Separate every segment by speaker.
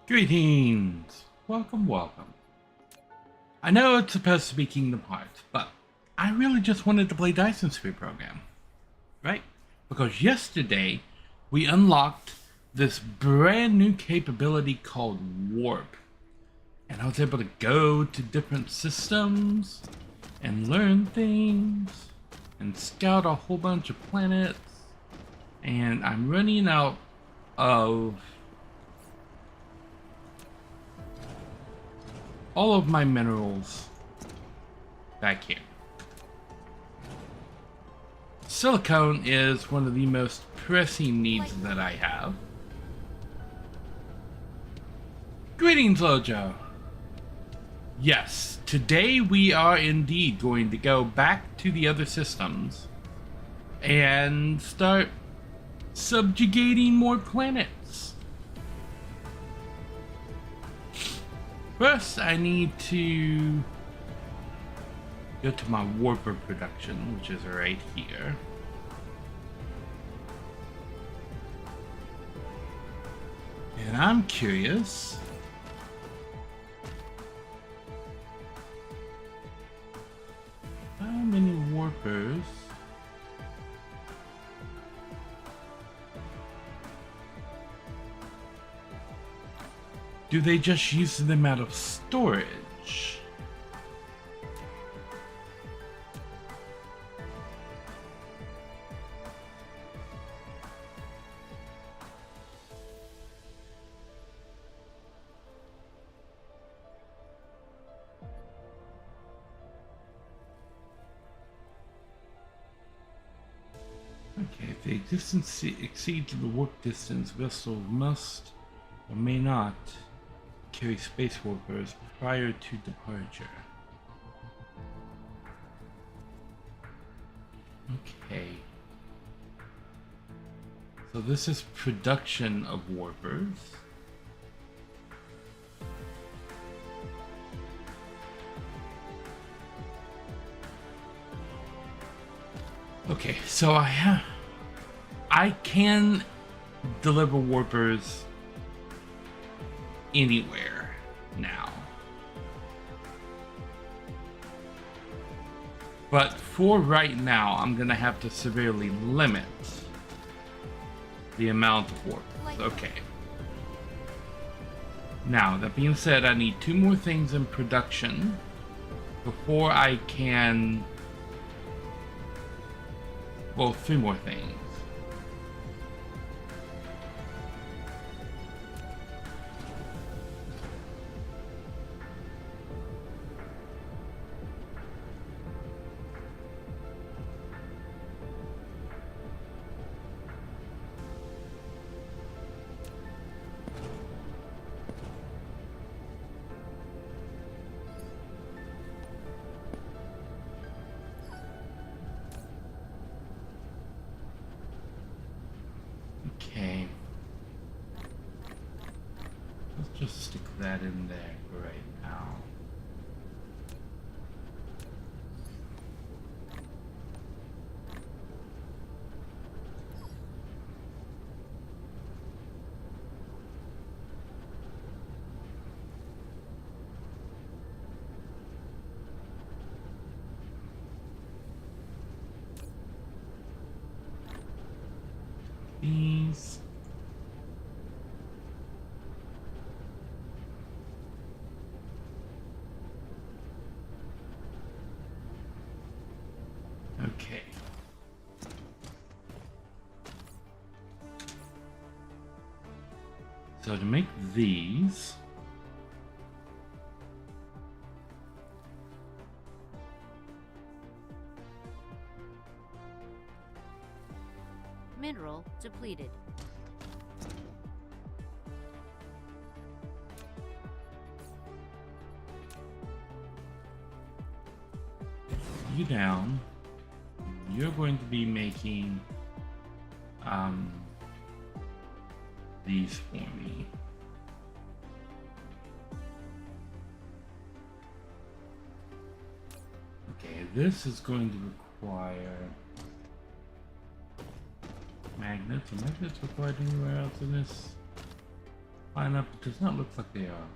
Speaker 1: Greetings! Welcome, welcome. I know it's supposed to be Kingdom Hearts, but I really just wanted to play Dyson Sphere program, right? Because yesterday we unlocked this brand new capability called Warp. And I was able to go to different systems and learn things and scout a whole bunch of planets. And I'm running out of all of my minerals back here. Silicone is one of the most pressing needs that I have. Greetings, Lojo. Yes, today we are indeed going to go back to the other systems and start subjugating more planets. First, I need to go to my warper production, which is right here. And I'm curious, how many warpers do they just use them out of storage? Okay, if the distance exceeds the warp distance, vessels must or may not carry space warpers prior to departure. Okay. So this is production of warpers. Okay, so I can deliver warpers anywhere now. But for right now, I'm gonna have to severely limit the amount of warpers. Okay. Now, that being said, I need 2 more things in production before I can... Well, 3 more things. Okay. Let's just stick that in there for right now. These. Okay. So to make these,
Speaker 2: Mineral depleted.
Speaker 1: you down, you're going to be making these for me. Okay, this is going to require magnets. Are magnets required anywhere else in this? line up. It does not look like they are.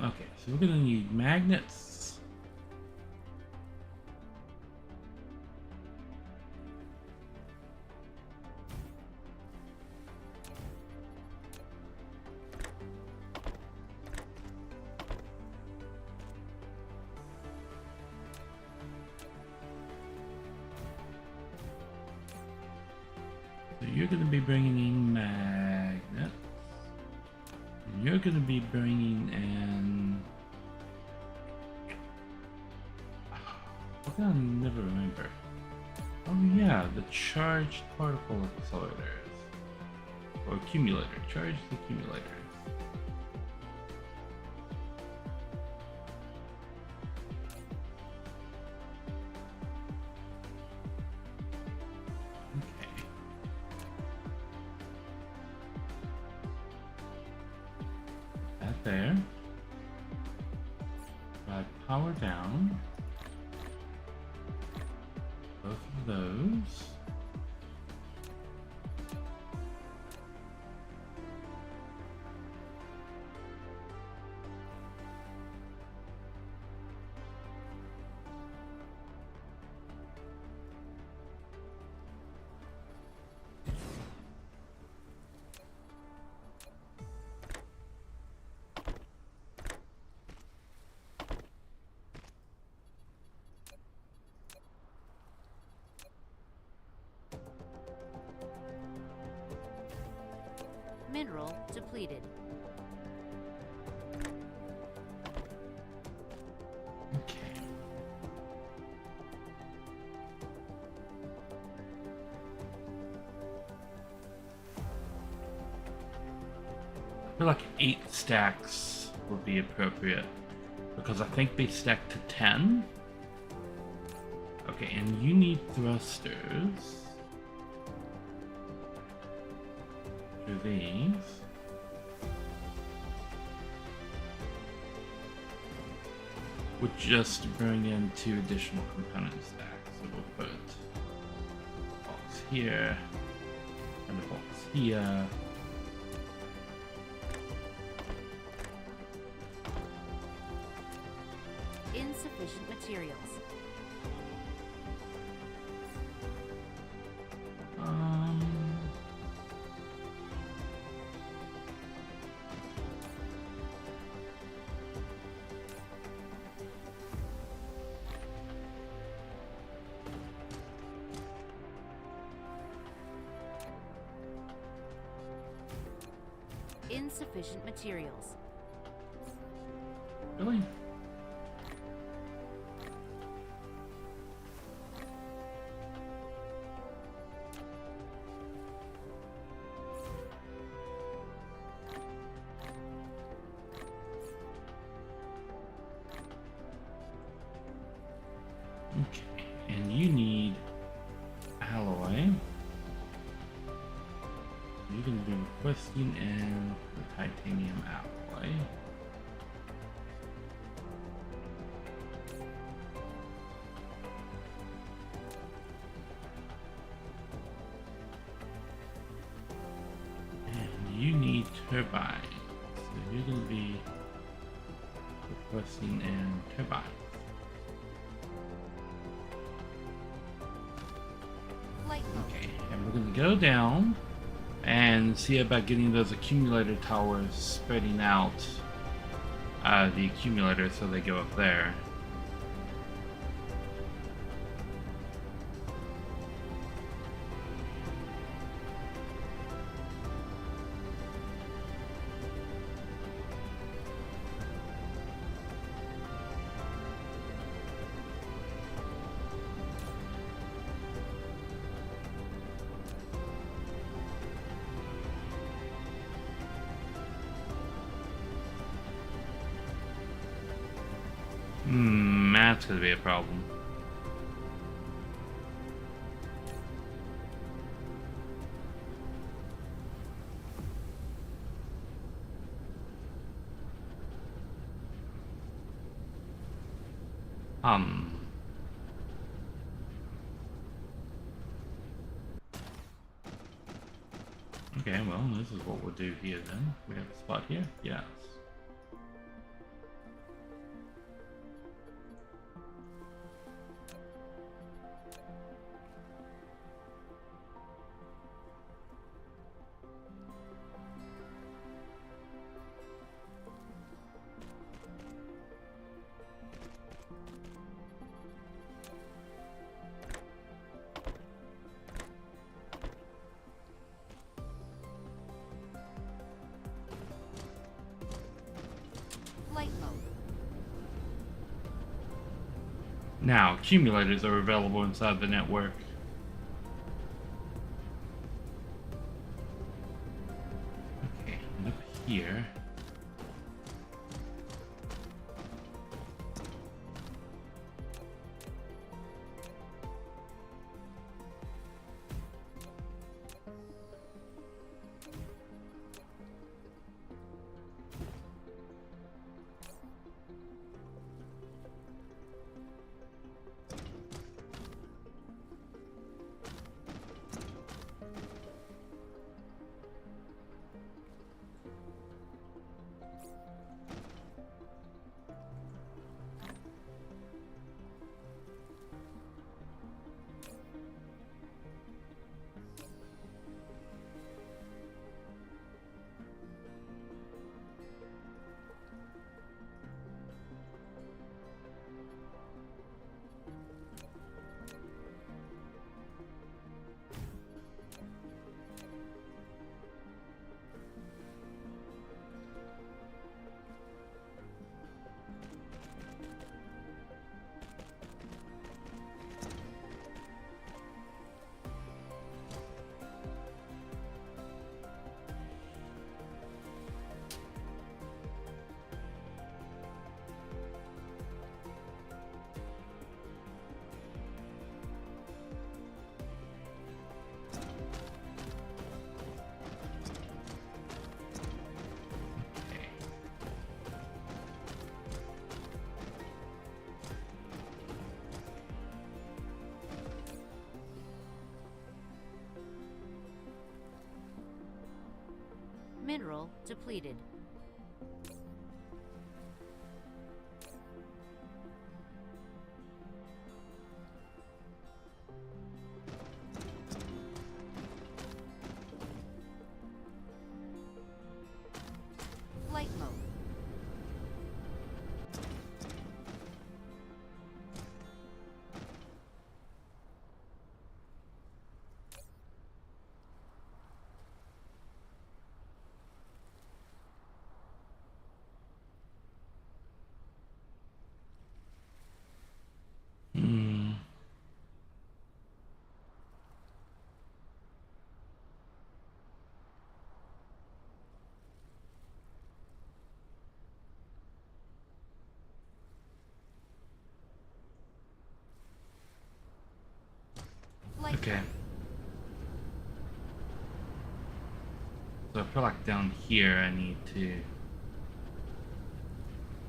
Speaker 1: Okay, so we're gonna need magnets. So you're gonna be bringing in magnets. And you're gonna be bringing in. What can I never remember? Oh yeah, the charged particle accelerators. Or accumulator. Charged accumulators. Okay. That there. Power down. Both of those.
Speaker 2: Mineral depleted.
Speaker 1: Okay. I feel like 8 stacks would be appropriate because I think they stack to 10. Okay, and you need thrusters. Do these. Would just bring in 2 additional component stacks. So we'll put a box here and a box here.
Speaker 2: Insufficient materials. Insufficient materials.
Speaker 1: Really? Okay, and you need alloy. You can do requesting and the titanium alloy. And you need turbines. So you're going to be requesting and turbines. Okay, and we're going to go down and see about getting those accumulator towers spreading out the accumulator so they go up there. That's gonna be a problem. Okay, well, this is what we'll do here then. We have a spot here? Yes.
Speaker 2: Flight mode.
Speaker 1: Now, accumulators are available inside the network. Okay, and up here.
Speaker 2: Mineral depleted. Flight mode.
Speaker 1: Hmm.
Speaker 2: Flight
Speaker 1: Okay.
Speaker 2: mode.
Speaker 1: So I feel like down here I need to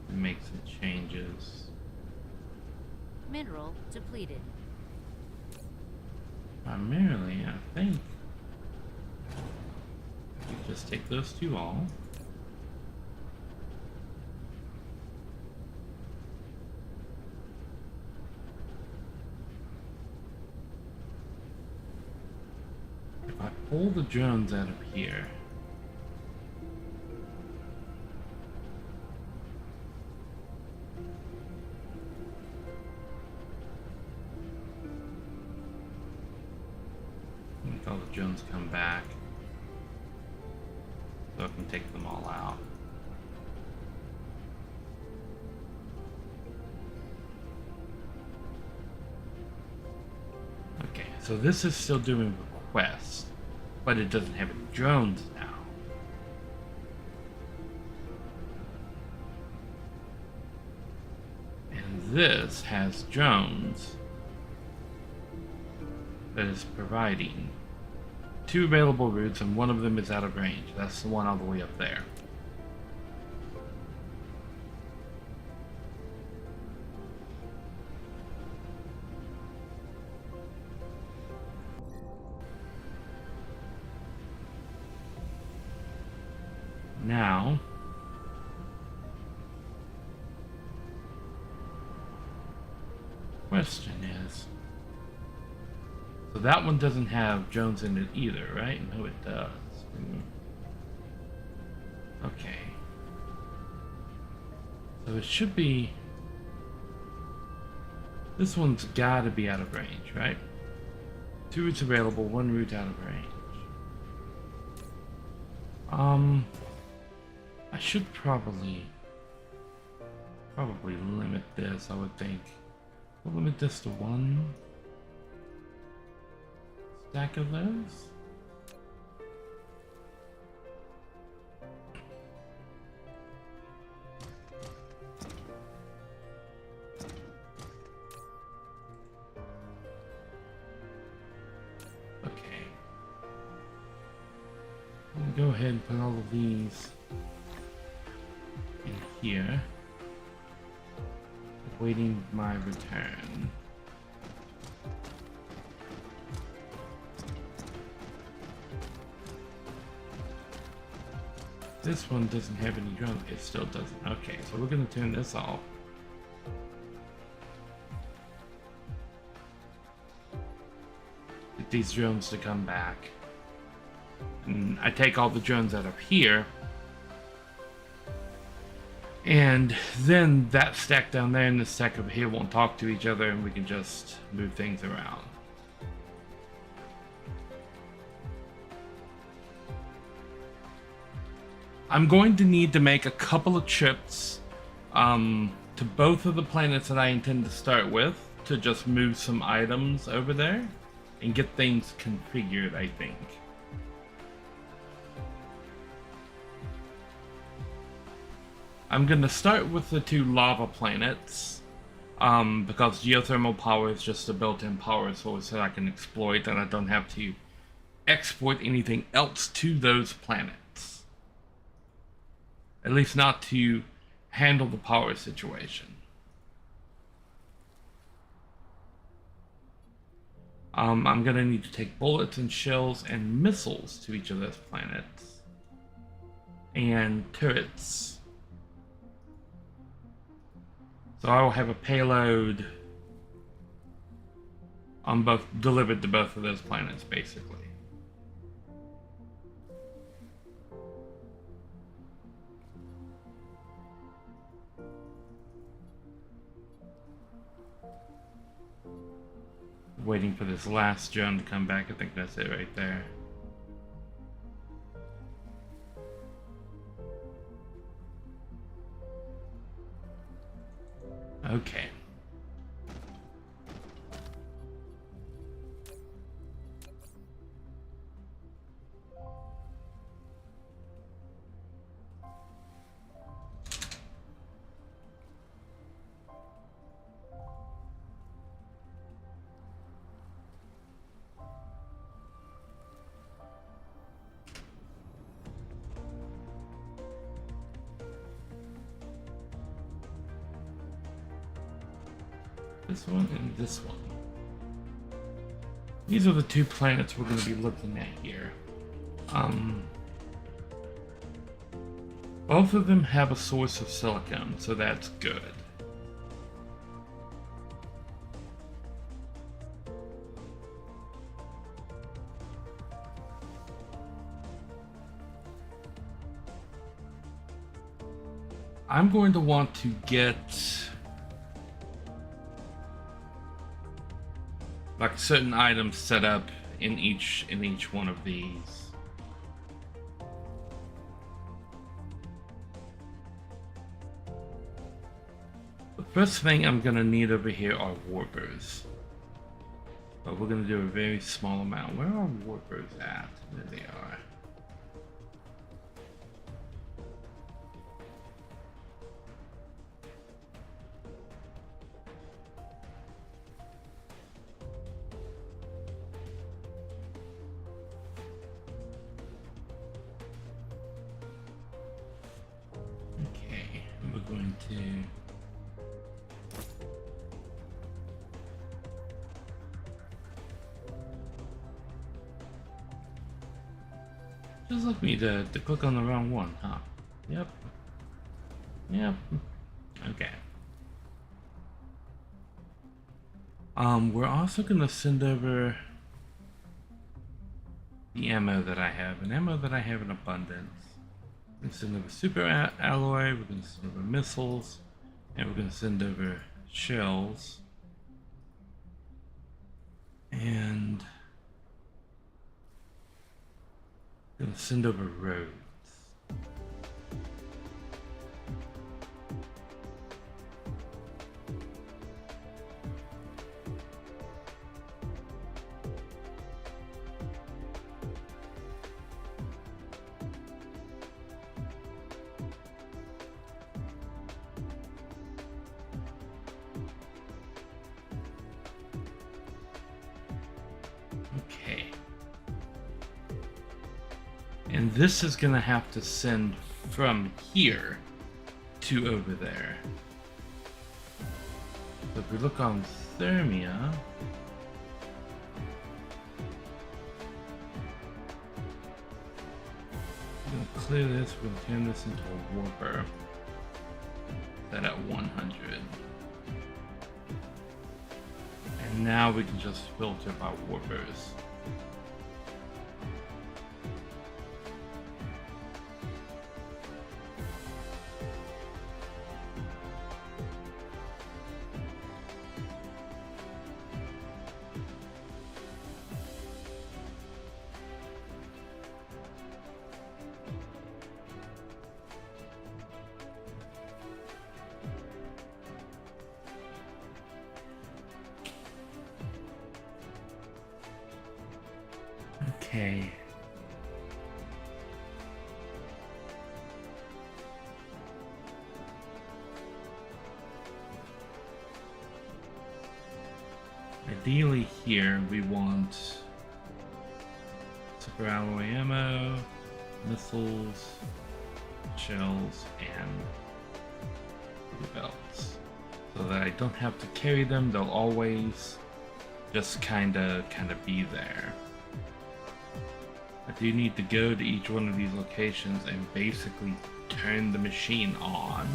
Speaker 1: make some changes.
Speaker 2: Mineral depleted.
Speaker 1: Primarily, I think you just take those two all. If I pull the drones out of here, make all the drones come back, so I can take them all out. Okay, so this is still doing requests, but it doesn't have any drones now. And this has drones that is providing 2 available routes, and one of them is out of range. That's the one all the way up there. Now, question is, so that one doesn't have Jones in it either, right? No, it does. Okay. So it should be... This one's gotta be out of range, right? 2 routes available, 1 route out of range. I should probably limit this, I would think. We'll limit this to 1 stack of those. Okay. We'll go ahead and put all of these in here. Waiting my return. This one doesn't have any drones. It still doesn't. Okay, so we're gonna turn this off. Get these drones to come back. And I take all the drones out of here. And then that stack down there and this stack over here won't talk to each other, and we can just move things around. I'm going to need to make a couple of trips to both of the planets that I intend to start with to just move some items over there and get things configured, I think. I'm going to start with the 2 lava planets because geothermal power is just a built-in power source that I can exploit, and I don't have to export anything else to those planets. At least not to handle the power situation. I'm going to need to take bullets and shells and missiles to each of those planets. And turrets. So I will have a payload on both, delivered to both of those planets, basically. Waiting for this last drone to come back. I think that's it right there. Okay. This one and this one. These are the 2 planets we're going to be looking at here. Both of them have a source of silicon, so that's good. I'm going to want to get like certain items set up in each one of these. The first thing I'm gonna need over here are warpers. But we're gonna do a very small amount. Where are warpers at? There they are. Going to just like me to click on the wrong one, huh? Yep. Yep. Okay. We're also gonna send over the ammo that I have, and ammo that I have in abundance. We're gonna send over super alloy, we're gonna send over missiles, and we're gonna send over shells. And gonna send over roads. Okay. And this is gonna have to send from here to over there. So if we look on Thermia, we're gonna clear this, we're gonna turn this into a warper. Set at 100. And now we can just filter by warpers. Okay. Ideally here we want super alloy ammo, missiles, shells, and blue belts. So that I don't have to carry them, they'll always just kinda be there. I do need to go to each one of these locations and basically turn the machine on.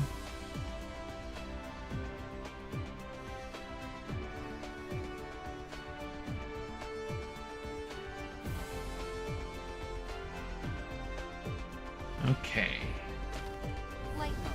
Speaker 1: Okay.
Speaker 2: Flight mode.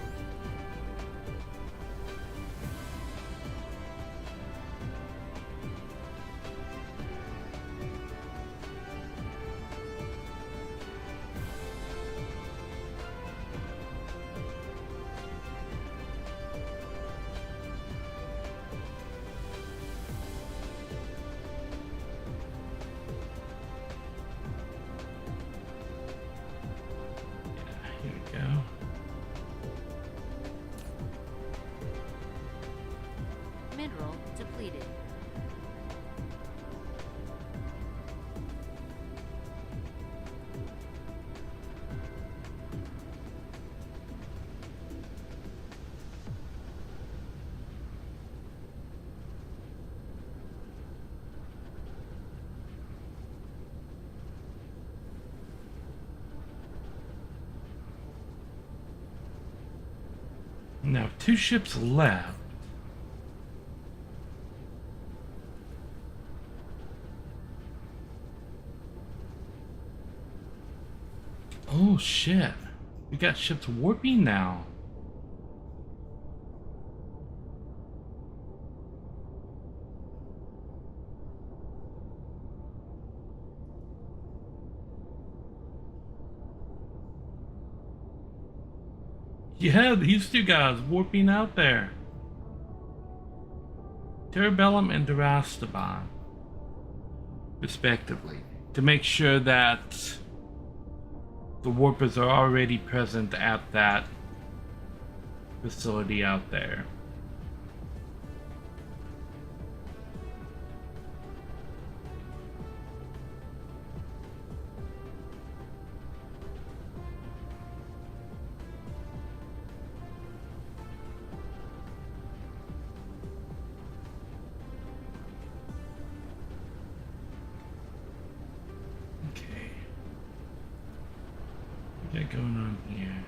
Speaker 1: Here we go.
Speaker 2: Mineral depleted.
Speaker 1: Now, 2 ships left. Oh shit. We got ships warping now. Yeah, these 2 guys warping out there. Terabellum and Durastaban, respectively, to make sure that the warpers are already present at that facility out there. Okay. What we got going on here?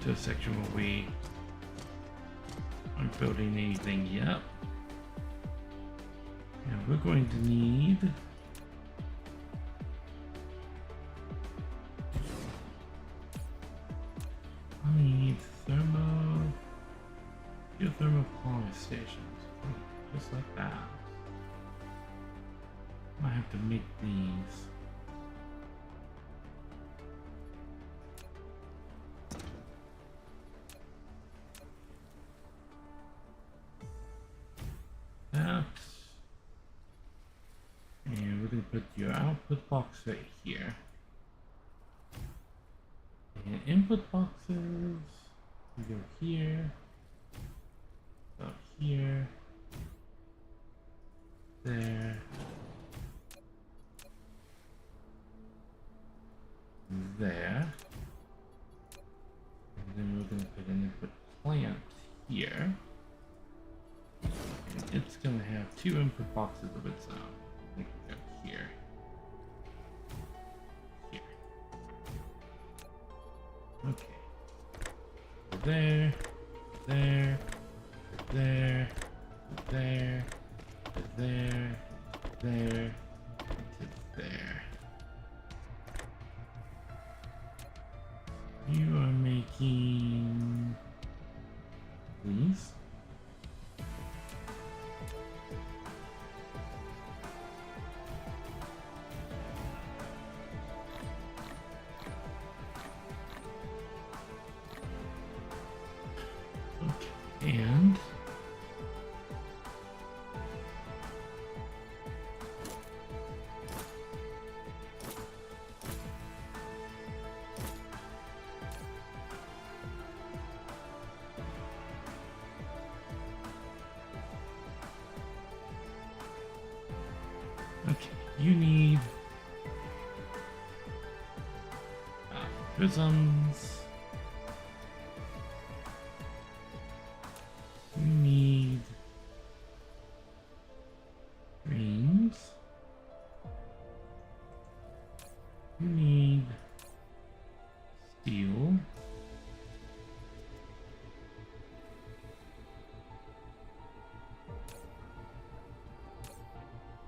Speaker 1: get to a section where we aren't building anything yet. And we're going to need geothermal power stations. Just like that. I have to make these. That. And we're going to put your output box right here. And input boxes, we go here, about here, there, there, and then we're going to put an input plant here, and it's going to have 2 input boxes of its own. We can go here. Okay. There, there, there, there, there, there, to there. You are making these. And okay, you need prisms. You need rings. You need steel.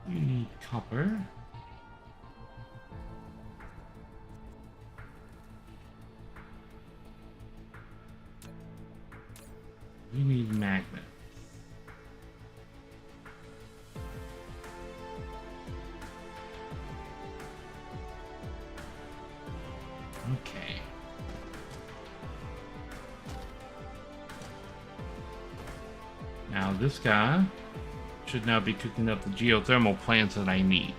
Speaker 1: You need copper. You need magnet. Okay. Now this guy should now be cooking up the geothermal plants that I need.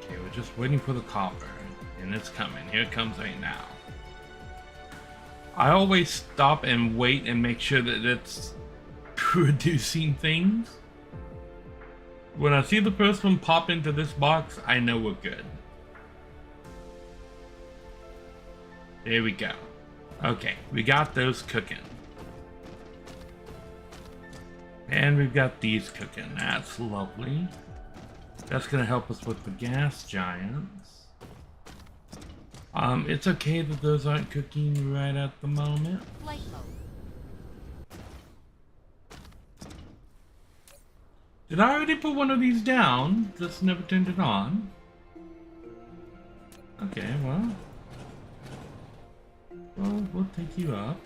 Speaker 1: Okay, we're just waiting for the copper, and it's coming. Here it comes right now. I always stop and wait and make sure that it's producing things. When I see the first one pop into this box, I know we're good. There we go. Okay, we got those cooking. And we've got these cooking. That's lovely. That's gonna help us with the gas giants. It's okay that those aren't cooking right at the moment.
Speaker 2: Flight mode.
Speaker 1: Did I already put one of these down? Just never turned it on. Okay, well, we'll take you up.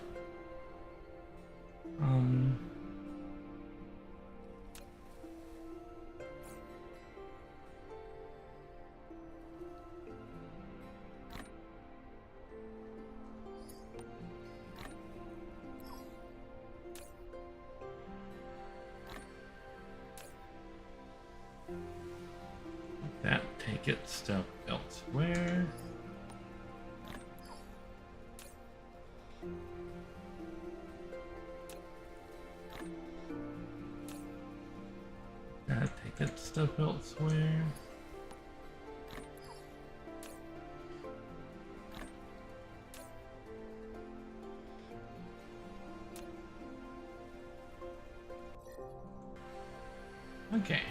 Speaker 1: That, take it, stuff elsewhere. That, take it, stuff elsewhere. Okay.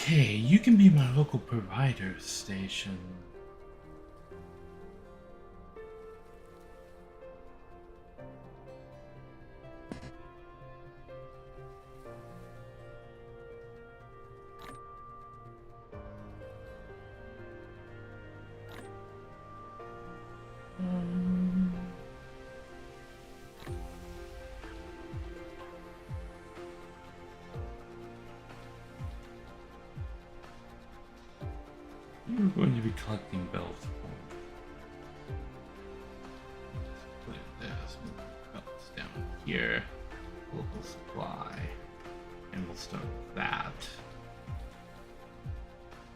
Speaker 1: Okay, you can be my local provider station. You're going to be collecting belts. Put this belts down here. Local supply. And we'll start with that.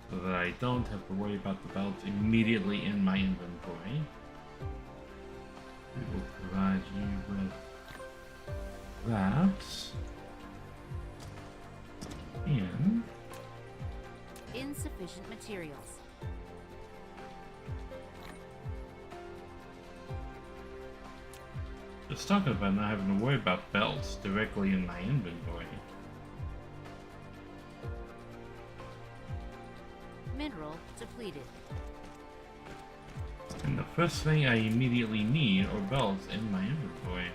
Speaker 1: So that I don't have to worry about the belts immediately in my inventory. We will provide you with that. And
Speaker 2: Insufficient materials.
Speaker 1: just talking about not having to worry about belts directly in my inventory.
Speaker 2: Mineral depleted.
Speaker 1: And the first thing I immediately need are belts in my inventory.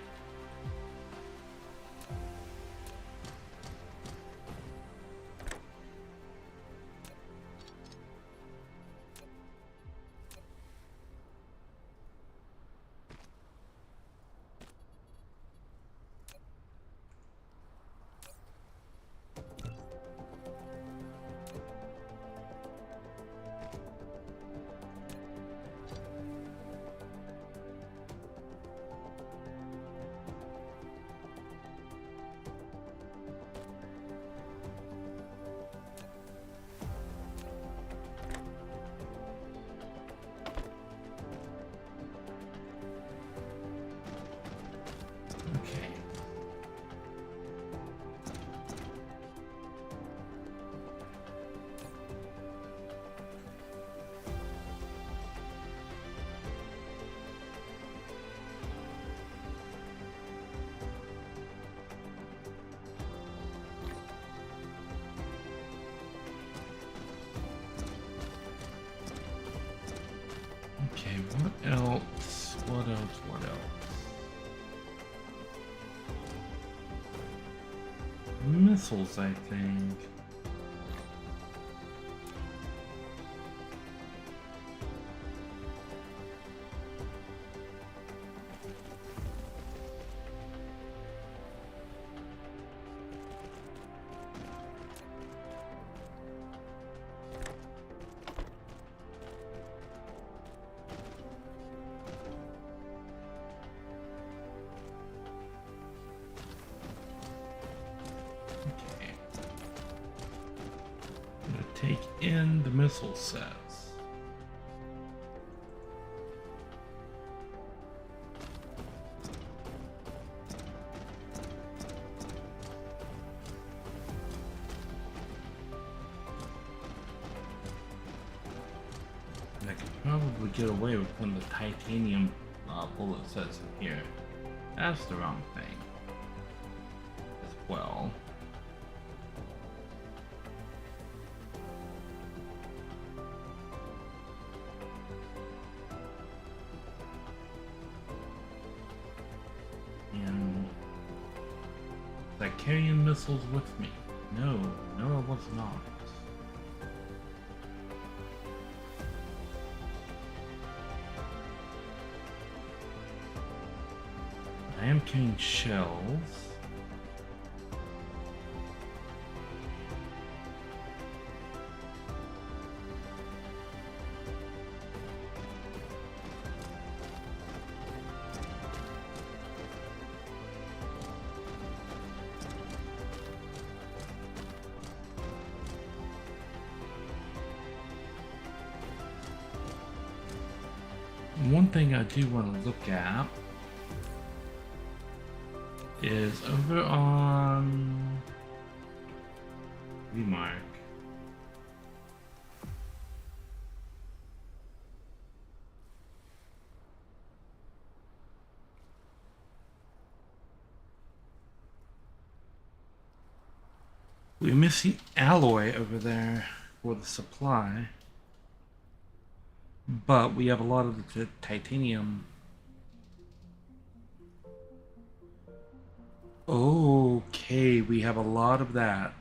Speaker 1: Okay. Okay, what else? What else? What else? Missiles, I think. Okay. I'm gonna take in the missile sets. And I could probably get away with putting the titanium bullet sets in here. That's the wrong thing. As well. And was I carrying missiles with me? No, no, I was not. I am carrying shells. One thing I do want to look at is over on Remark. We're missing alloy over there for the supply, but we have a lot of the titanium. Okay, we have a lot of that.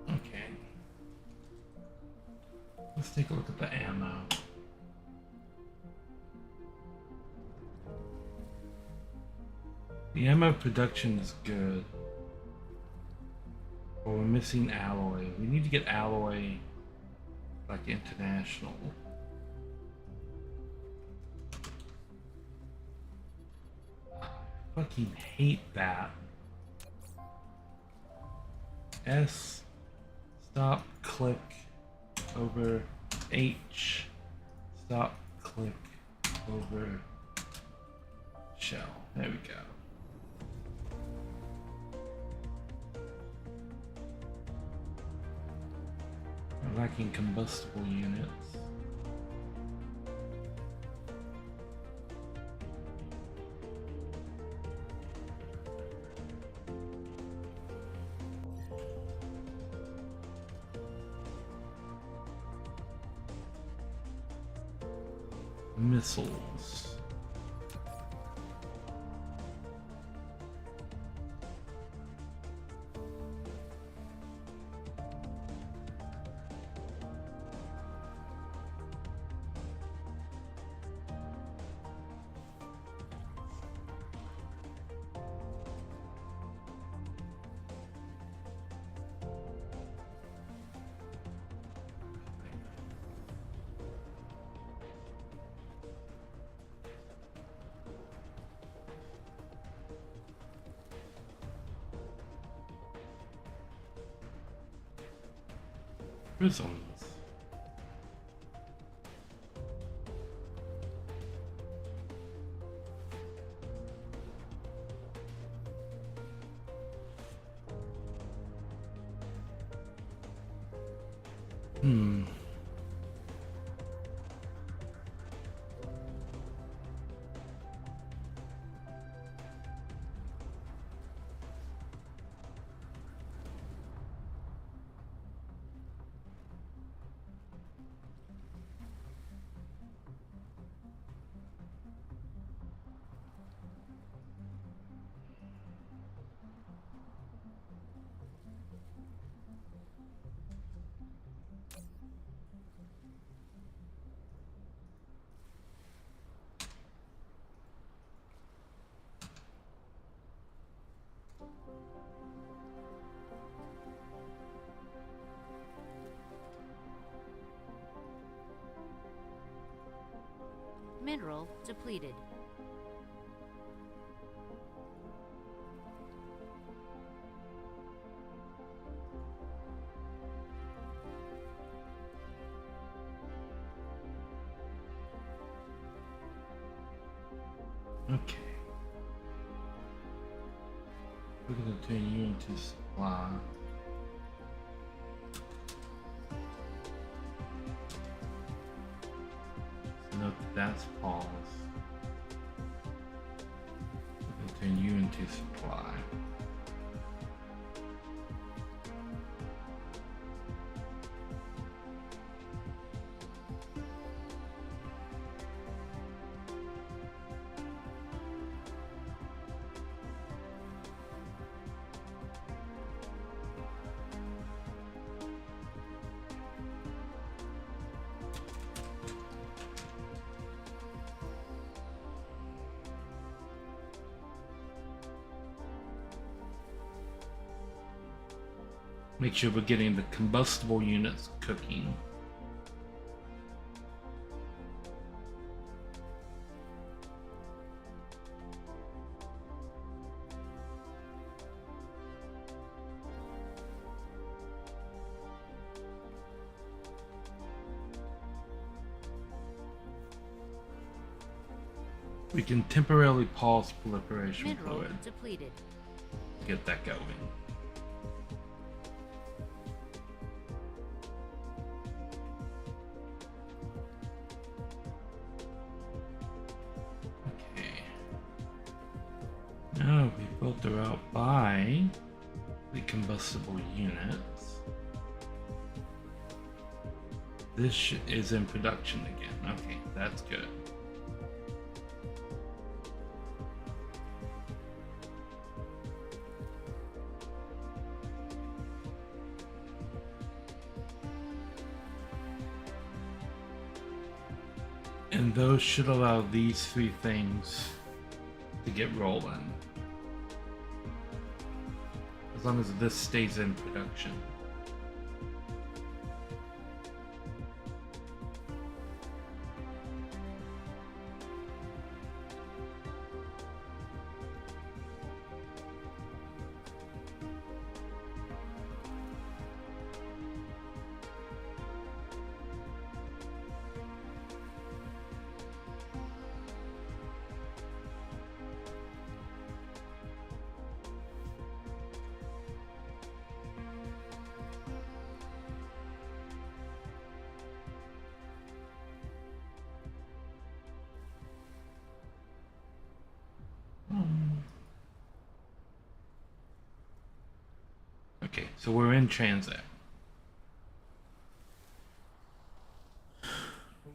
Speaker 1: Okay. Let's take a look at the ammo. The ammo production is good. But we're missing alloy. We need to get alloy like international. Fucking hate that. S, stop, click, over H, stop, click, over shell. There we go. We're lacking combustible units. Missiles. Prisms. Hmm.
Speaker 2: Mineral depleted.
Speaker 1: Okay. We're gonna turn you into supply. So note that that's pause. We're gonna turn you into supply. Make sure we're getting the combustible units cooking. We can temporarily pause proliferation
Speaker 2: Mineral
Speaker 1: fluid.
Speaker 2: depleted.
Speaker 1: Get that going. Okay. Now we filter out by the combustible units. This is in production again. Okay, that's good. And those should allow these three things to get rolling. As long as this stays in production. Okay, so we're in transit.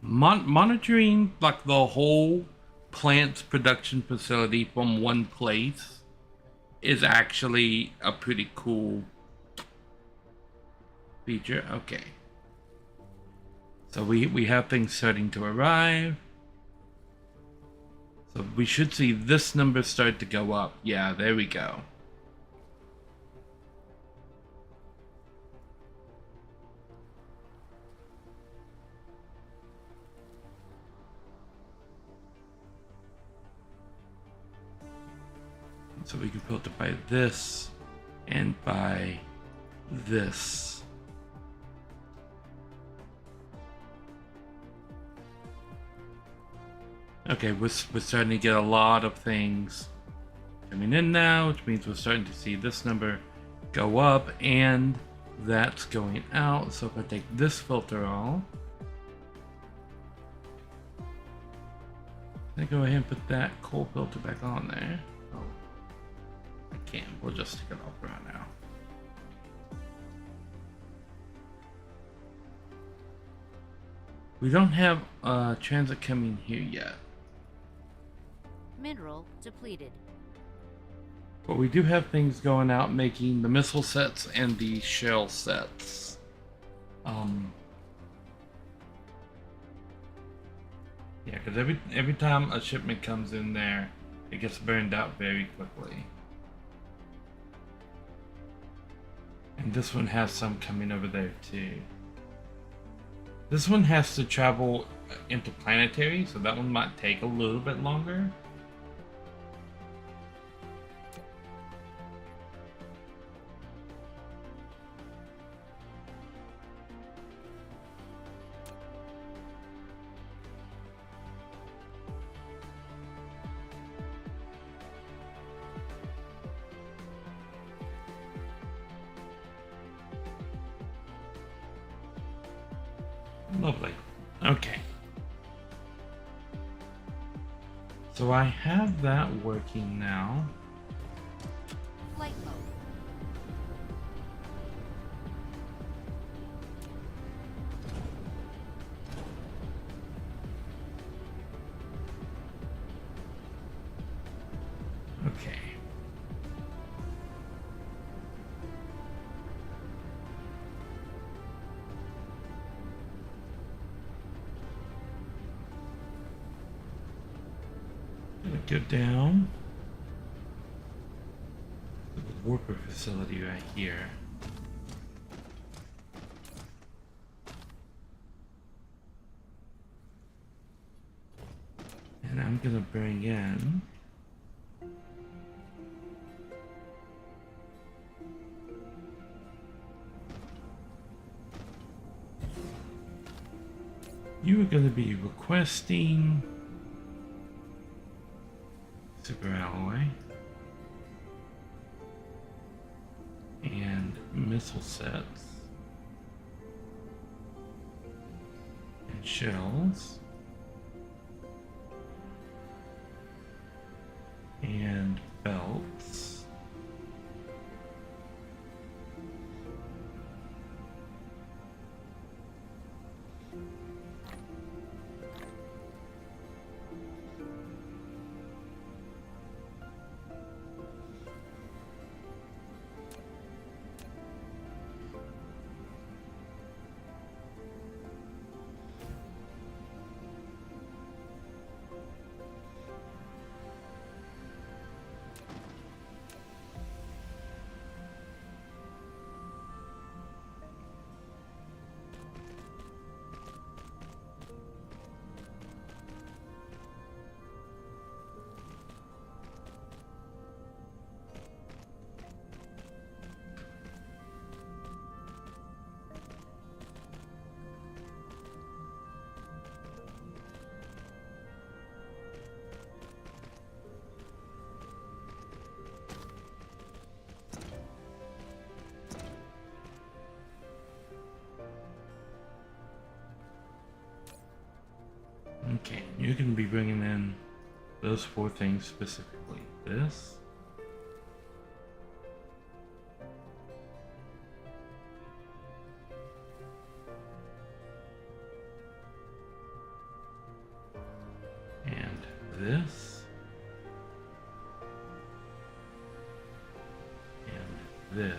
Speaker 1: Monitoring like the whole plant's production facility from one place is actually a pretty cool feature. Okay. So we have things starting to arrive. So we should see this number start to go up. Yeah, there we go. So we can filter by this and by this. Okay, we're starting to get a lot of things coming in now, which means we're starting to see this number go up and that's going out. So if I take this filter off, I go ahead and put that coal filter back on there. Oh, I can't. We'll just take it off right now. We don't have transit coming here yet.
Speaker 2: Mineral depleted.
Speaker 1: But we do have things going out making the missile sets and the shell sets. Yeah, because every time a shipment comes in there, it gets burned out very quickly. And this one has some coming over there too. This one has to travel interplanetary, so that one might take a little bit longer. Lovely. Okay. So I have that working now.
Speaker 2: Flight mode.
Speaker 1: Okay. Go down to the warper facility right here. And I'm gonna bring in you are gonna be requesting super alloy, and missile sets, and shells, and belts. Okay, you can be bringing in those 4 things specifically. This, and this, and this.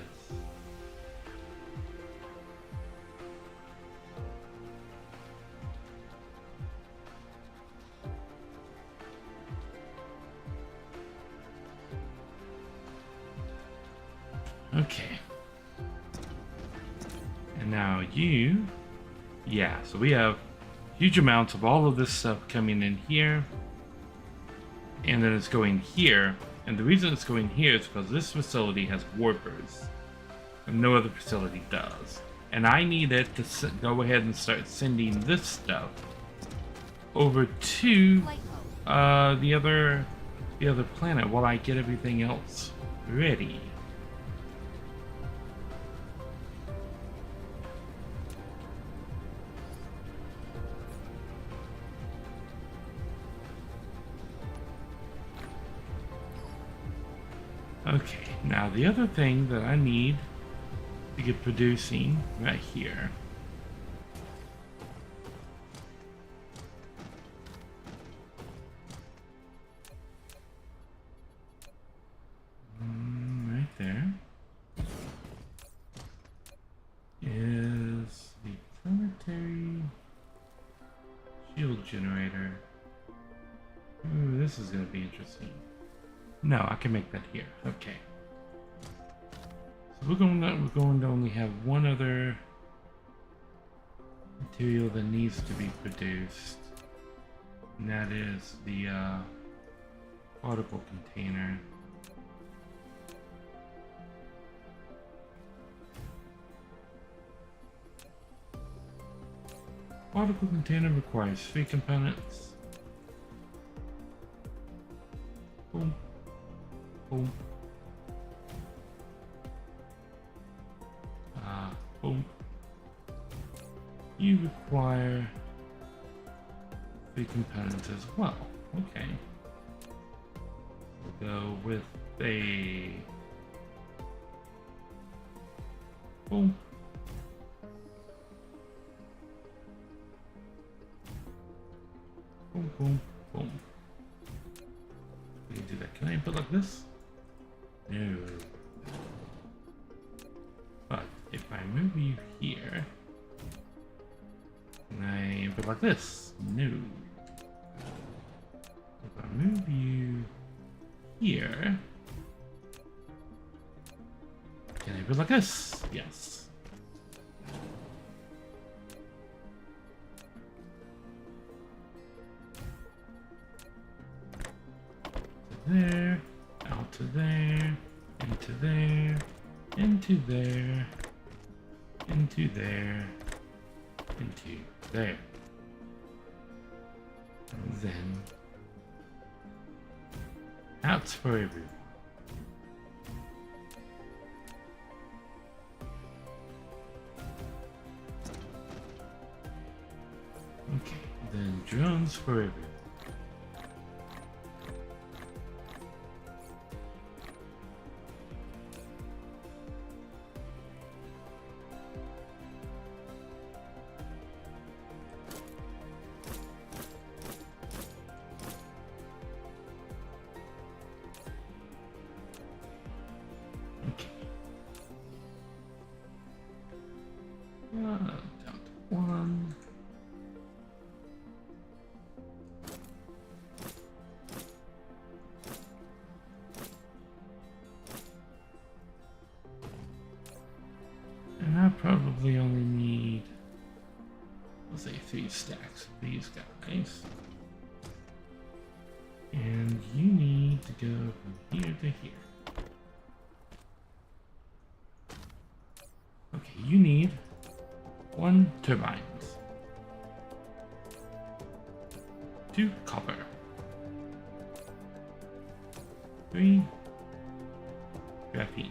Speaker 1: Okay. And now you, yeah, so we have huge amounts of all of this stuff coming in here. And then it's going here. And the reason it's going here is because this facility has warpers. And no other facility does. And I need it to go ahead and start sending this stuff over to the other planet while I get everything else ready. Okay, now the other thing that I need to get producing right here. Right there is the planetary shield generator. Ooh, this is going to be interesting. No, I can make that here. Okay. So we're going to only have one other material that needs to be produced. And that is the particle container. Particle container requires 3 components. Boom. Boom. Boom. You require 3 components as well. Okay. We'll go with a boom. Boom, boom, boom. We can do that. Can I put like this? No. But if I move you here, can I put like this? No. If I move you here, can I put like this? Yes. There, out to there, into there, into there, into there, into there. And then Hats for everyone. Okay, then drones for everyone. Down to one. And I probably only need, let's say, 3 stacks of these guys. And you need to go from here to here. Okay, you need 1 turbines, 2 copper, 3 graphene.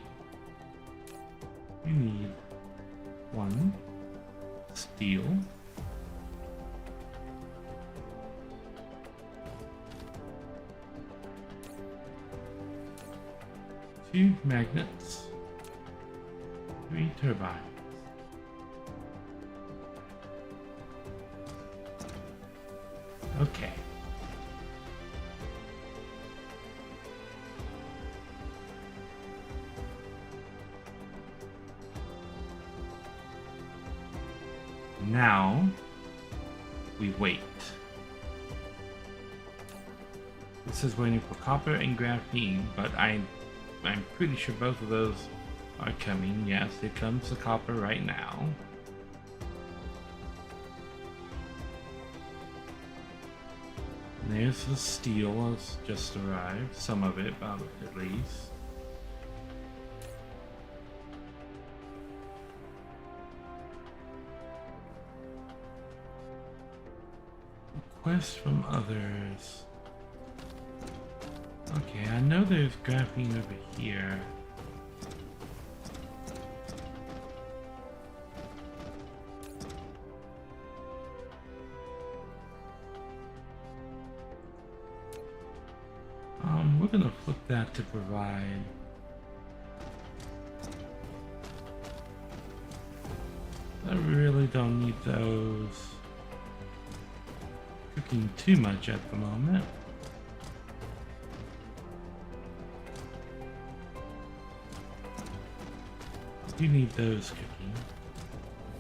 Speaker 1: You need 1 steel, 2 magnets, 3 turbines. Okay. Now we wait. This is waiting for copper and graphene, but I'm pretty sure both of those are coming. Yes, here comes the copper right now. And there's the steel has just arrived, some of it, at least. Requests from others. Okay, I know there's graphene over here. We're gonna flip that to provide. I really don't need those cooking too much at the moment. You need those cooking.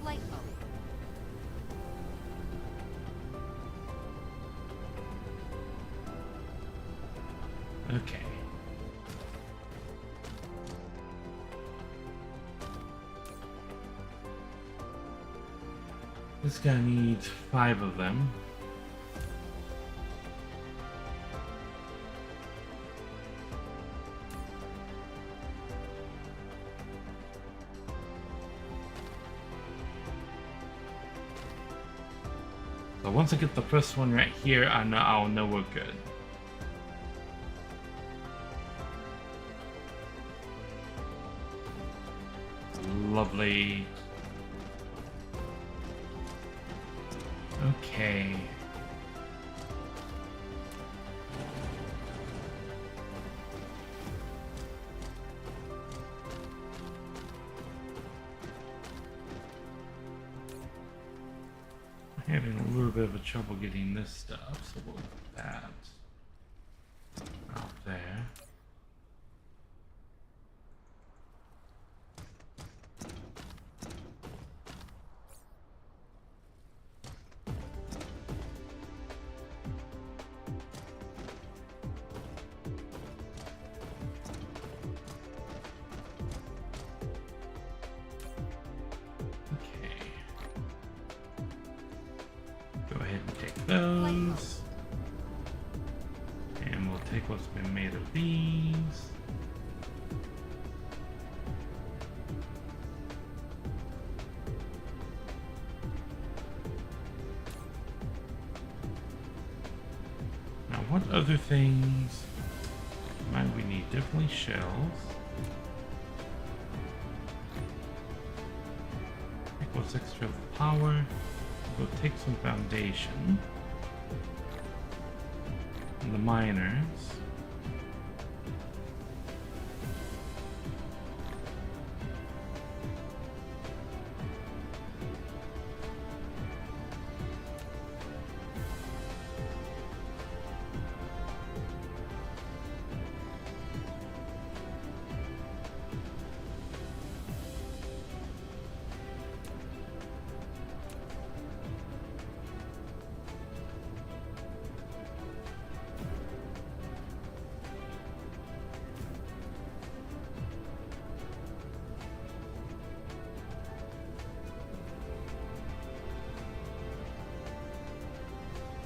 Speaker 2: Flight mode.
Speaker 1: Okay. This guy needs 5 of them. So once I get the first one right here, I'll know we're good. Lovely. Okay. I'm having a little bit of a trouble getting this stuff, so we'll put that out there. Those, and we'll take what's been made of these. Now, what other things Alright, we need definitely shells. Equals extra power. We'll go take some foundation. And the miners.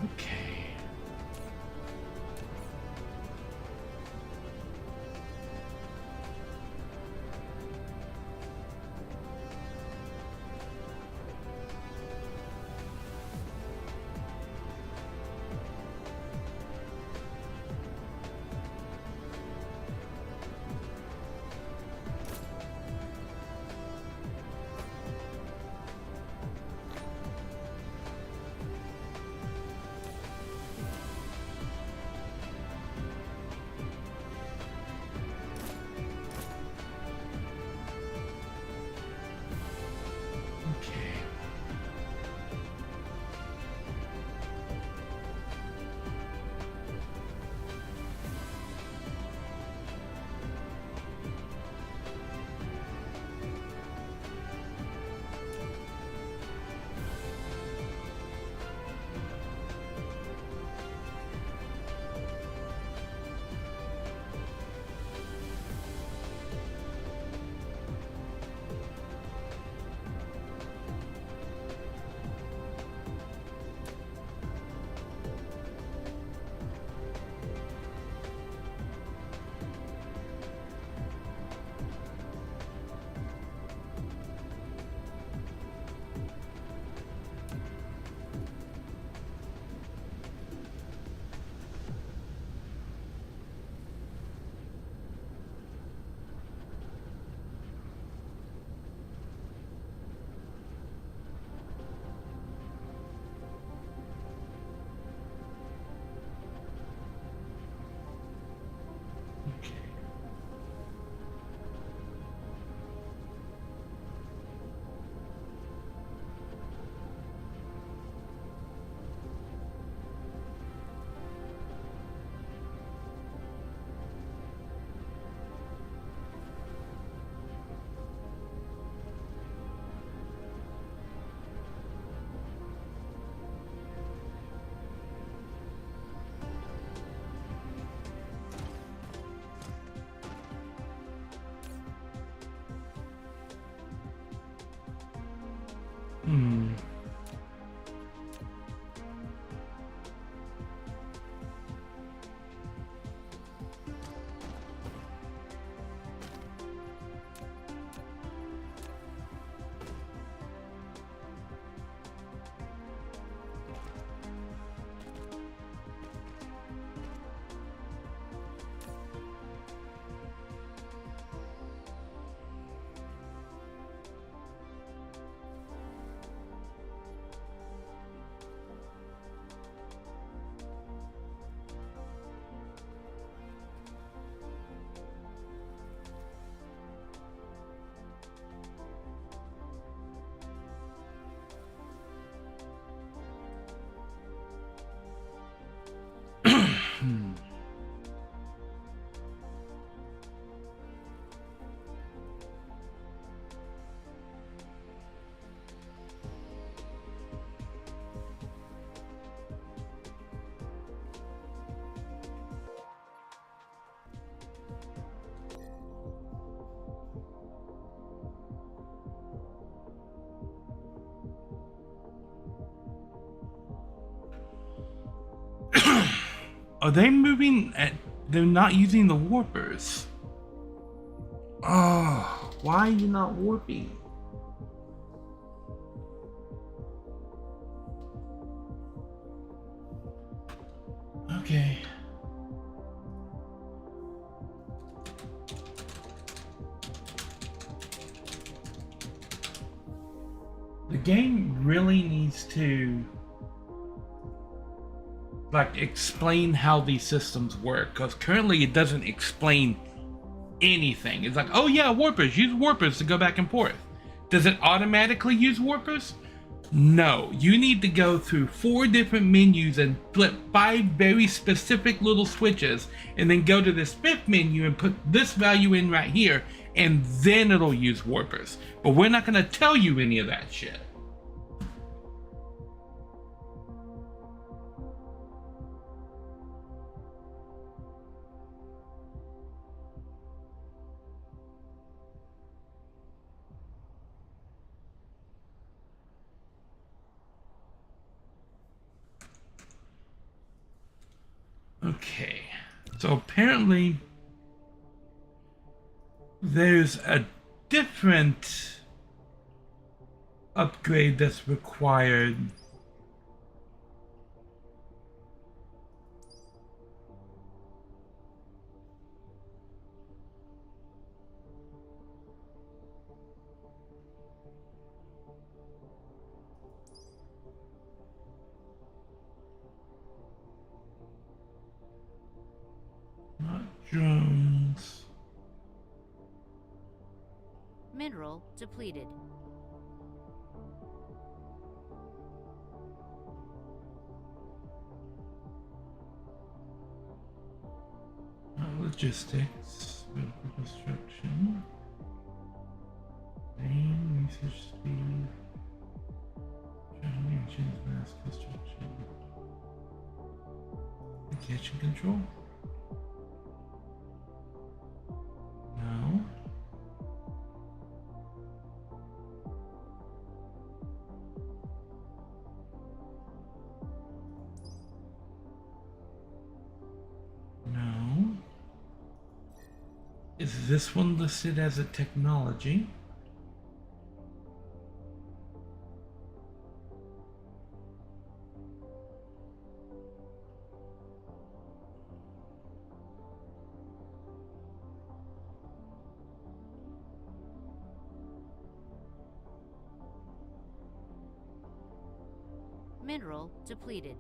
Speaker 1: Okay. Okay. Hmm. Are they moving at... They're not using the warpers. Oh, why are you not warping? Okay. game really needs to like explain how these systems work, because currently it doesn't explain anything. It's like, oh yeah, warpers, use warpers to go back and forth. Does it automatically use warpers? No, you need to go through 4 different menus and flip 5 very specific little switches, and then go to this 5th menu and put this value in right here, and then it'll use warpers. But we're not going to tell you any of that shit. Okay, so apparently there's a different upgrade that's required. Not drones.
Speaker 2: Mineral depleted.
Speaker 1: Logistics, medical construction, main research speed, engines, mass construction, kitchen control. No. No. Is this one listed as a technology?
Speaker 2: Mineral depleted.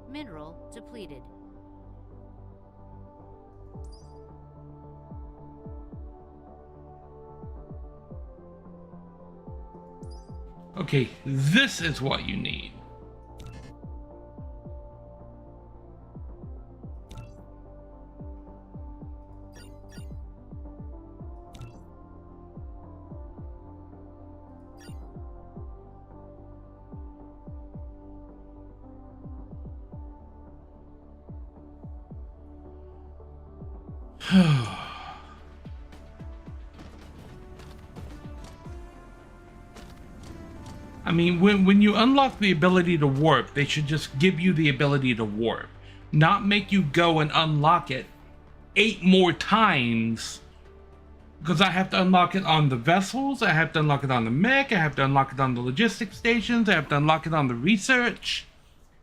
Speaker 2: Mineral depleted.
Speaker 1: Okay, this is what you need. I mean, when you unlock the ability to warp, they should just give you the ability to warp, not make you go and unlock it 8 more times, because I have to unlock it on the vessels, I have to unlock it on the mech, I have to unlock it on the logistics stations, I have to unlock it on the research.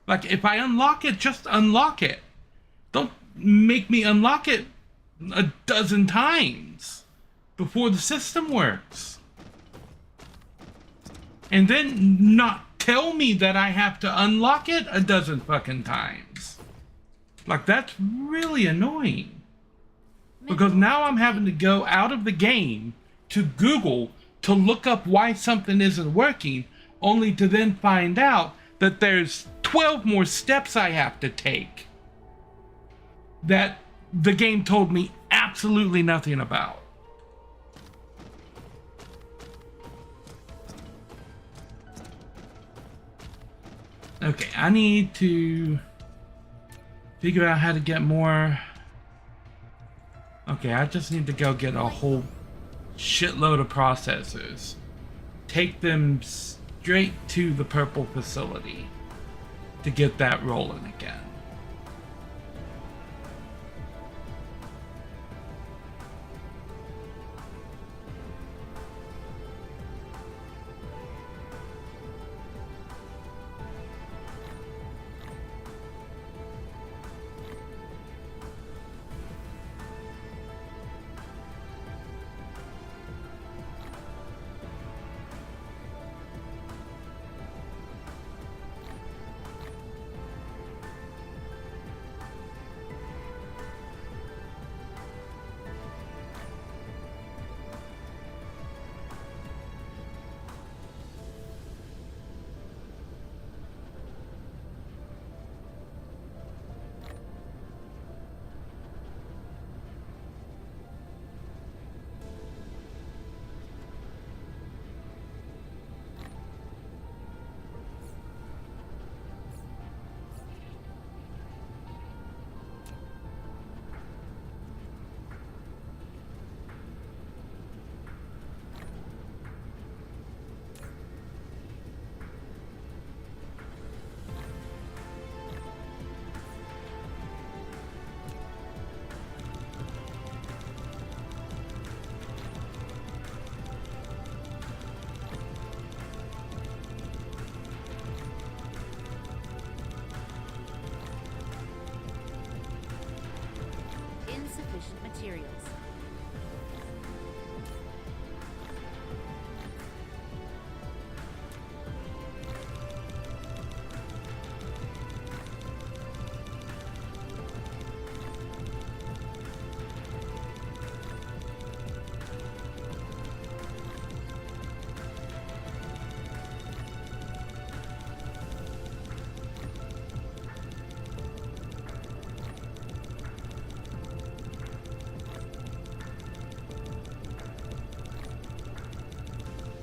Speaker 1: Like, if I unlock it, just unlock it. Don't make me unlock it a dozen times before the system works. And then not tell me that I have to unlock it a dozen fucking times. Like, that's really annoying. Because now I'm having to go out of the game to Google to look up why something isn't working, only to then find out that there's 12 more steps I have to take that the game told me absolutely nothing about. Okay, I need to figure out how to get more. Okay, I just need to go get a whole shitload of processors. Take them straight to the purple facility to get that rolling again.
Speaker 2: Insufficient materials.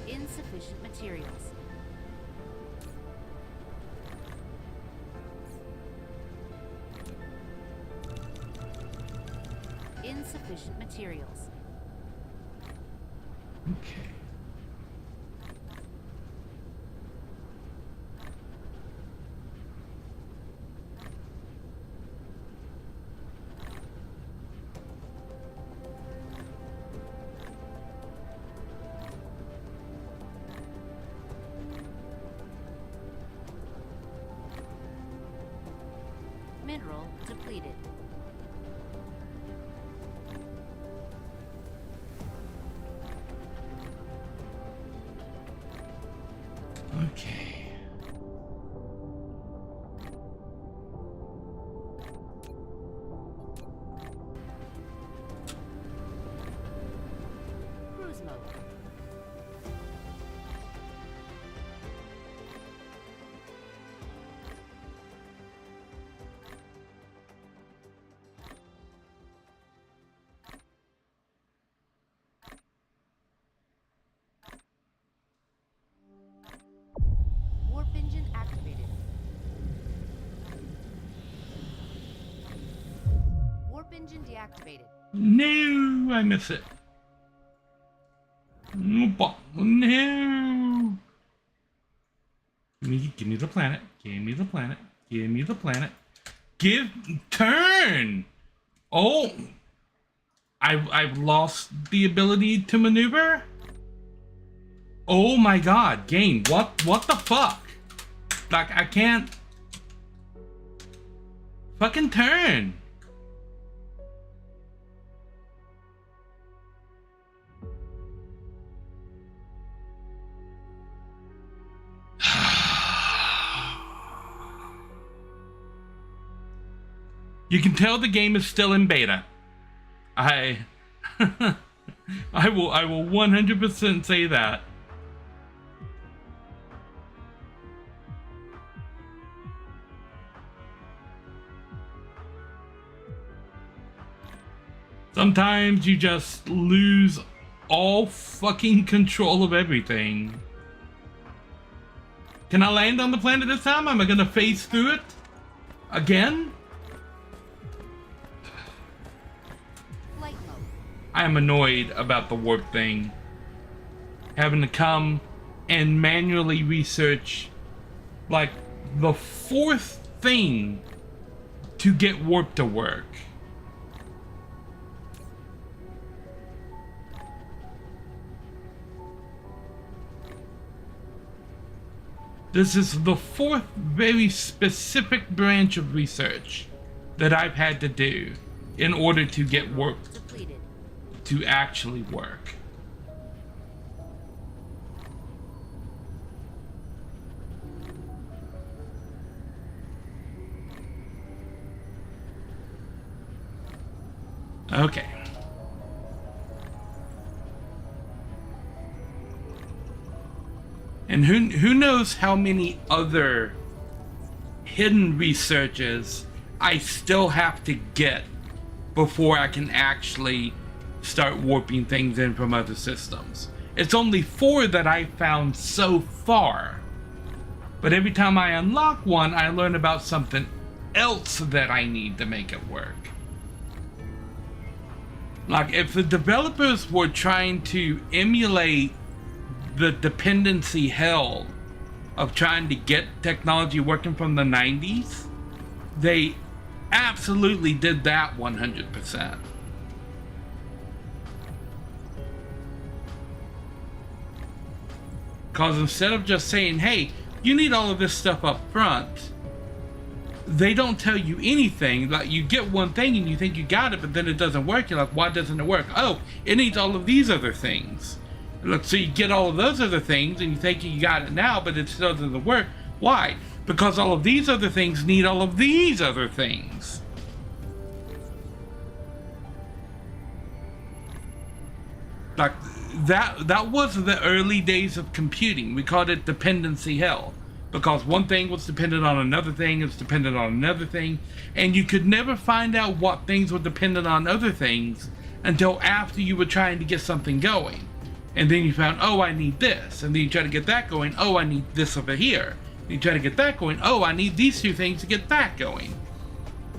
Speaker 2: Insufficient materials. Insufficient materials.
Speaker 1: Okay.
Speaker 2: Mineral depleted.
Speaker 1: Okay.
Speaker 2: Cruise mode. Warp engine activated. Warp engine deactivated.
Speaker 1: No, I miss it. No. Give me the planet. Give me the planet. Give me the planet. Turn. Oh, I've lost the ability to maneuver. Oh my god, game. What the fuck? Like, I can't fucking turn. You can tell the game is still in beta. I will 100% say that. Sometimes you just lose all fucking control of everything. Can I land on the planet this time? Am I gonna phase through it again?
Speaker 2: Flight mode.
Speaker 1: I am annoyed about the warp thing. Having to come and manually research like the fourth thing to get warp to work. This is the fourth very specific branch of research that I've had to do in order to get warp
Speaker 2: Depleted.
Speaker 1: to actually work. Okay. And who knows how many other hidden researches I still have to get before I can actually start warping things in from other systems. It's only 4 that I've found so far. But every time I unlock one, I learn about something else that I need to make it work. Like, if the developers were trying to emulate the dependency hell of trying to get technology working from the 90s, they absolutely did that 100%. Because instead of just saying, hey, you need all of this stuff up front, they don't tell you anything. Like, you get one thing and you think you got it, but then it doesn't work. You're like, why doesn't it work? Oh, it needs all of these other things. Look, so you get all of those other things and you think you got it now, but it still doesn't work. Why? Because all of these other things need all of these other things. Like, that was the early days of computing. We called it dependency hell. Because one thing was dependent on another thing, it's dependent on another thing, and you could never find out what things were dependent on other things until after you were trying to get something going. And then you found, oh, I need this. And then you try to get that going, oh, I need this over here. And you try to get that going, oh, I need these two things to get that going.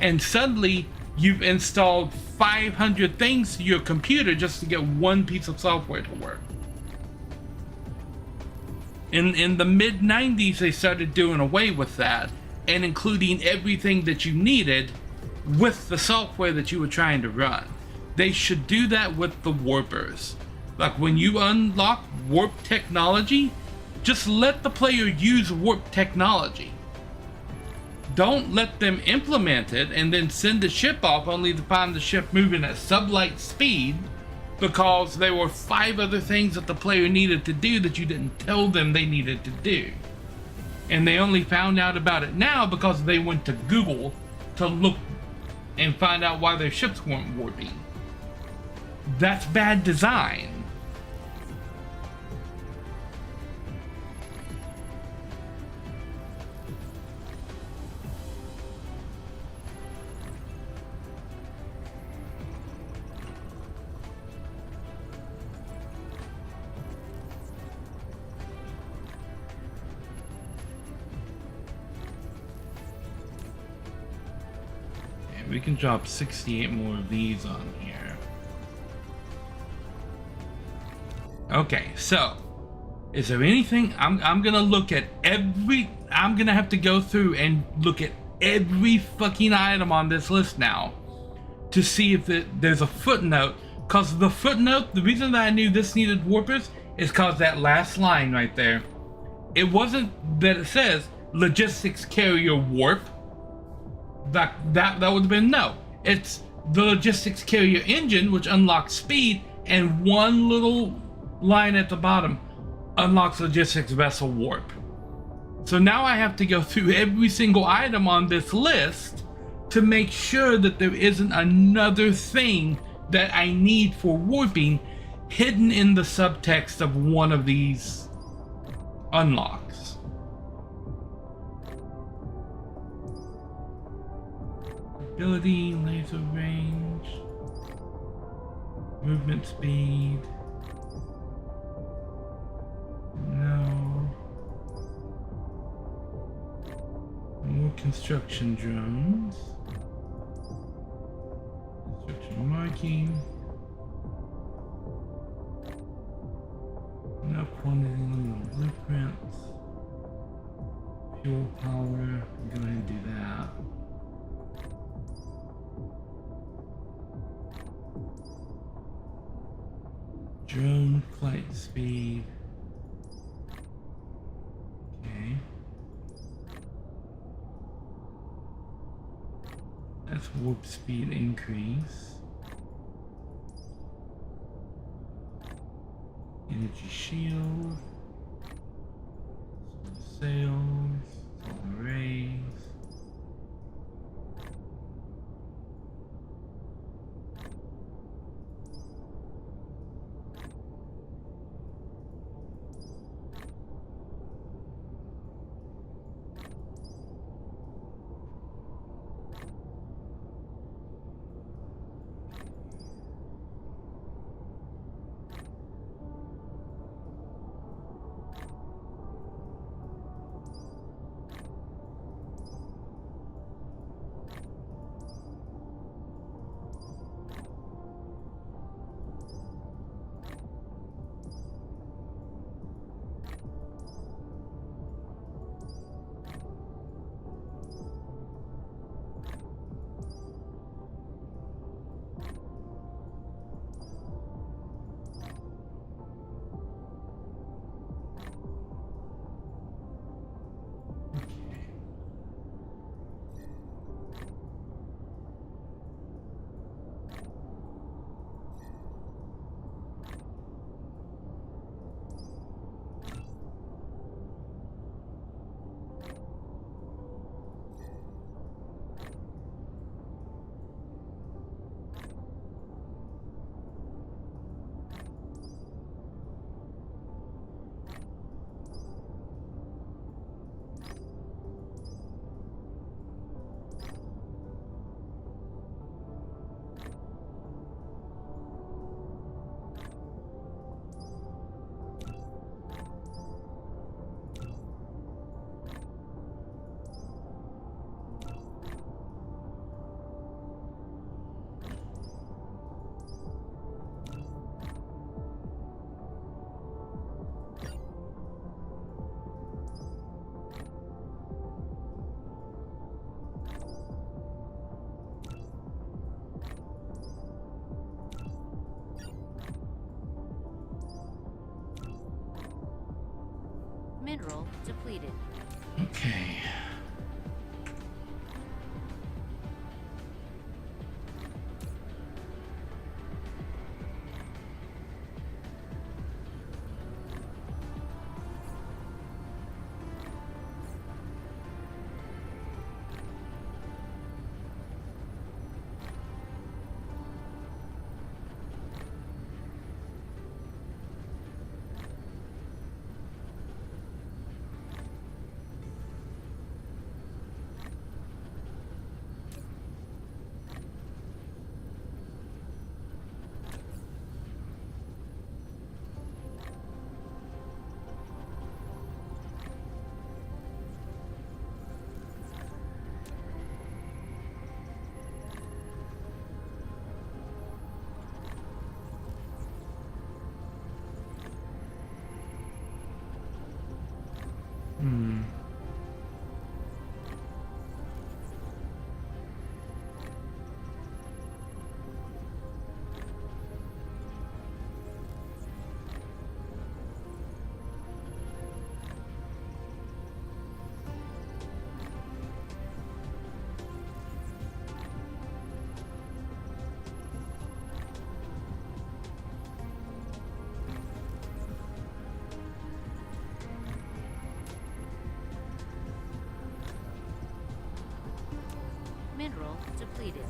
Speaker 1: And suddenly, you've installed 500 things to your computer just to get one piece of software to work. In the mid-90s, they started doing away with that and including everything that you needed with the software that you were trying to run. They should do that with the warpers. Like, when you unlock warp technology, just let the player use warp technology. Don't let them implement it and then send the ship off only to find the ship moving at sublight speed, because there were 5 other things that the player needed to do that you didn't tell them they needed to do. And they only found out about it now because they went to Google to look and find out why their ships weren't warping. That's bad design. We can drop 68 more of these on here. Okay, so is there anything I'm gonna look at I'm gonna have to go through and look at every fucking item on this list now to see if there's a footnote, because the footnote, the reason that I knew this needed warpers is because that last line right there, it wasn't that it says logistics carrier warp. That would have been no. It's the logistics carrier engine, which unlocks speed, and one little line at the bottom unlocks logistics vessel warp. So now I have to go through every single item on this list to make sure that there isn't another thing that I need for warping hidden in the subtext of one of these unlocks. Ability, laser range, movement speed. No. More construction drones. Construction marking. No quantity limit blueprints. Fuel power. Go ahead and do that. Drone flight speed. Okay. That's warp speed increase. Energy shield. Sails. Solar rays.
Speaker 2: depleted.
Speaker 1: Okay. Hmm.
Speaker 2: Mineral depleted.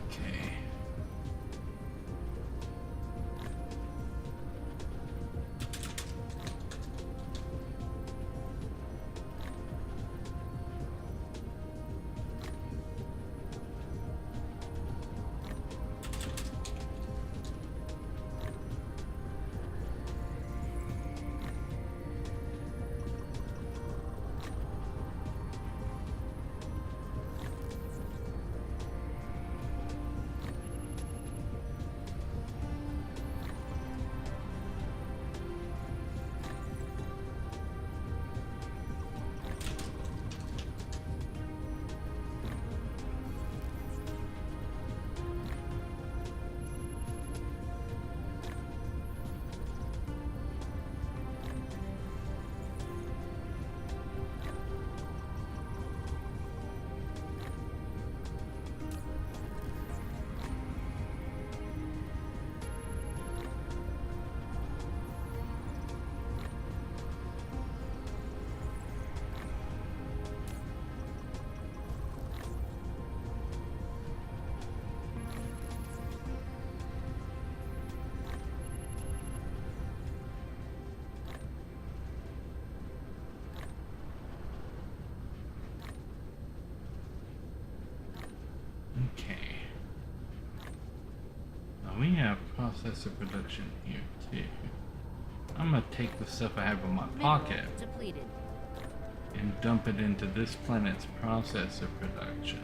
Speaker 1: Okay. Okay. Now we have processor production here too. I'm gonna take the stuff I have in my pocket
Speaker 2: Mineral depleted.
Speaker 1: and dump it into this planet's processor production.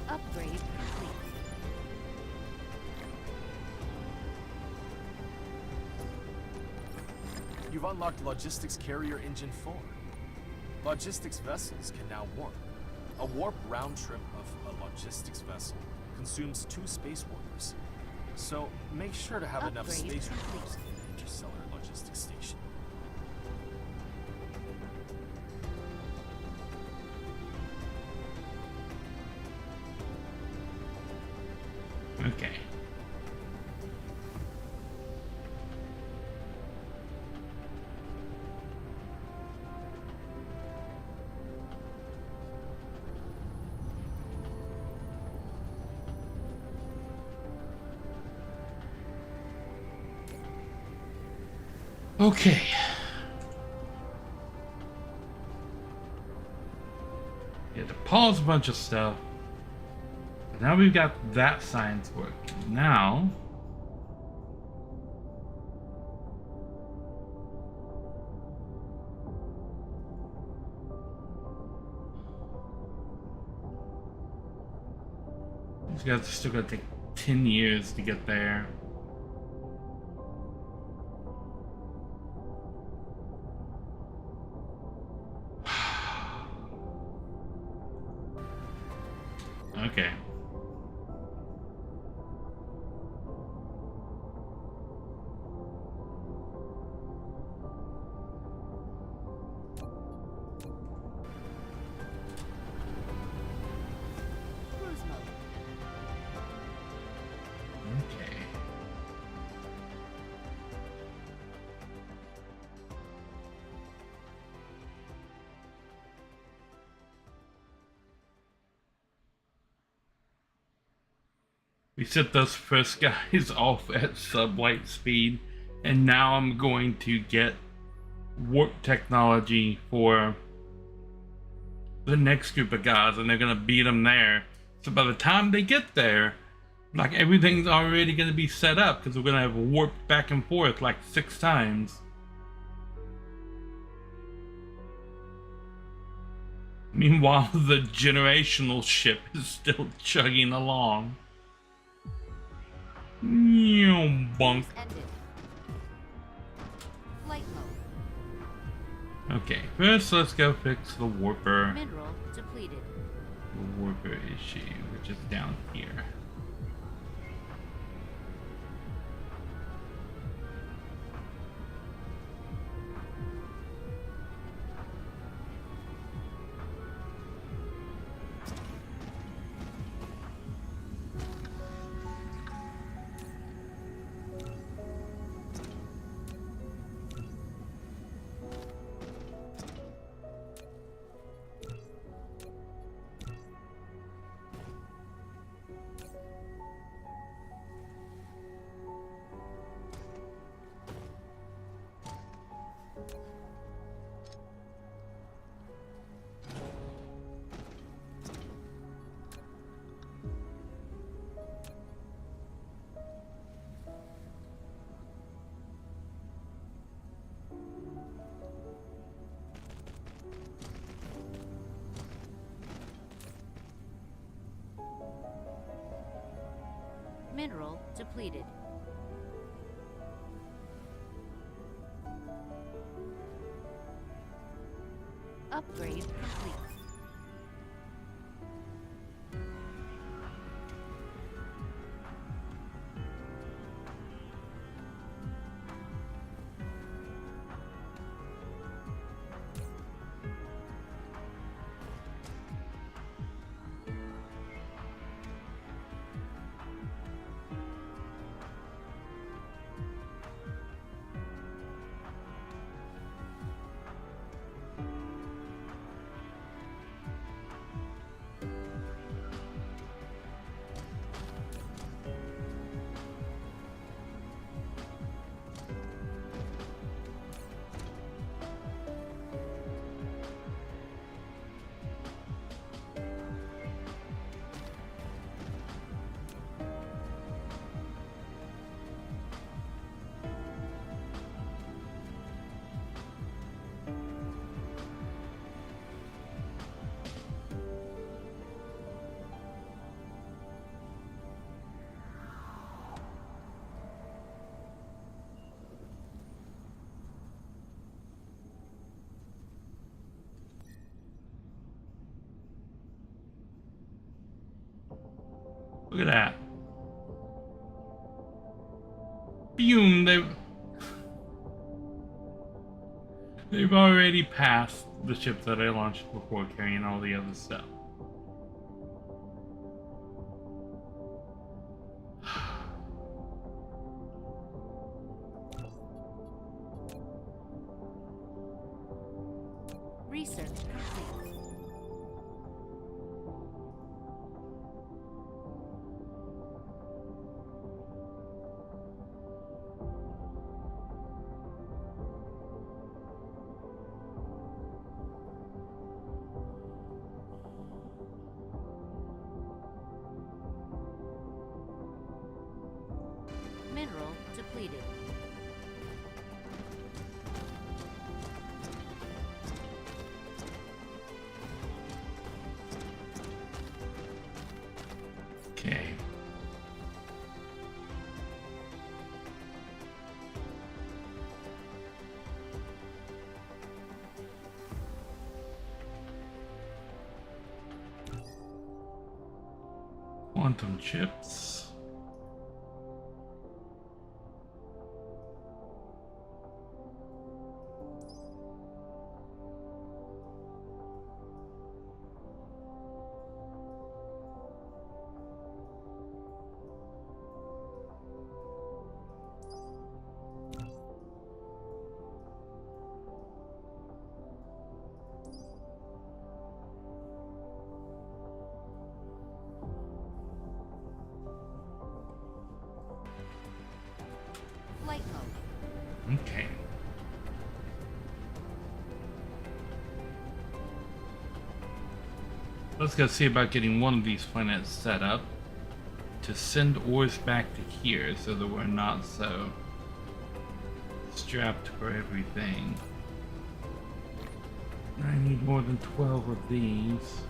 Speaker 2: Upgrade complete.
Speaker 3: You've unlocked Logistics Carrier Engine 4. Logistics vessels can now warp. A warp round trip of a logistics vessel consumes 2 space warpers. So make sure to have enough
Speaker 2: Upgrade
Speaker 3: space
Speaker 2: complete.
Speaker 3: warpers interstellar logistics station.
Speaker 1: Okay. Okay. You had to pause a bunch of stuff. But now we've got that science working. Now. These guys are still gonna take 10 years to get there. Okay.
Speaker 2: Cruise mode.
Speaker 1: Okay. We set those first guys off at sublight speed, and now I'm going to get warp technology for the next group of guys, and they're gonna beat them there. So by the time they get there, like everything's already gonna be set up because we're gonna have warped back and forth like 6 times. Meanwhile, the generational ship is still chugging along. Bonk.
Speaker 2: Ended. Flight mode.
Speaker 1: Okay, first let's go fix the warper.
Speaker 2: Mineral depleted.
Speaker 1: The warper issue, which is down here.
Speaker 2: Mineral depleted. Upgrade complete. Look at that. Boom,
Speaker 1: They've already passed the ship that I launched before carrying all the other stuff.
Speaker 2: Research complete. Mineral depleted.
Speaker 1: Okay. Quantum chips.
Speaker 2: Flight mode.
Speaker 1: Okay. Let's go see about getting one of these planets set up to send ores back to here so that we're not so strapped for everything. I need more than 12 of these.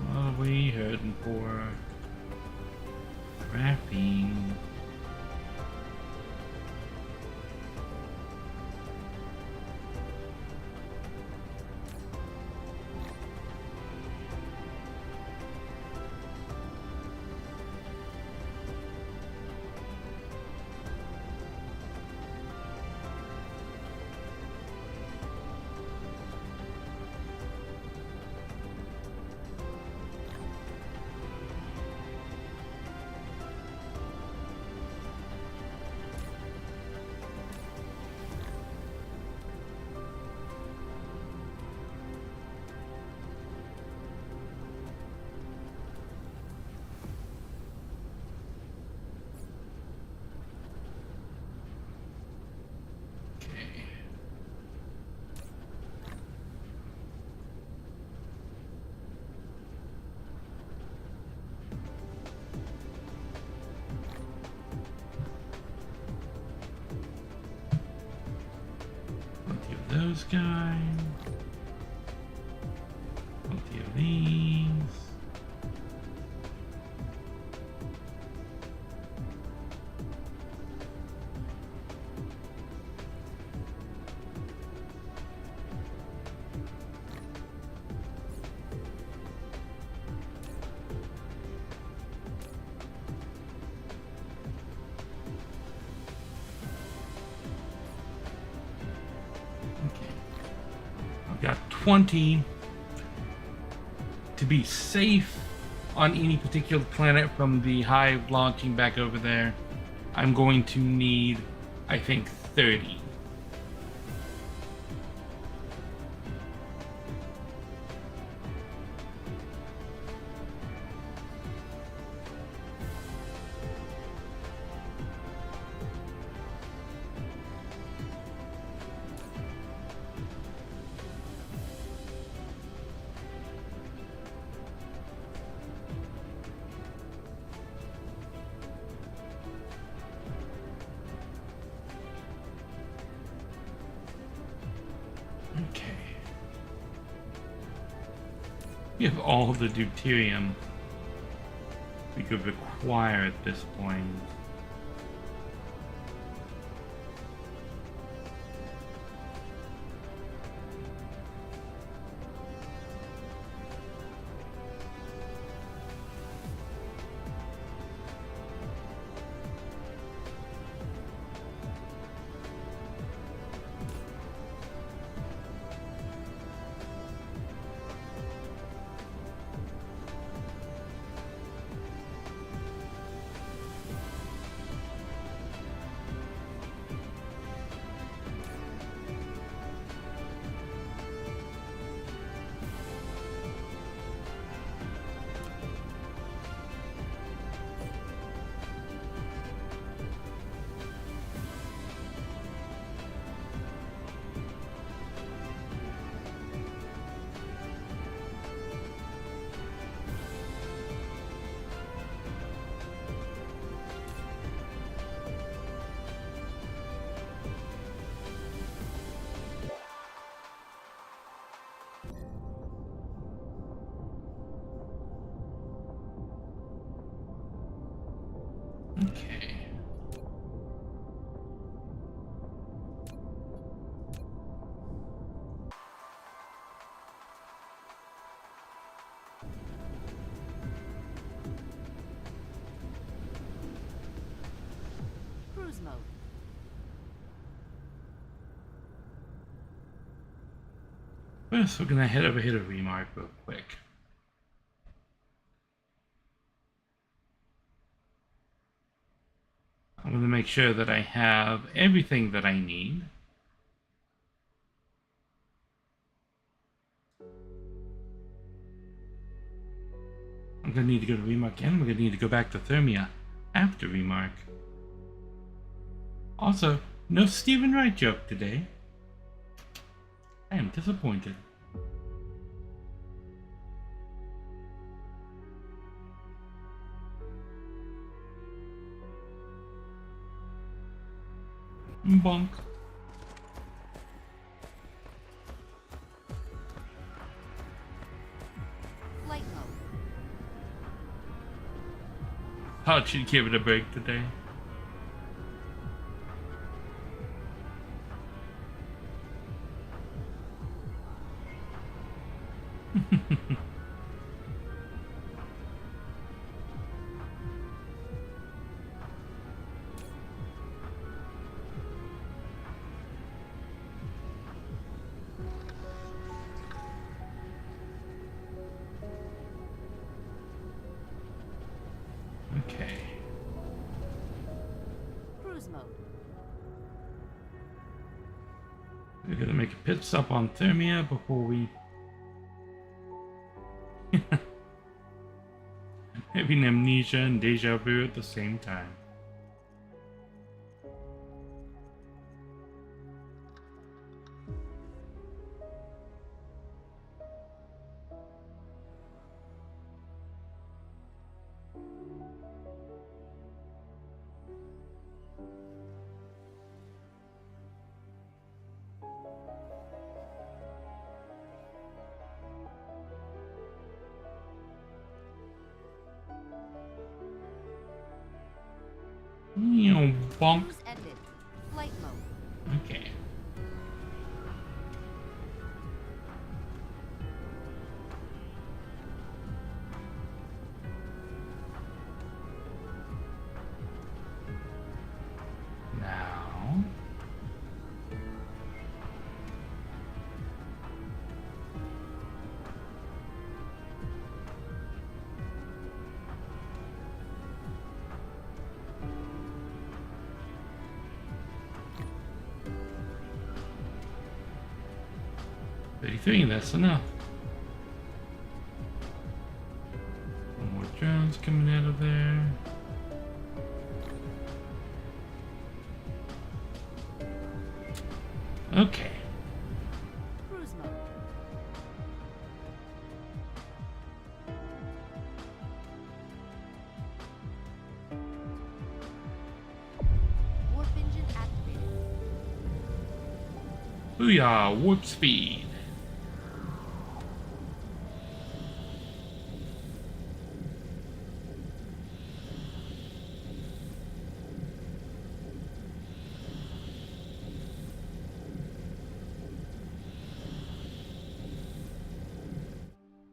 Speaker 1: What are we heading for? Graphene. Those guys. Plenty of these. Got 20 to be safe on any particular planet from the hive launching back over there. I'm going to need, I think, 30. Okay. We have all the deuterium we could require at this point. First, we're gonna head over here to Remark real quick. I'm gonna make sure that I have everything that I need. I'm gonna need to go to Remark and we're gonna need to go back to Thermia after Remark. Also, no Stephen Wright joke today. I am disappointed. Bonk.
Speaker 2: Flight mode.
Speaker 1: Thought she'd give it a break today. Okay.
Speaker 2: Cruise mode.
Speaker 1: We're gonna make a pit stop on Thermia before we having amnesia and deja vu at the same time. Bonk.
Speaker 2: Cruise ended. Flight mode.
Speaker 1: Okay. Now. That's enough. One more drones coming out of there. Okay.
Speaker 2: Cruise mode. Warp engine activated.
Speaker 1: Booyah! Warp speed.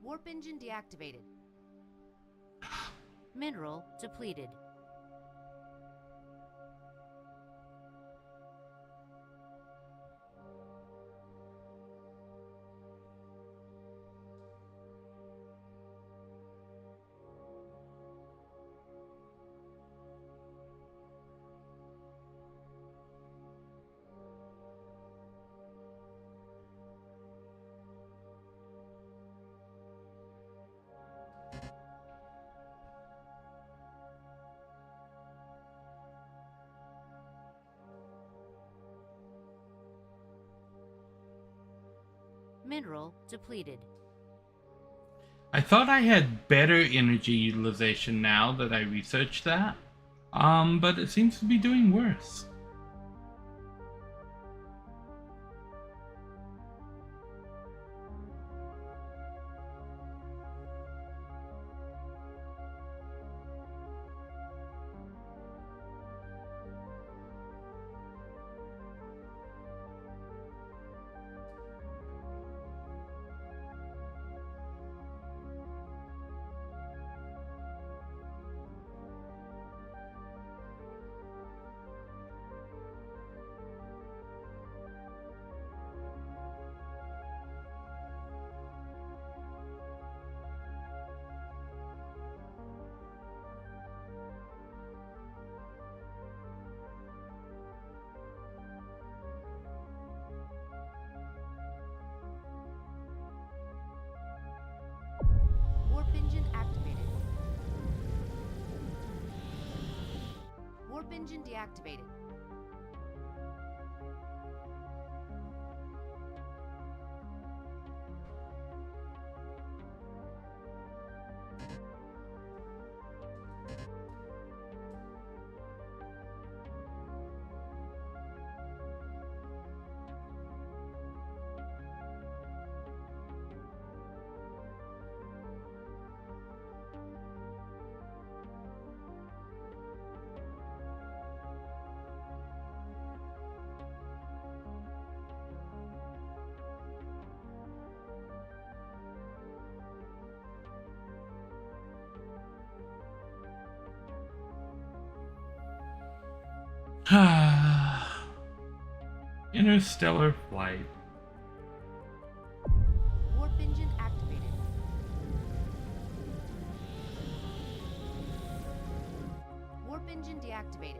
Speaker 2: Warp engine deactivated. Mineral depleted. Mineral depleted.
Speaker 1: I thought I had better energy utilization now that I researched that. But it seems to be doing worse.
Speaker 2: Warp engine deactivated.
Speaker 1: Interstellar flight.
Speaker 2: Warp engine activated. Warp engine deactivated.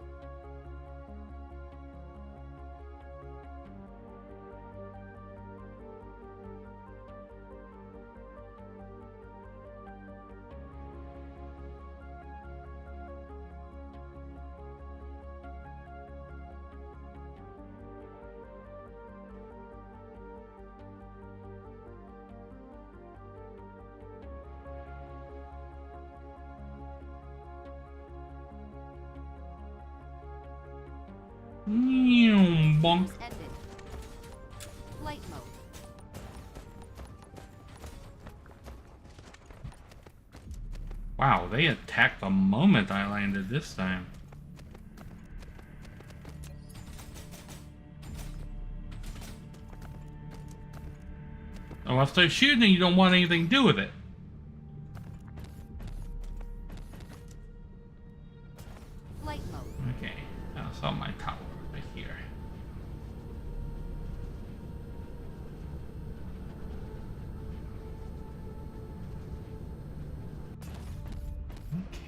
Speaker 1: Bonk.
Speaker 2: Ended. Flight mode.
Speaker 1: Wow, they attacked the moment I landed this time. Unless they're shooting and you don't want anything to do with it.
Speaker 2: Flight mode.
Speaker 1: Okay, I saw my tower over here.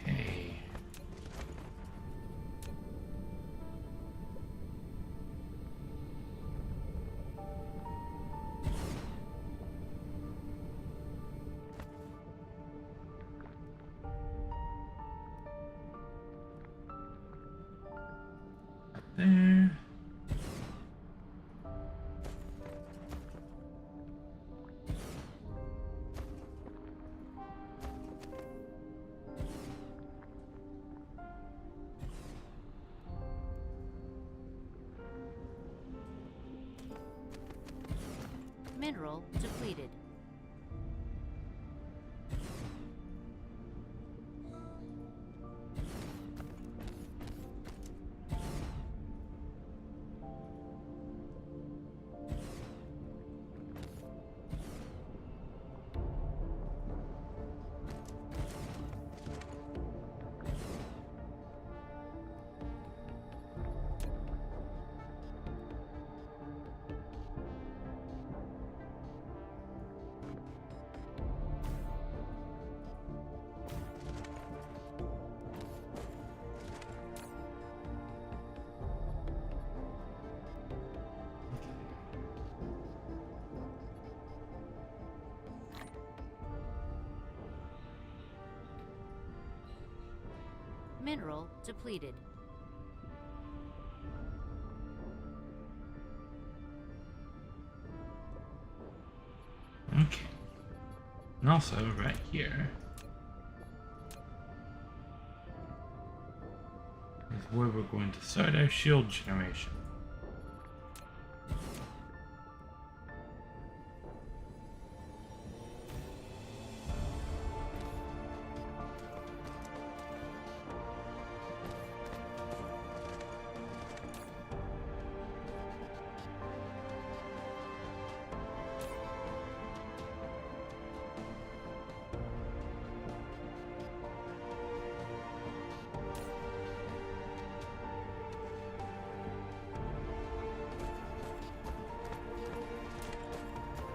Speaker 1: Okay. There.
Speaker 2: Mineral depleted. Mineral depleted.
Speaker 1: Okay. And also, right here is where we're going to start our shield generation.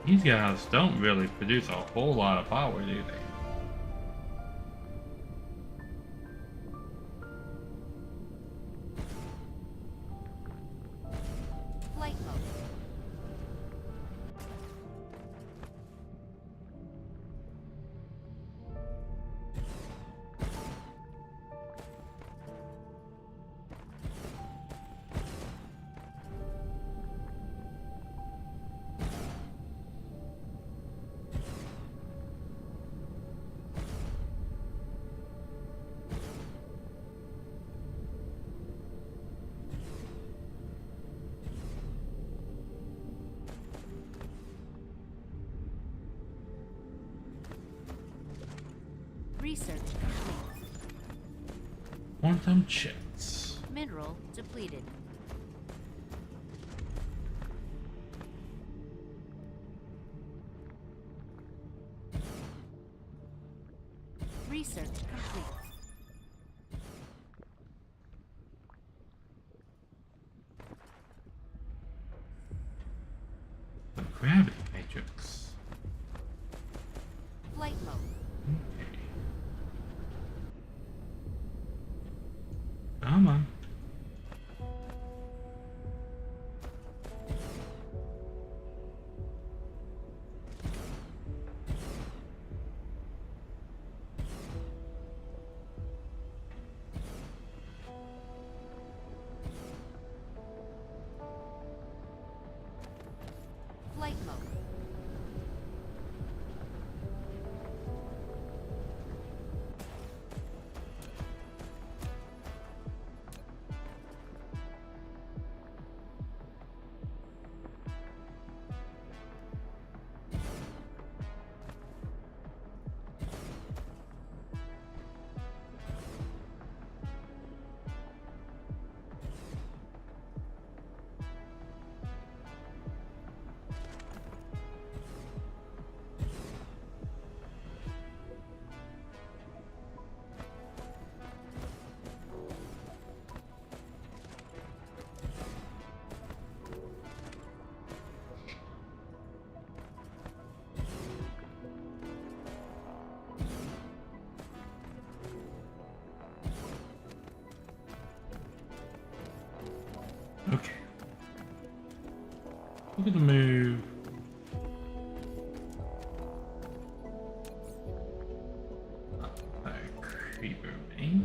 Speaker 1: These guys don't really produce a whole lot of power, do they?
Speaker 2: Flight mode. Research complete.
Speaker 1: Quantum chips.
Speaker 2: Mineral depleted. Research complete.
Speaker 1: The gravity matrix.
Speaker 2: Flight mode.
Speaker 1: Okay. Come on.
Speaker 2: Flight mode.
Speaker 1: Okay. We're gonna move. Creeper maze.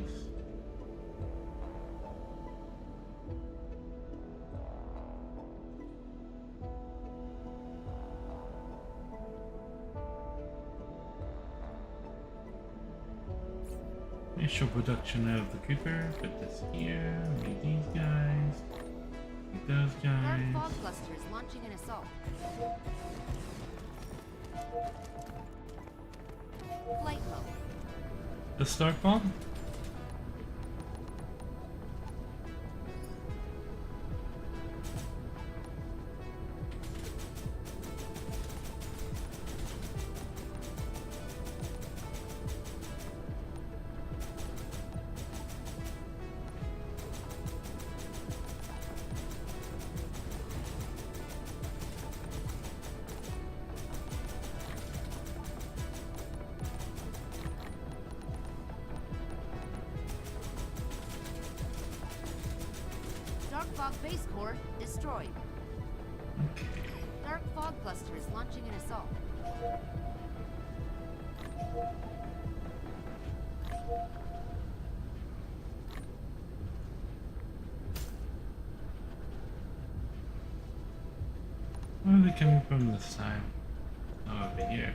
Speaker 1: Initial production of the creeper. Put this here. Make these guys. Make those
Speaker 2: Dark
Speaker 1: guys.
Speaker 2: fog clusters launching an assault. Flight mode.
Speaker 1: The start bomb?
Speaker 2: Dark fog base core destroyed.
Speaker 1: Okay.
Speaker 2: Dark fog clusters launching an assault.
Speaker 1: Where are they coming from this time? Oh, over here.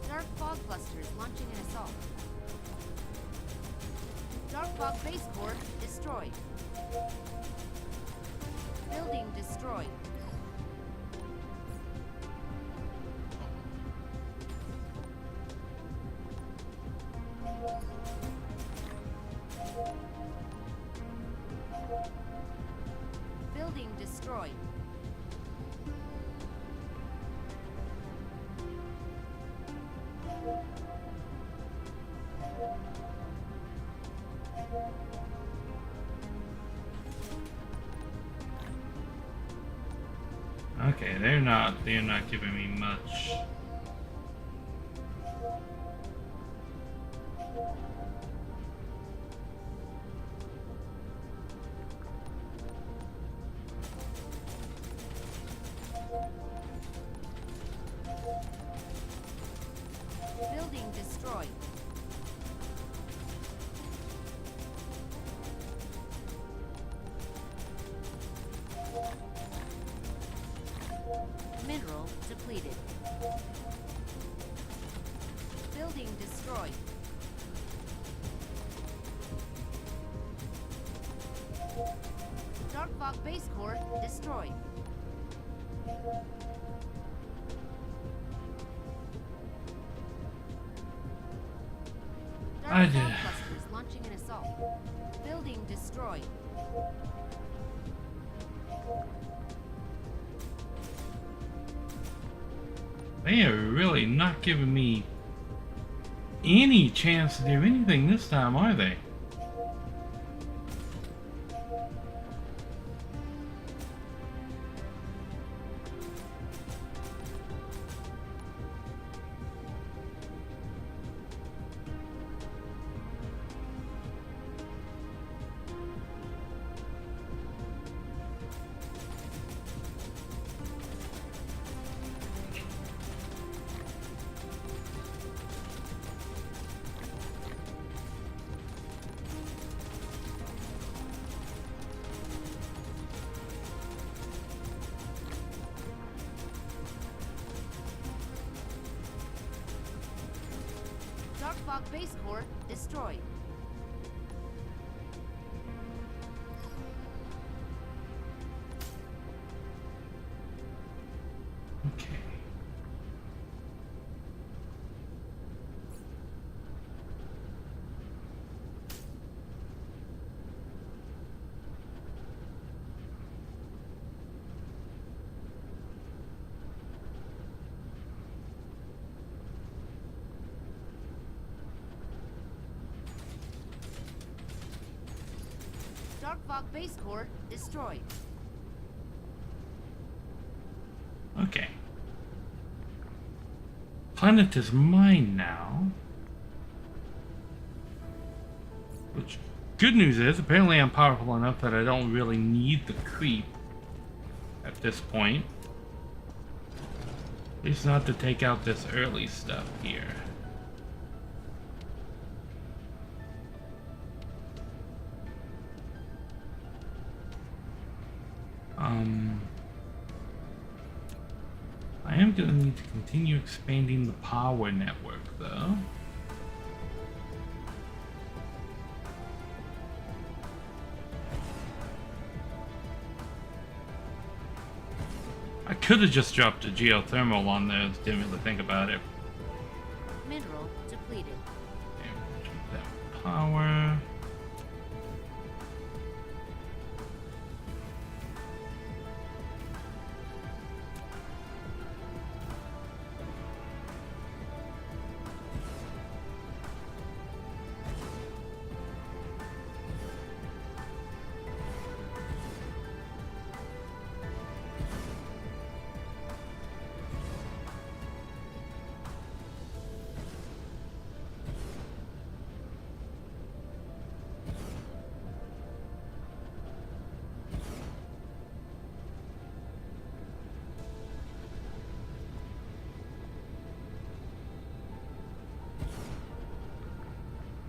Speaker 2: Dark fog clusters launching an assault. Dark fog base core destroyed. Building destroyed. Building destroyed.
Speaker 1: Okay, they're not giving me much.
Speaker 2: Building destroyed. depleted. Building destroyed. Dark Fog base core destroyed.
Speaker 1: I
Speaker 2: Dark
Speaker 1: did.
Speaker 2: Fog clusters launching an assault. Building destroyed.
Speaker 1: They are really not giving me any chance to do anything this time, are they?
Speaker 2: Dark Fog base core destroyed.
Speaker 1: Okay.
Speaker 2: Dark Fog base core destroyed.
Speaker 1: Okay. Planet is mine now. Which, good news is, apparently I'm powerful enough that I don't really need the creep at this point. At least not to take out this early stuff here. I am going to need to continue expanding the power network, though. I could have just dropped a geothermal on there, just didn't really think about it.
Speaker 2: Mineral depleted.
Speaker 1: Okay, keep that power.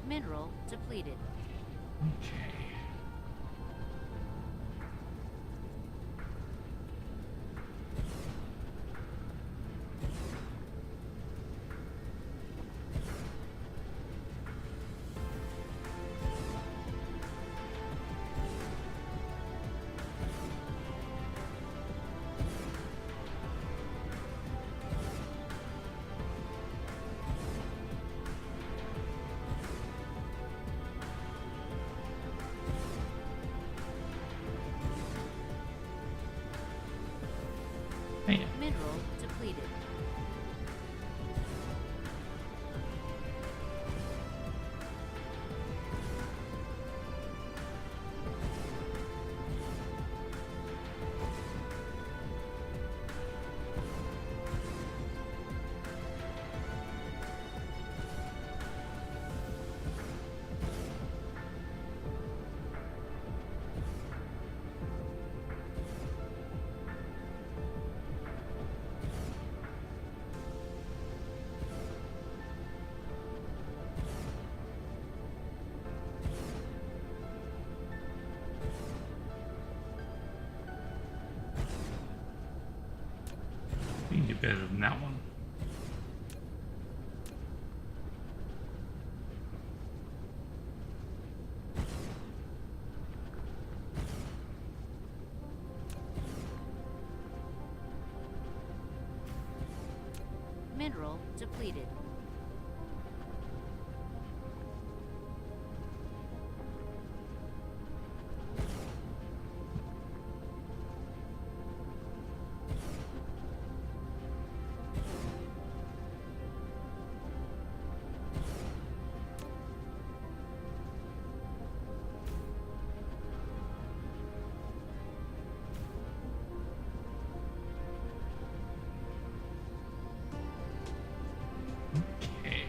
Speaker 2: Mineral depleted.
Speaker 1: Okay. Man.
Speaker 2: Mineral depleted.
Speaker 1: get better than that one.
Speaker 2: Mineral depleted.
Speaker 1: Okay.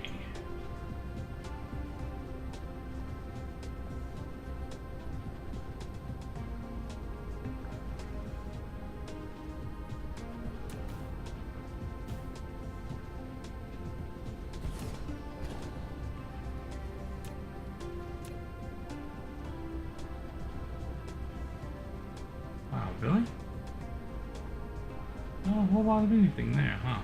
Speaker 1: Wow, really? Not a whole lot of anything there, huh?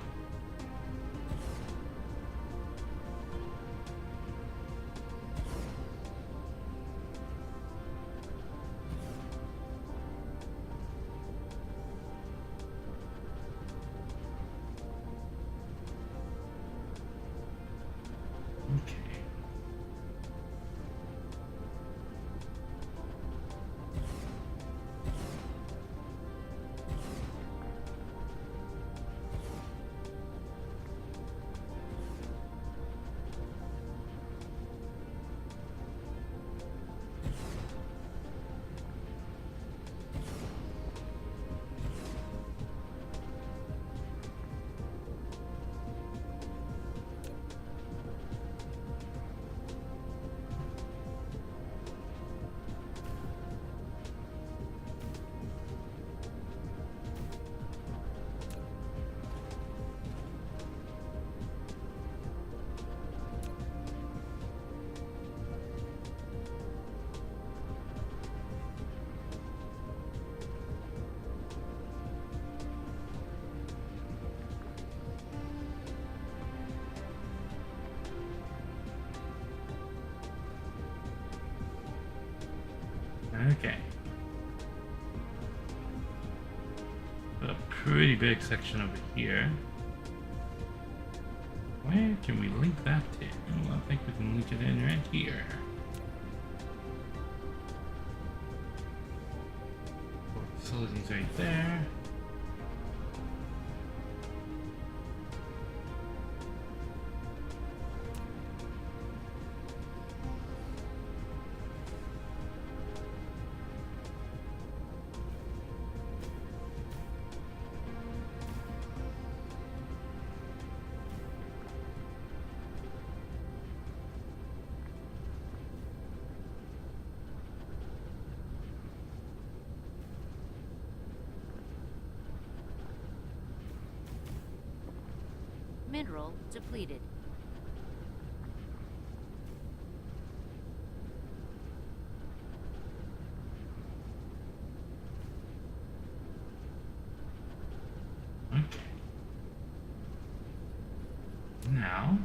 Speaker 1: Okay. Okay. A pretty big section over here. Where can we link that to? Well, I think we can link it in right here. Facilities right there.
Speaker 2: Mineral depleted.
Speaker 1: Okay. Now.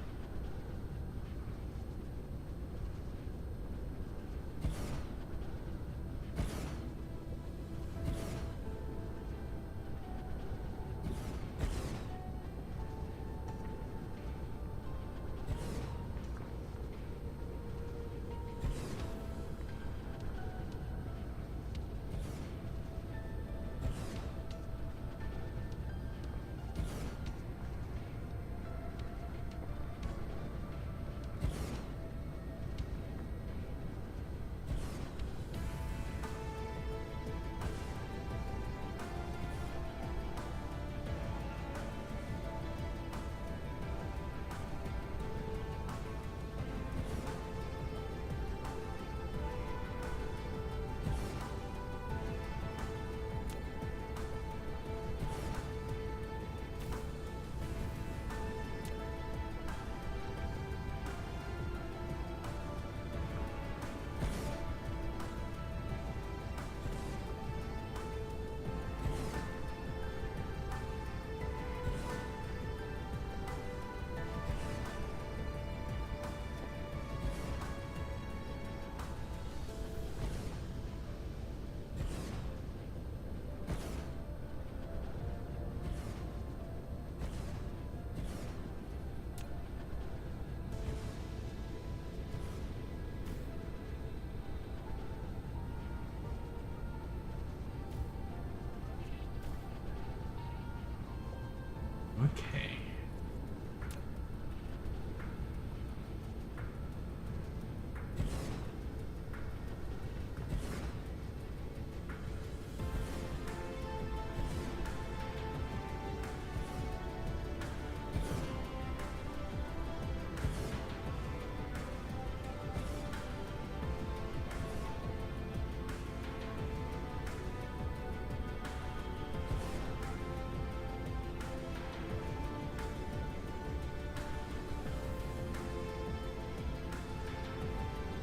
Speaker 1: Okay.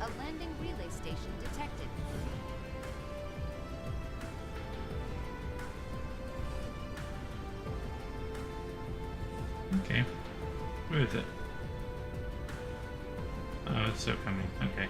Speaker 2: A landing relay station detected.
Speaker 1: Okay. Where is it? Oh, it's still coming. Okay.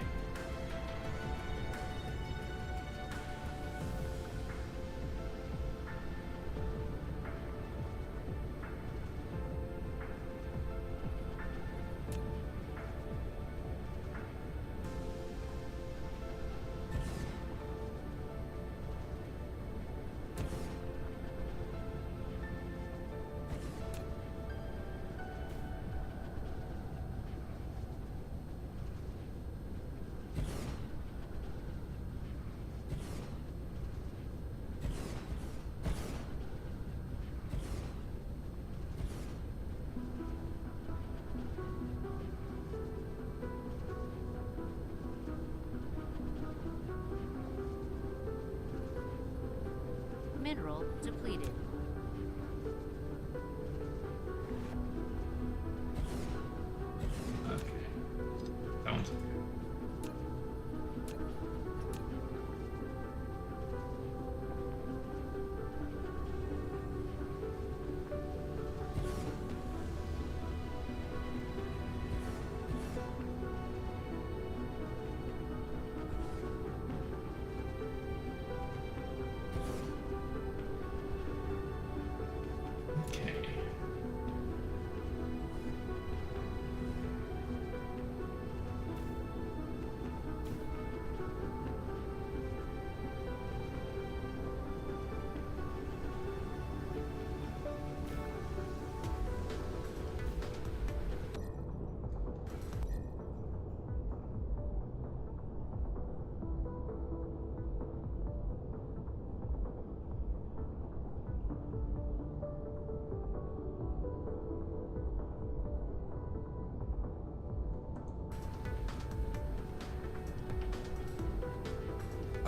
Speaker 2: Mineral depleted.
Speaker 1: Okay. That one's okay. Okay.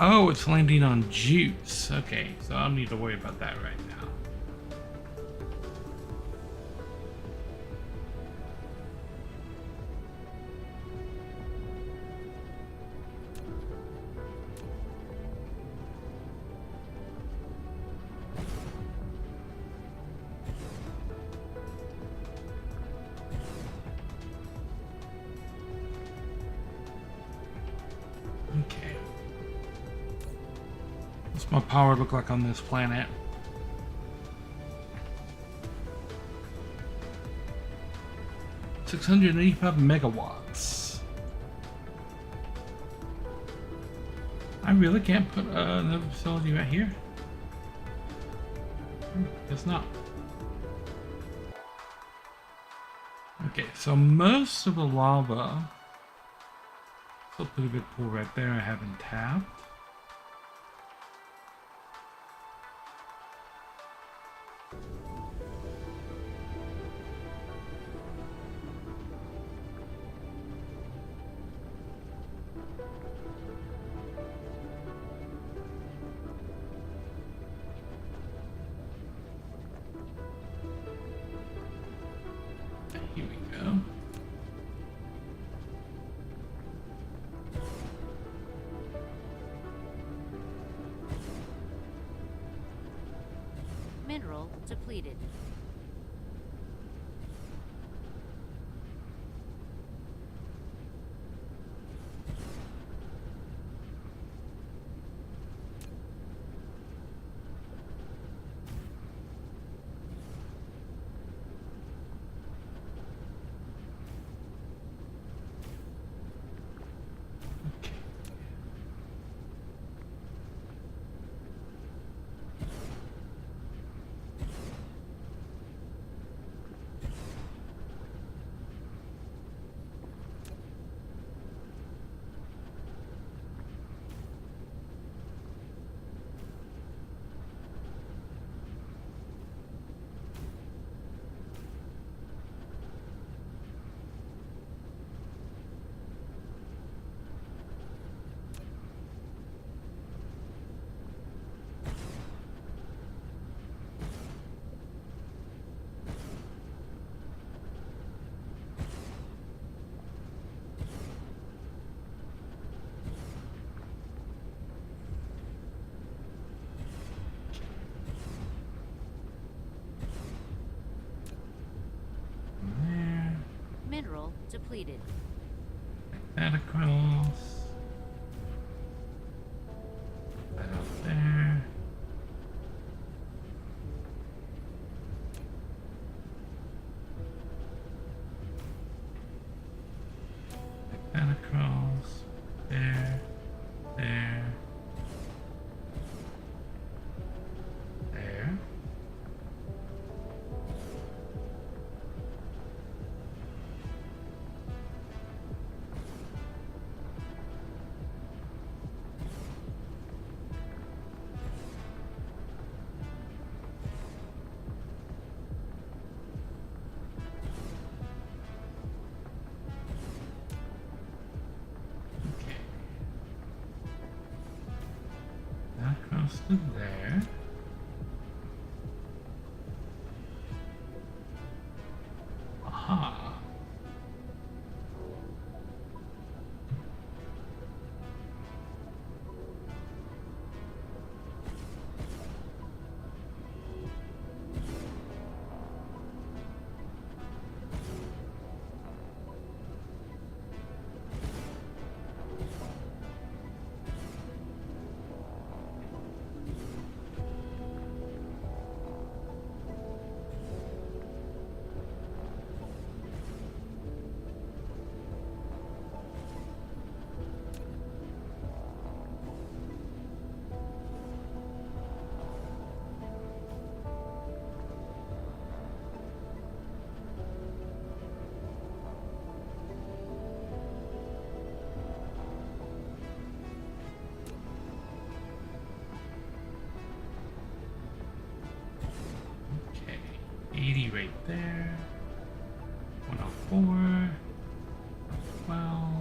Speaker 1: Oh, it's landing on juice. Okay, so I don't need to worry about that right now. Okay. What's my power look like on this planet? $685 megawatts. I really can't put another facility right here? Guess not. Okay, so most of the lava, still a pretty big pool right there I haven't tapped. Here we go.
Speaker 2: Mineral depleted.
Speaker 1: Okay.
Speaker 2: depleted.
Speaker 1: That across. That up there. That across. There. There. There. Okay. That across to there. Aha. Okay. 80 right there. 104. 12.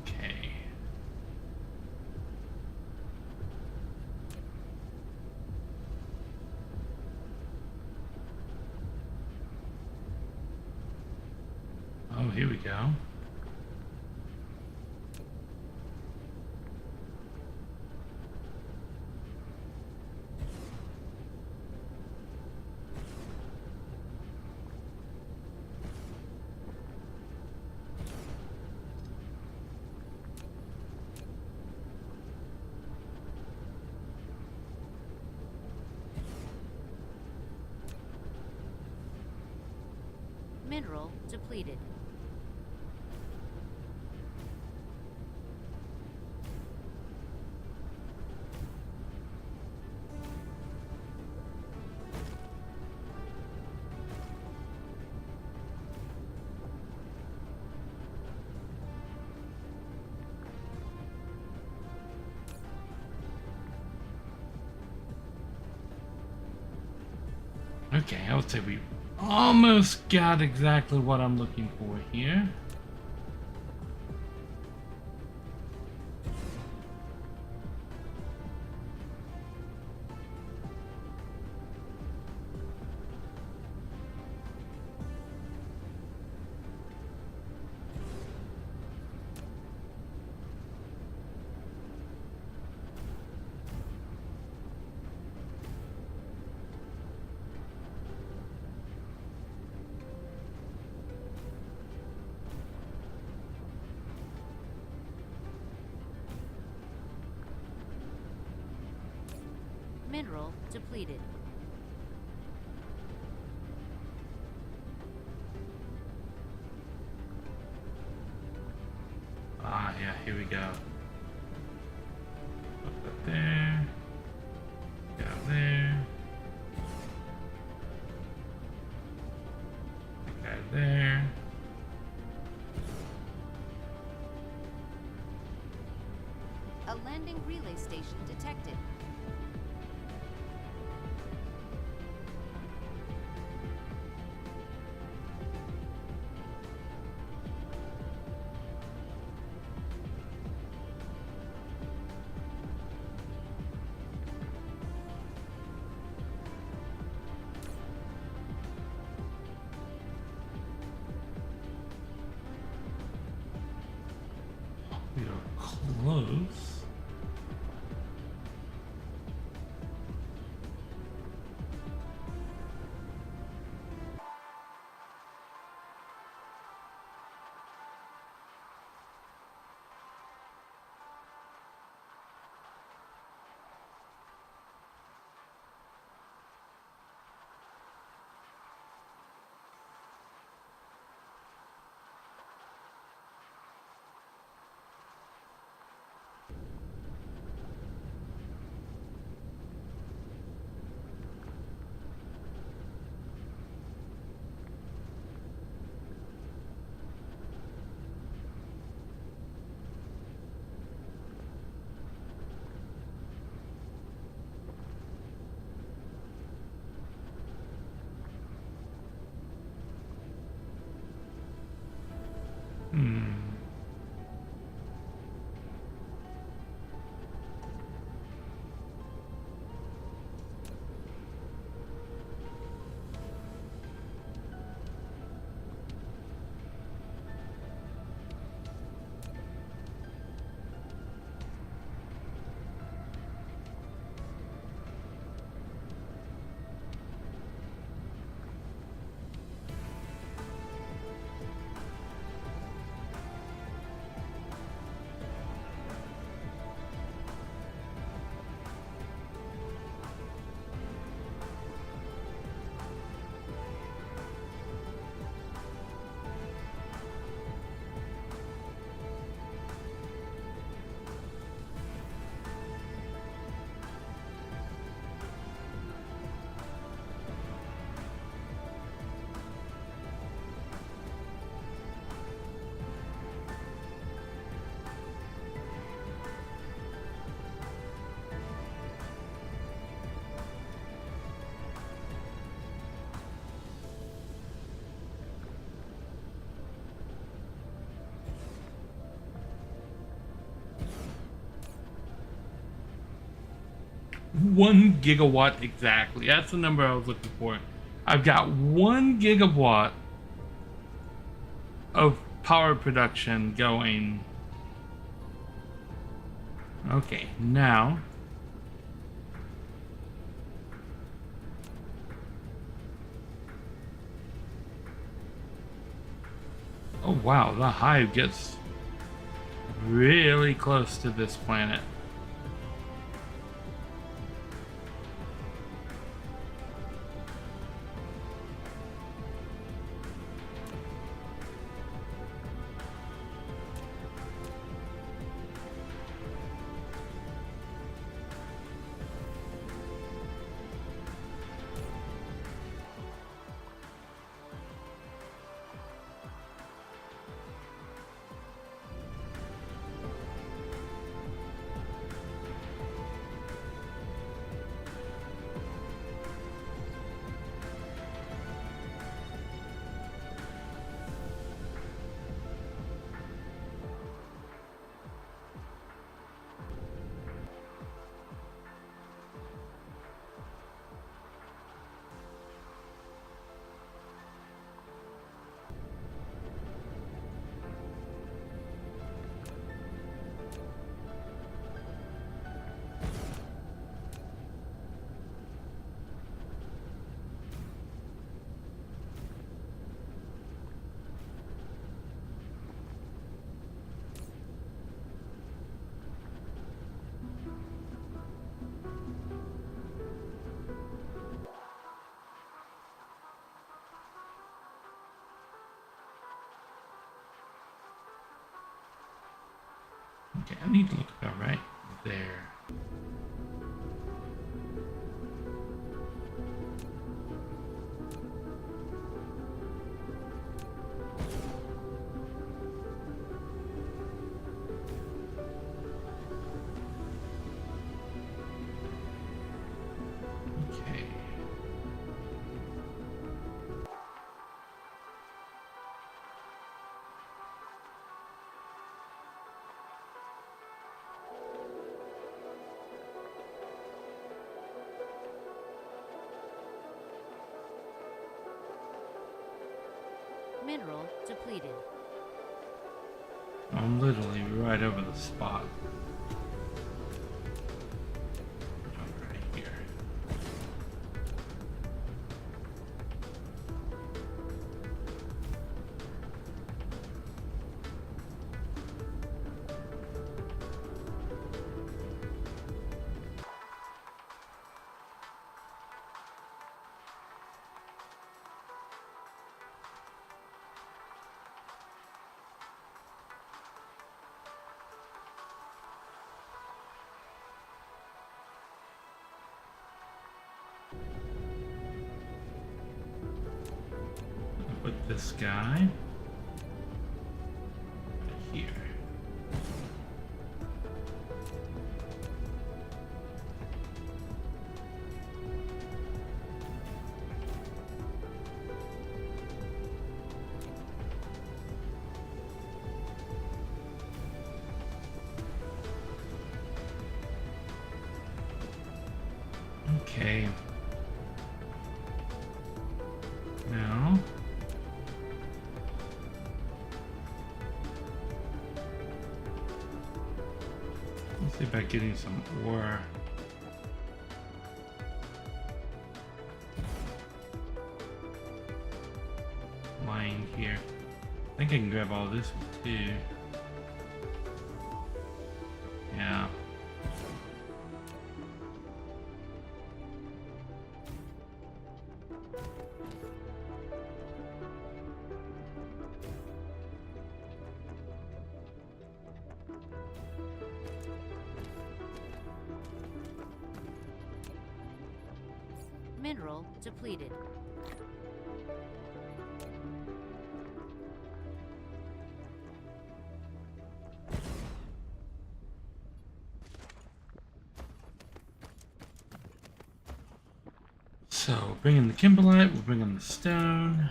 Speaker 1: Okay. Oh, here we go.
Speaker 2: Mineral depleted.
Speaker 1: Okay, I would say we almost got exactly what I'm looking for here.
Speaker 2: Mineral depleted.
Speaker 1: Ah, yeah, here we go. Put that there. Down there. That guy there.
Speaker 2: Landing relay station detected.
Speaker 1: We are close. One gigawatt exactly. That's the number I was looking for. I've got 1 gigawatt of power production going. Okay, now oh wow, the hive gets really close to this planet. Okay, I need to look about right there.
Speaker 2: Mineral depleted.
Speaker 1: I'm literally right over the spot. Right here. Put this guy right here. Okay. Now, let's see about getting some ore. Lying here. I think I can grab all this one too. Yeah.
Speaker 2: Mineral depleted.
Speaker 1: So, bring in the kimberlite, we'll bring in the stone.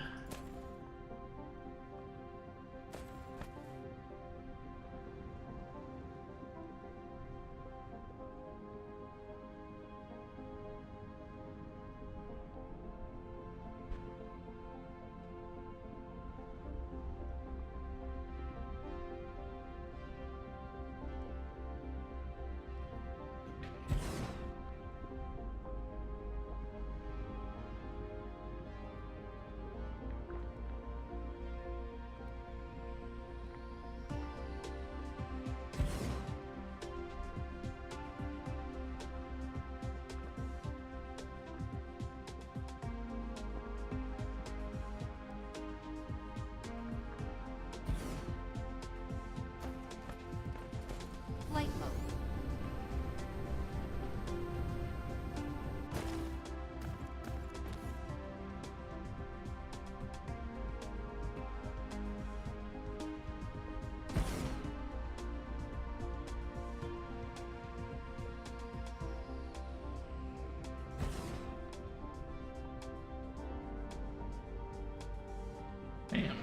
Speaker 2: Flight mode.
Speaker 1: Bam.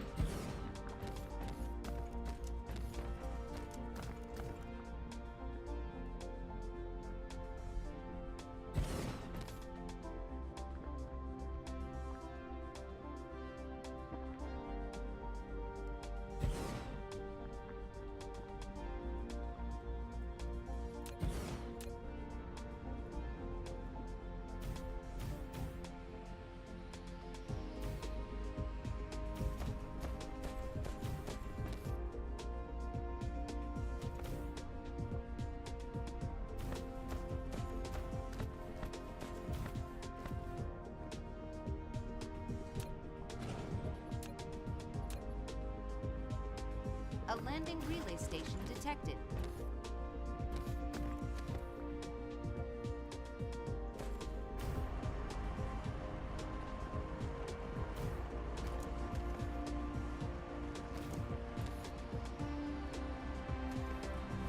Speaker 2: A landing relay station detected.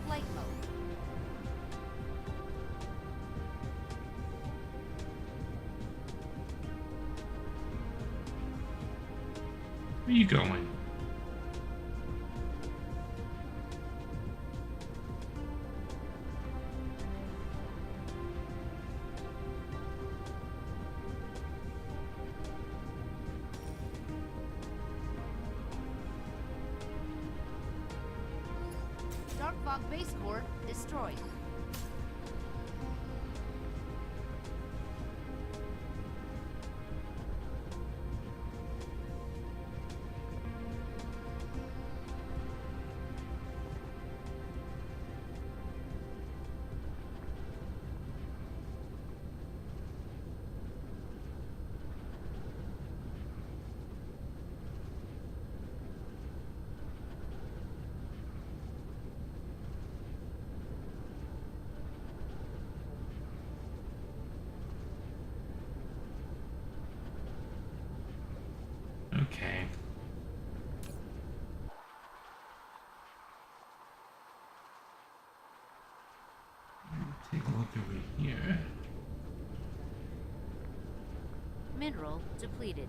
Speaker 2: Flight mode.
Speaker 1: Where are you going?
Speaker 2: Dark Fog base core destroyed.
Speaker 1: Okay. Take a look over here.
Speaker 2: Mineral depleted.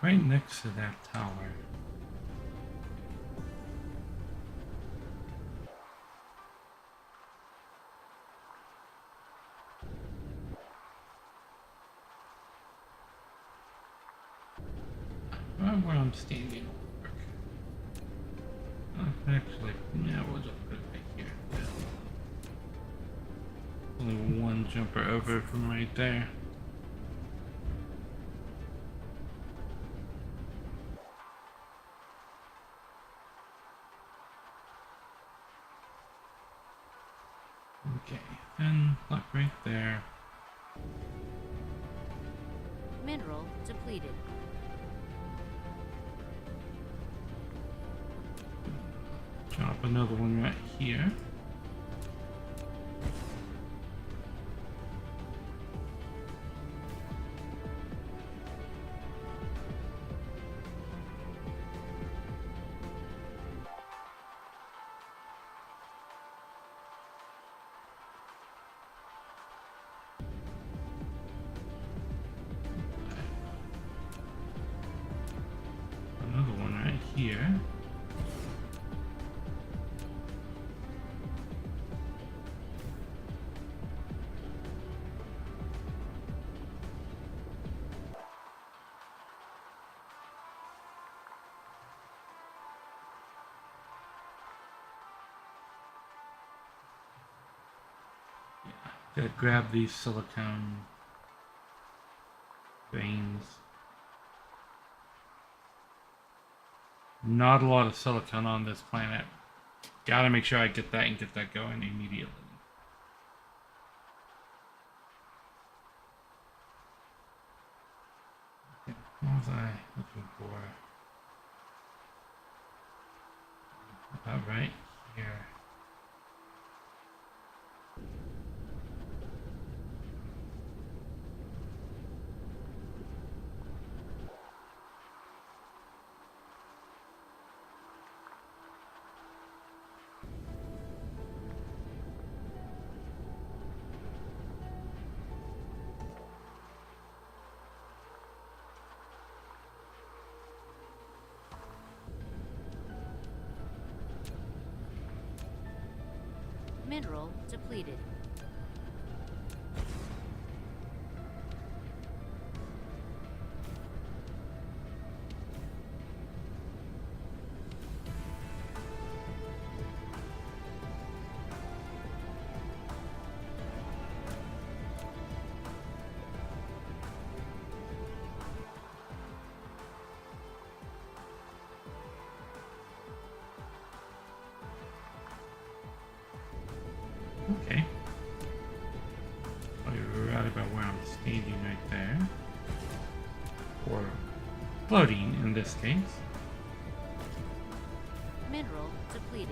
Speaker 1: Right next to that tower. Right where I'm standing will work. Actually, yeah, we'll just put it right here. Only one jumper over from right there. Okay, and look right there.
Speaker 2: Mineral depleted.
Speaker 1: Drop another one right here. Another one right here. Gotta grab these silicone veins. Not a lot of silicone on this planet. Gotta make sure I get that and get that going immediately. Okay, what was I looking for? About right here.
Speaker 2: Mineral depleted.
Speaker 1: Okay. Oh, you're right about where I'm standing right there. Or floating in this case.
Speaker 2: Mineral depleted.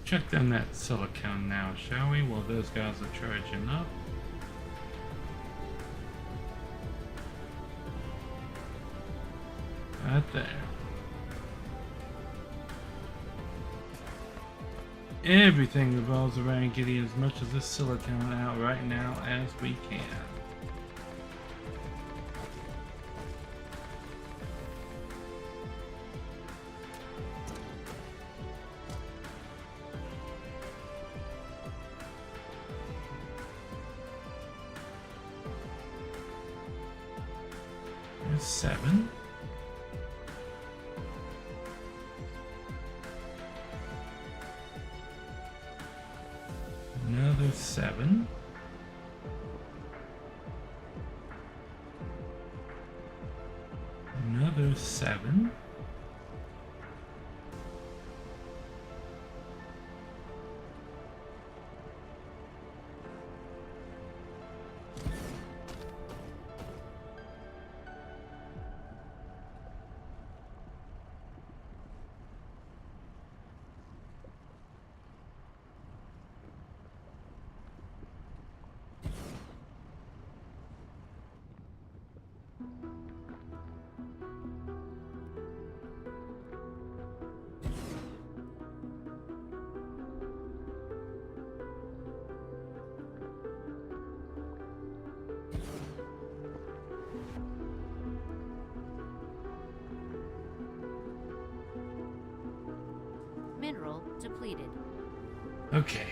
Speaker 1: check down that silicone now, shall we? While those guys are charging up. Right there. Everything revolves around getting as much of this silicone out right now as we can. There's 7. Another 7. Another 7.
Speaker 2: Mineral depleted.
Speaker 1: Okay.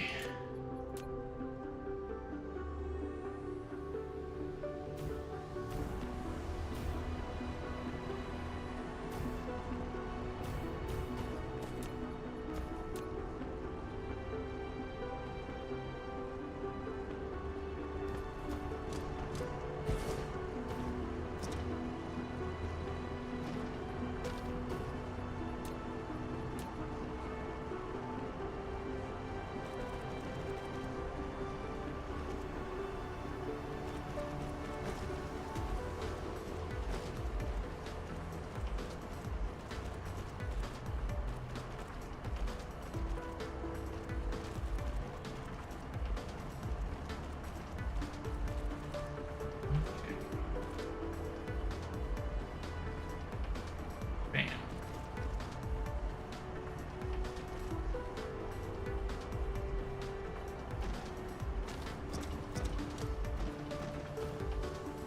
Speaker 1: Bam.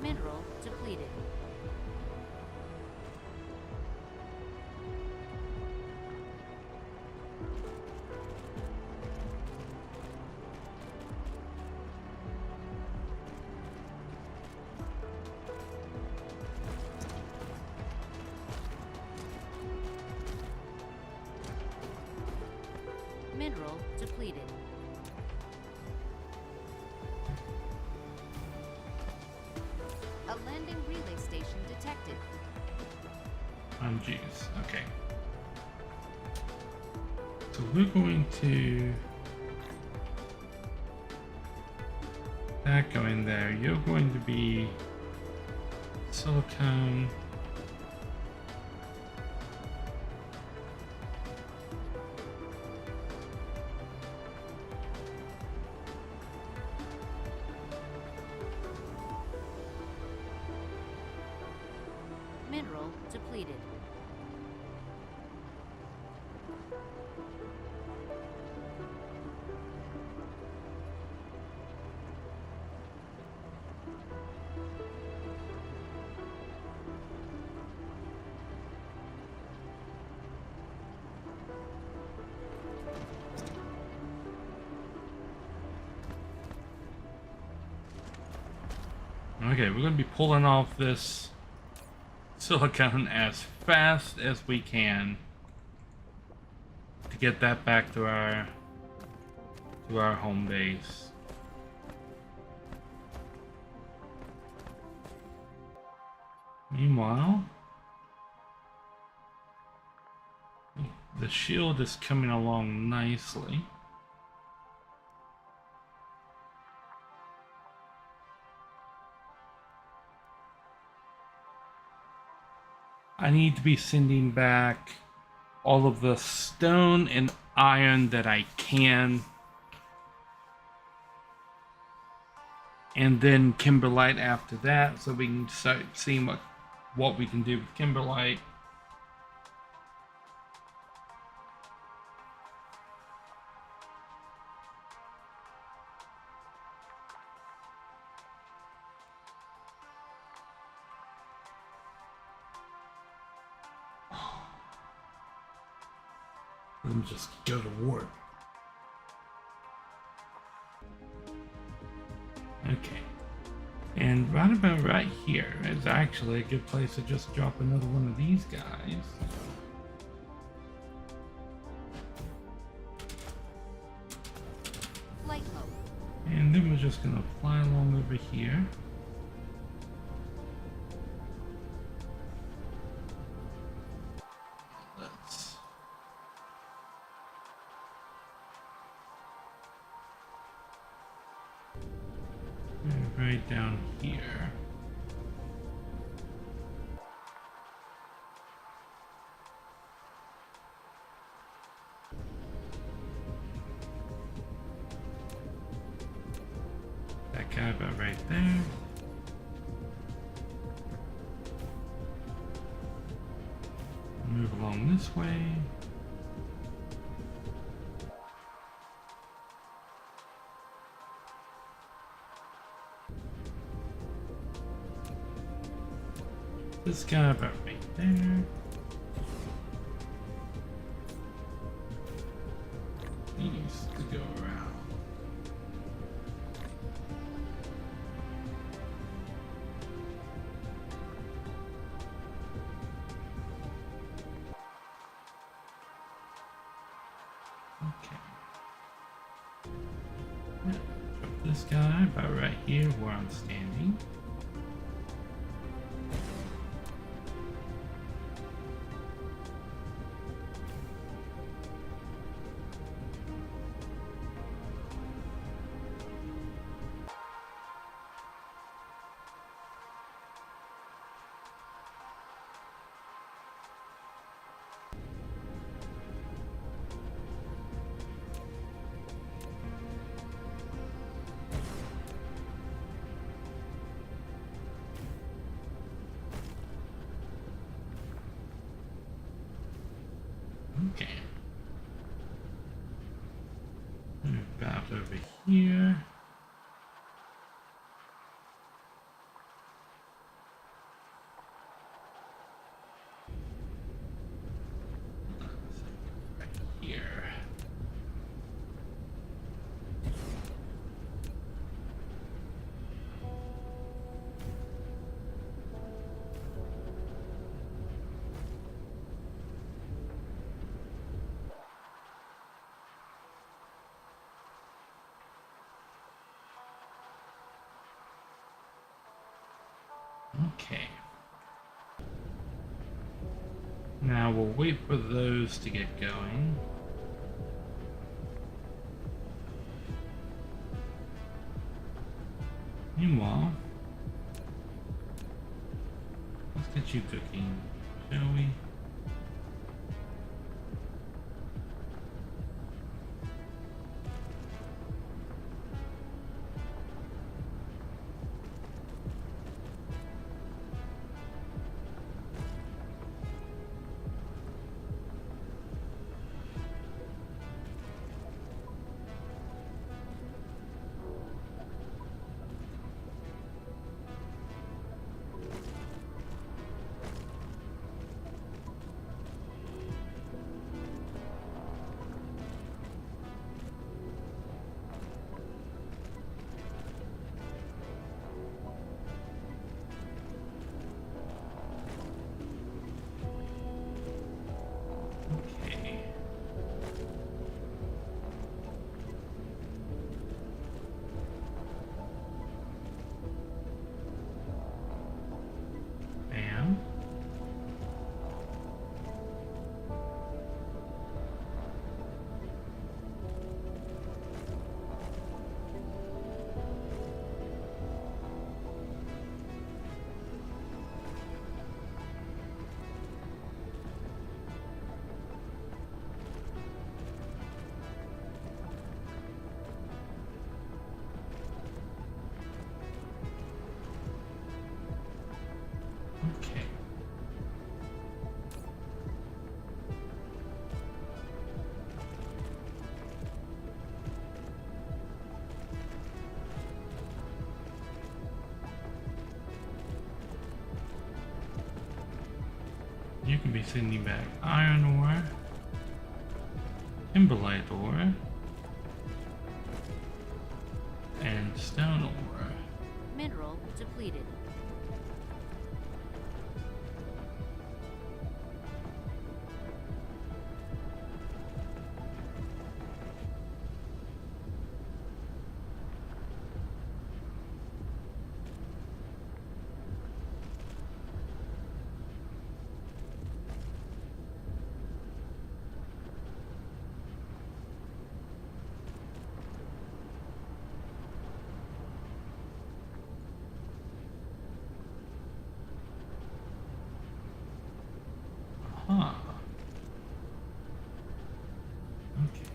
Speaker 2: Mineral depleted. Mineral depleted. A landing relay station detected.
Speaker 1: Oh, geez. Okay. So we're going to that go in there. You're going to be silicone.
Speaker 2: Mineral depleted.
Speaker 1: Okay, we're going to be pulling off this silicone as fast as we can to get that back to our home base. Meanwhile, the shield is coming along nicely. I need to be sending back all of the stone and iron that I can. And then kimberlite after that, so we can start seeing what we can do with kimberlite. Let me just go to warp. Okay. And right about right here is actually a good place to just drop another one of these guys.
Speaker 2: Flight mode.
Speaker 1: And then we're just gonna fly along over here. Let's right down here. That guy about right there. Move along this way. This guy about right there. Needs to go around. Okay. Drop this guy about right here where I'm standing. Okay. About over here. Right here. Okay. Now we'll wait for those to get going. Meanwhile, let's get you cooking, shall we? You can be sending back iron ore, timberlite ore, and stone ore.
Speaker 2: Mineral depleted.
Speaker 1: Huh. Okay.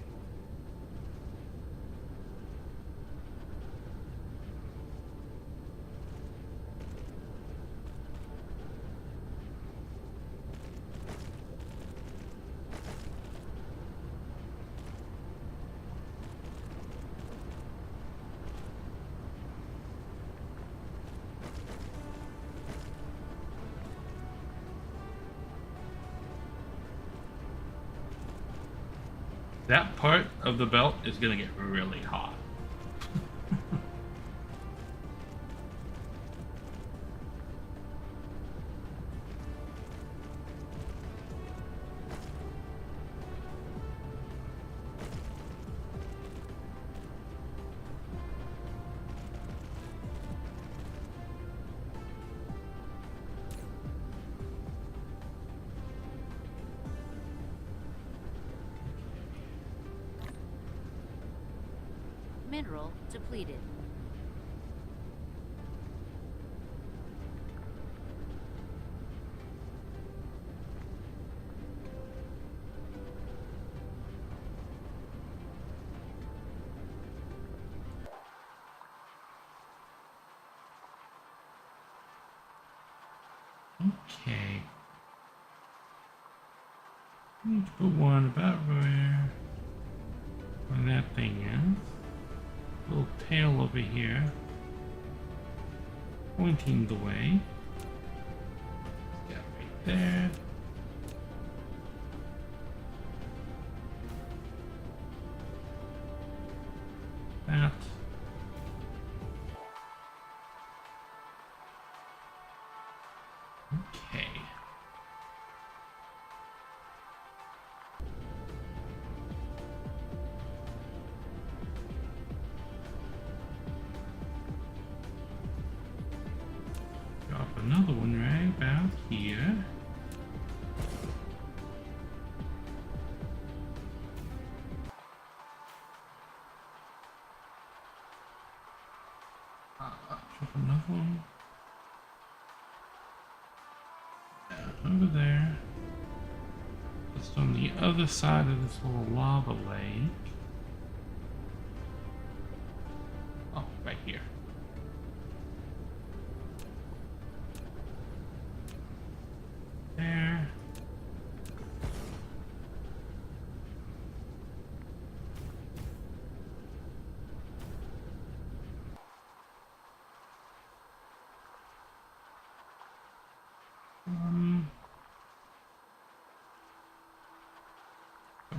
Speaker 1: That part of the belt is gonna get really hot.
Speaker 2: Mineral depleted.
Speaker 1: Okay. Need to put one about where that thing is. Little tail over here, pointing the way. Yeah, right there. That. Okay. Drop another one right about here. Drop another one. Yeah, over there. Just on the other side of this little lava lake. Oh, right here. There.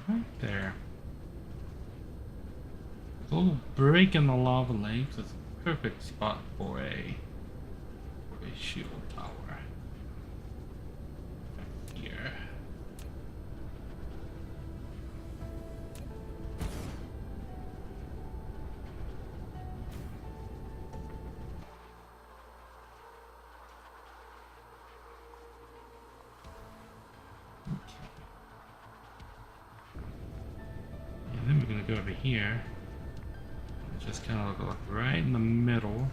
Speaker 1: Right there. There's a little break in the lava lake. So it's a perfect spot for a shield tower. Right here. And then we're gonna go over here. Just kind of look right in the middle.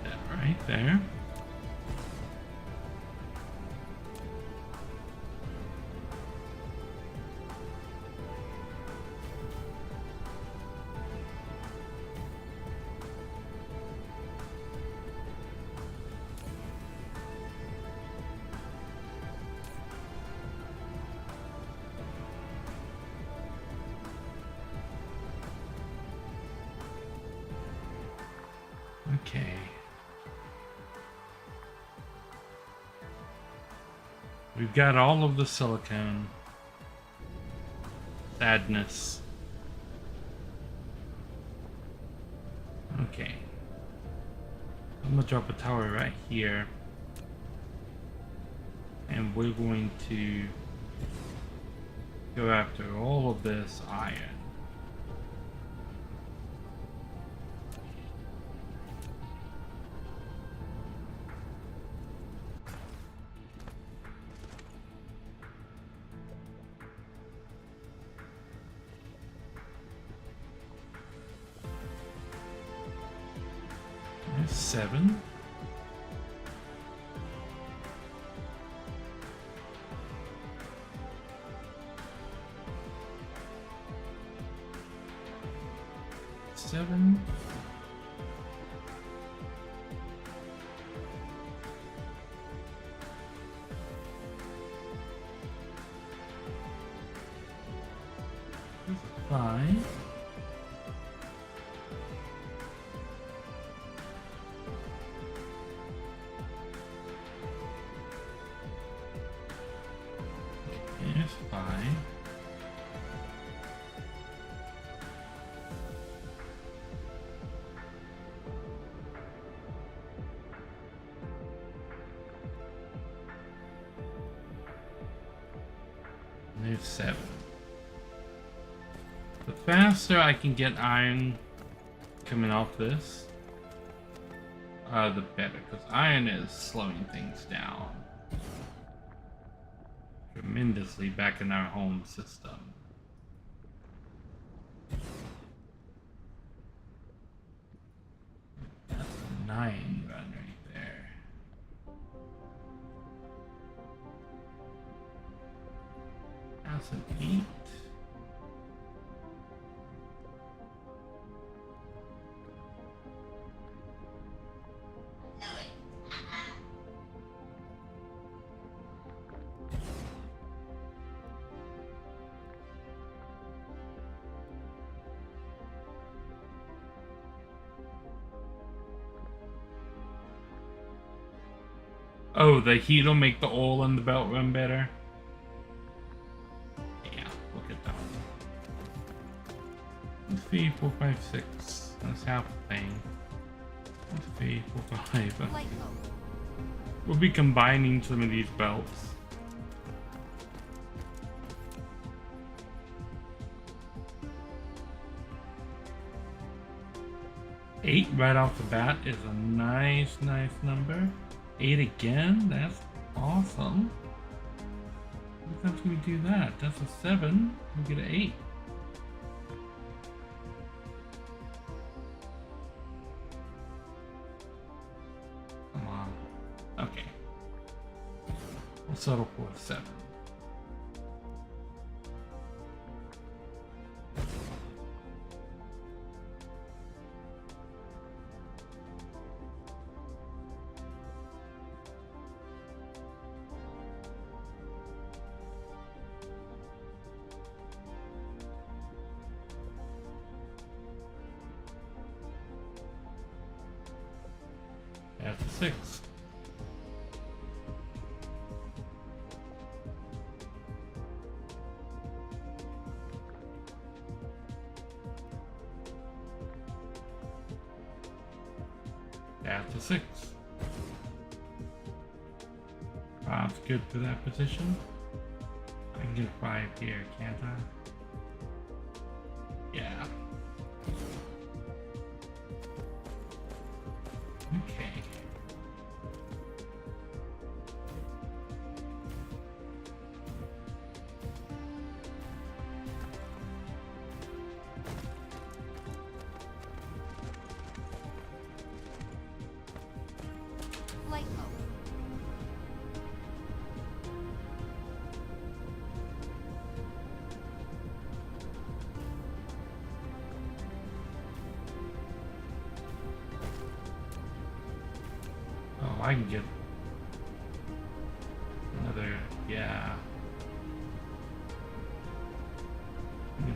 Speaker 1: That right there. We've got all of the silicone. Sadness. Okay. I'm gonna drop a tower right here. And we're going to go after all of this iron. There's 7. Five. There's 5. And there's 7. The faster I can get iron coming off this, the better, because iron is slowing things down tremendously back in our home system. That's a 9 run right there. That's an 8. Oh, the heat will make the oil in the belt run better? Yeah, look at that. 1, 2, 3, 4, 5, 6. That's half the thing. 1, 2, 3, 4, 5.
Speaker 2: Light bulb.
Speaker 1: We'll be combining some of these belts. Eight right off the bat is a nice number. 8 again? That's awesome. What times can we do that? That's a 7. We get an 8. Come on. Okay. We'll settle for a 7. That's a 6. That's a 6. That's good for that position. I can get a 5 here, can't I? Yeah. Okay.
Speaker 2: Light bulb.
Speaker 1: Oh, I can get another, yeah.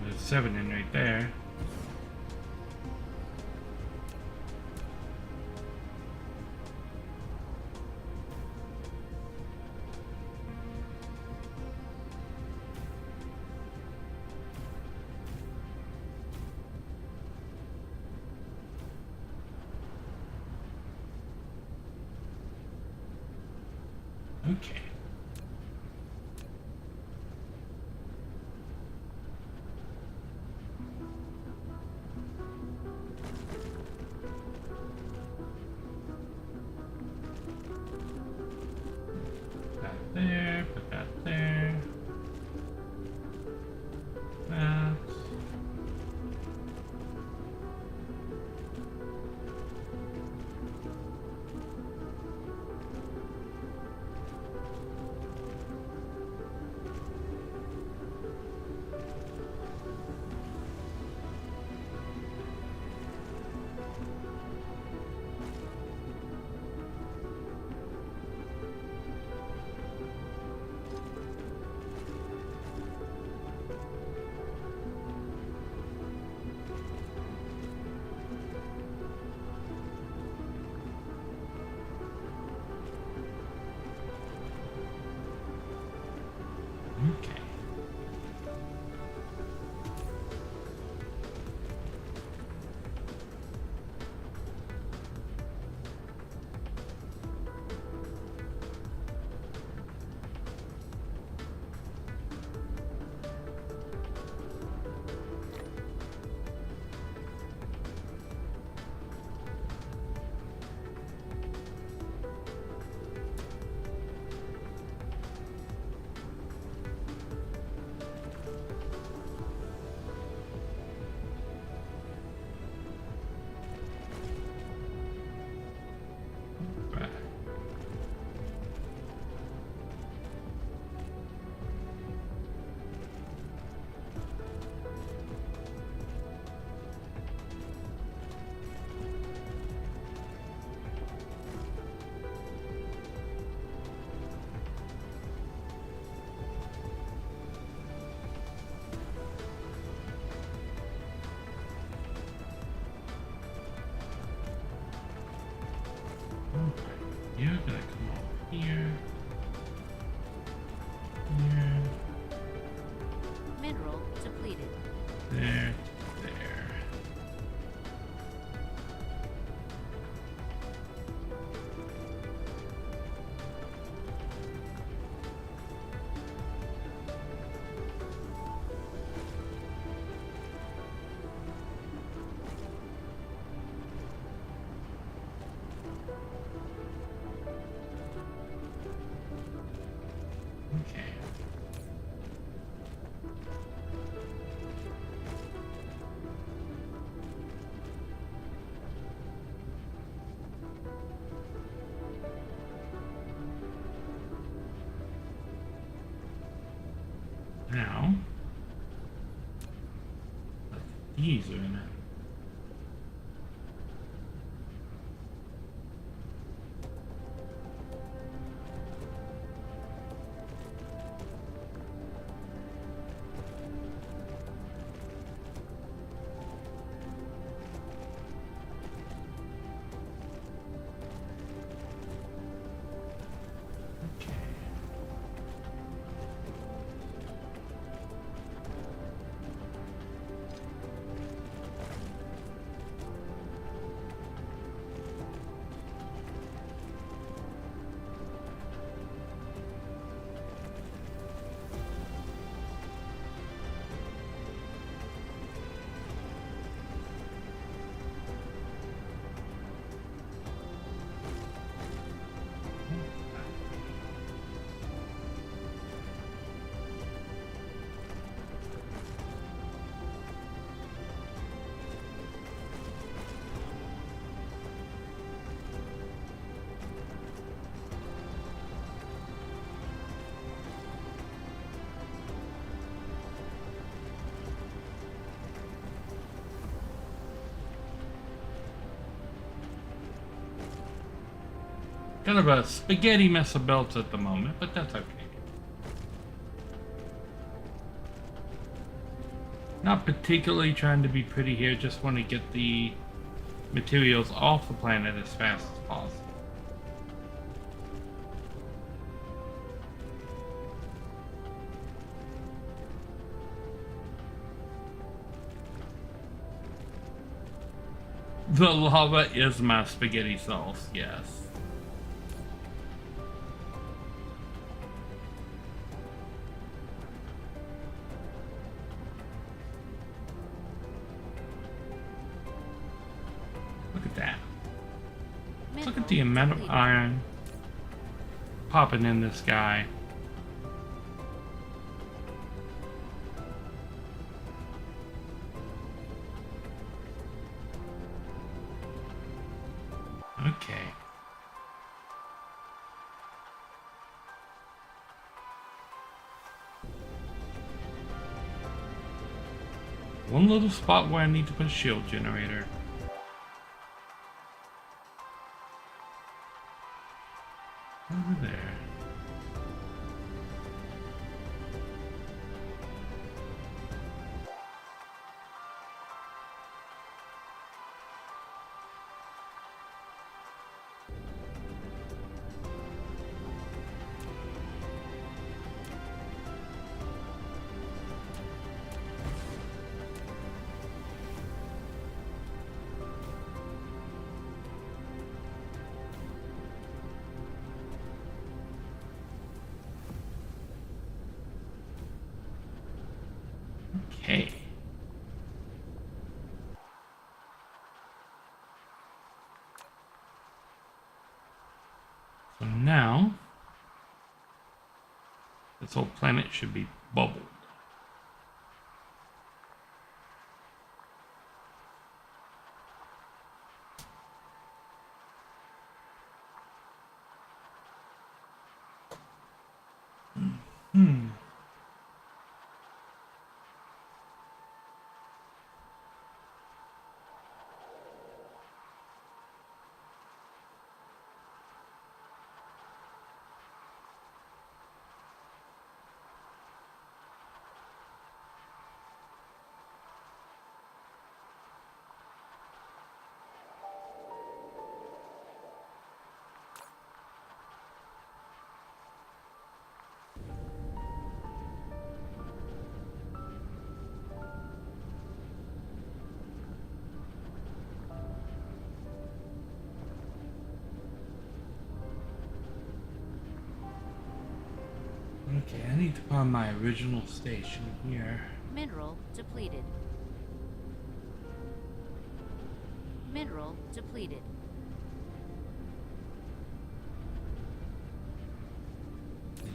Speaker 1: There's a 7 in right there. Okay. Put that there, put that there. That. Okay. Right. You're gonna come over here. Here.
Speaker 2: Mineral depleted.
Speaker 1: There. There. Okay. Now, these are in it. Okay. Kind of a spaghetti mess of belts at the moment, but that's okay. Not particularly trying to be pretty here, just want to get the materials off the planet as fast as possible. The lava is my spaghetti sauce, yes. Look at the amount of iron popping in this guy. Okay. One little spot where I need to put a shield generator. Over there. Okay. So now, this whole planet should be bubbled. Okay, I need to find my original station here.
Speaker 2: Mineral depleted. Mineral depleted.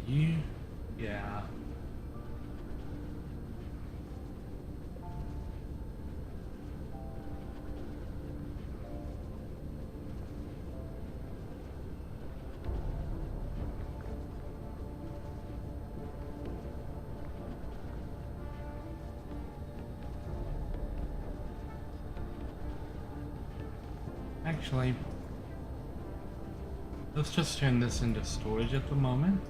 Speaker 1: You? Yeah. Actually, let's just turn this into storage at the moment.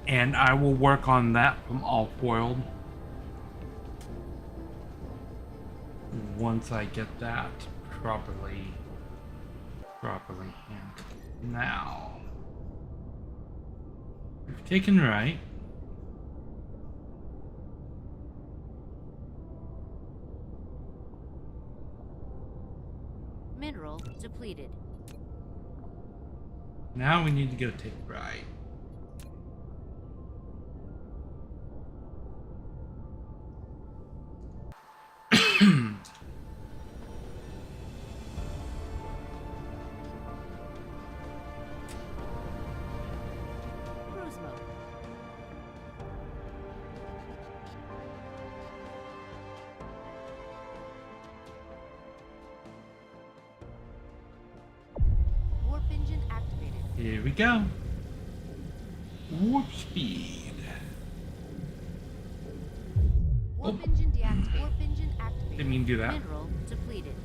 Speaker 1: And I will work on that from off-world once I get that properly handled. Now, we've taken right.
Speaker 2: Mineral depleted.
Speaker 1: Now we need to go take right.
Speaker 2: Cruise mode. Warp engine activated.
Speaker 1: Here we go. Warp speed.
Speaker 2: Warp
Speaker 1: Oh.
Speaker 2: engine deactivated. Warp engine activated.
Speaker 1: Didn't mean to do that.
Speaker 2: Mineral depleted.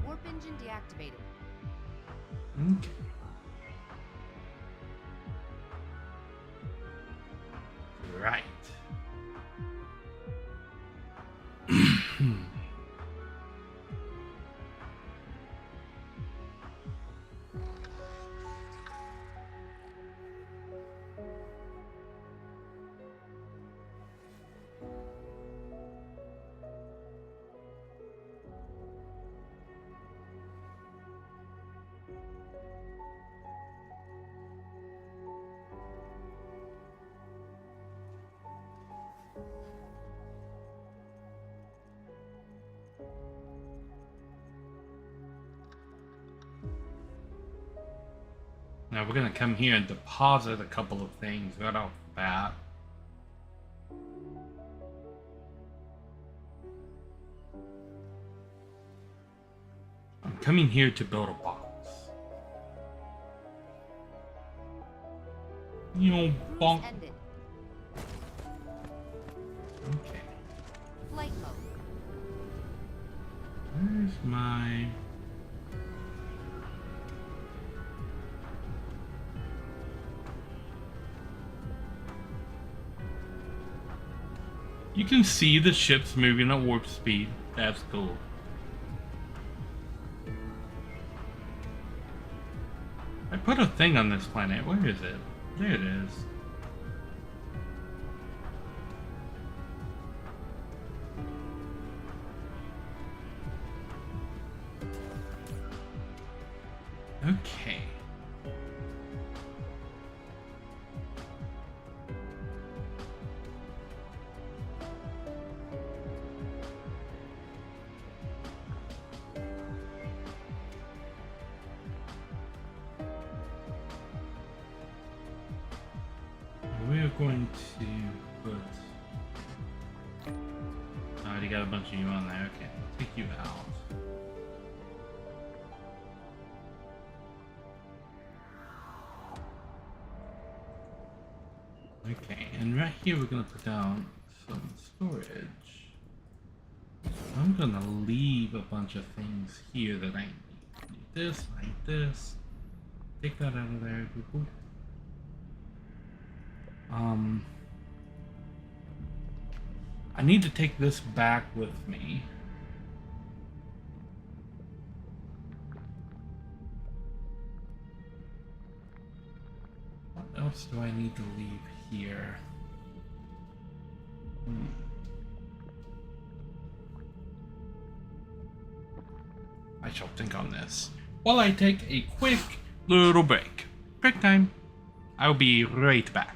Speaker 2: Warp engine deactivated.
Speaker 1: Okay. right. Now we're gonna come here and deposit a couple of things right off the bat. I'm coming here to build a box. You know,
Speaker 2: Cruise
Speaker 1: bonk.
Speaker 2: ended.
Speaker 1: Okay.
Speaker 2: Flight mode.
Speaker 1: Where's my... You can see the ships moving at warp speed. That's cool. I put a thing on this planet. Where is it? There it is. Okay. We're going to put... I already got a bunch of you on there. Okay, I'll take you out. Okay, and right here we're gonna put down some storage. I'm gonna leave a bunch of things here that I need this, like this. Take that out of there. Boop, boop. I need to take this back with me. What else do I need to leave here? I shall think on this while I take a quick little break. Break time. I'll be right back.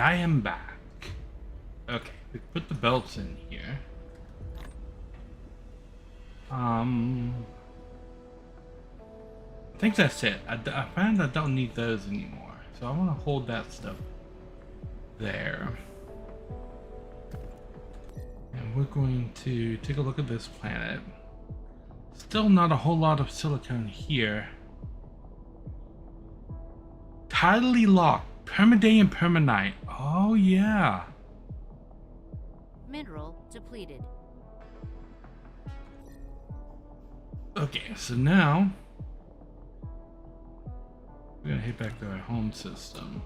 Speaker 1: I am back. Okay, we put the belts in here. I think that's it. I found I don't need those anymore, so I want to hold that stuff there. And we're going to take a look at this planet. Still not a whole lot of silicone here. Tidally locked, permaday and permanite. Oh yeah.
Speaker 2: Mineral depleted.
Speaker 1: Okay, so now we're gonna head back to our home system.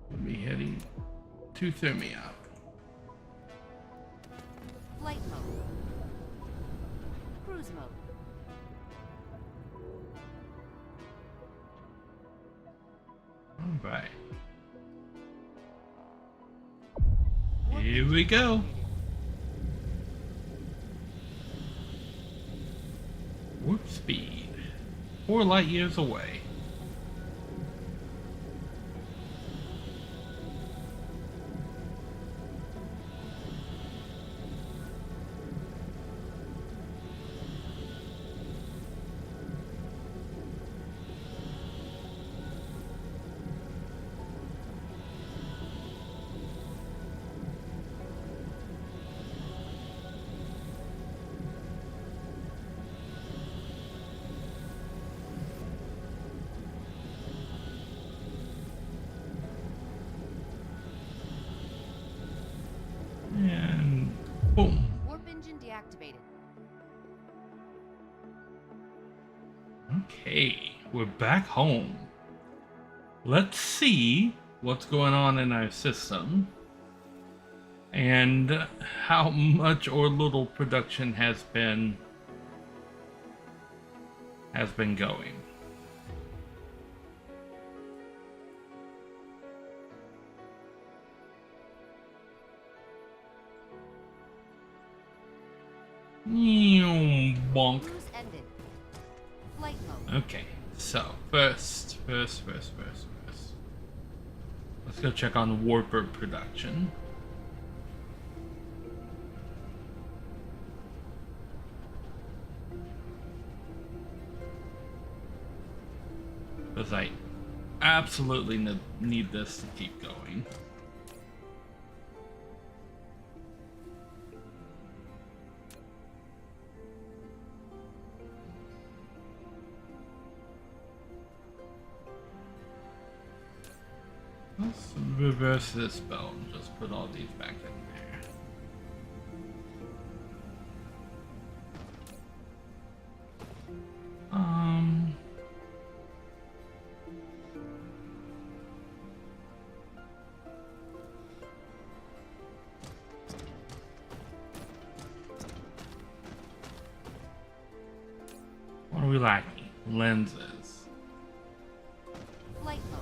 Speaker 1: We'll be heading to Thermia.
Speaker 2: Flight mode. Cruise mode.
Speaker 1: All right. Here we go. Warp speed. 4 light years away. And boom.
Speaker 2: Warp engine deactivated.
Speaker 1: Okay, we're back home. Let's see what's going on in our system and how much or little production has been going. Bonk.
Speaker 2: Cruise ended. Flight mode.
Speaker 1: Okay, so first. Let's go check on warper production. Because I absolutely need this to keep going. Let's reverse this spell and just put all these back in there. What are we lacking? Lenses.
Speaker 2: Flight mode.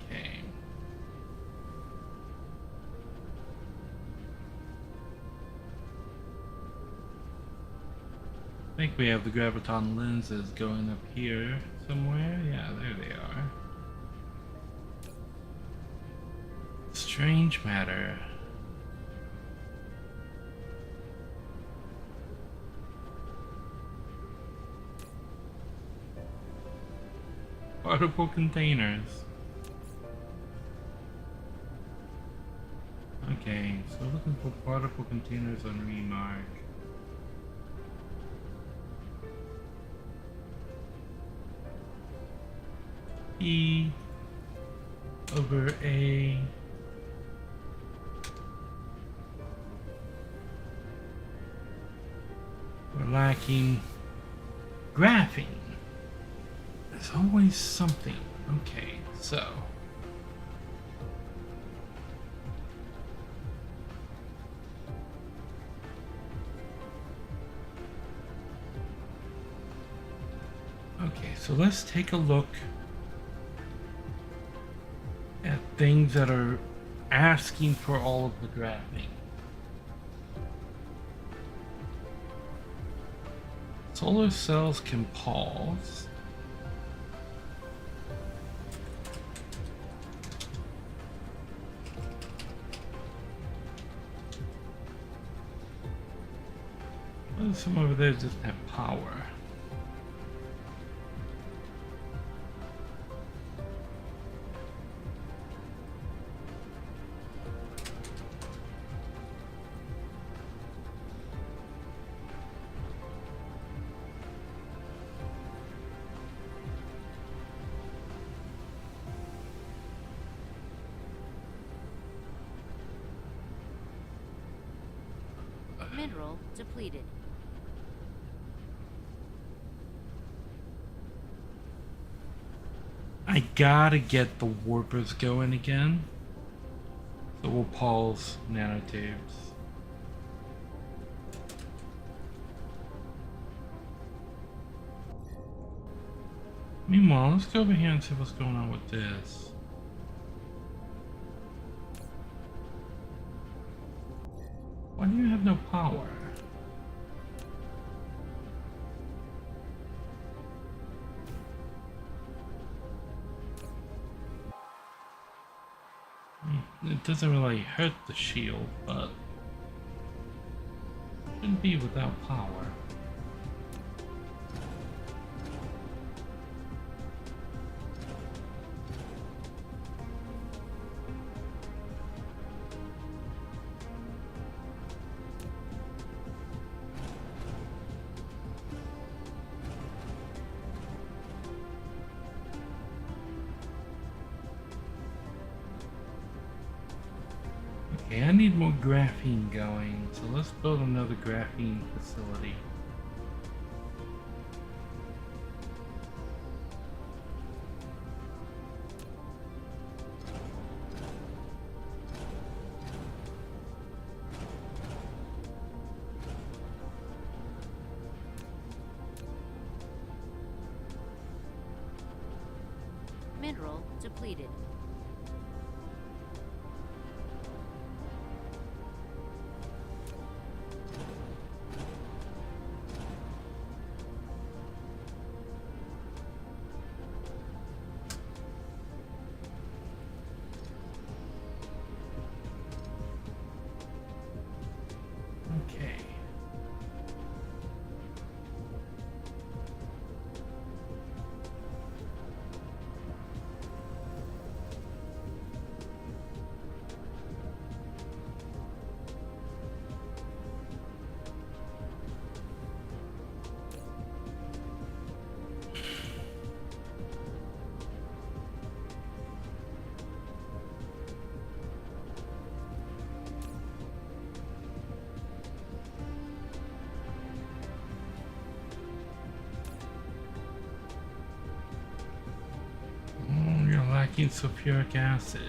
Speaker 1: Okay. I think we have the graviton lenses going up here somewhere. Yeah, there they are. Strange matter. Particle containers. Okay, so looking for particle containers on Remark. E over A. We're lacking graphene. There's always something. Okay, so. Okay, so let's take a look at things that are asking for all of the graphene. Solar cells can pause. Well, some over there doesn't have power.
Speaker 2: Mineral depleted.
Speaker 1: I gotta get the warpers going again. So we'll pause nanotubes. Meanwhile, let's go over here and see what's going on with this. Why do you have no power? It doesn't really hurt the shield, but shouldn't be without power. Okay, I need more graphene going, so let's build another graphene facility.
Speaker 2: Mineral depleted.
Speaker 1: Okay. Oh, you're lacking sulfuric acid.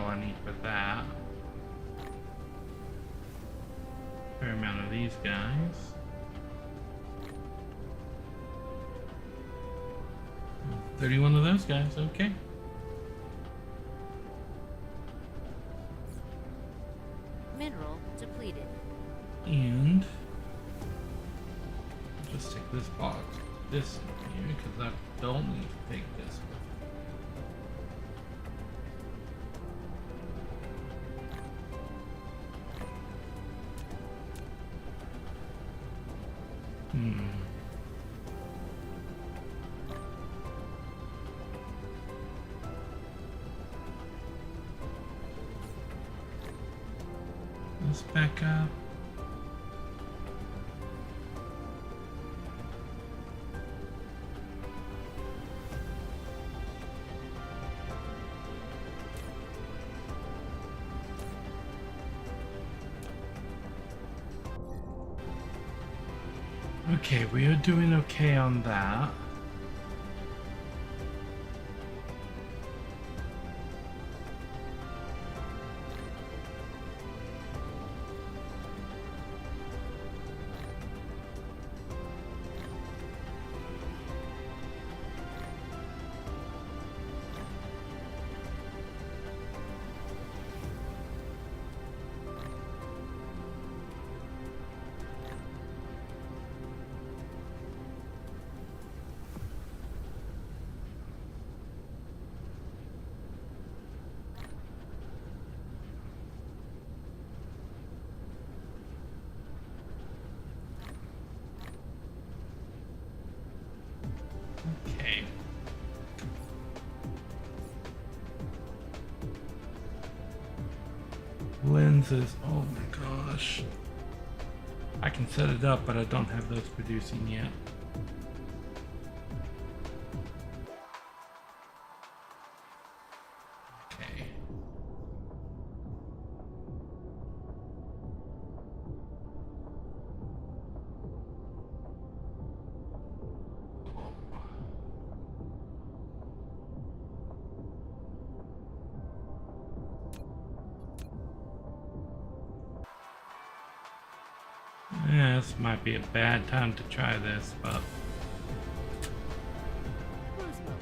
Speaker 1: all I need for that. Fair amount of these guys. 31 of those guys, okay.
Speaker 2: Mineral depleted.
Speaker 1: And just take this box, this in here, because I don't need to take this with me. Let's back up. Okay, we are doing okay on that. Okay. Lenses, oh my gosh. I can set it up, but I don't have those producing yet. Okay. Yeah, this might be a bad time to try this, but
Speaker 2: Cruise mode.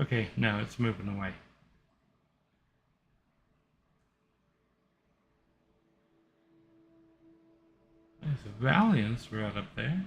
Speaker 1: okay, no, it's moving away. There's a Valiance right up there.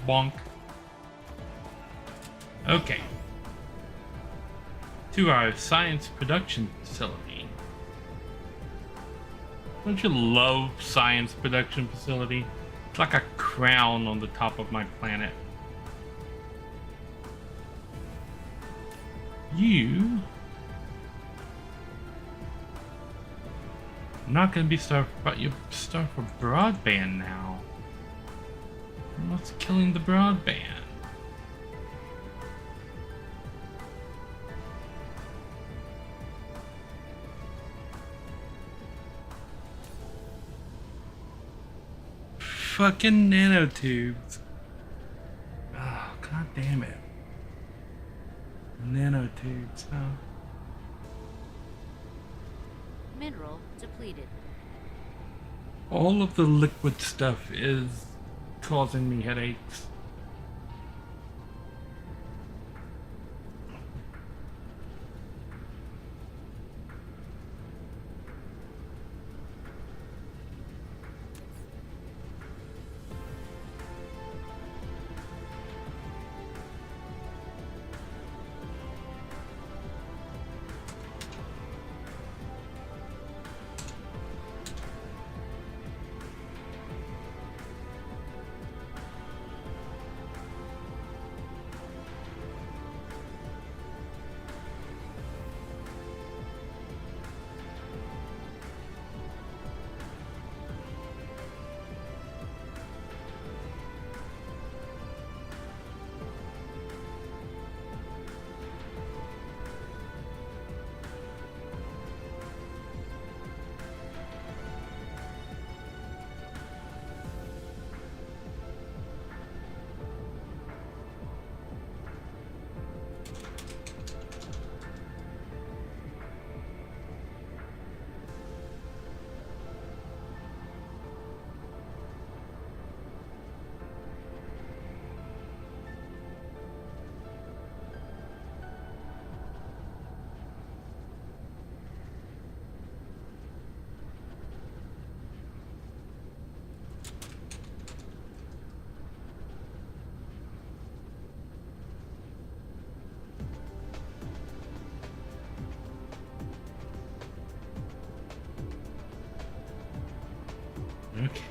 Speaker 1: Bonk. Okay. To our science production facility. Don't you love science production facility? It's like a crown on the top of my planet. You... not gonna be starved, but you're starved for broadband now. What's killing the broadband? Fucking nanotubes. Oh, god damn it. Nanotubes, huh?
Speaker 2: Mineral depleted.
Speaker 1: All of the liquid stuff is causing me headaches. Okay.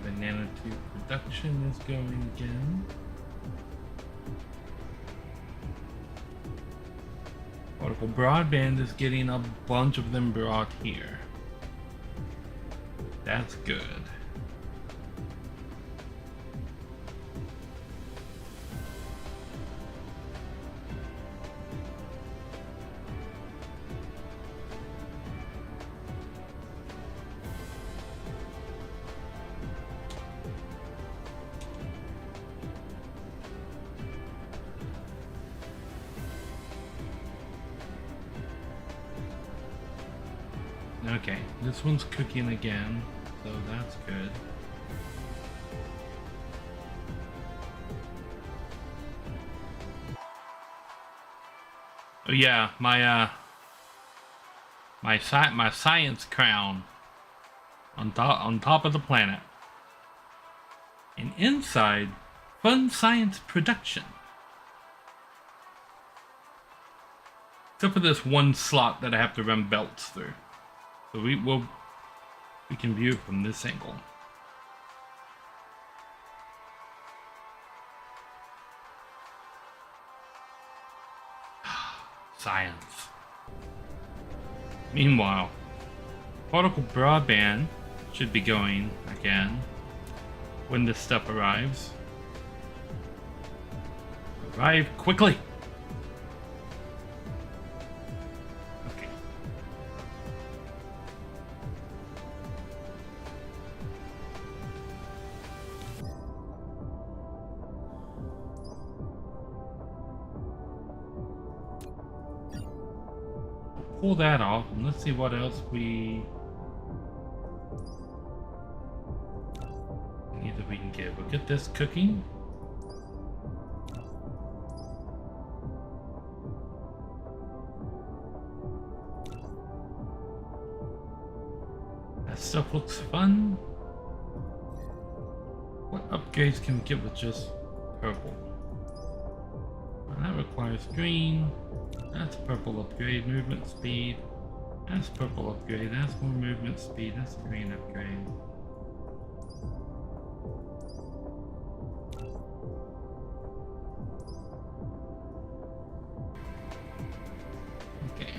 Speaker 1: The nanotube production is going again. Particle broadband is getting a bunch of them brought here. That's good. Okay, this one's cooking again, so that's good. Oh yeah, my science crown on top of the planet. And inside, fun science production. Except for this one slot that I have to run belts through. So we can view it from this angle. Science. Meanwhile, particle broadband should be going again when this stuff arrives. Arrive quickly! Okay. Pull that off and let's see what else we can get. We'll get this cooking. That stuff looks fun. What upgrades can we get with just purple? Well, that requires green. That's purple upgrade, movement speed. That's purple upgrade, that's more movement speed, that's a green upgrade. Okay.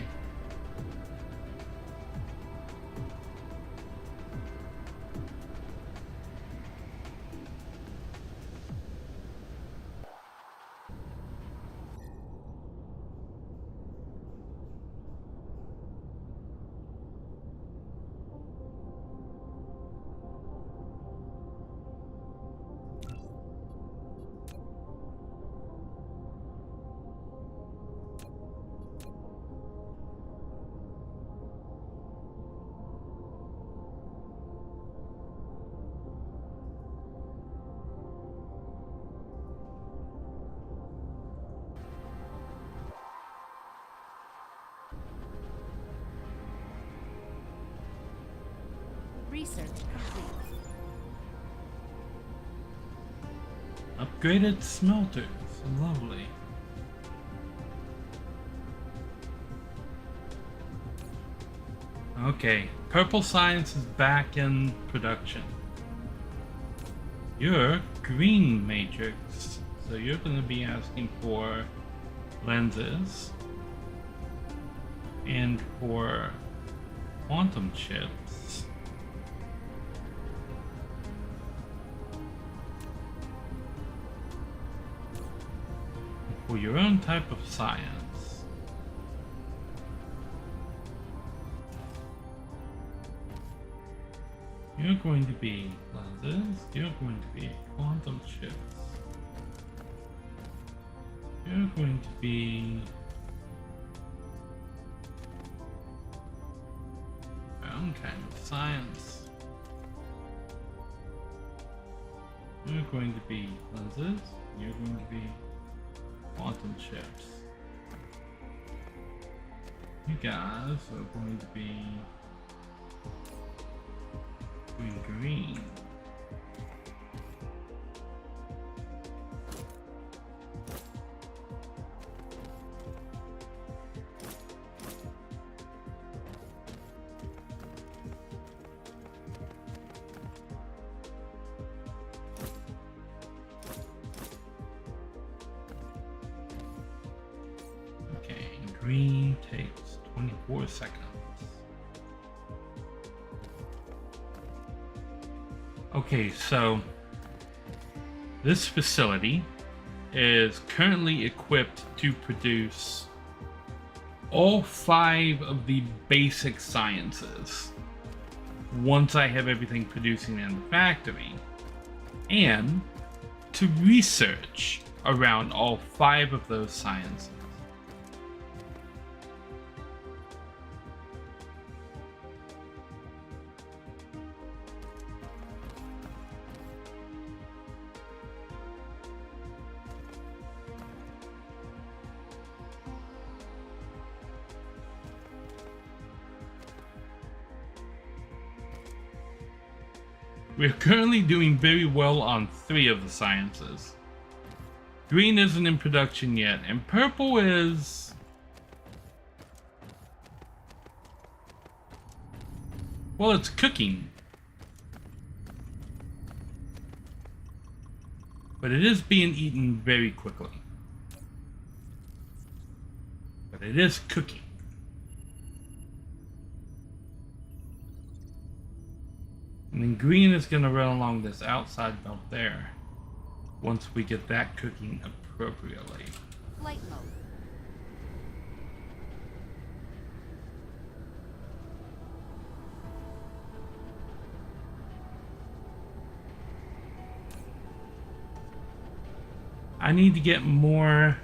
Speaker 2: Research complete.
Speaker 1: Upgraded smelters, lovely. Okay, purple science is back in production. You're green matrix, so you're going to be asking for lenses and for quantum chips. For your own type of science. You're going to be lenses, you're going to be quantum chips. You're going to be your own kind of science. You're going to be lenses, you're going to be quantum chips. You guys are going to be green. Green takes 24 seconds. Okay, so this facility is currently equipped to produce all 5 of the basic sciences once I have everything producing in the factory, and to research around all 5 of those sciences. We're currently doing very well on 3 of the sciences. Green isn't in production yet, and purple is... well, it's cooking. But it is being eaten very quickly. But it is cooking. And then green is going to run along this outside belt there once we get that cooking appropriately.
Speaker 2: Flight mode.
Speaker 1: I need to get more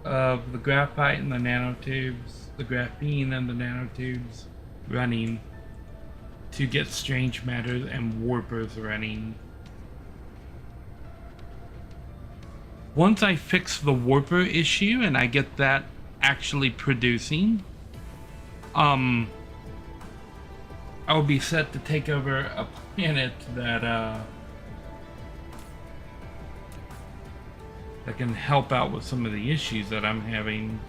Speaker 1: of the graphite and the nanotubes, the graphene and the nanotubes running to get strange matter and warpers running. Once I fix the warper issue and I get that actually producing, I'll be set to take over a planet that can help out with some of the issues that I'm having.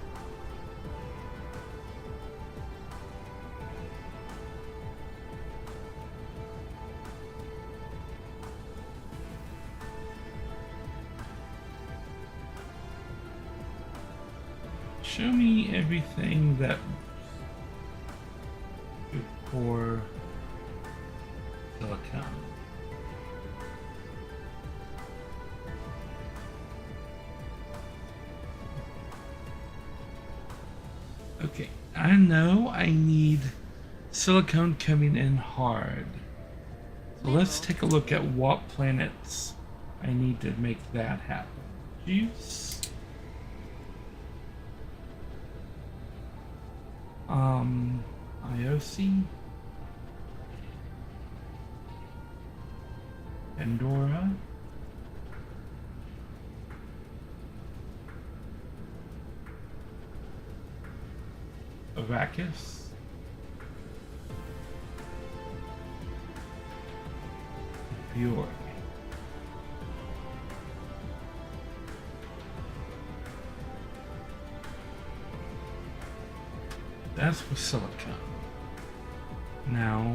Speaker 1: Show me everything that for silicon. Okay, I know I need silicone coming in hard. So let's take a look at what planets I need to make that happen. Juice. IOC. Pandora. Arrakis. Fiore. That's for silicon. Now,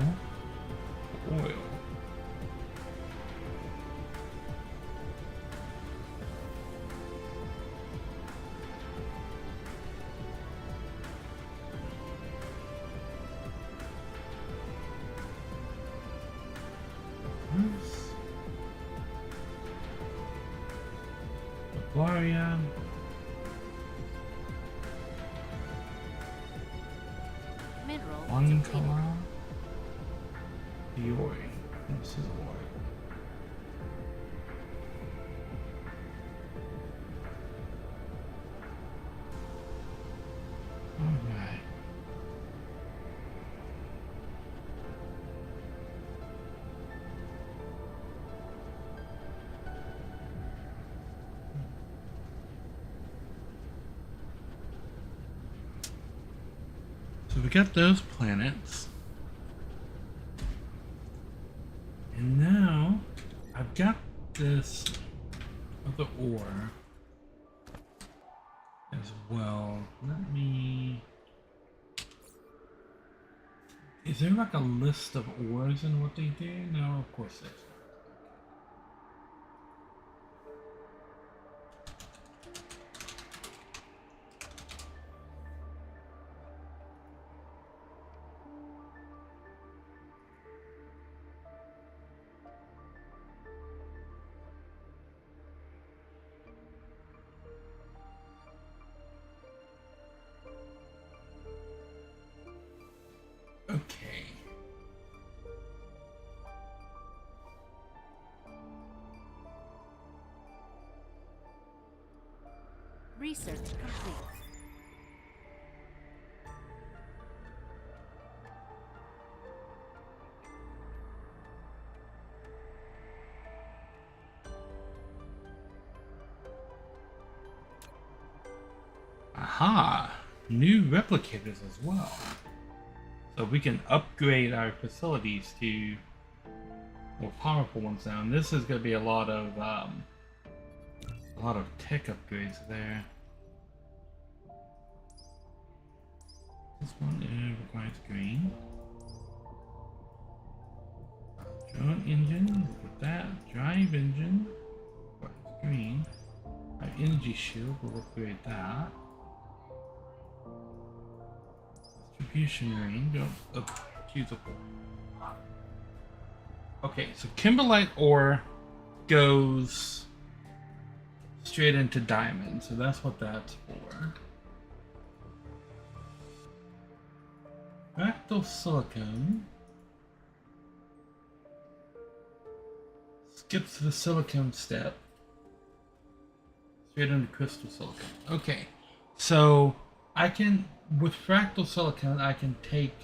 Speaker 1: oil. Gloria.
Speaker 2: Mineral.
Speaker 1: One
Speaker 2: depleted.
Speaker 1: color. Fiore. This is oil. Alright. So we got those planets. And now I've got this other ore as well. Let me... Is there like a list of ores and what they do? No, of course there's not.
Speaker 2: Research complete.
Speaker 1: Aha! New replicators as well. So we can upgrade our facilities to more powerful ones now. And this is going to be a lot of tech upgrades there. This one requires green. Drone engine, look at that. Drive engine requires green. Our energy shield, we'll upgrade that. Distribution range, usable. Okay, so kimberlite ore goes straight into diamond, so that's what that's for. Fractal silicone skips the silicone step straight into crystal silicone. Okay, so I can, with fractal silicone, I can take,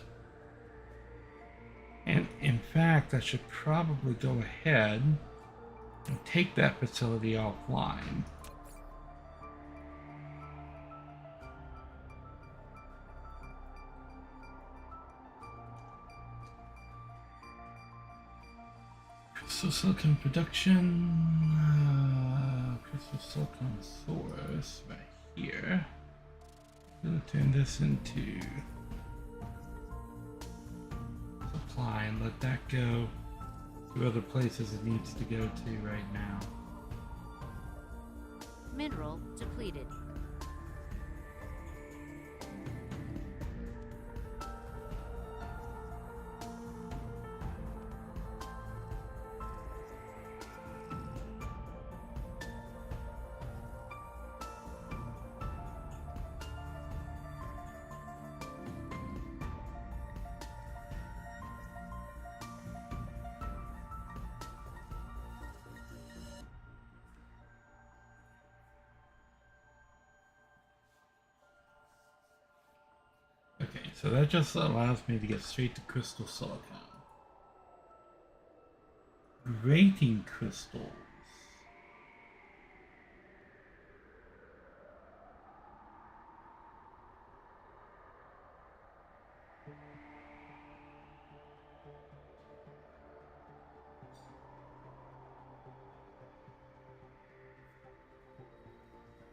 Speaker 1: and in fact, I should probably go ahead and take that facility offline. Crystal silicone production, crystal silicone source right here. I'm gonna turn this into supply and let that go to other places it needs to go to right now.
Speaker 2: Mineral depleted.
Speaker 1: Okay, so that just allows me to get straight to crystal silicon. Grating crystals.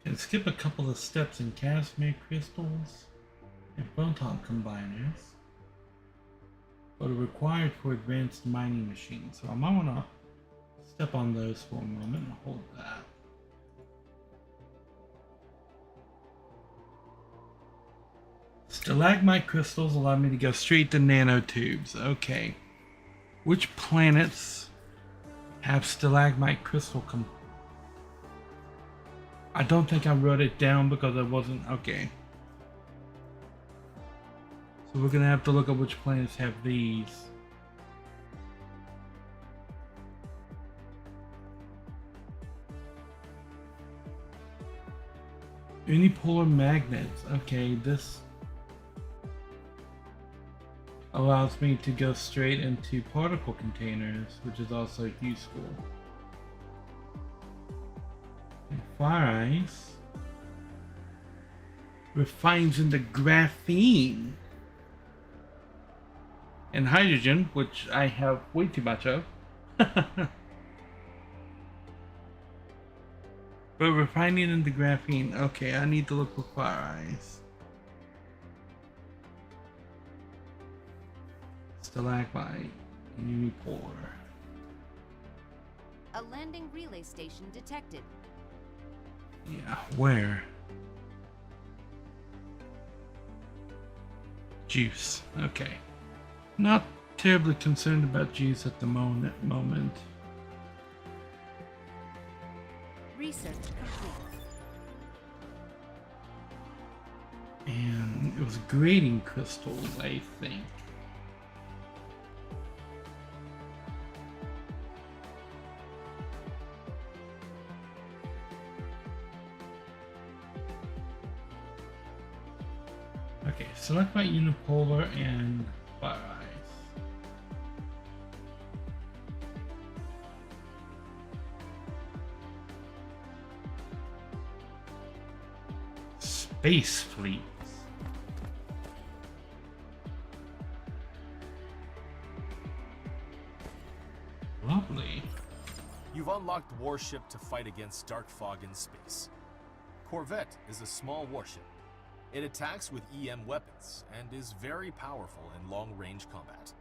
Speaker 1: Can skip a couple of steps in Casimir crystals and photon combiners, but are required for advanced mining machines. So I might want to step on those for a moment and hold that. Stalagmite crystals allow me to go straight to nanotubes. Okay. Which planets have stalagmite crystal I don't think I wrote it down because I wasn't... Okay. So we're going to have to look at which planets have these. Unipolar magnets. Okay, this allows me to go straight into particle containers, which is also useful. And fire ice refines into graphene. And hydrogen, which I have way too much of. But refining into graphene. Okay, I need to look for fire ice. Stalagmite. Unipolar.
Speaker 2: A landing relay station detected.
Speaker 1: Yeah, where? Juice. Okay. Not terribly concerned about juice at the moment.
Speaker 2: Research complete.
Speaker 1: And it was grating crystals, I think. Okay, select my unipolar and fire eyes. Space fleets. Lovely.
Speaker 3: You've unlocked Warship to fight against dark fog in space. Corvette is a small warship. It attacks with EM weapons and is very powerful in long-range combat.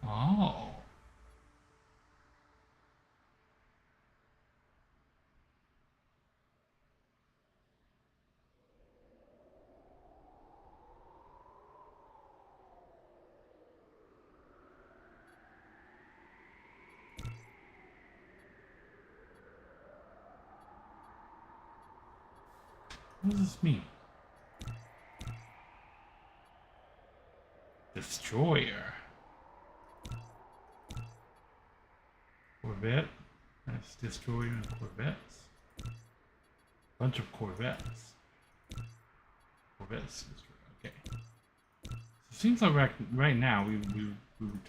Speaker 1: Oh. What does this mean? Destroyer. Corvette. That's destroyer and corvettes. Bunch of corvettes. Corvettes. Okay. So it seems like right now we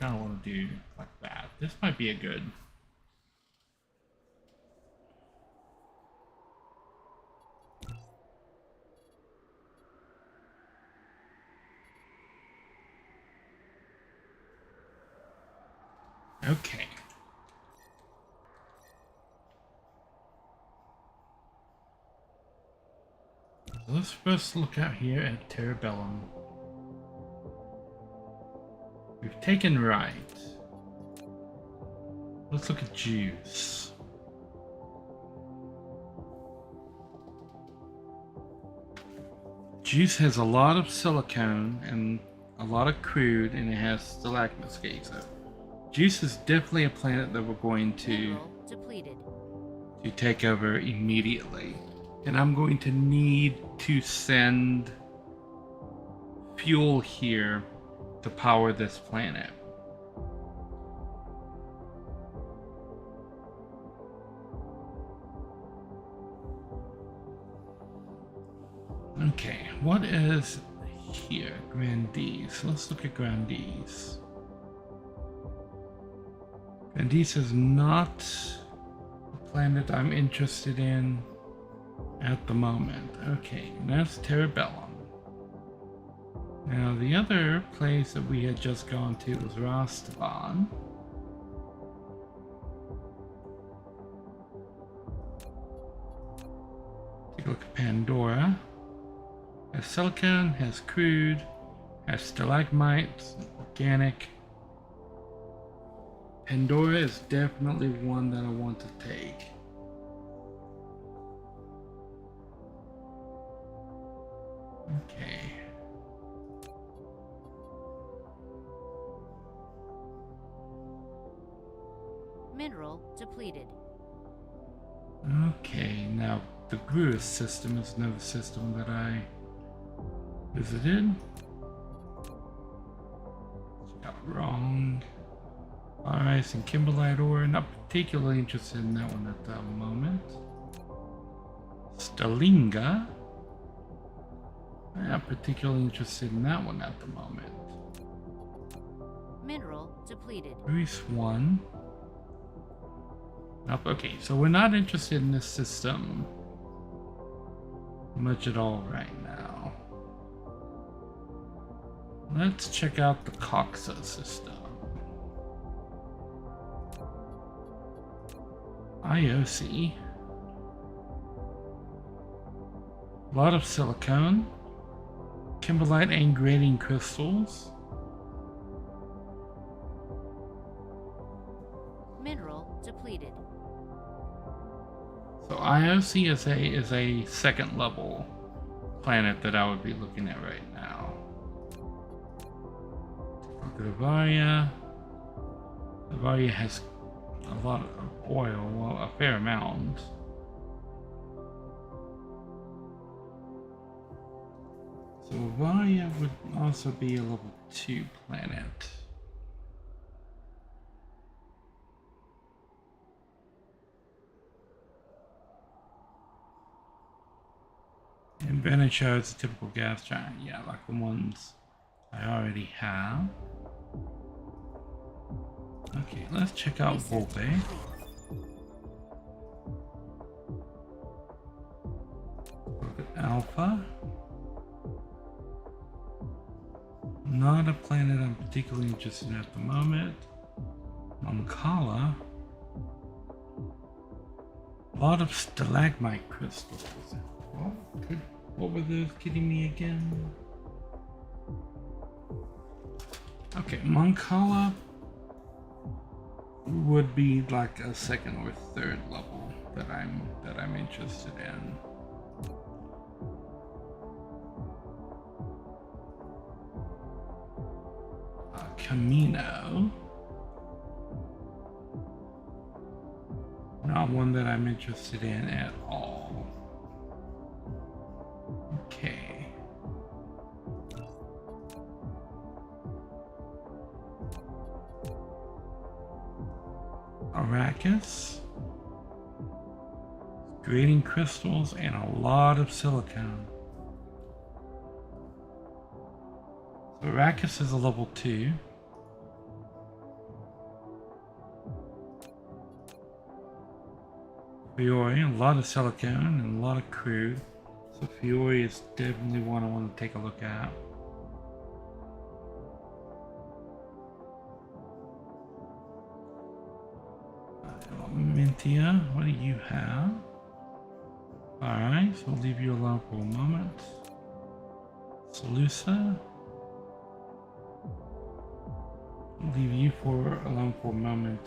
Speaker 1: kind of want to do like that. This might be a good. Okay. So let's first look out here at Terrabellum. We've taken right. Let's look at Juice. Juice has a lot of silicone and a lot of crude, and it has stalagmite. So Juice is definitely a planet that we're going to take over immediately. And I'm going to need to send fuel here to power this planet. Okay, what is here? Grandees. Let's look at Grandees. Grandees is not a planet I'm interested in at the moment. Okay, that's Terrabellum. Now the other place that we had just gone to was Rostavan. Take a look at Pandora. Has silicon, has crude, has stalagmites, organic. Pandora is definitely one that I want to take. Okay.
Speaker 2: Mineral depleted.
Speaker 1: Okay, now the Gruis system is another system that I visited. Got it wrong. Ice and kimberlite ore, not particularly interested in that one at the moment. Stalinga. Not particularly interested in that one at the moment.
Speaker 2: Mineral depleted.
Speaker 1: Greece 1. Nope, okay, so we're not interested in this system much at all right now. Let's check out the Coxa system. IOC. A lot of silicone. Kimberlite and grading crystals.
Speaker 2: Mineral depleted.
Speaker 1: So IOC is a second level planet that I would be looking at right now. Look at Avaria. Avaria has a lot of oil, well, a fair amount. So Avaria would also be a level 2 planet. And Bennett shows a typical gas giant. Yeah, like the ones I already have. Okay, let's check out
Speaker 2: Research
Speaker 1: Volpe.
Speaker 2: complete.
Speaker 1: Look at Alpha. Not a planet I'm particularly interested in at the moment. Mancala. A lot of stalagmite crystals. What were those kidding me again? Okay, Mancala would be like a second or third level that I'm interested in. Camino. Not one that I'm interested in at all. Okay. Arrakis. Grading crystals and a lot of silicone. So Arrakis is a level 2. Fiore, a lot of silicone and a lot of crude. So Fiore is definitely one I want to take a look at. Mintia, what do you have? Alright, so we'll leave you alone for a moment. Salusa. We'll leave you alone for a moment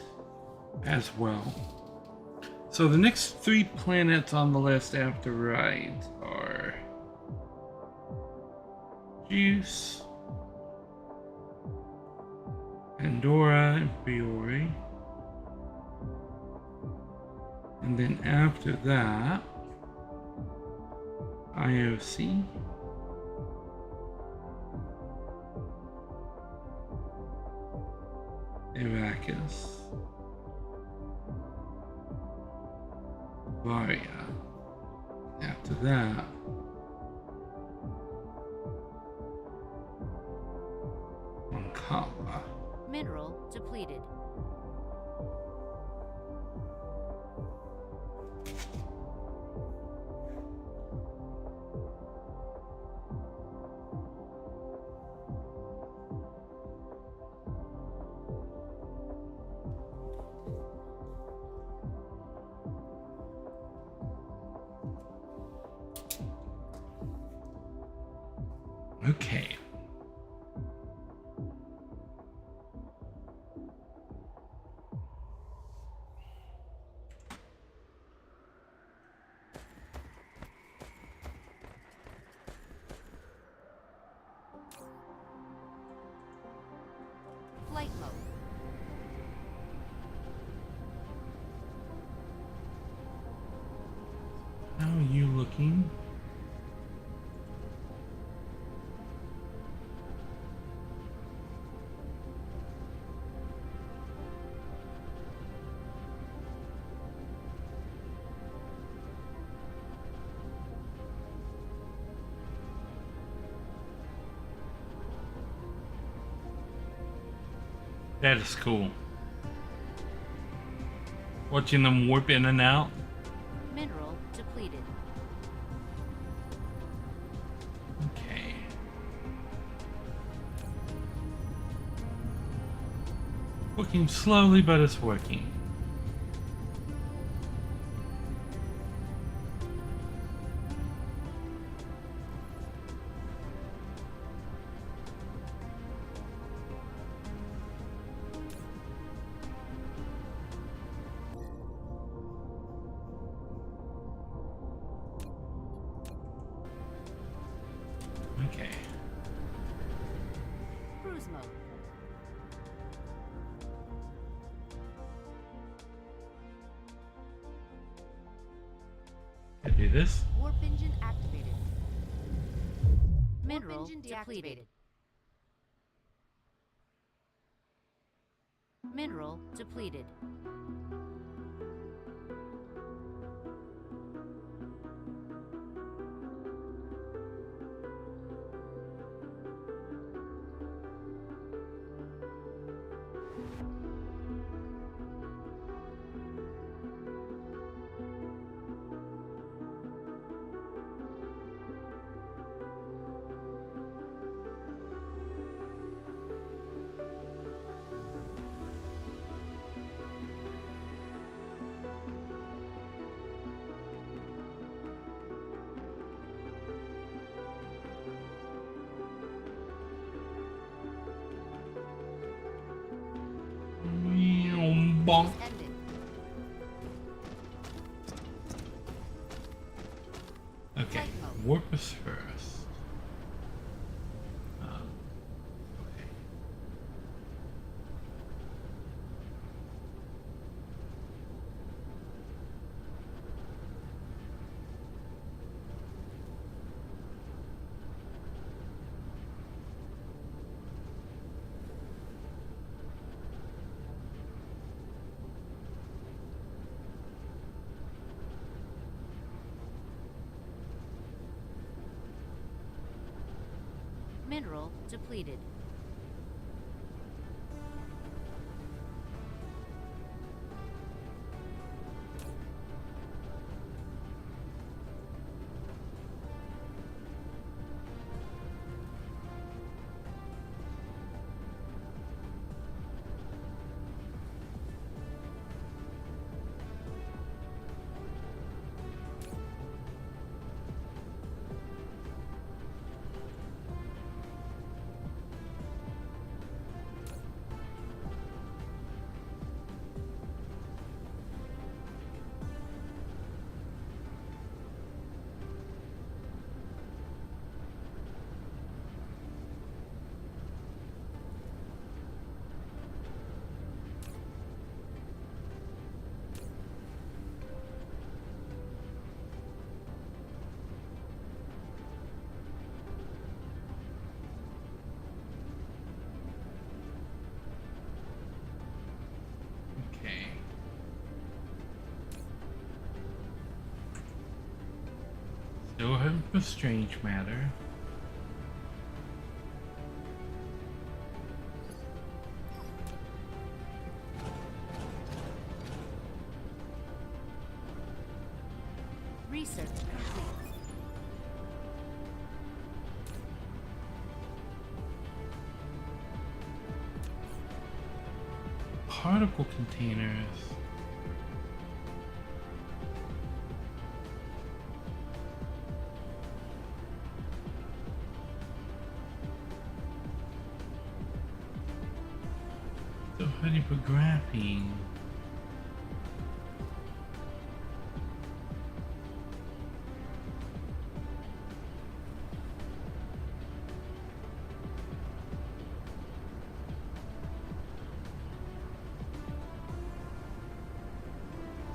Speaker 1: as well. So the next 3 planets on the list after Ride are Juice, Pandora, and Fiore. And then after that, IOC. Arrakis. Varia. After that, Mancala.
Speaker 2: Mineral depleted.
Speaker 1: Okay.
Speaker 2: Flight mode.
Speaker 1: How are you looking? That is cool. Watching them warp in and out.
Speaker 2: Mineral depleted.
Speaker 1: Okay. Working slowly, but it's working. Okay.
Speaker 2: Cruise mode.
Speaker 1: I do this.
Speaker 2: Warp engine activated. Mineral depleted. Mineral depleted.
Speaker 1: Bonk.
Speaker 2: Just ended.
Speaker 1: Okay, warp us first. Okay.
Speaker 2: Mineral depleted.
Speaker 1: Okay. Still have for strange matter.
Speaker 2: Research complete.
Speaker 1: Particle containers. So ready for graphene.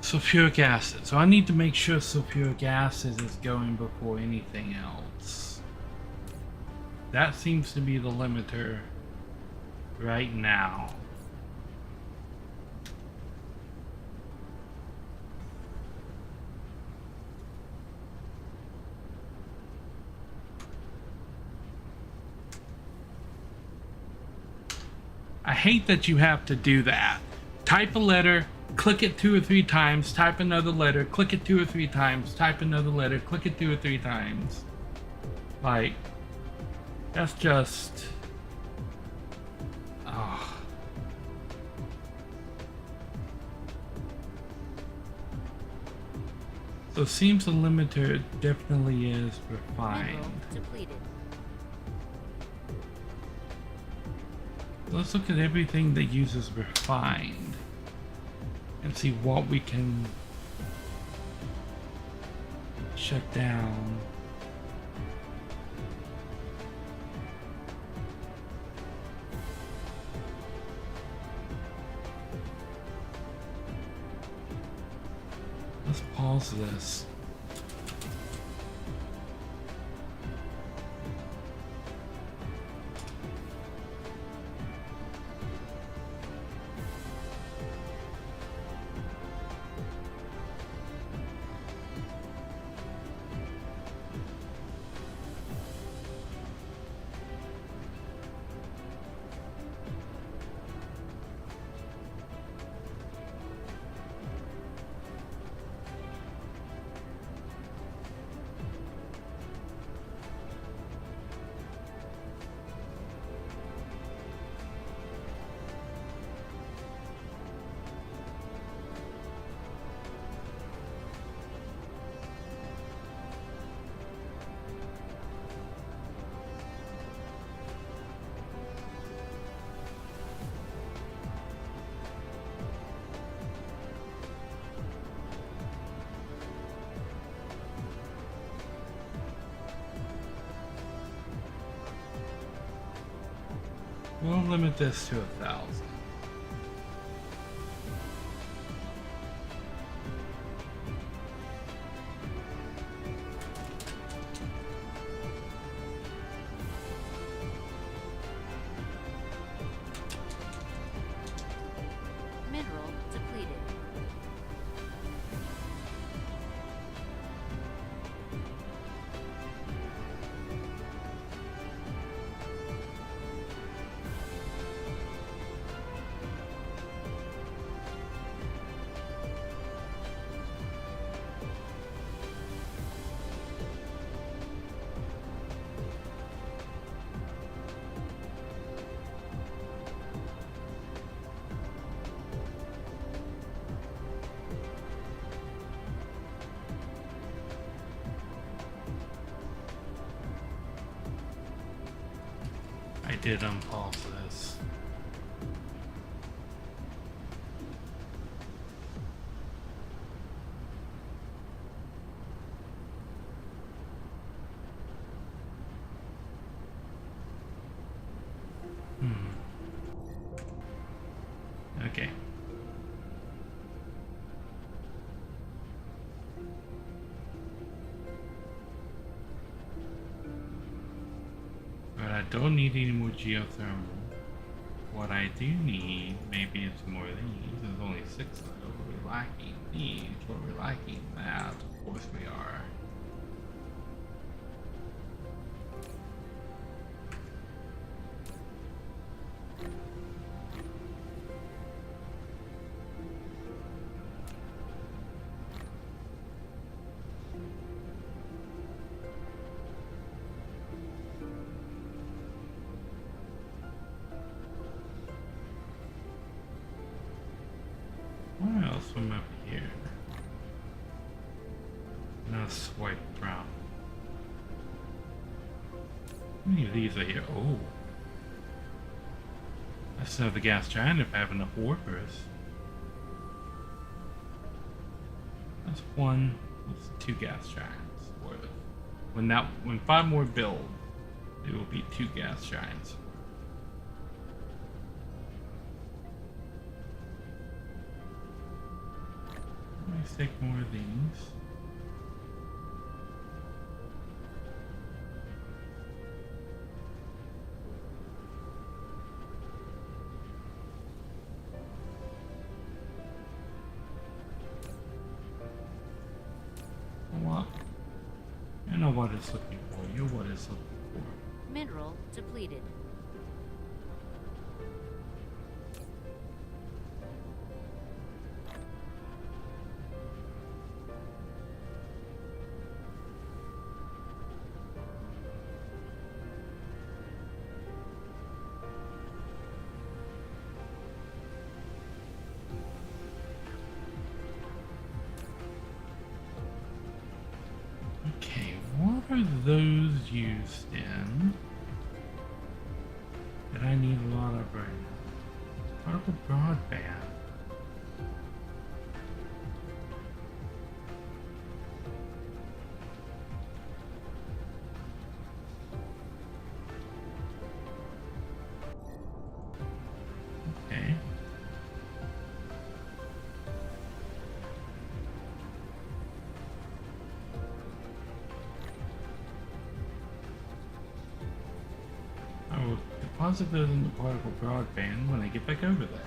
Speaker 1: Sulfuric acid. So I need to make sure sulfuric acid is going before anything else. That seems to be the limiter right now. I hate that you have to do that. Type a letter, click it 2 or 3 times, type another letter, click it 2 or 3 times, type another letter, click it 2 or 3 times. Like, that's just... Oh. So it seems the limiter definitely is refined.
Speaker 2: Mineral depleted.
Speaker 1: Let's look at everything that uses refined and see what we can shut down. Let's pause this. We'll limit this to 1,000.
Speaker 2: Mineral depleted.
Speaker 1: I did unpause this. Okay. But I don't need any more geothermal. What I do need, maybe it's more of these. There's only 6 of those. We're lacking these. We're lacking that. Of course we are. What else from up here? Now swipe around. How many of these are here? Oh. That's another gas giant if I have enough workers. That's 1. That's 2 gas giants. When 5 more build, it will be 2 gas giants. Let's take more of these. What? I know what it's looking for. You're what it's looking for.
Speaker 2: Mineral depleted.
Speaker 1: Okay, what are those used in that I need a lot of right now? Particle broadband. Okay. I will deposit those in the particle broadband when I get back over there.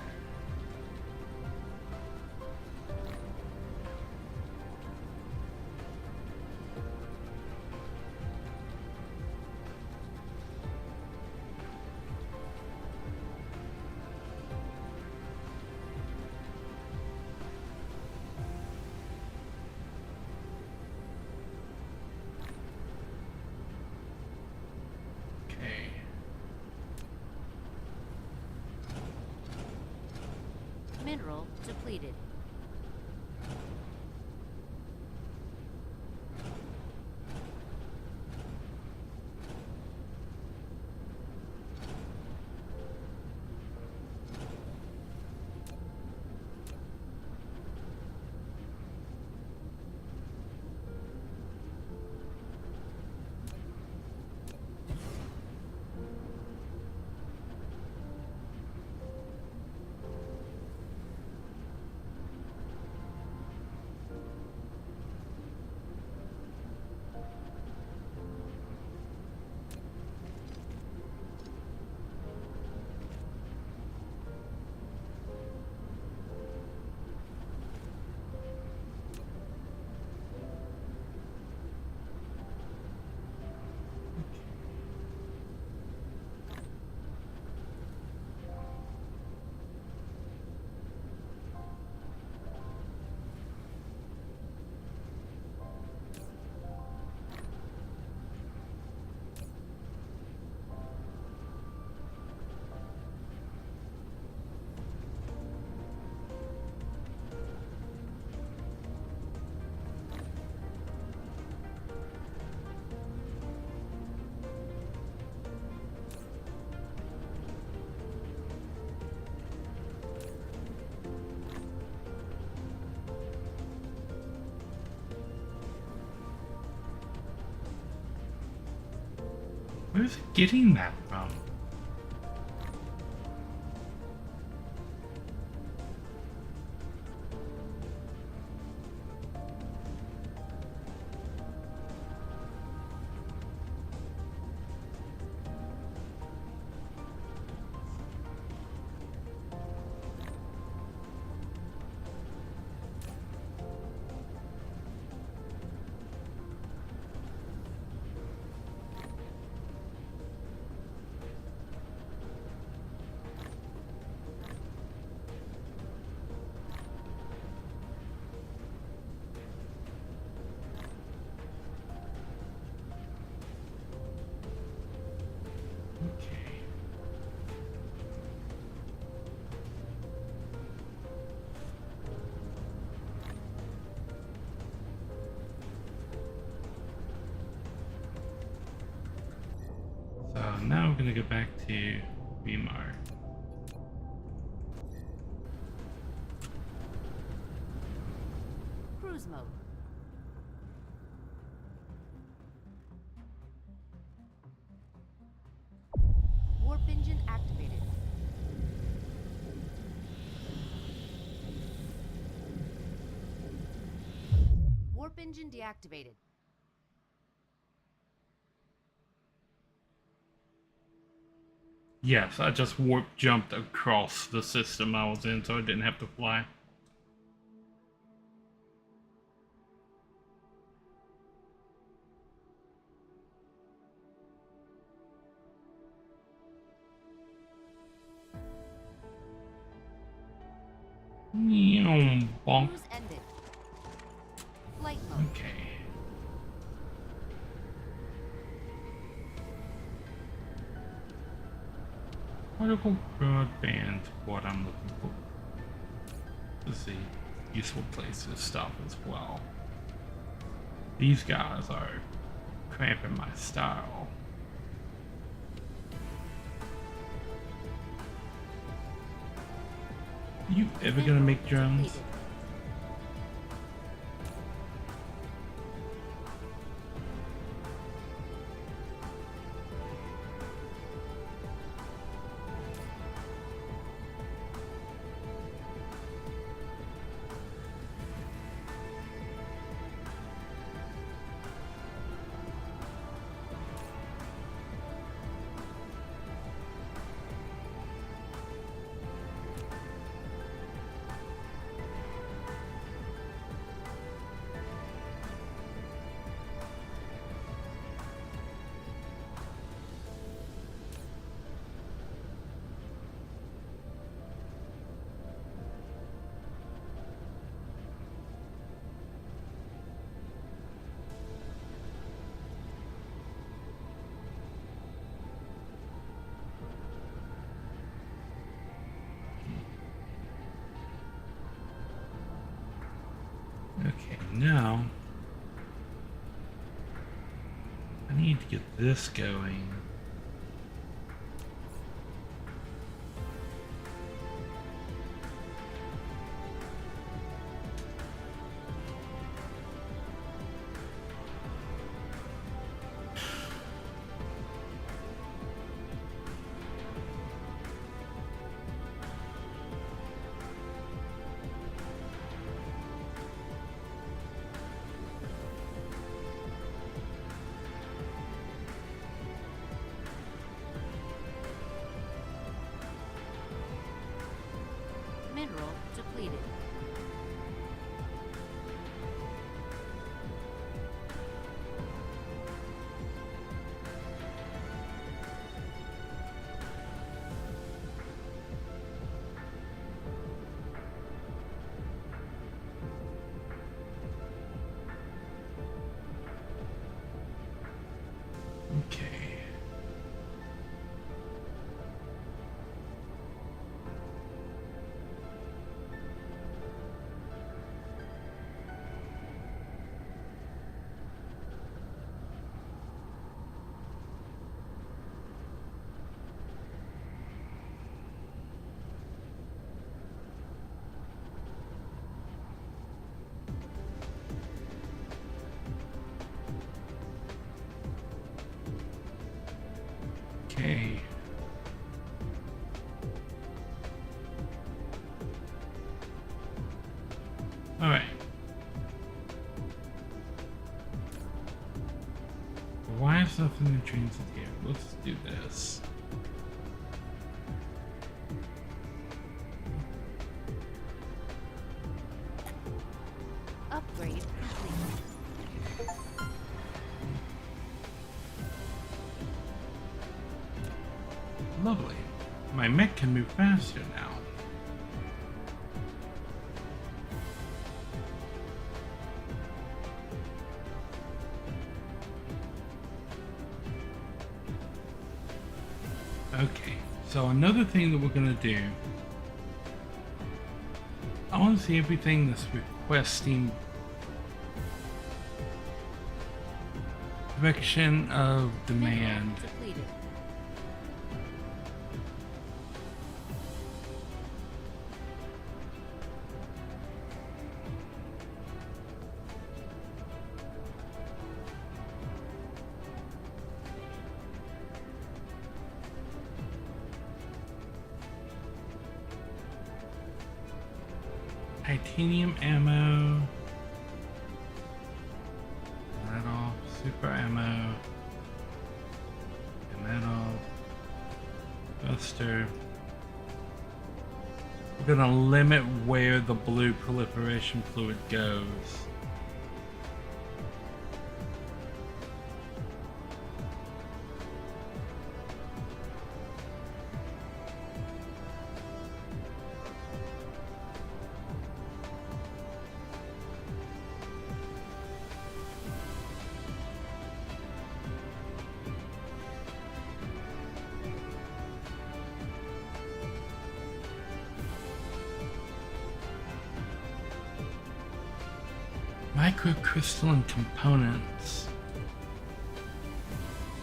Speaker 1: Okay.
Speaker 2: Mineral depleted.
Speaker 1: Where's it getting that from? Okay. So now we're gonna go back to Remar.
Speaker 2: Cruise mode. Warp engine activated. Warp engine deactivated.
Speaker 1: Yes, I just warp jumped across the system I was in so I didn't have to fly. Bonk.
Speaker 2: Cruise ended. Flight mode.
Speaker 1: Okay. Particle broadband, what I'm looking for. Let's see. Useful places stuff as well. These guys are cramping my style. Are you ever gonna make drones?
Speaker 2: Depleted.
Speaker 1: Okay, now I need to get this going.
Speaker 2: Mineral depleted.
Speaker 1: Okay. Alright. Why is nothing in transit here? Let's do this.
Speaker 2: Upgrade complete.
Speaker 1: Lovely. My mech can move faster now. Okay, so another thing that we're gonna do, I want to see everything that's requesting direction of demand.
Speaker 2: Mineral depleted.
Speaker 1: Titanium ammo, that off, super ammo, and that off, buster. We're gonna limit where the blue proliferation fluid goes. Microcrystalline components.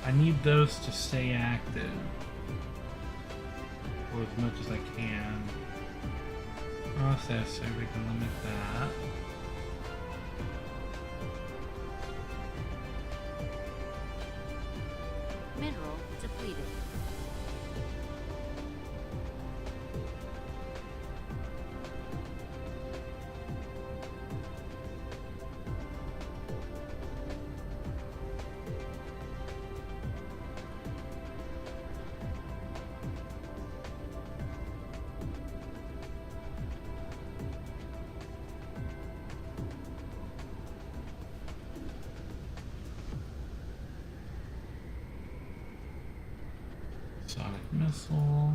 Speaker 1: I need those to stay active for as much as I can. Processor, we can limit that.
Speaker 2: Mineral depleted.
Speaker 1: Sonic missile.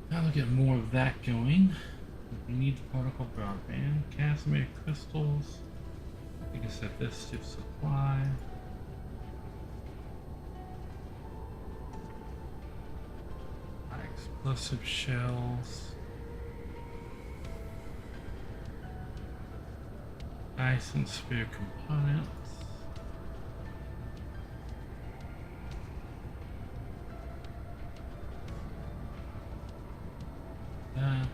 Speaker 1: Now to get more of that going. We need the particle broadband, Casimir crystals. We can set this to supply. Explosive shells. Dyson Sphere components. That.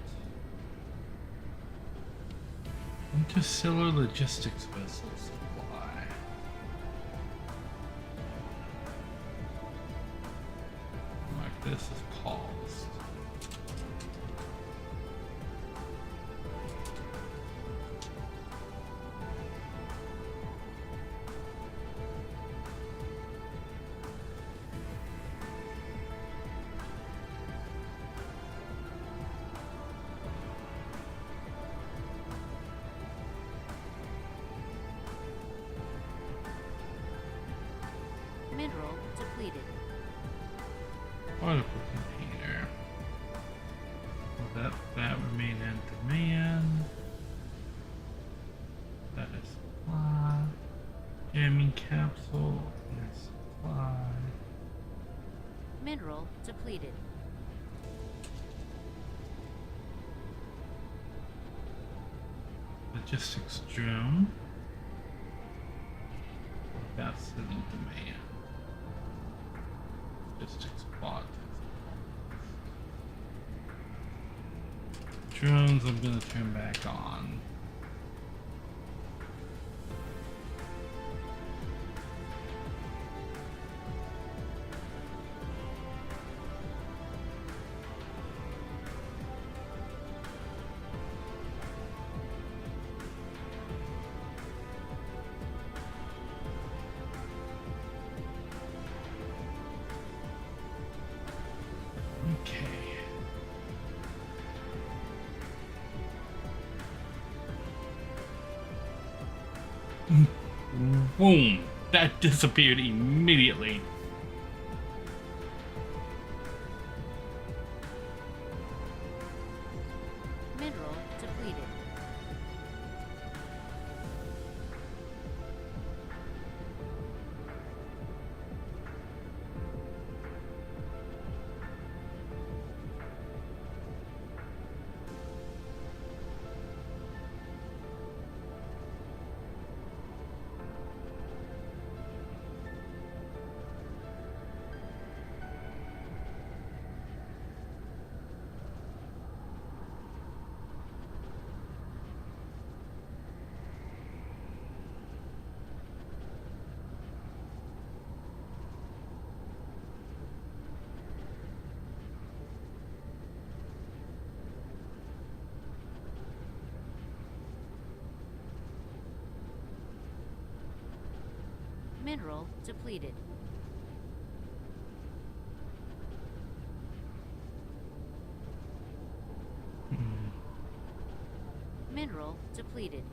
Speaker 1: Interstellar logistics vessel supply. Like this is paused.
Speaker 2: Mineral depleted.
Speaker 1: Particle container. Will that remain in demand? That is supply. Jamming capsule is supply.
Speaker 2: Mineral depleted.
Speaker 1: Logistics drone. That's in demand. Logistics bot. drones I'm gonna turn back on. Okay. Boom! That disappeared immediately.
Speaker 2: Mineral depleted. Mineral depleted. Mineral depleted.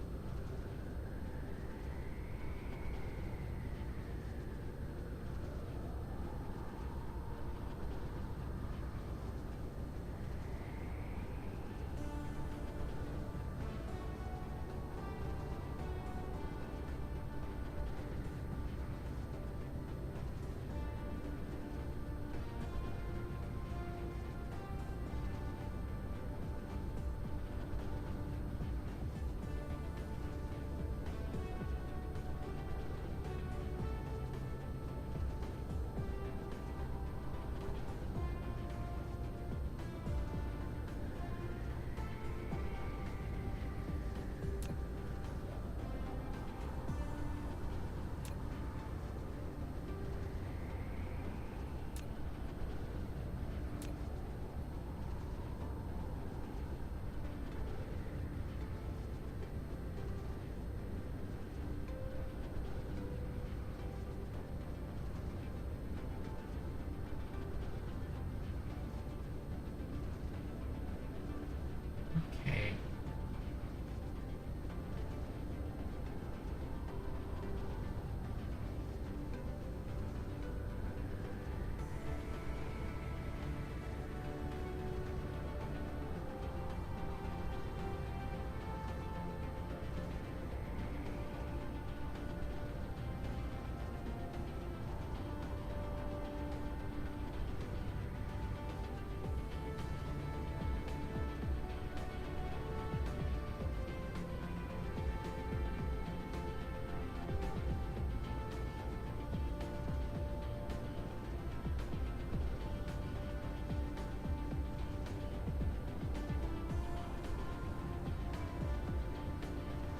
Speaker 1: Okay.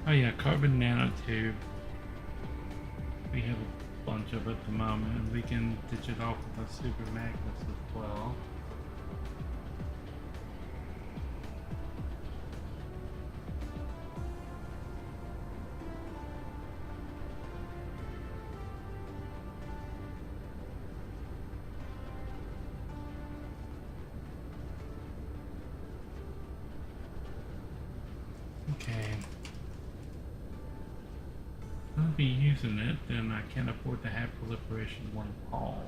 Speaker 1: Oh yeah, carbon nanotube. We have a bunch of it at the moment. We can ditch it off with a super magnets as well. Okay. I'll be using it, then I can't afford to have proliferation one falls.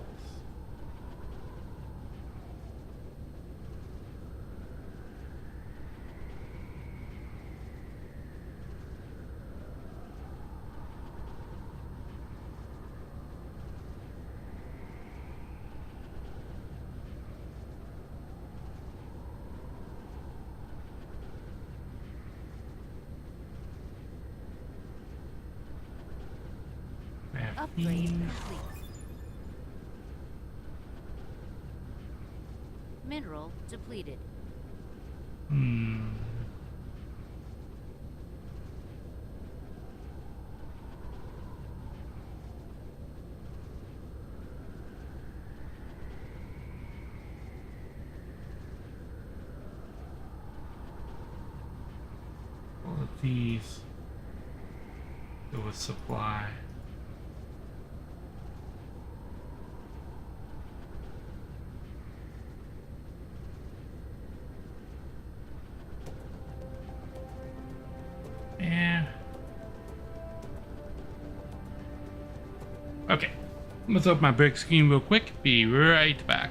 Speaker 2: Upgrade complete. Mineral depleted.
Speaker 1: keys. There was supply. Yeah. Okay. Let's open my brick screen real quick. Be right back.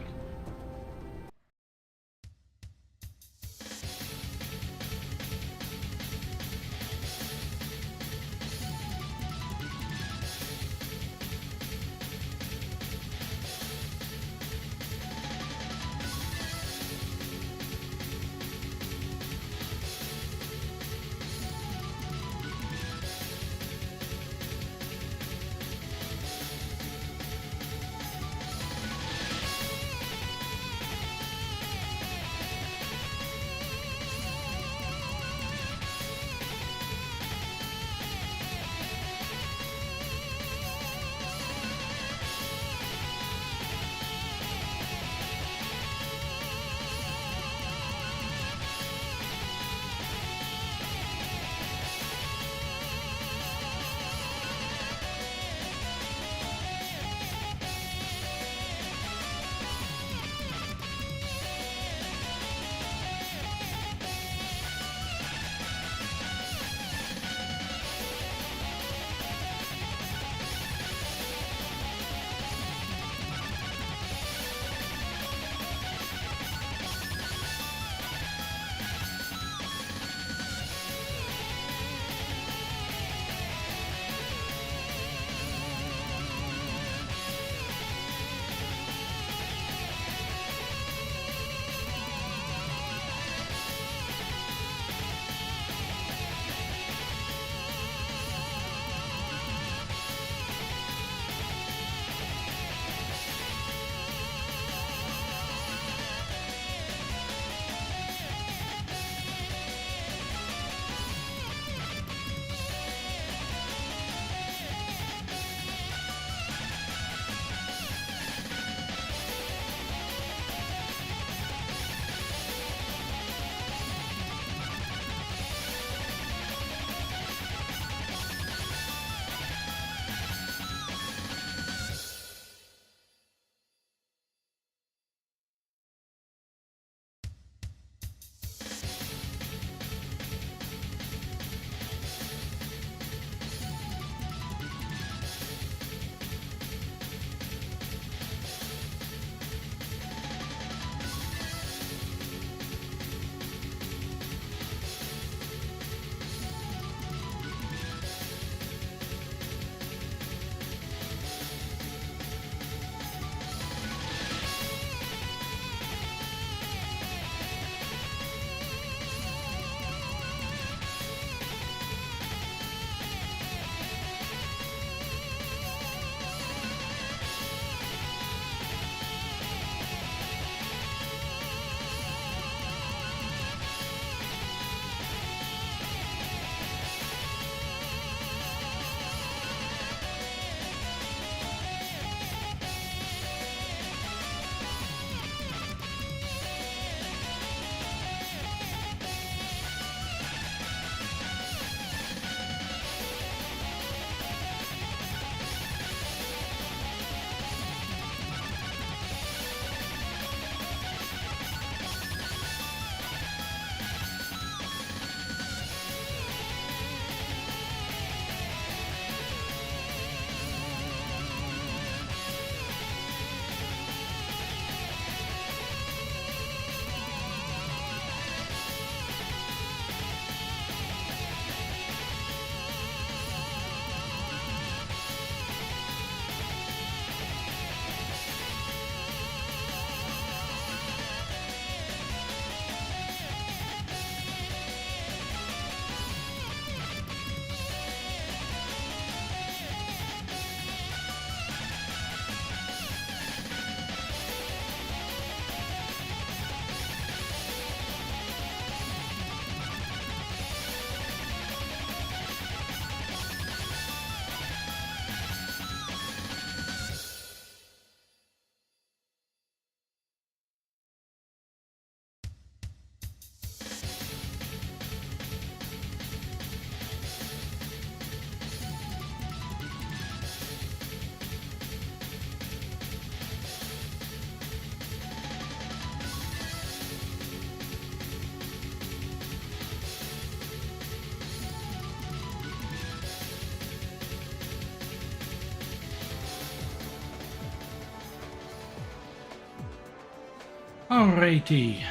Speaker 1: Alrighty.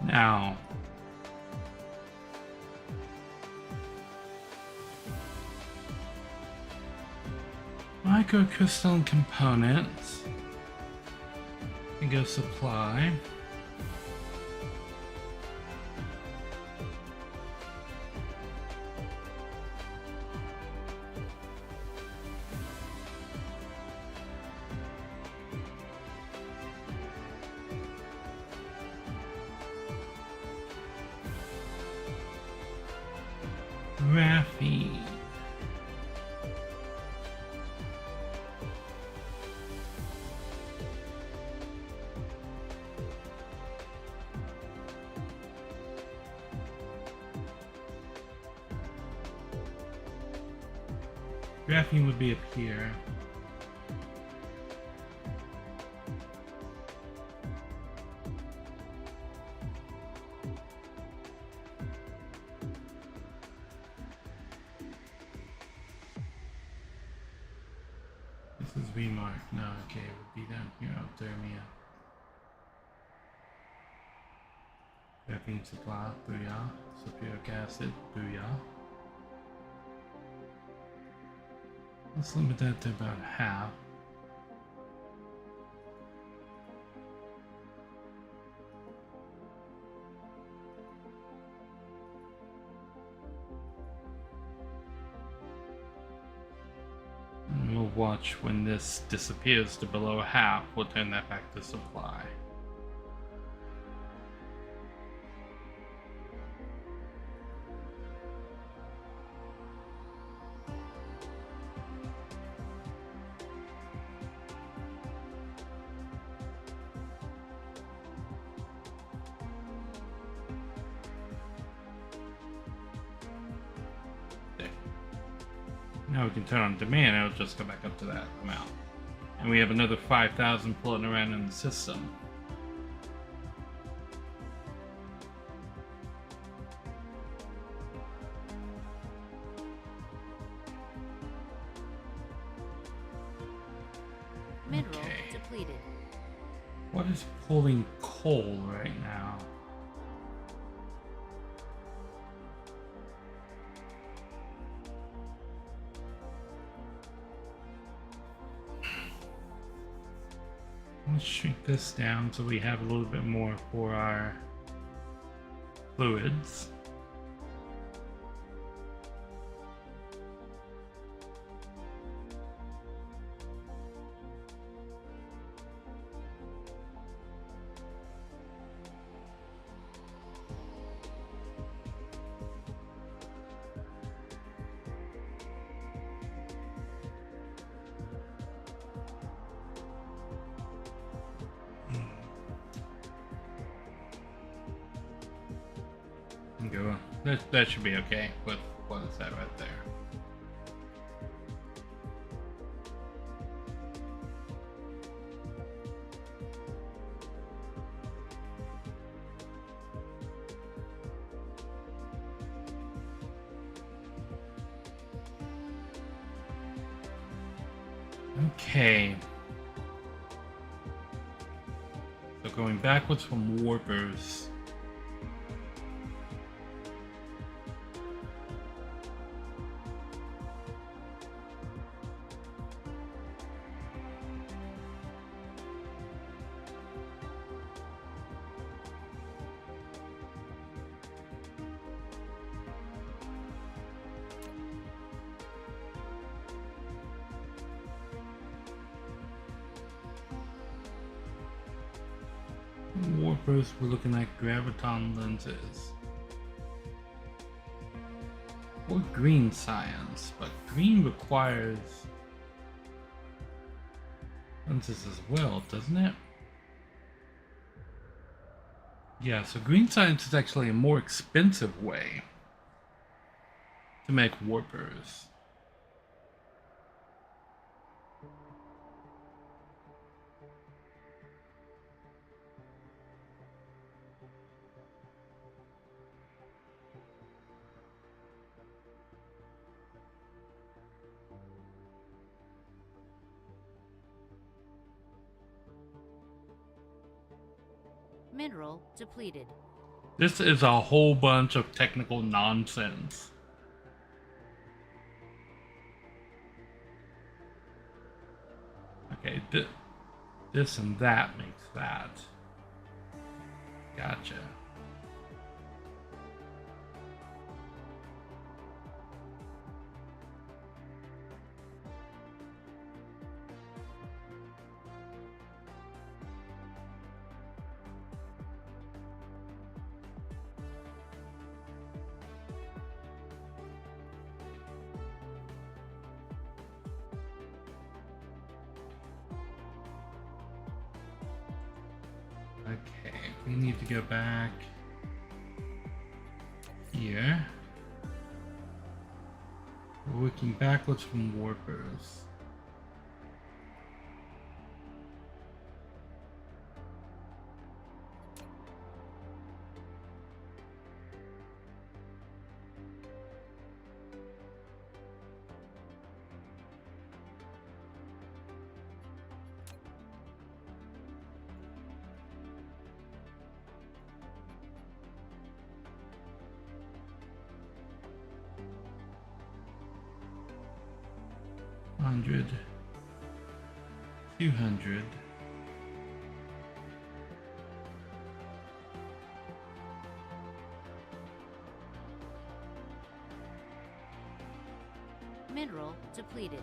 Speaker 1: Now, microcrystalline components. And go supply. Graphene. Graphene would be up here. This is V mark. No, okay, it would be down here, Althermia. Graphene supply, booyah. Sulfuric acid, booyah. Let's limit that to about half. And we'll watch when this disappears to below half. We'll turn that back to supply. Now we can turn on demand, it'll just go back up to that amount. And we have another 5,000 floating around in the system.
Speaker 2: Mineral
Speaker 1: Okay.
Speaker 2: depleted.
Speaker 1: What is pulling coal right now? Let's shrink this down so we have a little bit more for our fluids. Go. That should be okay with what is that right there. Okay. So going backwards from warpers. Warpers, we're looking at graviton lenses. Or green science, but green requires lenses as well, doesn't it? Yeah, so green science is actually a more expensive way to make warpers.
Speaker 2: Mineral depleted.
Speaker 1: This is a whole bunch of technical nonsense. Okay, this and that makes that. Gotcha. Okay, we need to go back here. We're working backwards from warpers. $100, $200.
Speaker 2: Mineral depleted.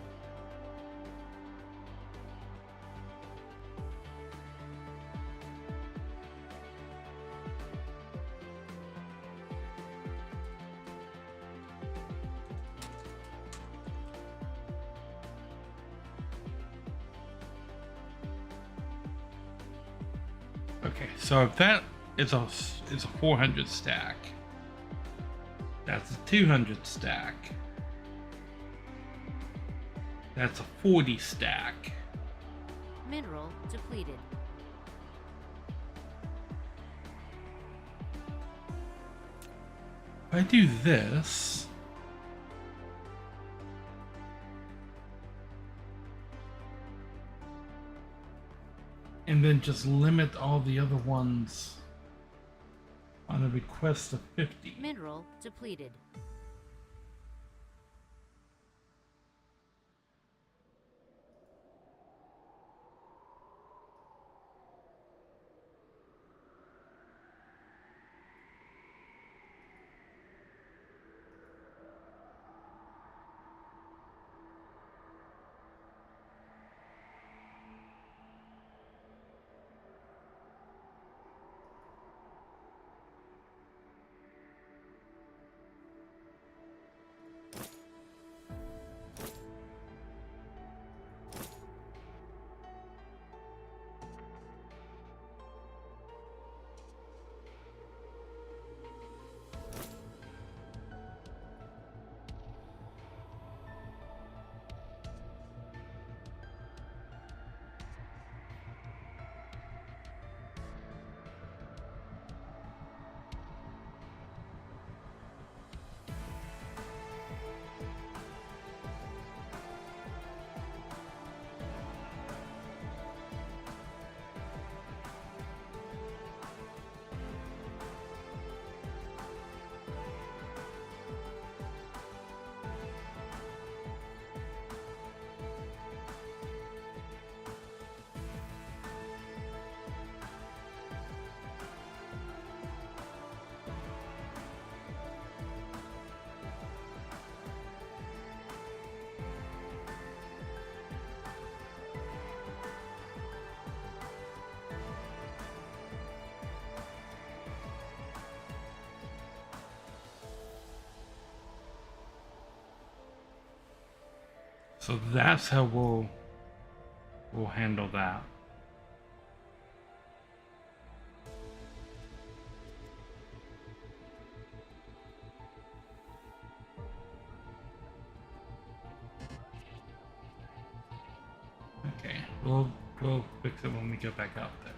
Speaker 1: Okay, so if that is a 400 stack, that's a 200 stack. That's a 40 stack.
Speaker 2: Mineral depleted.
Speaker 1: If I do this, and then just limit all the other ones on a request of 50.
Speaker 2: Mineral depleted.
Speaker 1: So that's how we'll handle that. Okay, we'll fix it when we get back out there.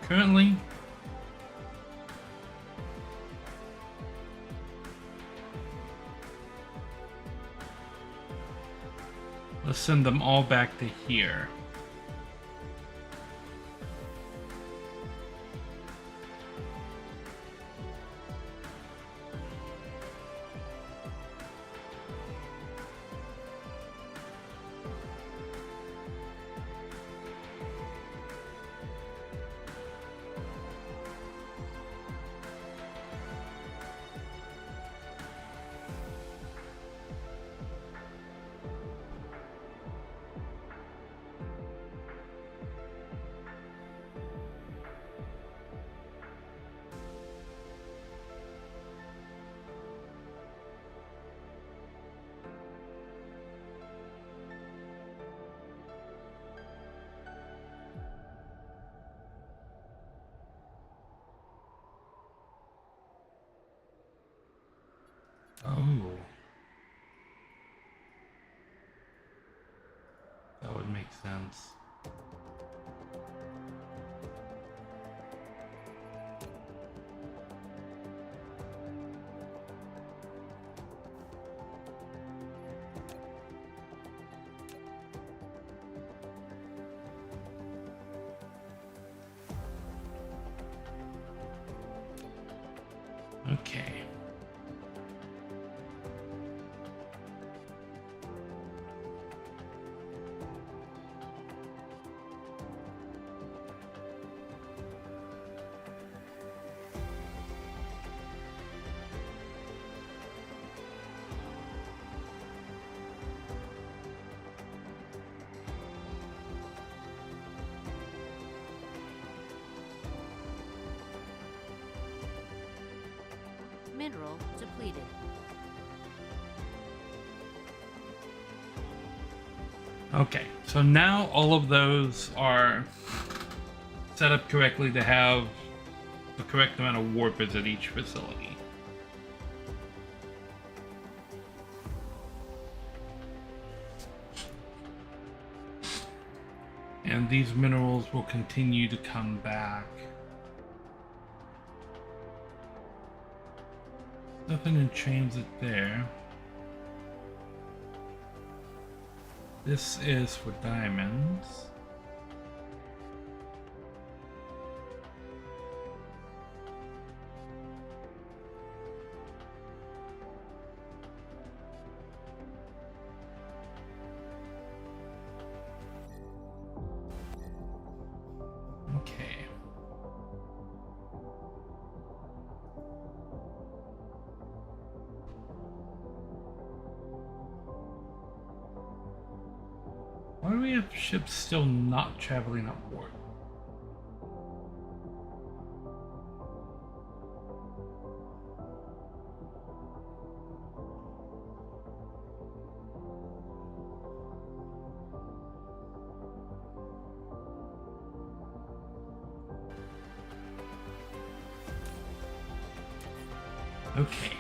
Speaker 1: currently. Let's send them all back to here. Oh. That would make sense. Okay.
Speaker 2: Mineral depleted.
Speaker 1: Okay, so now all of those are set up correctly to have the correct amount of warpers at each facility. And these minerals will continue to come back. Nothing in transit there. This is for diamonds. Okay. Why do we have ships still not traveling upward? Okay.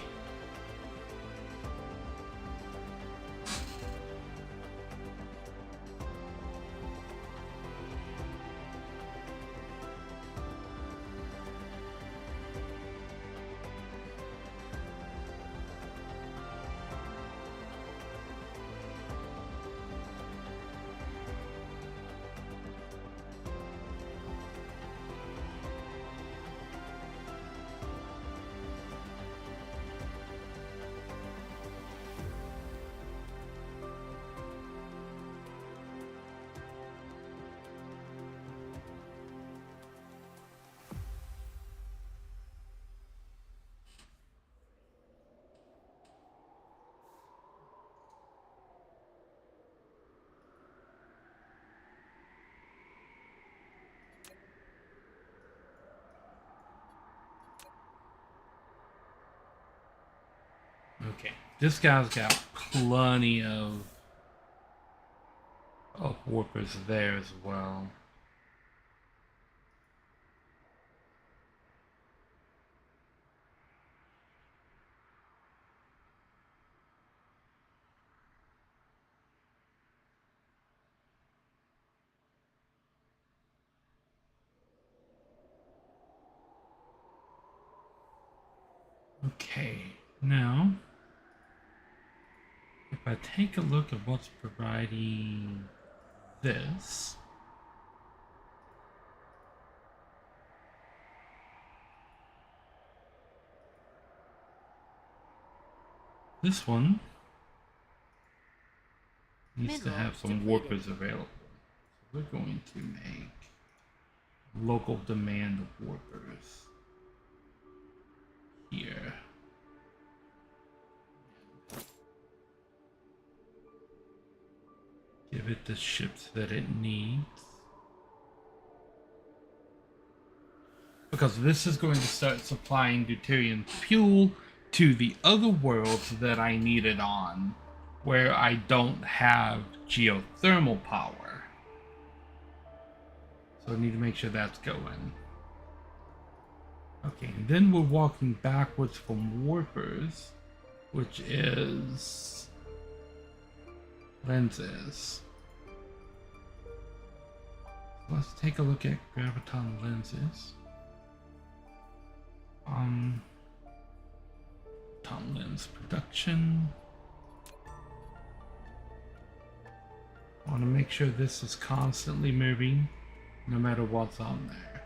Speaker 1: Okay. This guy's got plenty of warpers there as well. Okay, now if I take a look at what's providing this, this one needs to
Speaker 2: Mineral
Speaker 1: have some
Speaker 2: depleted.
Speaker 1: warpers available. So we're going to make local demand of warpers here. Give it the ships that it needs. Because this is going to start supplying deuterium fuel to the other worlds that I need it on, where I don't have geothermal power. So I need to make sure that's going. Okay, and then we're walking backwards from warpers, which is lenses. Let's take a look at graviton lenses. Tom lens production. I want to make sure this is constantly moving, no matter what's on there.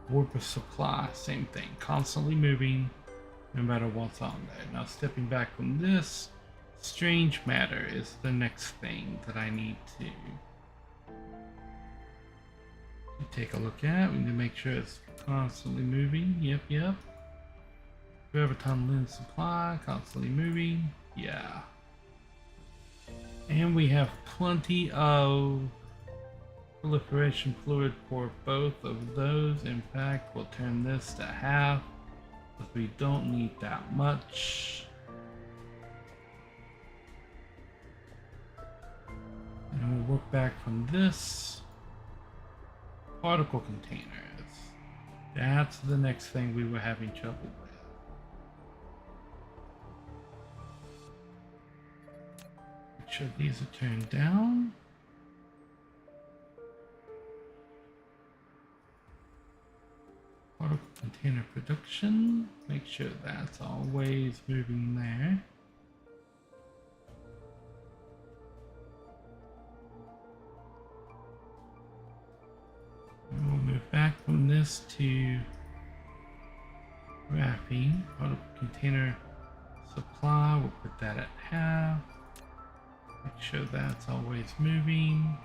Speaker 1: Warper supply, same thing, constantly moving, no matter what's on there. Now stepping back from this, strange matter is the next thing that I need to take a look at. We need to make sure it's constantly moving. Yep. Graviton lens supply, constantly moving. Yeah. And we have plenty of proliferation fluid for both of those. In fact, we'll turn this to half, because we don't need that much. And we'll work back from this. Particle containers. That's the next thing we were having trouble with. Make sure these are turned down. Particle container production. Make sure that's always moving there. And we'll move back from this to graphene. Particle container supply. We'll put that at half. Make sure that's always moving.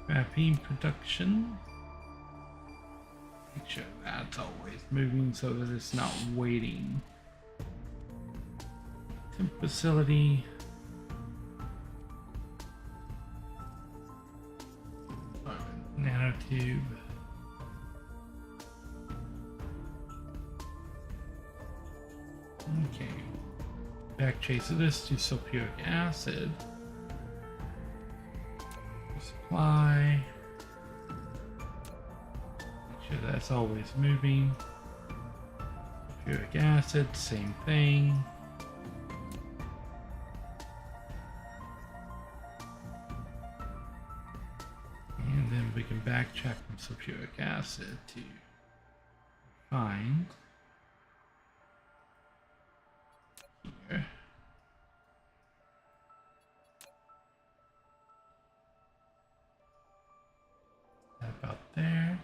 Speaker 1: Graphene production. Make sure that's always moving so that it's not waiting. Temp facility. Nanotube. Okay. Back chase this to sulfuric acid. Supply. Make sure that's always moving. Sulfuric acid, same thing. And then we can backtrack from sulfuric acid to find here. About there.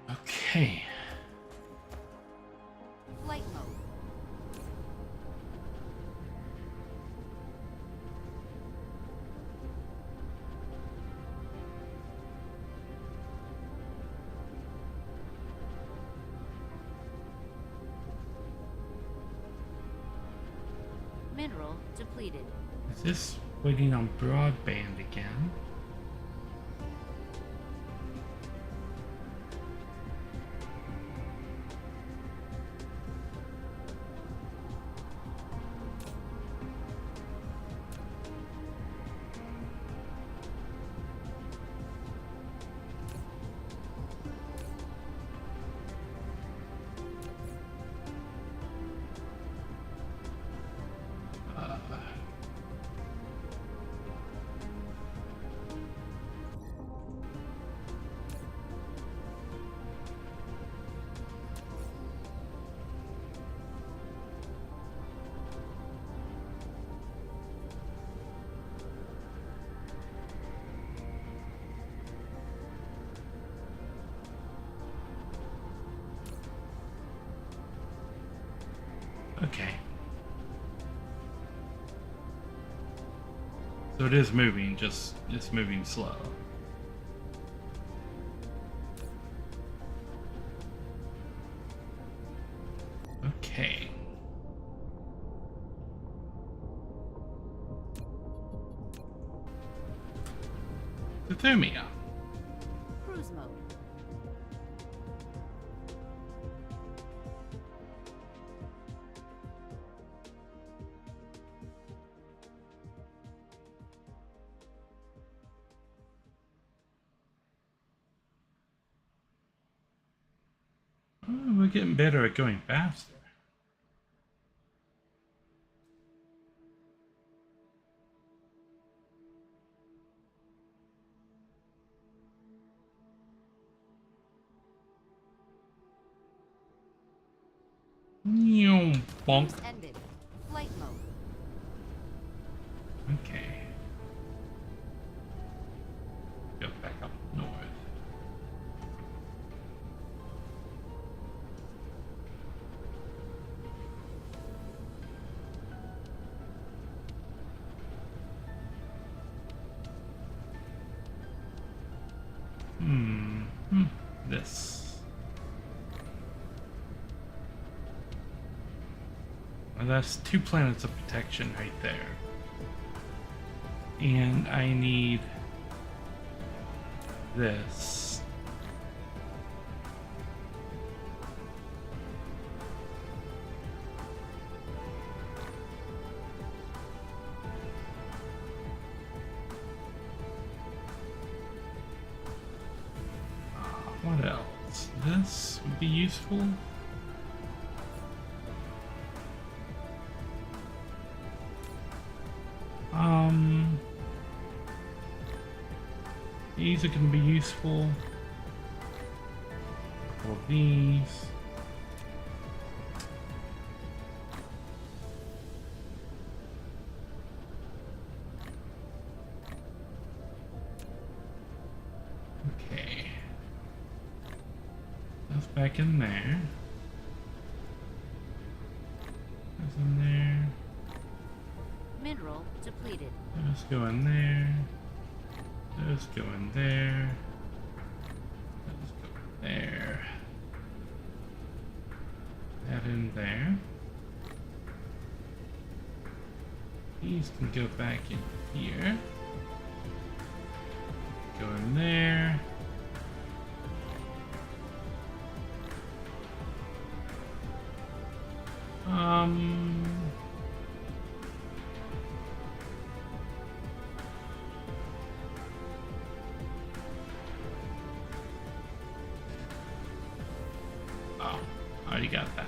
Speaker 1: Okay.
Speaker 2: Flight mode. Mineral depleted.
Speaker 1: Is this waiting on broadband again? Okay. So it is moving, just it's moving slow. Okay. Thermia.
Speaker 2: Cruise mode.
Speaker 1: Oh, we're getting better at going faster. Bonk.
Speaker 2: Cruise ended. Flight mode.
Speaker 1: Okay. Go back up north. This. Well, that's 2 planets of protection right there. And I need this. What else? This would be useful. These are going to be useful. A couple of these. Okay. That's back in there. That's in there.
Speaker 2: Mineral depleted.
Speaker 1: Those go in there. Those go in there. Those go in there. That in there. These can go back in here. Go in there. Oh, I already got that.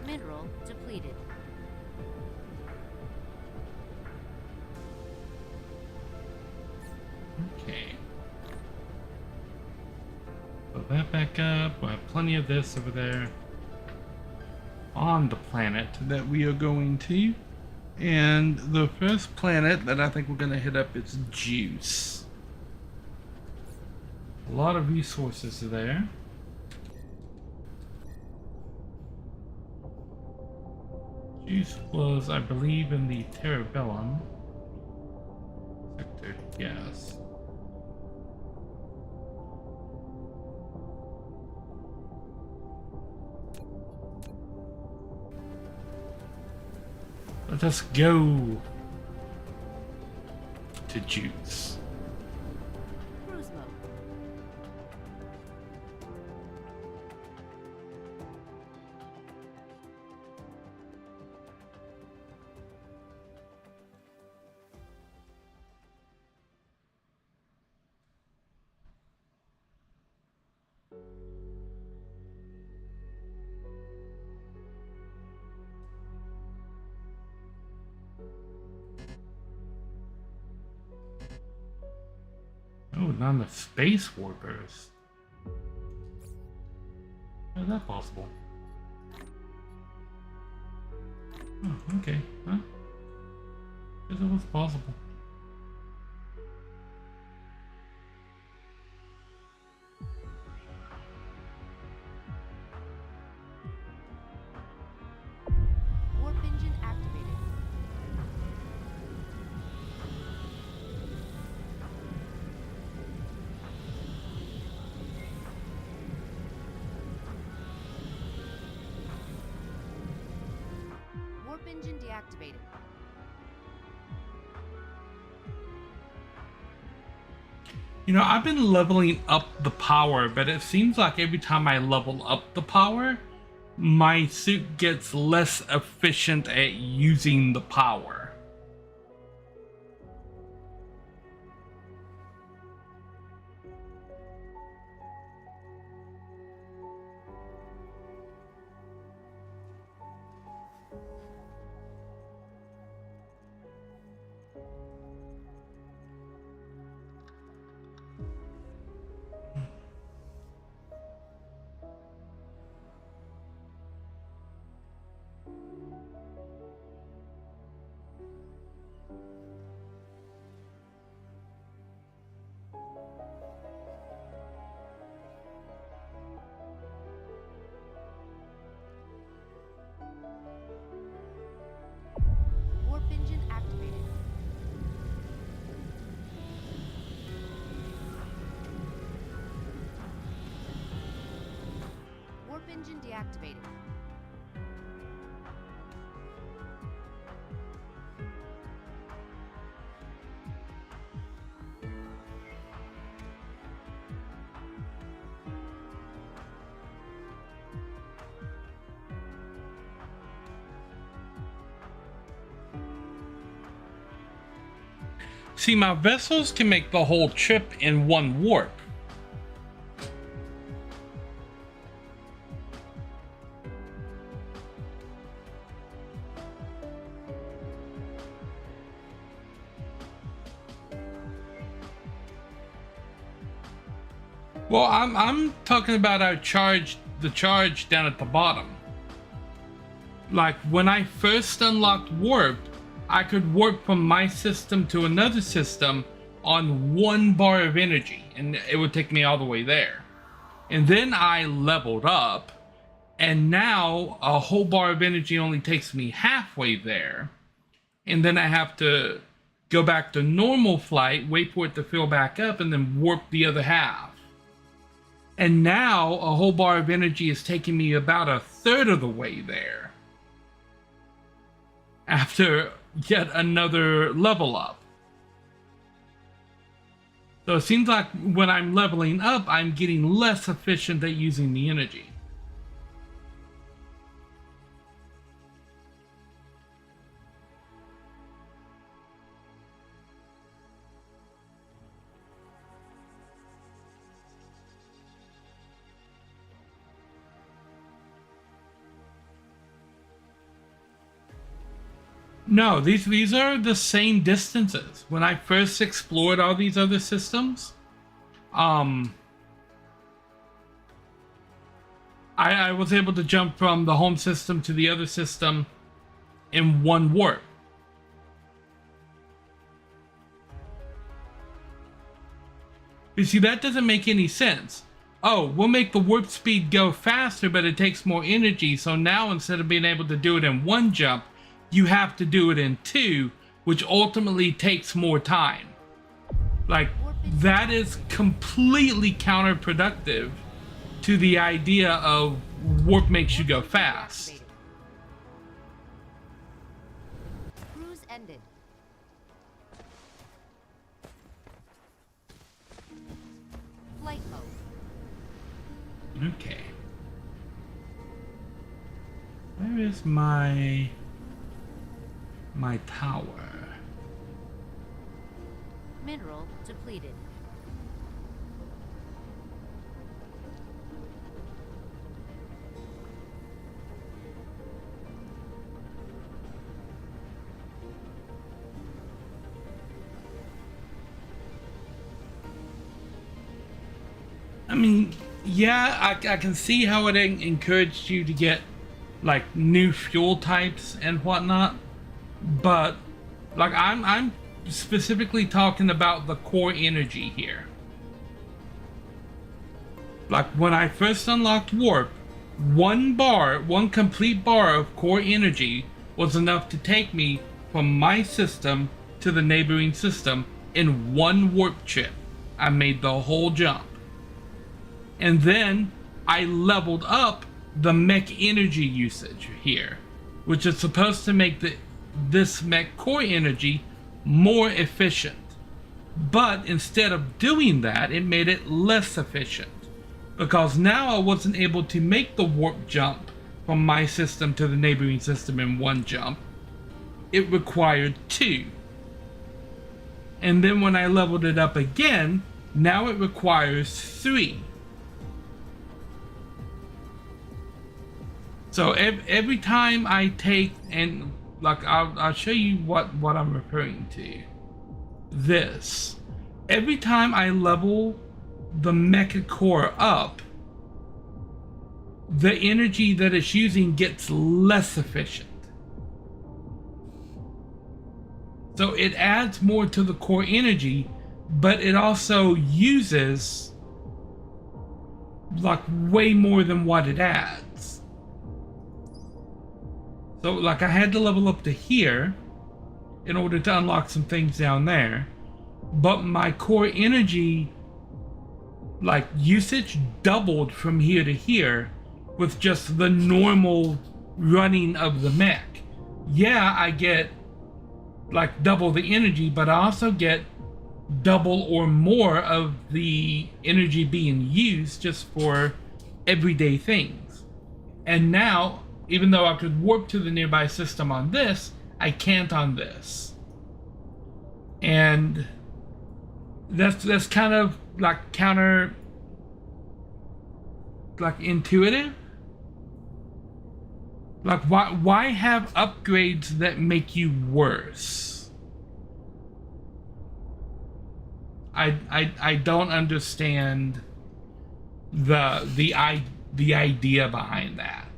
Speaker 2: Mineral depleted.
Speaker 1: Okay. Put that back up. We'll have plenty of this over there on the planet that we are going to. And the first planet that I think we're going to hit up is Juice. A lot of resources there. Juice was, I believe, in the Terrabellum sector, yes. Let us go to Juice.
Speaker 2: Cruise mode.
Speaker 1: not the space warpers. How is that possible? Oh, okay. Huh? Guess it was possible.
Speaker 2: Warp engine activated. Warp engine deactivated.
Speaker 1: You know, I've been leveling up the power, but it seems like every time I level up the power, my suit gets less efficient at using the power.
Speaker 2: Warp engine activated. Warp engine deactivated.
Speaker 1: See, my vessels can make the whole trip in one warp. Well, I'm talking about the charge down at the bottom. Like when I first unlocked warp, I could warp from my system to another system on 1 bar of energy, and it would take me all the way there. And then I leveled up, and now a whole bar of energy only takes me halfway there. And then I have to go back to normal flight, wait for it to fill back up, and then warp the other half. And now a whole bar of energy is taking me about a third of the way there, after yet another level up. So it seems like when I'm leveling up, I'm getting less efficient at using the energy. No, these are the same distances. When I first explored all these other systems, I was able to jump from the home system to the other system in 1 warp. You see, that doesn't make any sense. Oh, we'll make the warp speed go faster, but it takes more energy, so now instead of being able to do it in 1 jump, you have to do it in 2, which ultimately takes more time. Like, that is completely counterproductive to the idea of warp makes you go fast.
Speaker 2: Cruise ended. Flight mode.
Speaker 1: Okay. Where is my tower?
Speaker 2: Mineral depleted.
Speaker 1: mean, yeah, I can see how it encouraged you to get like new fuel types and whatnot, but like I'm specifically talking about the core energy here. Like when I first unlocked warp, one complete bar of core energy was enough to take me from my system to the neighboring system in one warp chip. I made the whole jump. And then I leveled up the mech energy usage here, which is supposed to make this mech core energy more efficient. But instead of doing that, it made it less efficient, because now I wasn't able to make the warp jump from my system to the neighboring system in one jump. It required two. And then when I leveled it up again, now it requires three. So every time I take, and like I'll show you what I'm referring to. This. Every time I level the mecha core up, the energy that it's using gets less efficient. So it adds more to the core energy, but it also uses like way more than what it adds. So like I had to level up to here in order to unlock some things down there, but my core energy like usage doubled from here to here with just the normal running of the mech. Yeah, I get like double the energy, but I also get double or more of the energy being used just for everyday things. And now, even though I could warp to the nearby system on this, I can't on this. And that's kind of like counter, like intuitive. Like why have upgrades that make you worse? I don't understand the idea behind that.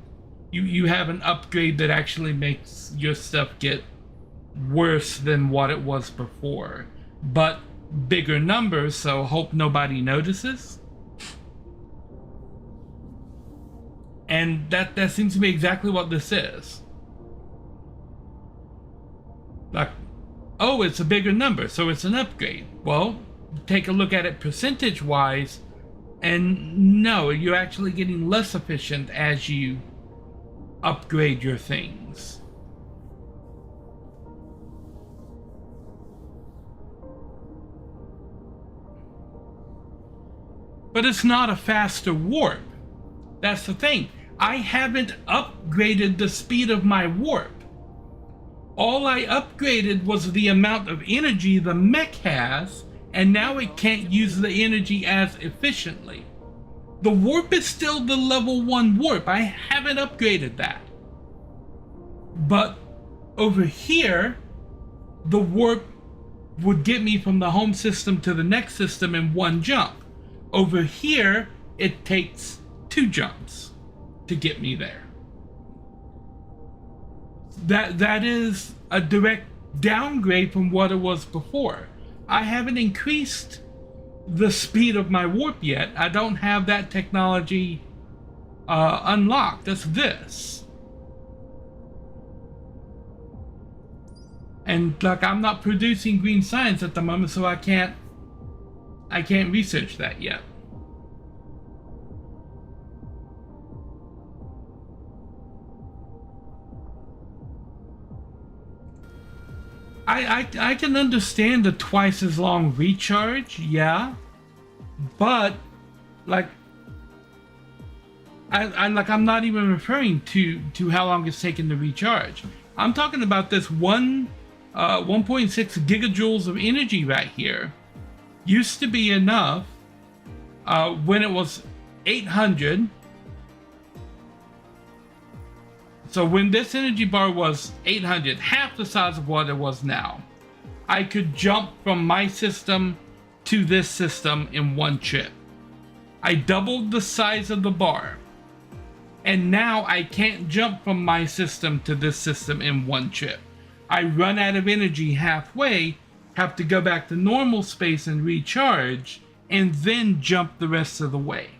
Speaker 1: You have an upgrade that actually makes your stuff get worse than what it was before, but bigger numbers, so hope nobody notices. And that seems to be exactly what this is. Like, oh, it's a bigger number, so it's an upgrade. Well, take a look at it percentage-wise, and no, you're actually getting less efficient as you upgrade your things. But it's not a faster warp. That's the thing. I haven't upgraded the speed of my warp. All I upgraded was the amount of energy the mech has, and now it can't use the energy as efficiently. The warp is still the level 1 warp. I haven't upgraded that. But over here, the warp would get me from the home system to the next system in one jump. Over here, it takes 2 jumps to get me there. That is a direct downgrade from what it was before. I haven't increased the speed of my warp yet. I don't have that technology unlocked. That's this. And like I'm not producing green science at the moment, so I can't research that yet. I can understand a twice as long recharge, yeah, but like I'm not even referring to how long it's taken to recharge. I'm talking about this 1.6 gigajoules of energy right here. Used to be enough when it was 800. So when this energy bar was 800, half the size of what it was now, I could jump from my system to this system in one chip. I doubled the size of the bar. And now I can't jump from my system to this system in one trip. I run out of energy halfway, have to go back to normal space and recharge, and then jump the rest of the way.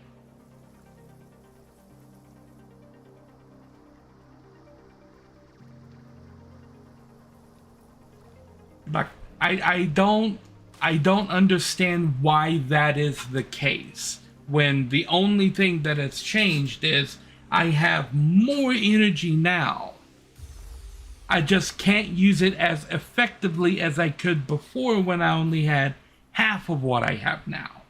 Speaker 1: Like, I don't understand why that is the case, when the only thing that has changed is I have more energy now. I just can't use it as effectively as I could before, when I only had half of what I have now.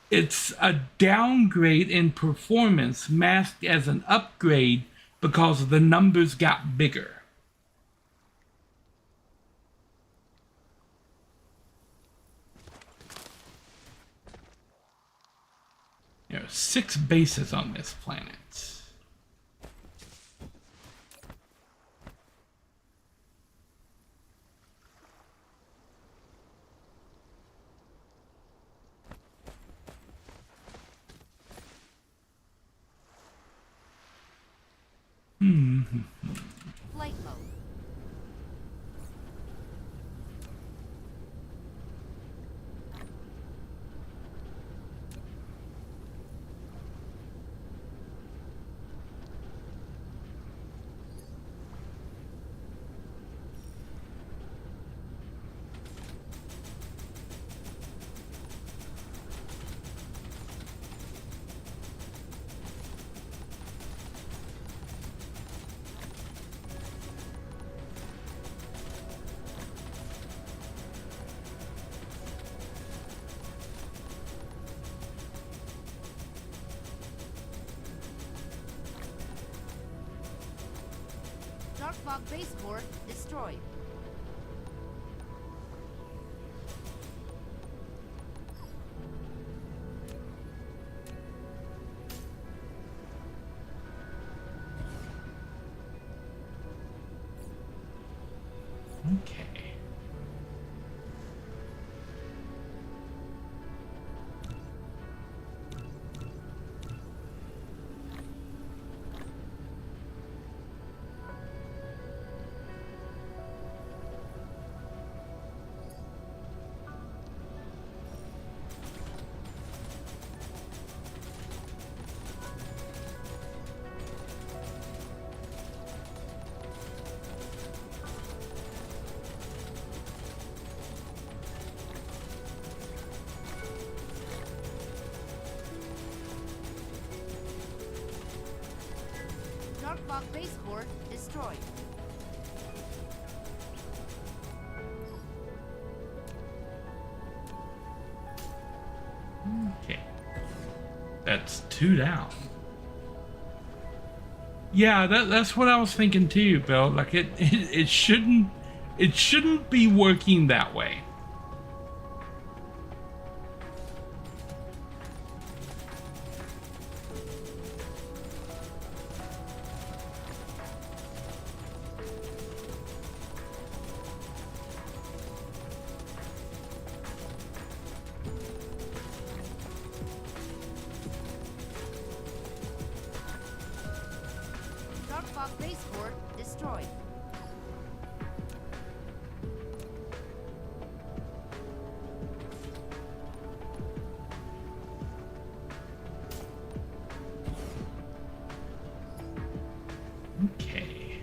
Speaker 1: It's a downgrade in performance masked as an upgrade because the numbers got bigger. There are 6 bases on this planet.
Speaker 2: Flight mode. Dark Fog Baseport destroyed.
Speaker 1: Okay.
Speaker 2: Dark Fog Baseport destroyed.
Speaker 1: Okay. That's 2 down. Yeah, that's what I was thinking too, Bill. Like it shouldn't be working that way.
Speaker 2: Dark Fog Baseport destroyed.
Speaker 1: Okay.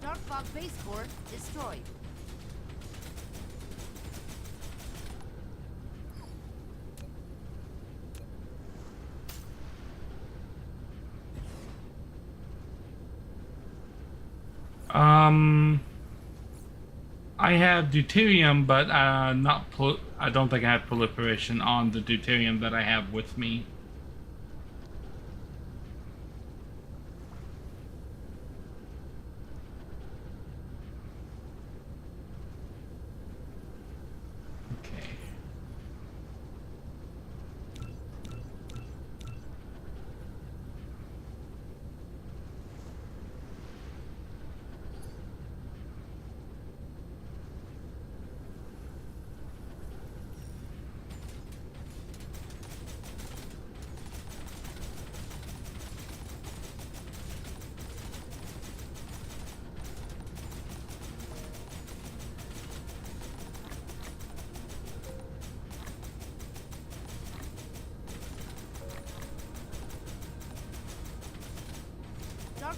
Speaker 2: Dark Fog Baseport destroyed.
Speaker 1: I have deuterium, but not. I don't think I have proliferation on the deuterium that I have with me.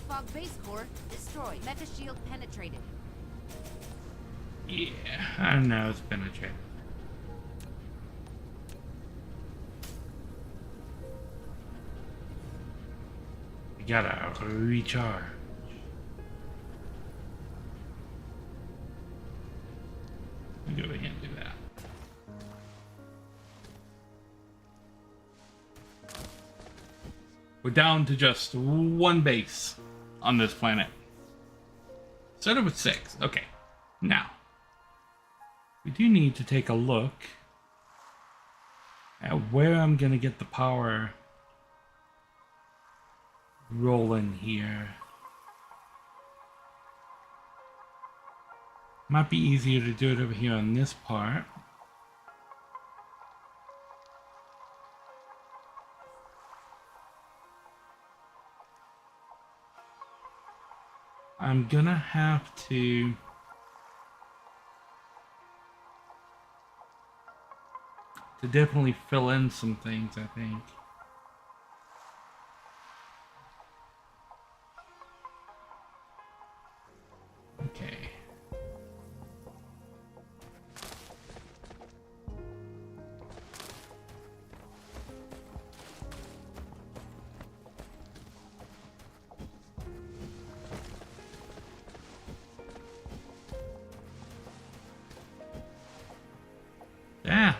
Speaker 2: fog base core destroyed. Mecha shield penetrated.
Speaker 1: Yeah, I know it's penetrated. We gotta recharge. Go ahead and do that. We're down to just one base on this planet. Started with 6. Okay. Now, we do need to take a look at where I'm going to get the power rolling here. Might be easier to do it over here on this part. I'm gonna have to definitely fill in some things, I think. Okay. Yeah.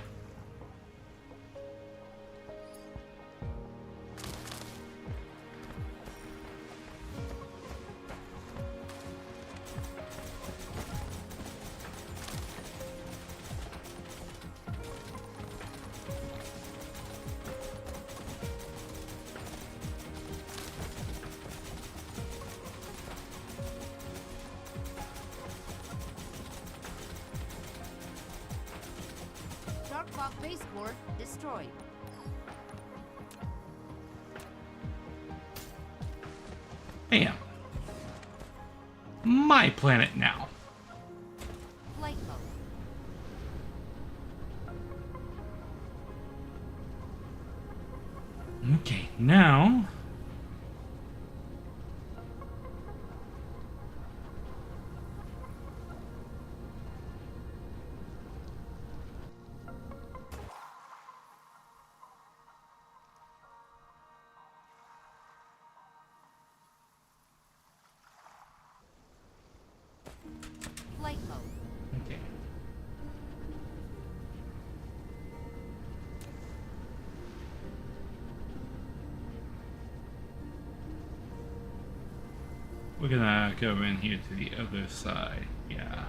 Speaker 2: Dark fog base core destroyed.
Speaker 1: Bam. My planet now.
Speaker 2: Flight mode.
Speaker 1: Okay, now
Speaker 2: Flight mode.
Speaker 1: okay. We're gonna go in here to the other side. Yeah.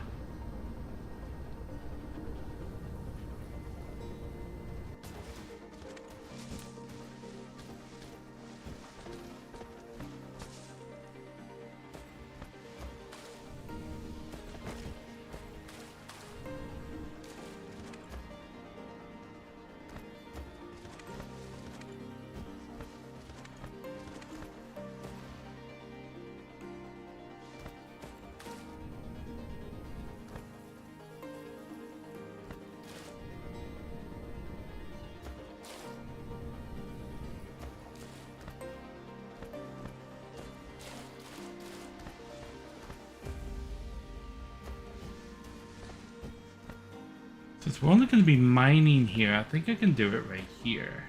Speaker 1: Since we're only going to be mining here, I think I can do it right here.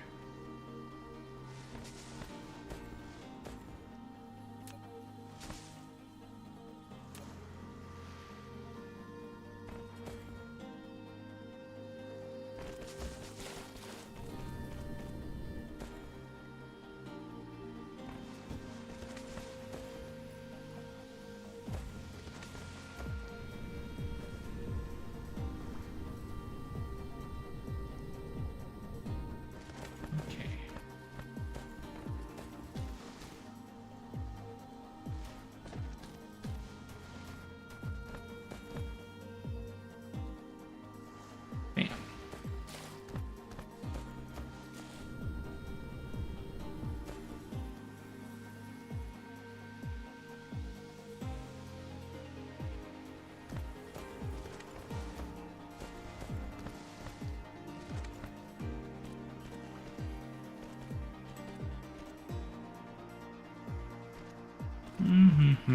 Speaker 1: I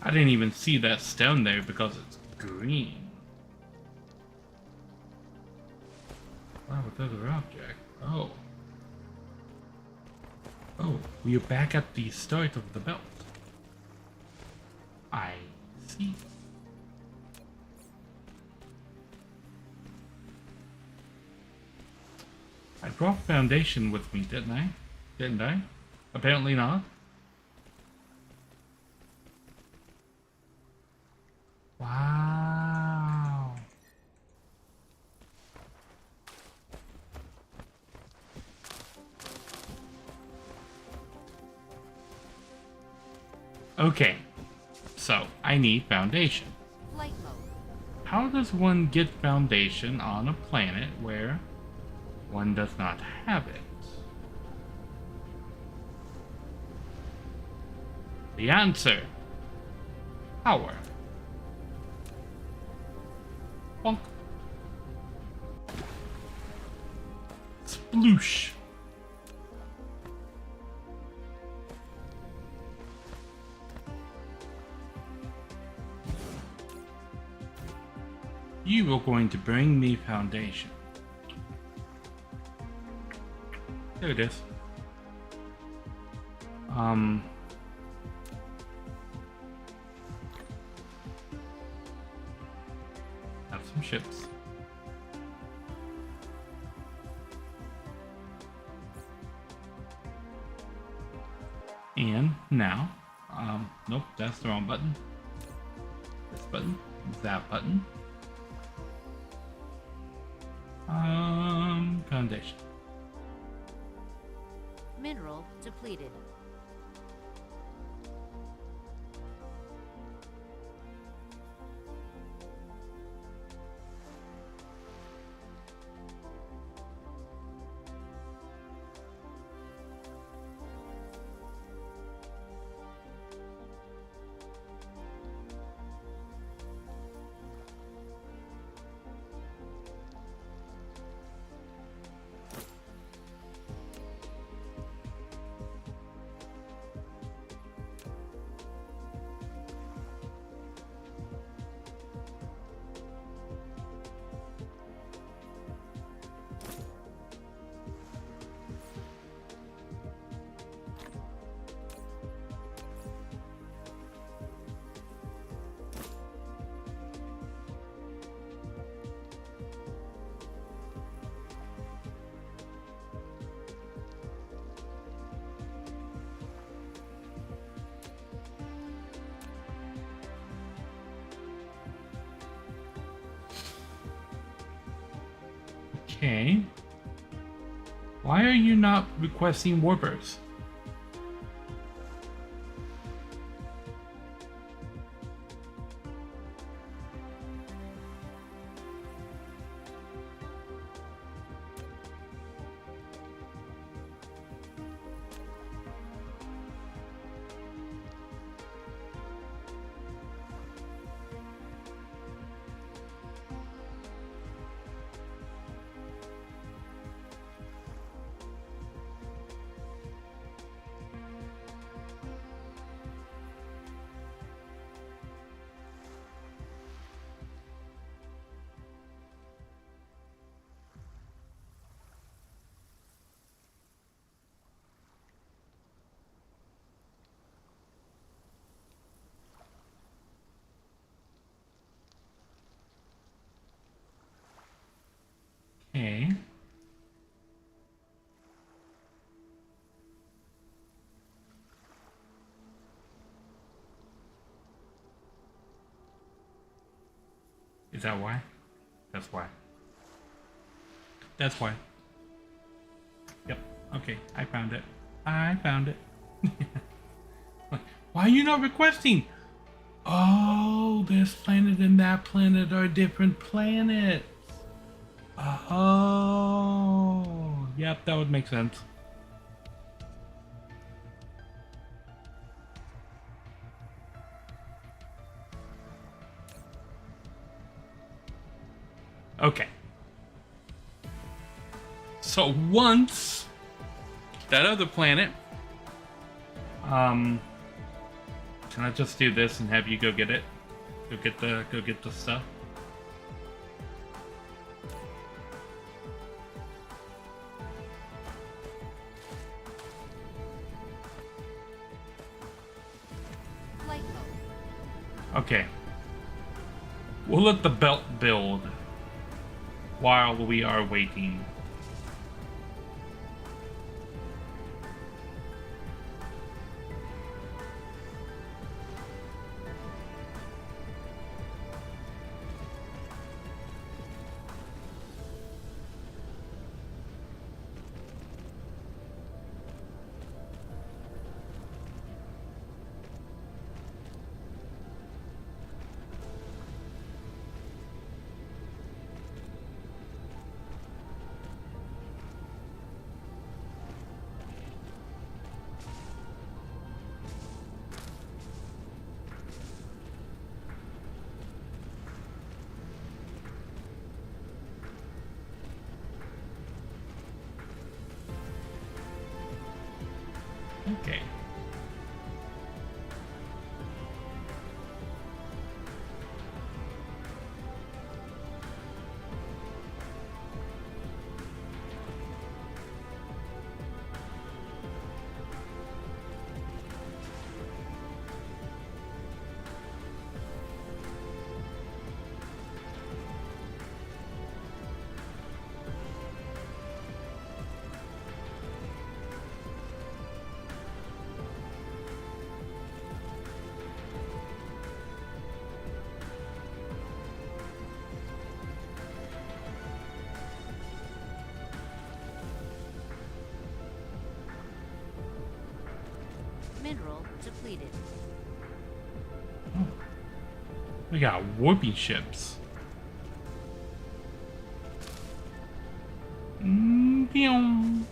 Speaker 1: didn't even see that stone there because it's green. Wow, what other object? Oh. Oh, we're back at the start of the belt. I see. I brought foundation with me, didn't I? Didn't I? Apparently not. Wow. Okay, so I need foundation.
Speaker 2: Flight mode.
Speaker 1: How does one get foundation on a planet where one does not have it? The answer: power. Bonk. Sploosh. You are going to bring me foundation. There it is. Have some ships. And now, nope, that's the wrong button. This button, that button. Foundation.
Speaker 2: Mineral depleted. Okay. Why are you not requesting warpers? Okay. Is that why? That's why. That's why. Yep. Okay, I found it. I found it. Why are you not requesting? Oh, this planet and that planet are different planets. Oh,
Speaker 1: Yep, that would make sense. Okay. So once that other planet, can I just do this and have you go get it? Go get the stuff.
Speaker 4: Flight mode.
Speaker 1: Okay. We'll let the belt build while we are waiting. Okay.
Speaker 4: Mineral depleted.
Speaker 1: We got warping ships. Pew.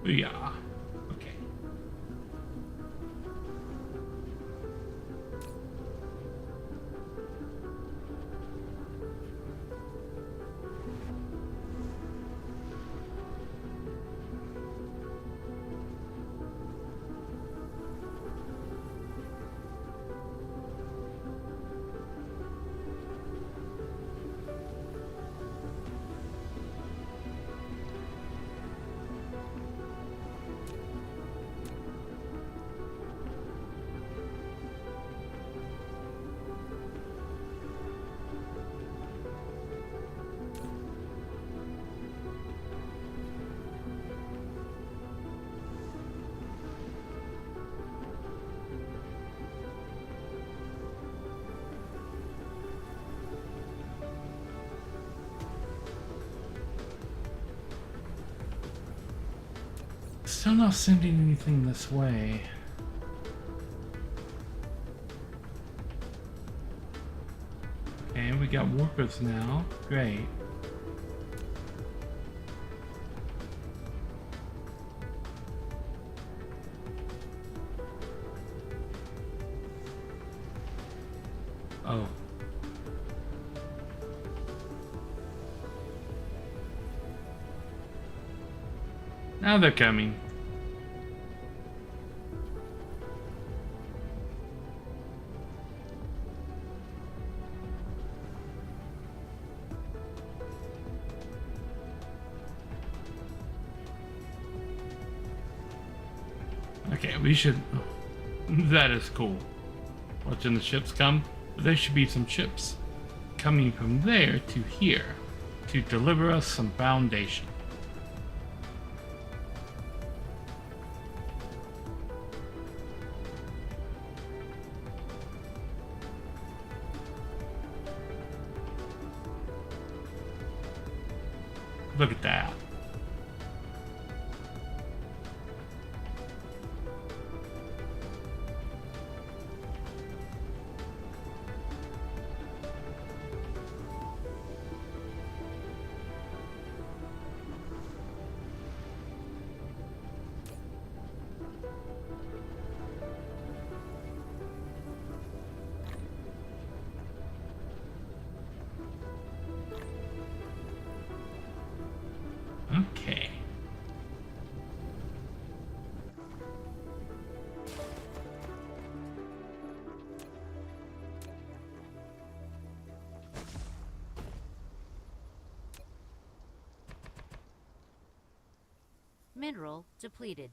Speaker 1: Yeah. Okay. Still not sending anything this way. Okay, we got warpers now. Great. Oh. Now they're coming. Okay, we should... Oh, that is cool. Watching the ships come. There should be some ships coming from there to here to deliver us some foundation. Look at that. Okay.
Speaker 4: Mineral depleted.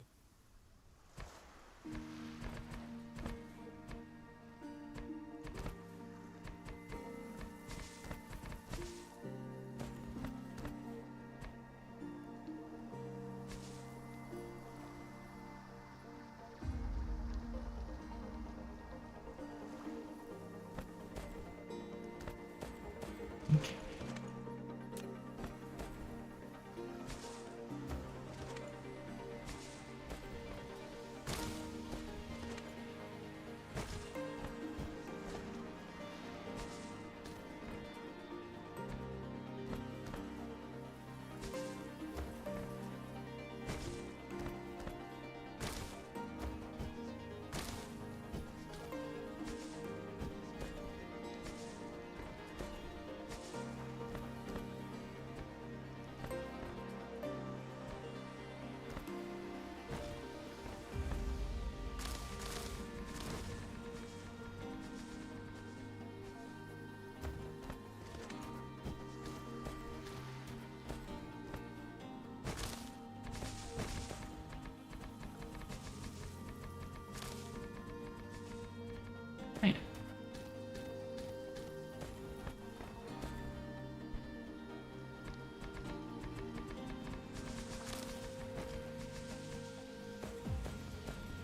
Speaker 1: Okay. Hey.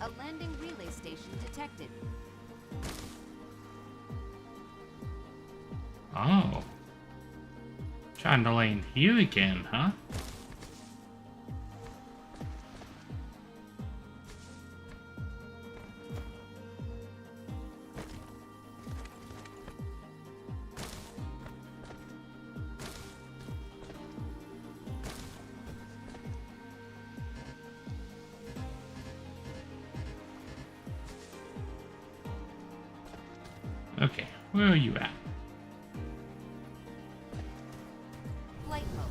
Speaker 4: A landing relay station detected.
Speaker 1: Oh. Trying to land here again, huh? Okay, where are you at?
Speaker 4: Flight mode.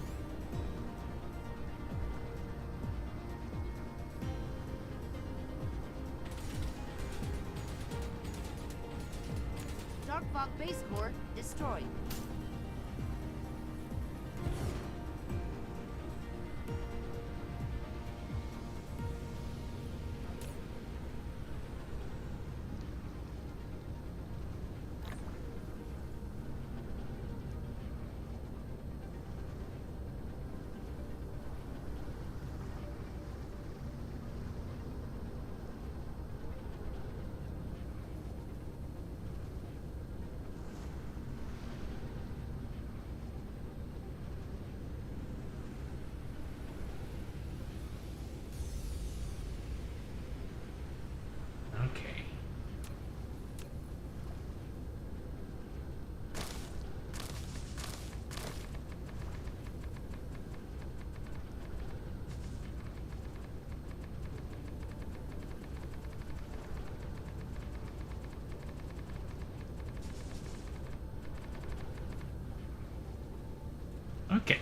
Speaker 4: Dark fog base core destroyed.
Speaker 1: Okay. Okay.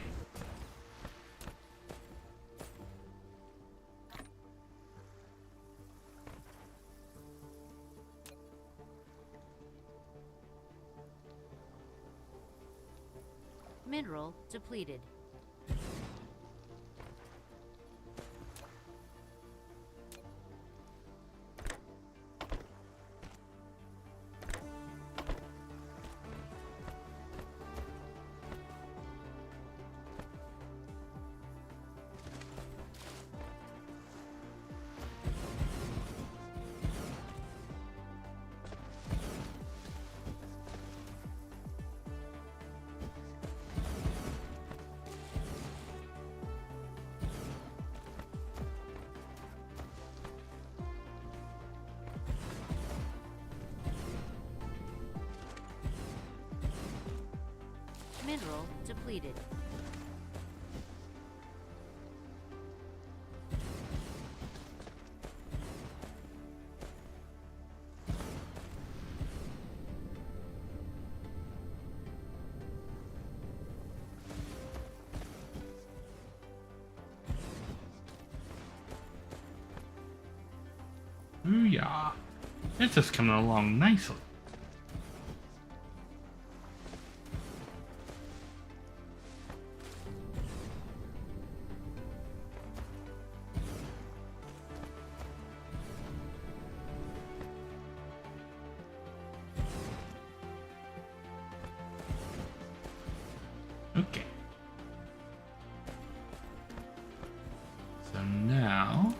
Speaker 4: Mineral depleted. Mineral depleted.
Speaker 1: Ooh yeah. It's just coming along nicely. Okay. So now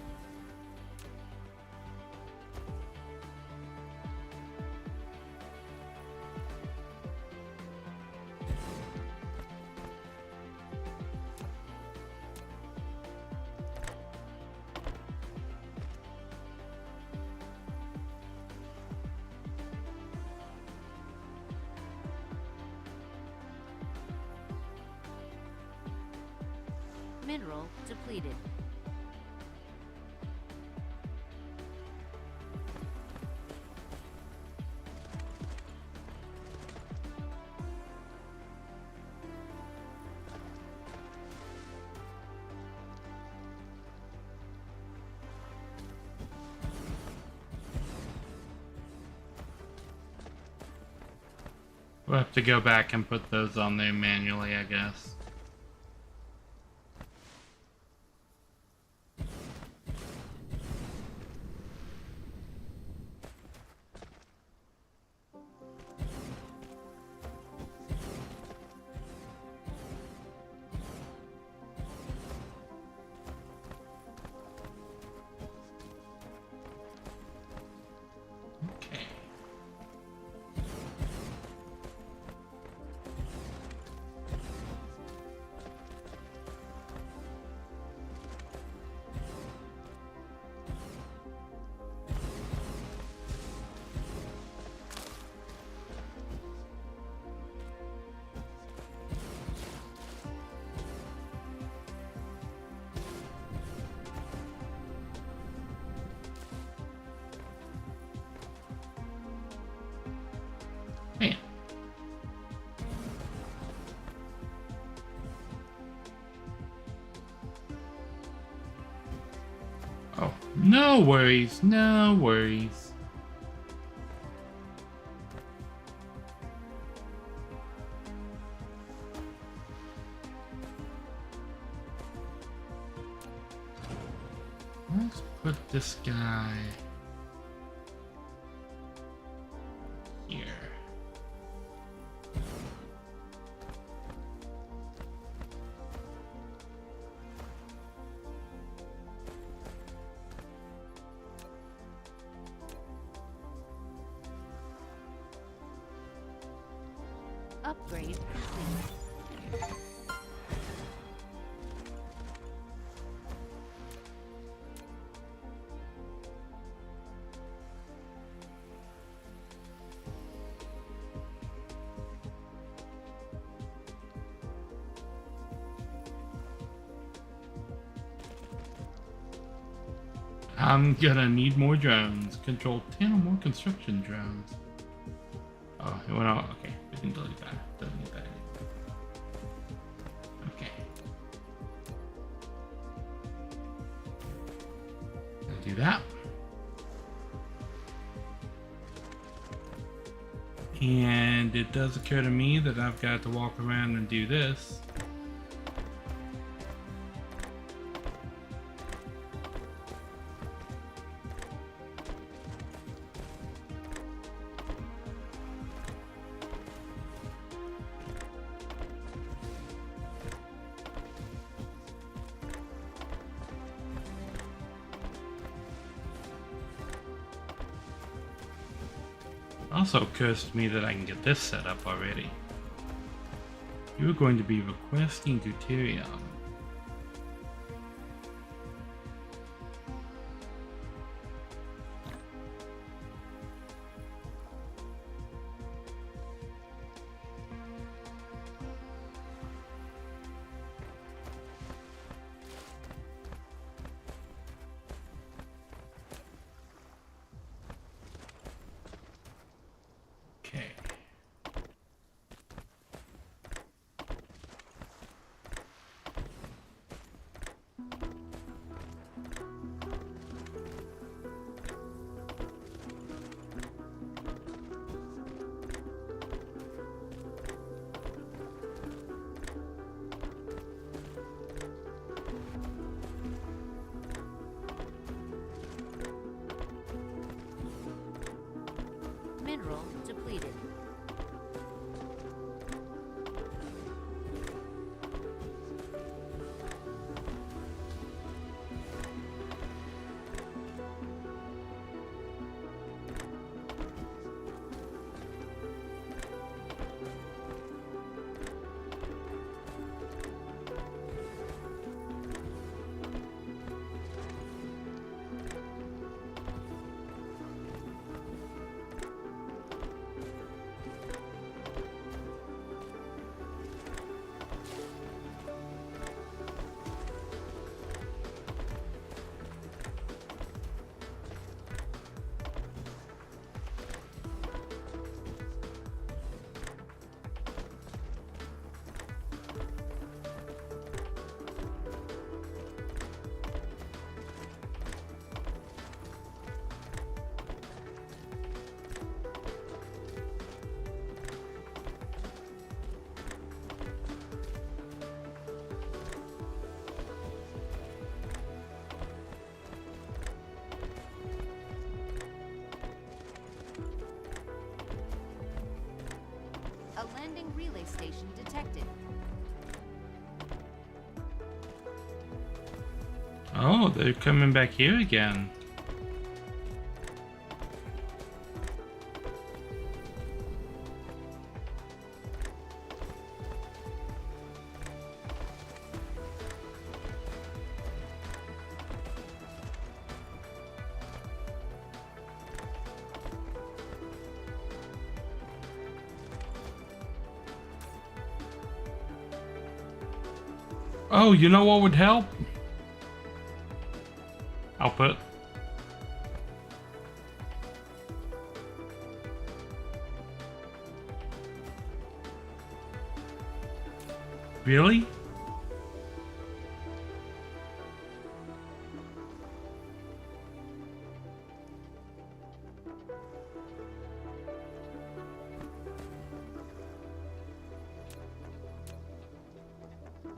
Speaker 4: Mineral depleted.
Speaker 1: we'll have to go back and put those on there manually, I guess. Okay. Man. Oh, no worries, no worries. Let's put this guy here.
Speaker 4: Upgrade complete.
Speaker 1: I'm gonna need more drones. Control 10 or more construction drones. Oh, it went out. Okay, we can delete that. Delete that. Okay. I'll do that. And it does occur to me that I've got to walk around and do this. Also occurs to me that I can get this set up already. You're going to be requesting deuterium.
Speaker 4: Sending relay station detected.
Speaker 1: Oh, they're coming back here again. Oh, you know what would help? Output. Really?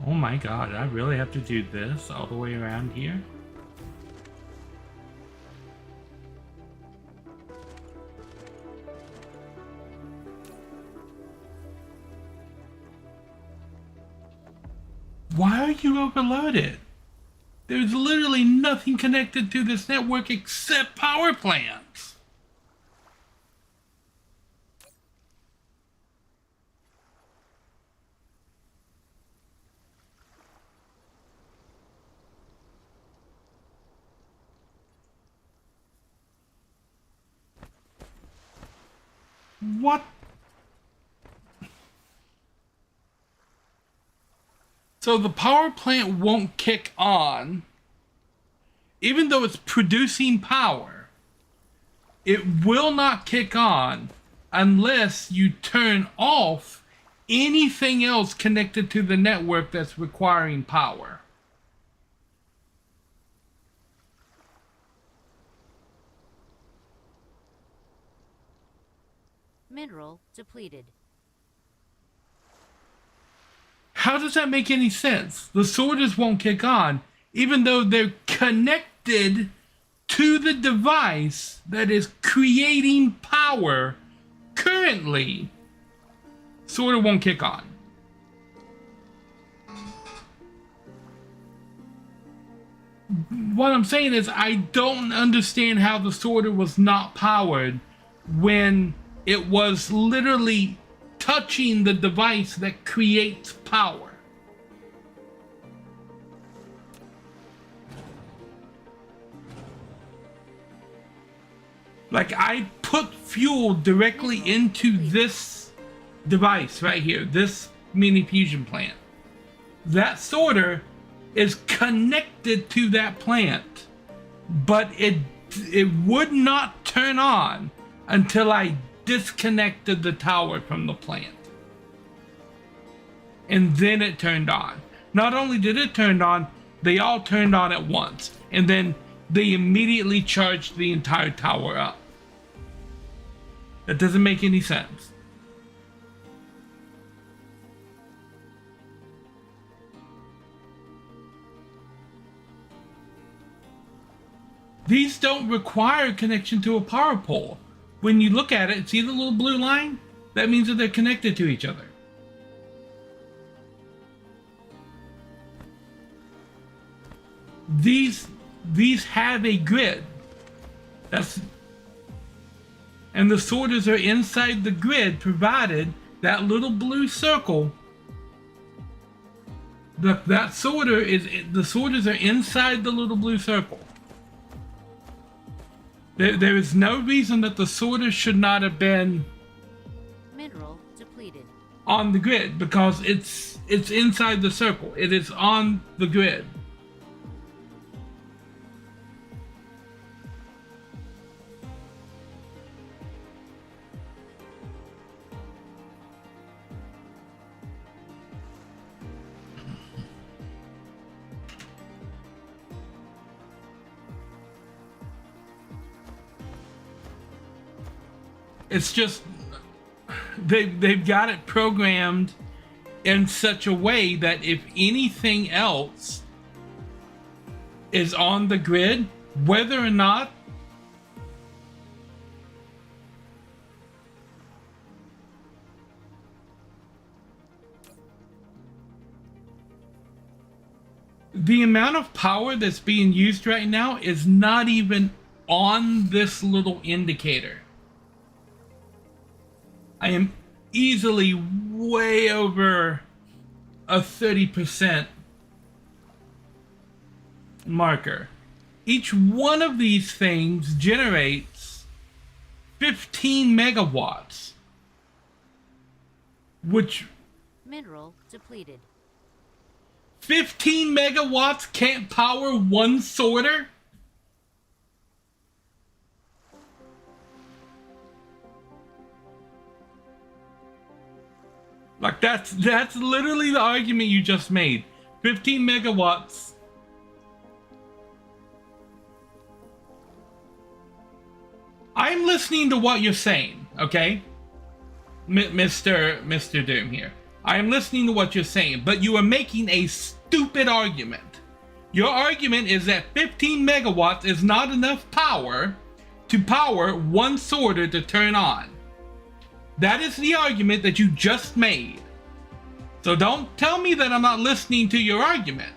Speaker 1: Oh my god, I really have to do this all the way around here? Why are you overloaded? There's literally nothing connected to this network except power plants. What? So the power plant won't kick on, even though it's producing power. It will not kick on unless you turn off anything else connected to the network that's requiring power.
Speaker 4: Mineral depleted.
Speaker 1: How does that make any sense? The sorters won't kick on, even though they're connected to the device that is creating power currently. Sorter won't kick on. What I'm saying is I don't understand how the sorter was not powered when it was literally touching the device that creates power. Like, I put fuel directly into this device right here, this mini fusion plant. That sorter is connected to that plant, but it would not turn on until I disconnected the tower from the plant. And then it turned on. Not only did it turn on, they all turned on at once. And then they immediately charged the entire tower up. That doesn't make any sense. These don't require connection to a power pole. When you look at it, see the little blue line? That means that they're connected to each other. These have a grid. And the sorters are inside the grid, provided that little blue circle. The sorters are inside the little blue circle. There is no reason that the sorter should not have been
Speaker 4: Mineral depleted.
Speaker 1: on the grid, because it's inside the circle. It is on the grid. It's just they've got it programmed in such a way that if anything else is on the grid, whether or not The amount of power that's being used right now is not even on this little indicator. I am easily way over a 30% marker. Each one of these things generates 15 megawatts, which
Speaker 4: Mineral depleted.
Speaker 1: 15 megawatts can't power one sorter? Like that's literally the argument you just made. 15 megawatts. I'm listening to what you're saying, okay? Mr. Doom here. I am listening to what you're saying, but you are making a stupid argument. Your argument is that 15 megawatts is not enough power to power one sorter to turn on. That is the argument that you just made. So don't tell me that I'm not listening to your argument.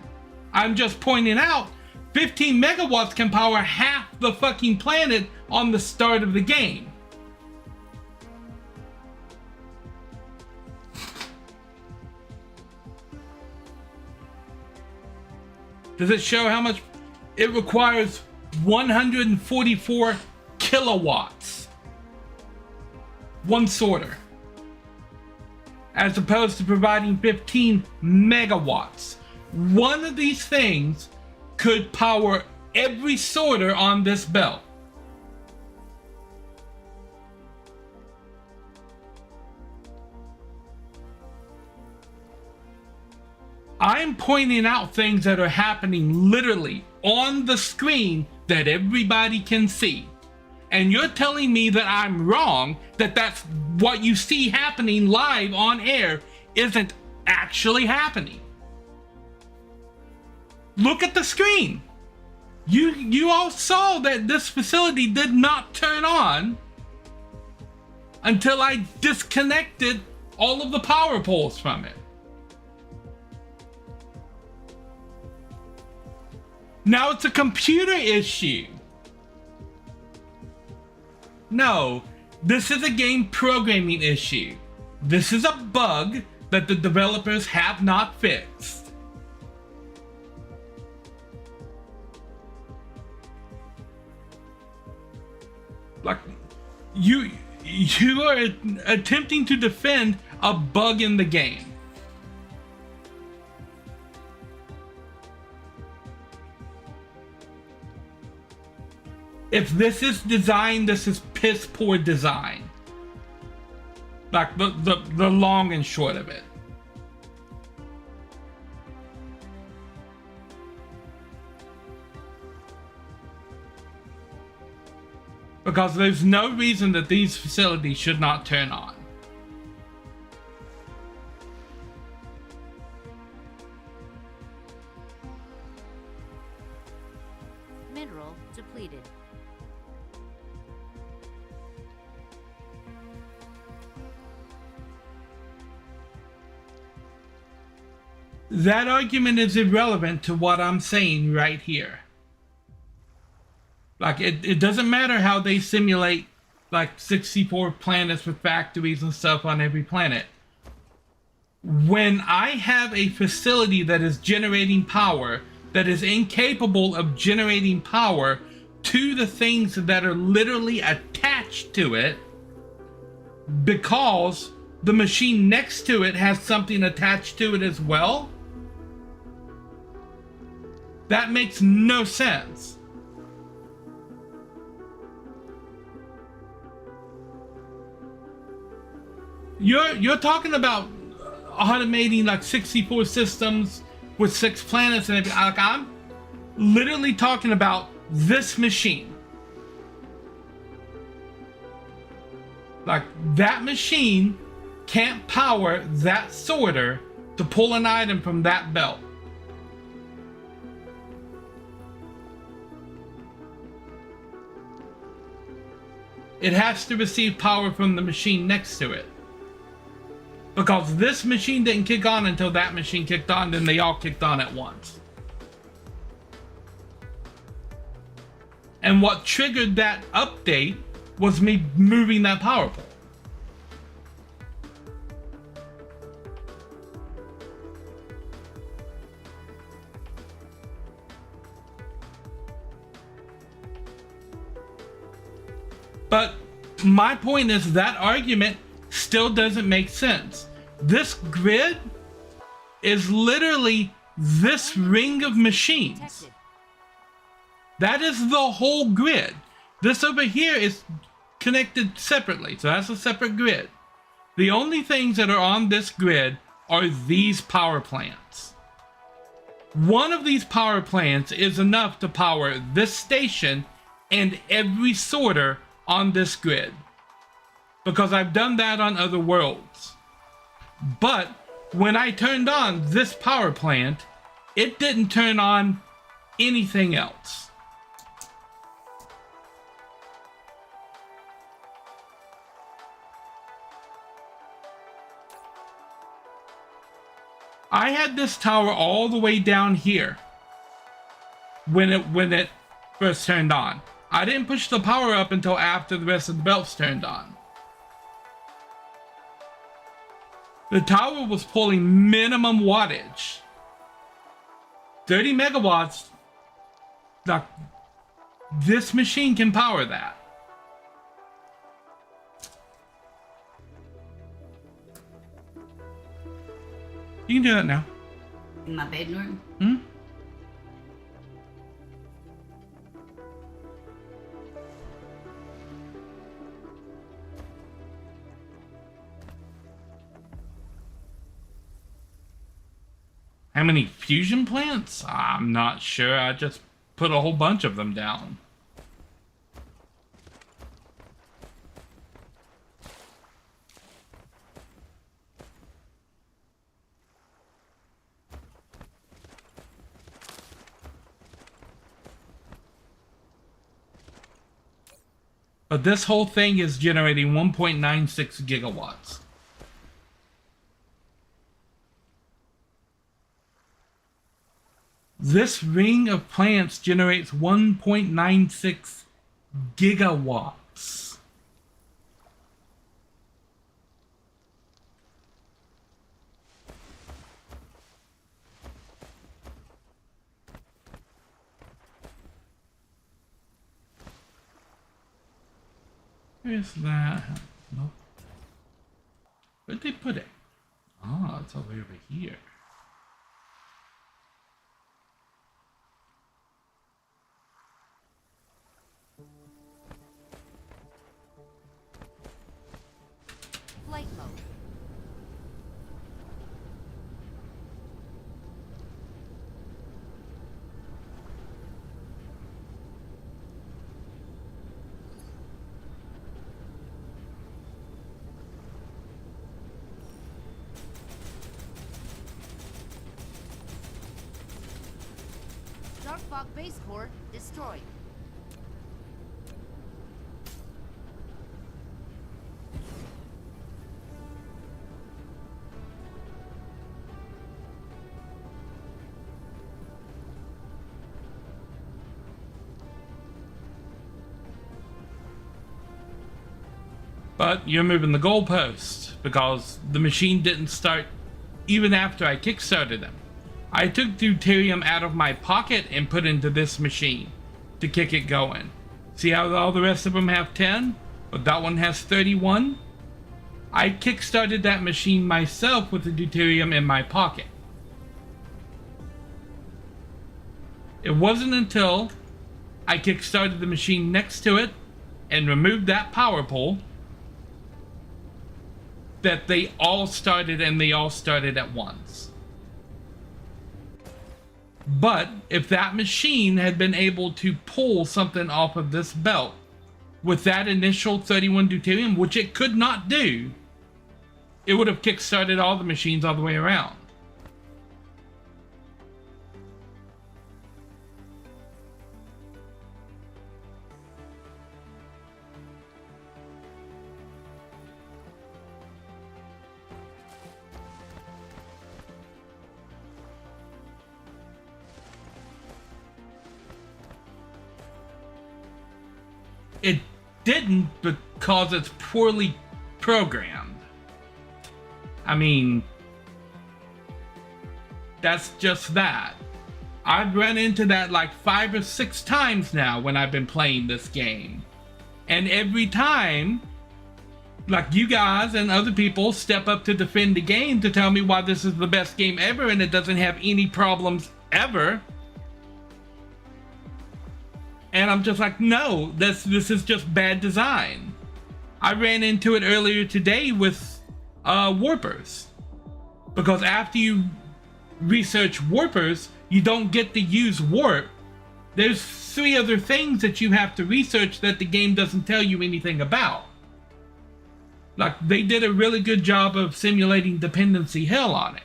Speaker 1: I'm just pointing out 15 megawatts can power half the fucking planet on the start of the game. Does it show how much it requires? 144 kilowatts. One sorter. As opposed to providing 15 megawatts. One of these things could power every sorter on this belt. I'm pointing out things that are happening literally on the screen that everybody can see. And you're telling me that I'm wrong, that that's what you see happening live on air isn't actually happening. Look at the screen. You all saw that this facility did not turn on until I disconnected all of the power poles from it. Now it's a computer issue. No, this is a game programming issue. This is a bug that the developers have not fixed. Like, you are attempting to defend a bug in the game. If this is design, this is piss poor design. Like the long and short of it. Because there's no reason that these facilities should not turn on.
Speaker 4: Mineral depleted.
Speaker 1: That argument is irrelevant to what I'm saying right here. Like, it doesn't matter how they simulate like 64 planets with factories and stuff on every planet. When I have a facility that is generating power, that is incapable of generating power to the things that are literally attached to it, because the machine next to it has something attached to it as well, that makes no sense. You're talking about automating like 64 systems with 6 planets and everything. Like, I'm literally talking about this machine. Like, that machine can't power that sorter to pull an item from that belt. It has to receive power from the machine next to it. Because this machine didn't kick on until that machine kicked on, then they all kicked on at once. And what triggered that update was me moving that power pole. But my point is that argument still doesn't make sense. This grid is literally this ring of machines.
Speaker 4: Detected.
Speaker 1: That is the whole grid. This over here is connected separately, so that's a separate grid. The only things that are on this grid are these power plants. One of these power plants is enough to power this station and every sorter on this grid, because I've done that on other worlds. But when I turned on this power plant, it didn't turn on anything else. I had this tower all the way down here when it first turned on. I didn't push the power up until after the rest of the belts turned on. The tower was pulling minimum wattage. 30 megawatts. Now, this machine can power that. You can do that now.
Speaker 5: In my bedroom?
Speaker 1: Hmm? How many fusion plants? I'm not sure. I just put a whole bunch of them down. But this whole thing is generating 1.96 gigawatts. This ring of plants generates 1.96 gigawatts. Where's that? Nope. Where'd they put it? Ah, it's over here.
Speaker 4: Flight mode. Dark Fog base core destroyed.
Speaker 1: But you're moving the goalposts because the machine didn't start even after I kickstarted them. I took deuterium out of my pocket and put into this machine to kick it going. See how all the rest of them have 10, but that one has 31? I kickstarted that machine myself with the deuterium in my pocket. It wasn't until I kickstarted the machine next to it and removed that power pole that they all started, and they all started at once. But if that machine had been able to pull something off of this belt with that initial 31 deuterium, which it could not do, it would have kickstarted all the machines all the way around. it didn't because it's poorly programmed. I mean, that's just that. I've run into that like 5 or 6 times now when I've been playing this game. And every time, like, you guys and other people step up to defend the game to tell me why this is the best game ever and it doesn't have any problems ever. And I'm just like, no, this is just bad design. I ran into it earlier today with warpers. Because after you research warpers, you don't get to use warp. There's 3 other things that you have to research that the game doesn't tell you anything about. Like, they did a really good job of simulating dependency hell on it.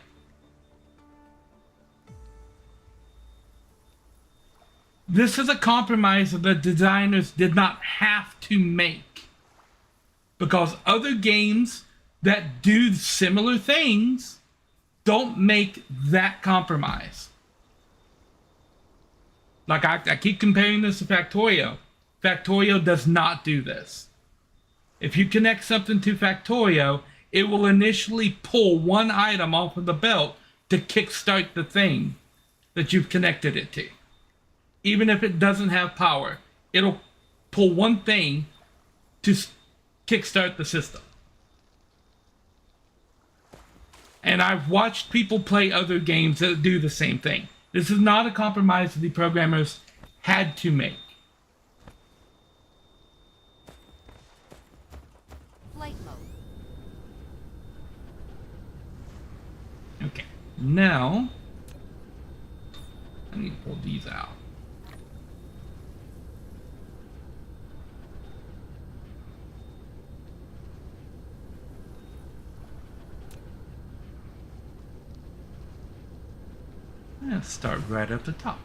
Speaker 1: This is a compromise that the designers did not have to make. Because other games that do similar things don't make that compromise. Like, I keep comparing this to Factorio. Factorio does not do this. If you connect something to Factorio, it will initially pull one item off of the belt to kickstart the thing that you've connected it to. Even if it doesn't have power, it'll pull one thing to kickstart the system. And I've watched people play other games that do the same thing. This is not a compromise that the programmers had to make.
Speaker 4: Flight mode.
Speaker 1: Okay, now I need to pull these out. Let's start right at the top.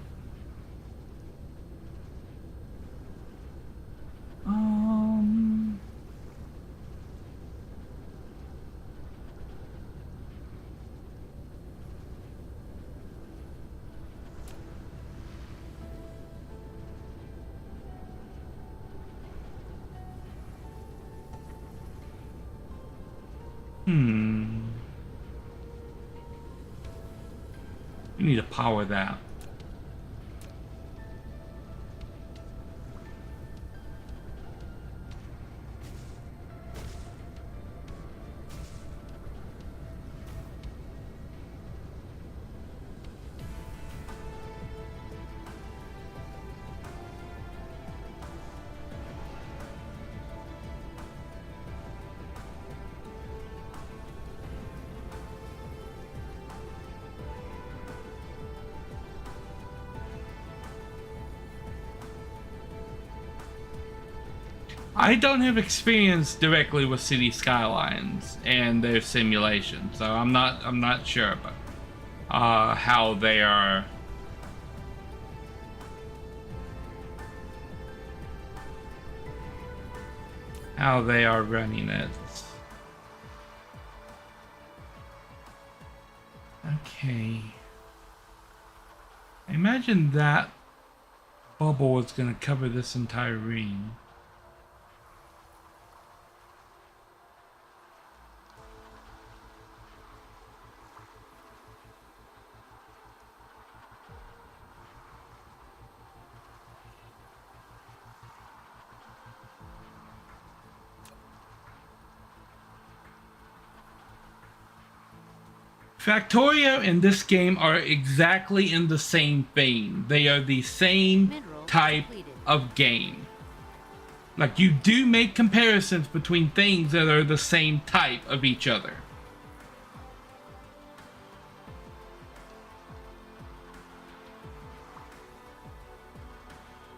Speaker 1: We need to power that. I don't have experience directly with City Skylines and their simulation, so I'm not sure about how they are running it. Okay. I imagine that bubble is going to cover this entire ring. Factorio and this game are exactly in the same vein. They are the same type of game. Like, you do make comparisons between things that are the same type of each other.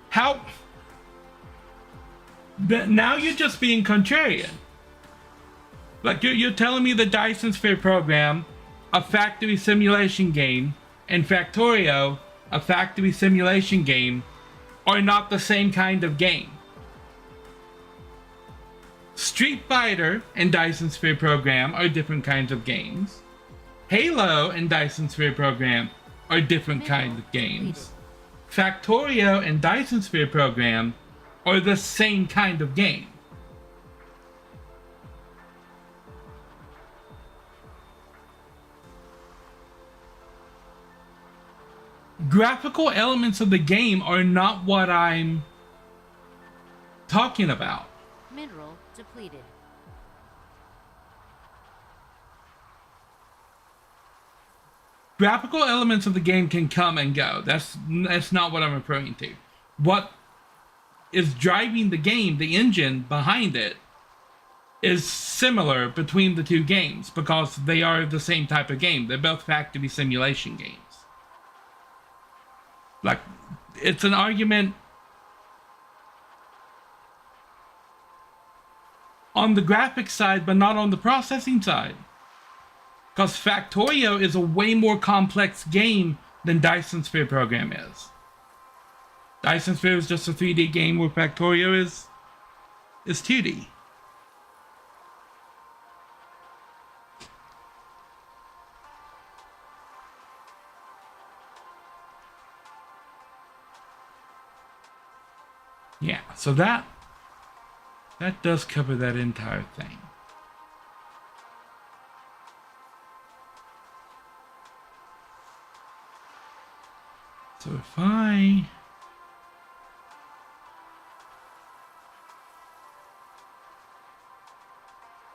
Speaker 1: How? Now you're just being contrarian. Like, you're telling me the Dyson Sphere program, a factory simulation game, and Factorio, a factory simulation game, are not the same kind of game. Street Fighter and Dyson Sphere program are different kinds of games. Halo and Dyson Sphere program are different kinds of games. Factorio and Dyson Sphere program or the same kind of game. Graphical elements of the game are not what I'm talking about.
Speaker 4: Mineral depleted.
Speaker 1: Graphical elements of the game can come and go. That's not what I'm referring to. What is driving the game, the engine behind it, is similar between the two games because they are the same type of game. They're both factory simulation games. Like, it's an argument on the graphics side, but not on the processing side. Because Factorio is a way more complex game than Dyson Sphere program is. Dyson Sphere is just a 3D game where Factorio is 2D. Yeah, so that does cover that entire thing. So if I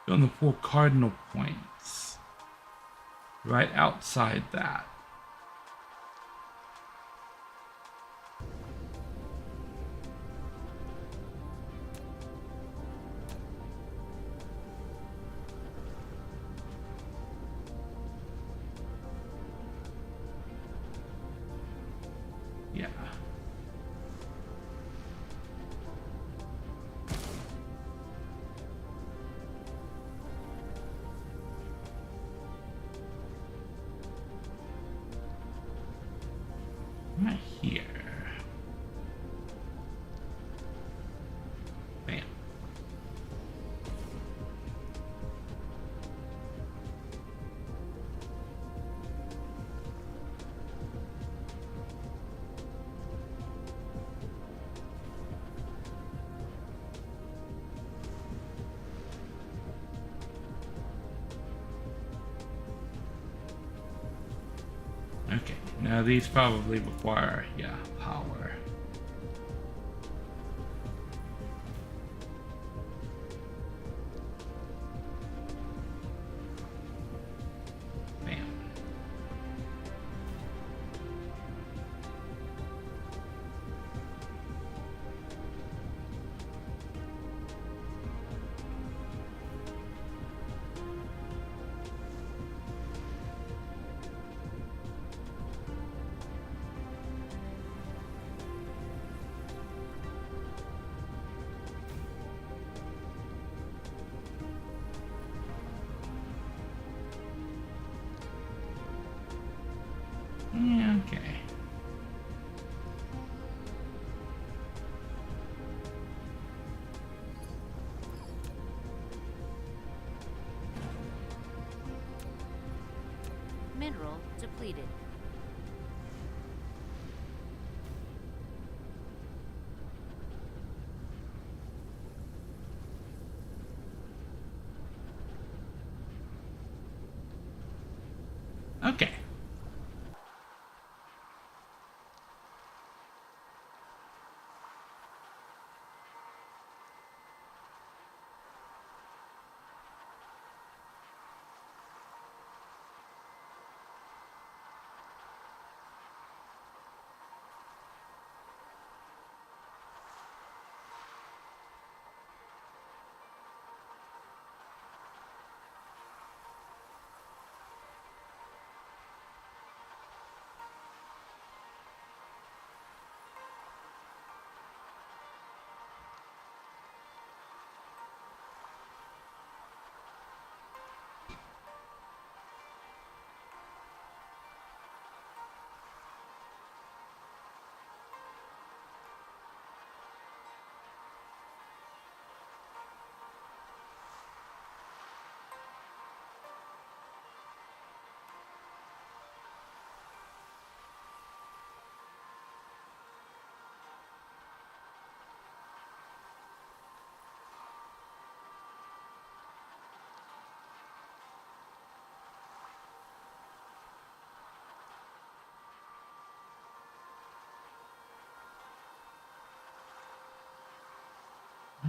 Speaker 1: go on the 4 cardinal points right outside that, yeah. Right here. Bam. Okay, now these probably require, yeah, power. Bam. Yeah, okay.
Speaker 4: Mineral depleted.
Speaker 1: Okay.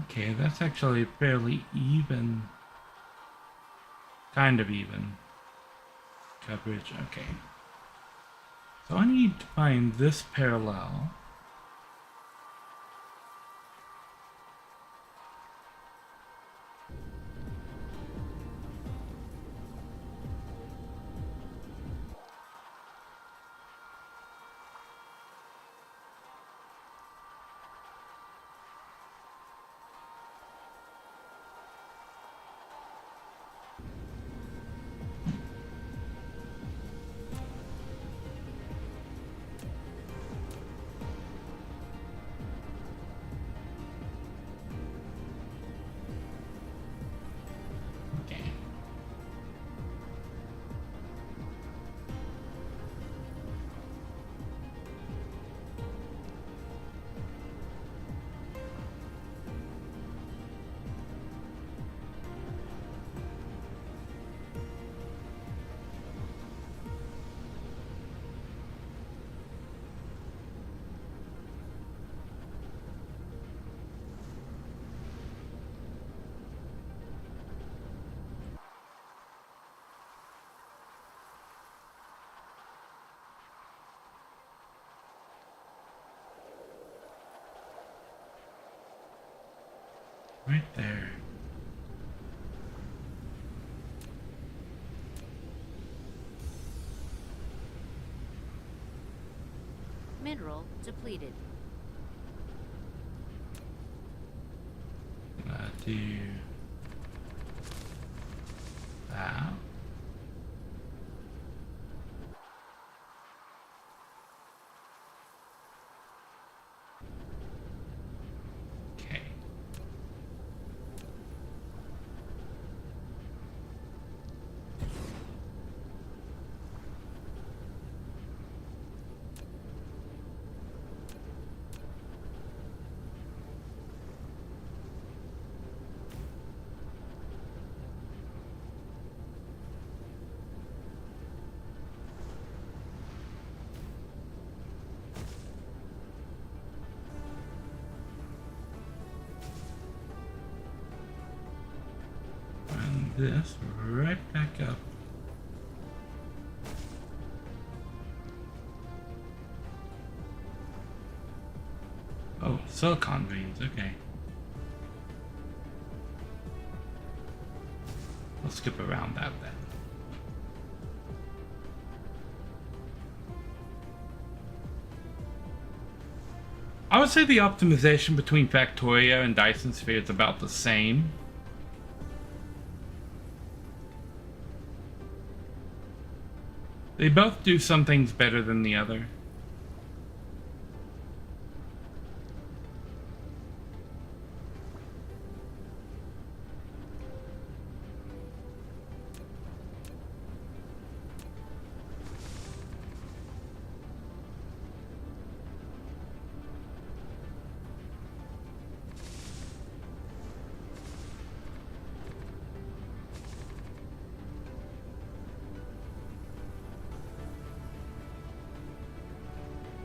Speaker 1: Okay, that's actually fairly even. Kind of even. Coverage, okay. So I need to find this parallel. Okay. Right there.
Speaker 4: Mineral depleted.
Speaker 1: Do that. Okay. And this right back up. Oh, silicon veins, okay. We'll skip around that then. I would say the optimization between Factorio and Dyson Sphere is about the same. They both do some things better than the other.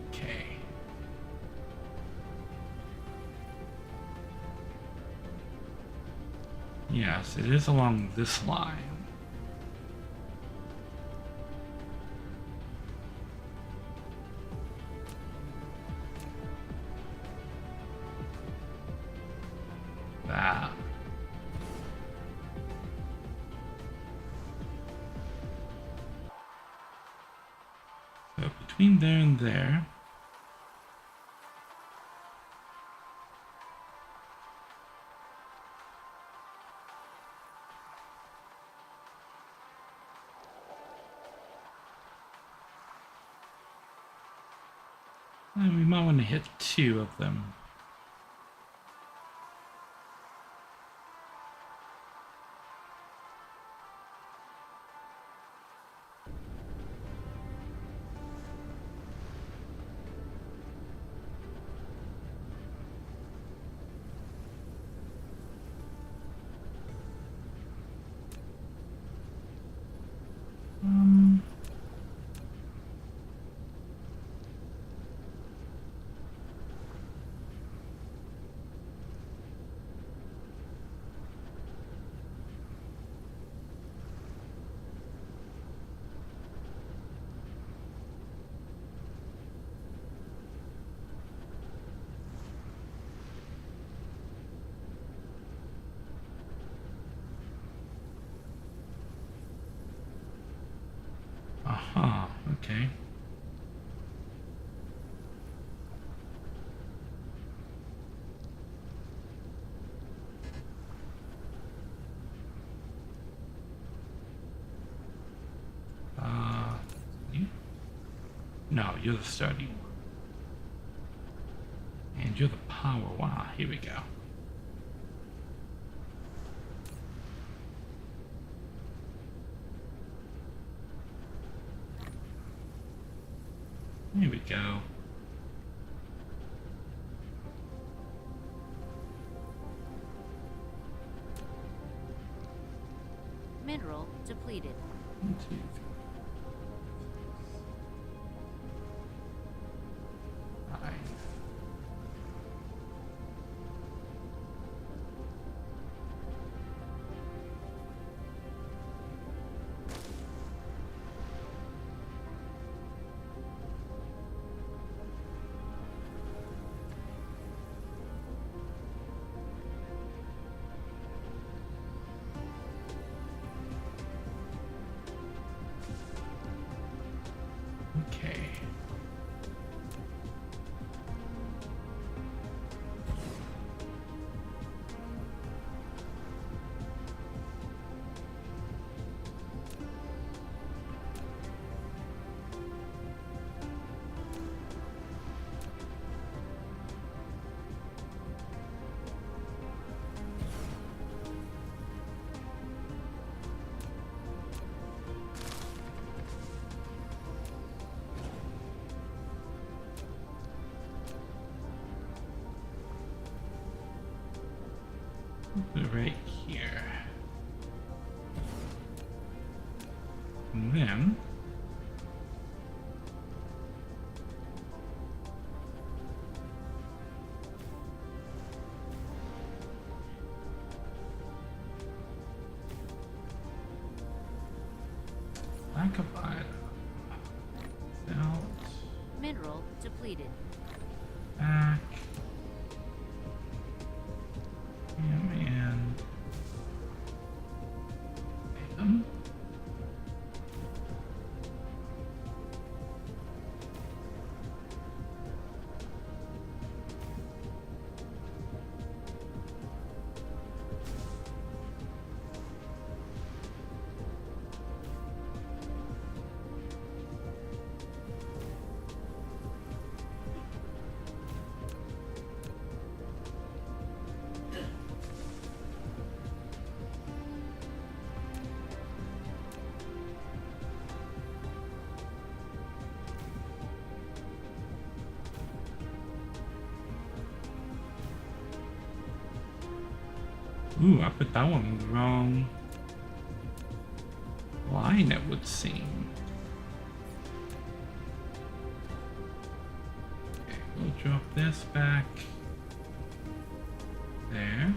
Speaker 1: Okay. Yes, it is along this line. Ah. So between there and there. And we might want to hit 2 of them. Okay. You? No, you're the sturdy one. And you're the power one. Here we go. Here we go.
Speaker 4: Mineral depleted.
Speaker 1: 1, 2, 3. 5. Okay. Right here. And then lack of item. Out.
Speaker 4: Mineral depleted.
Speaker 1: Back. And item. Ooh, I put that one in the wrong line, it would seem. Okay, we'll drop this back there.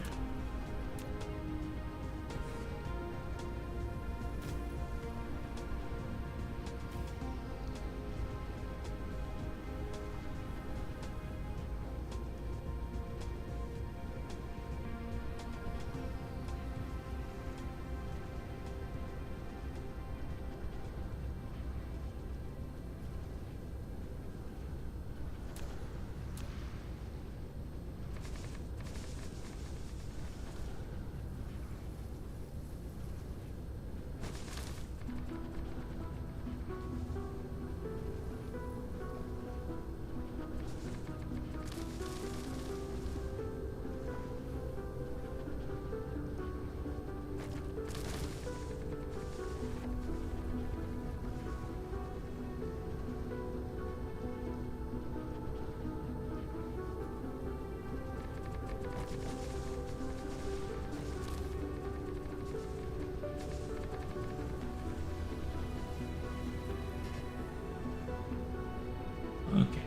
Speaker 1: Okay.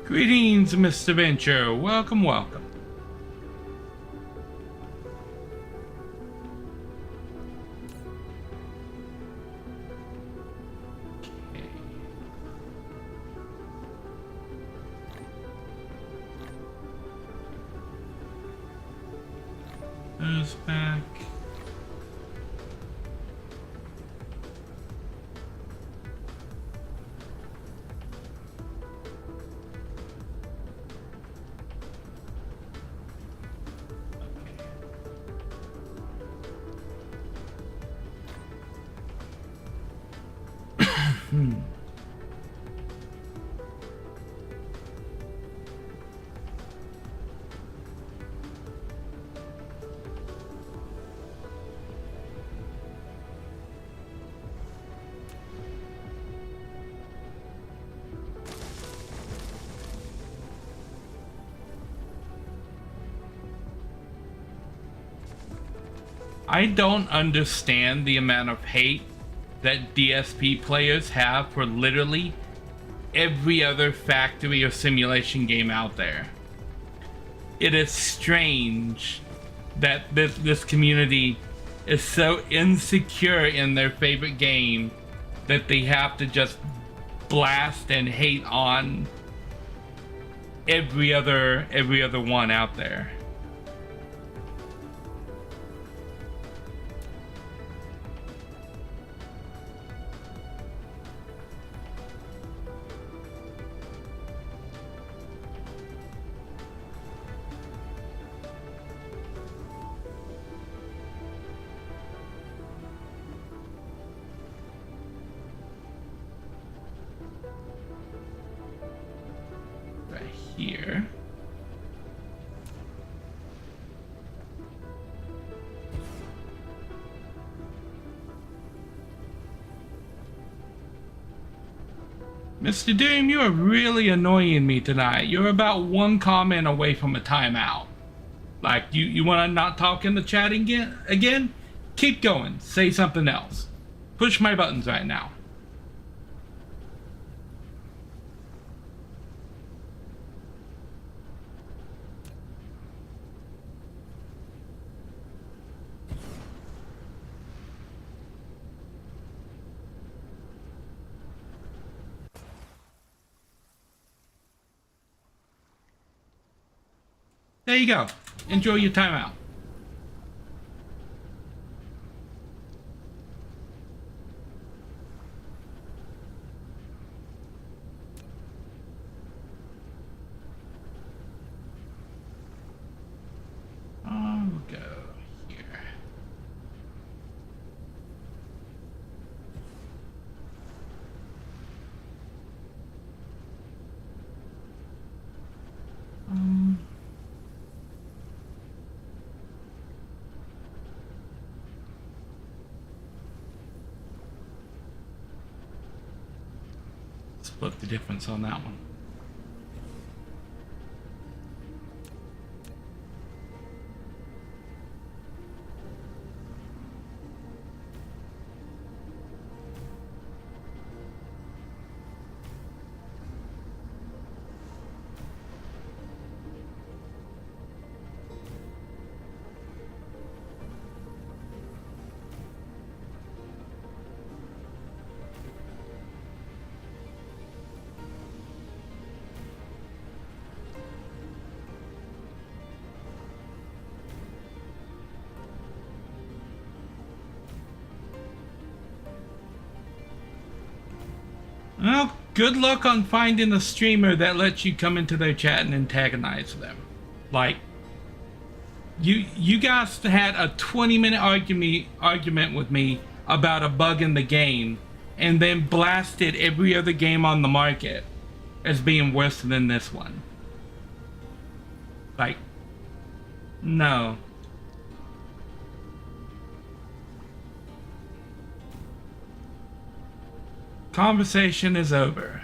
Speaker 1: Greetings, Mr. Venture. Welcome, welcome. Okay. Those back. I don't understand the amount of hate that DSP players have for literally every other factory or simulation game out there. It is strange that this community is so insecure in their favorite game that they have to just blast and hate on every other one out there. Here. Mr. Doom, you are really annoying me tonight. You're about one comment away from a timeout. Like, you want to not talk in the chat again? Keep going. Say something else. Push my buttons right now. There you go. Enjoy your timeout. I'll go here. Split the difference on that one. Well, good luck on finding a streamer that lets you come into their chat and antagonize them. Like, you guys had a 20-minute argument with me about a bug in the game, and then blasted every other game on the market as being worse than this one. Like, no. Conversation is over.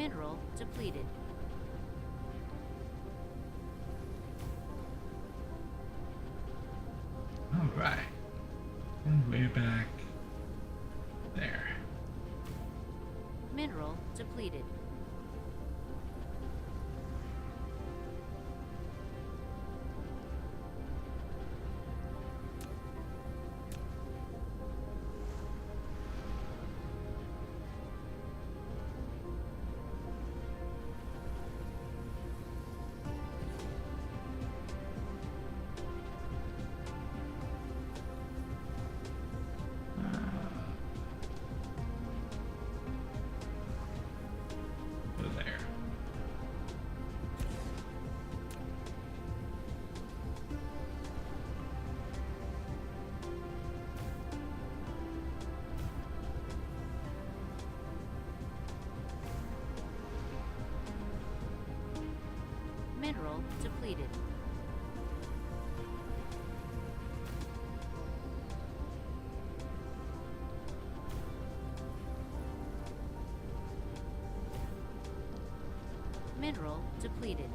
Speaker 4: Mineral depleted.
Speaker 1: All right. And way back there.
Speaker 4: Mineral depleted.
Speaker 1: Over there.
Speaker 4: Mineral depleted. Mineral depleted.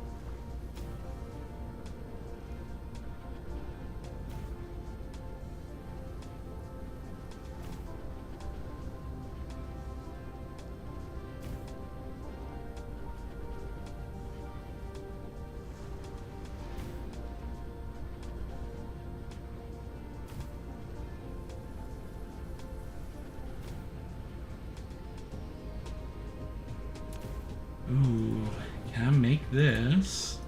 Speaker 1: Ooh, can I make this?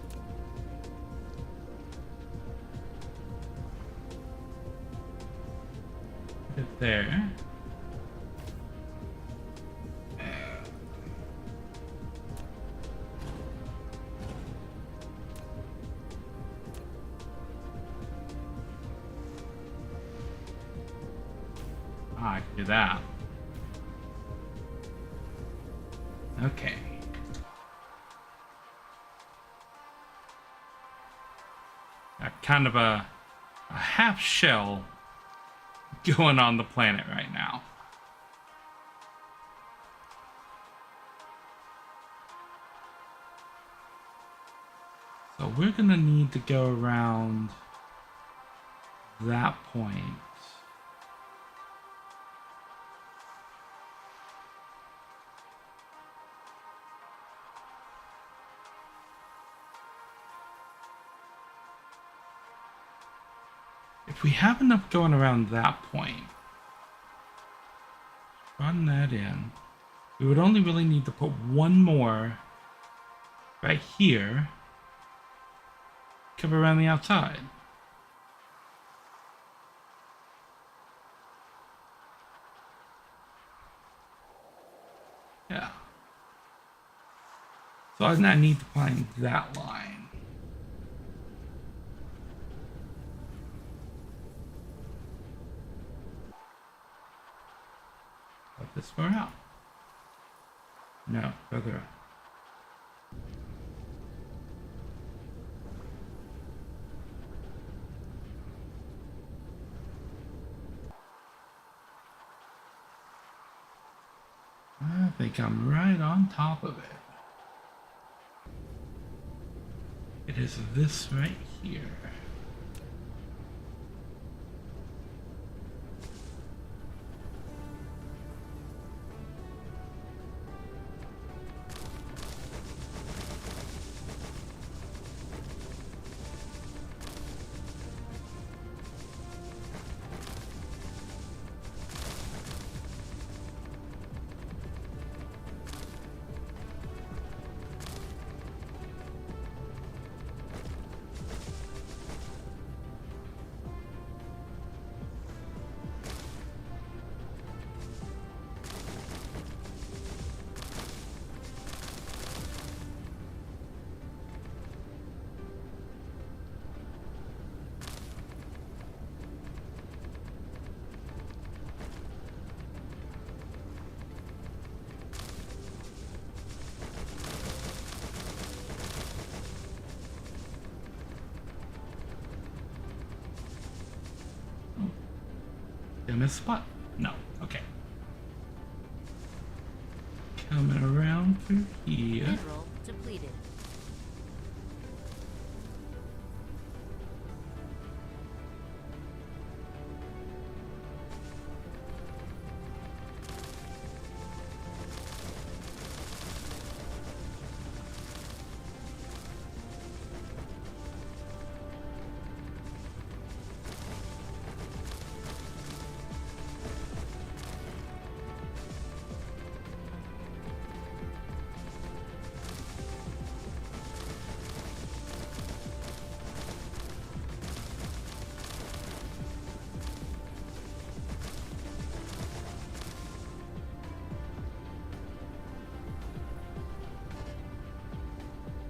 Speaker 1: Put it there. Ah, I can do that. Okay. Kind of a half shell going on the planet right now. So we're gonna need to go around that point. If we have enough going around that point, run that in. We would only really need to put one more right here, cover around the outside. Yeah. So I not need to find that line. Up this far out. No, further up. I think I'm right on top of it. It is this right here. Did I miss a spot? No. Okay. Coming around down through here.
Speaker 4: Mineral depleted.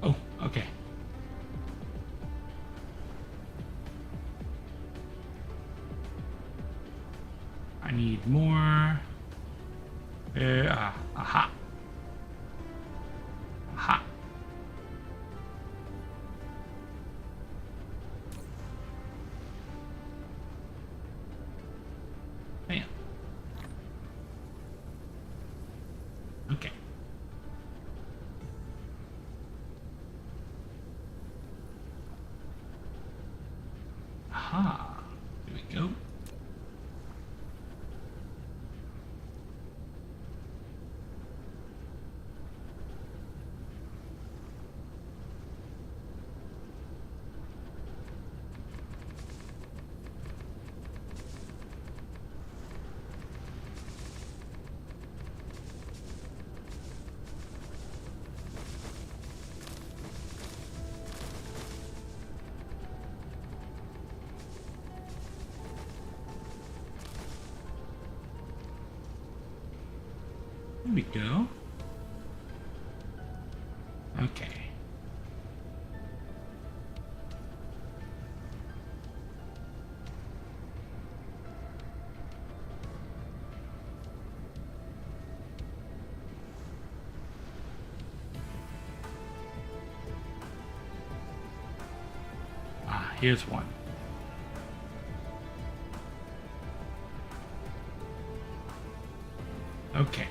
Speaker 1: Oh, okay. I need more. Aha. Aha. Bam. Okay. Aha. Here we go. Here we go. Okay. Ah, here's one. Okay.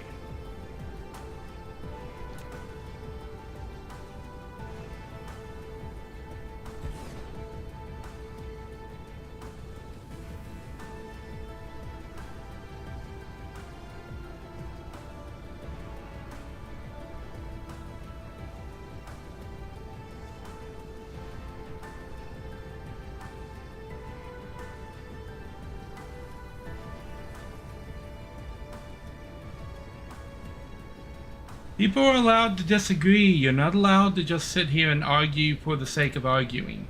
Speaker 1: People are allowed to disagree. You're not allowed to just sit here and argue for the sake of arguing.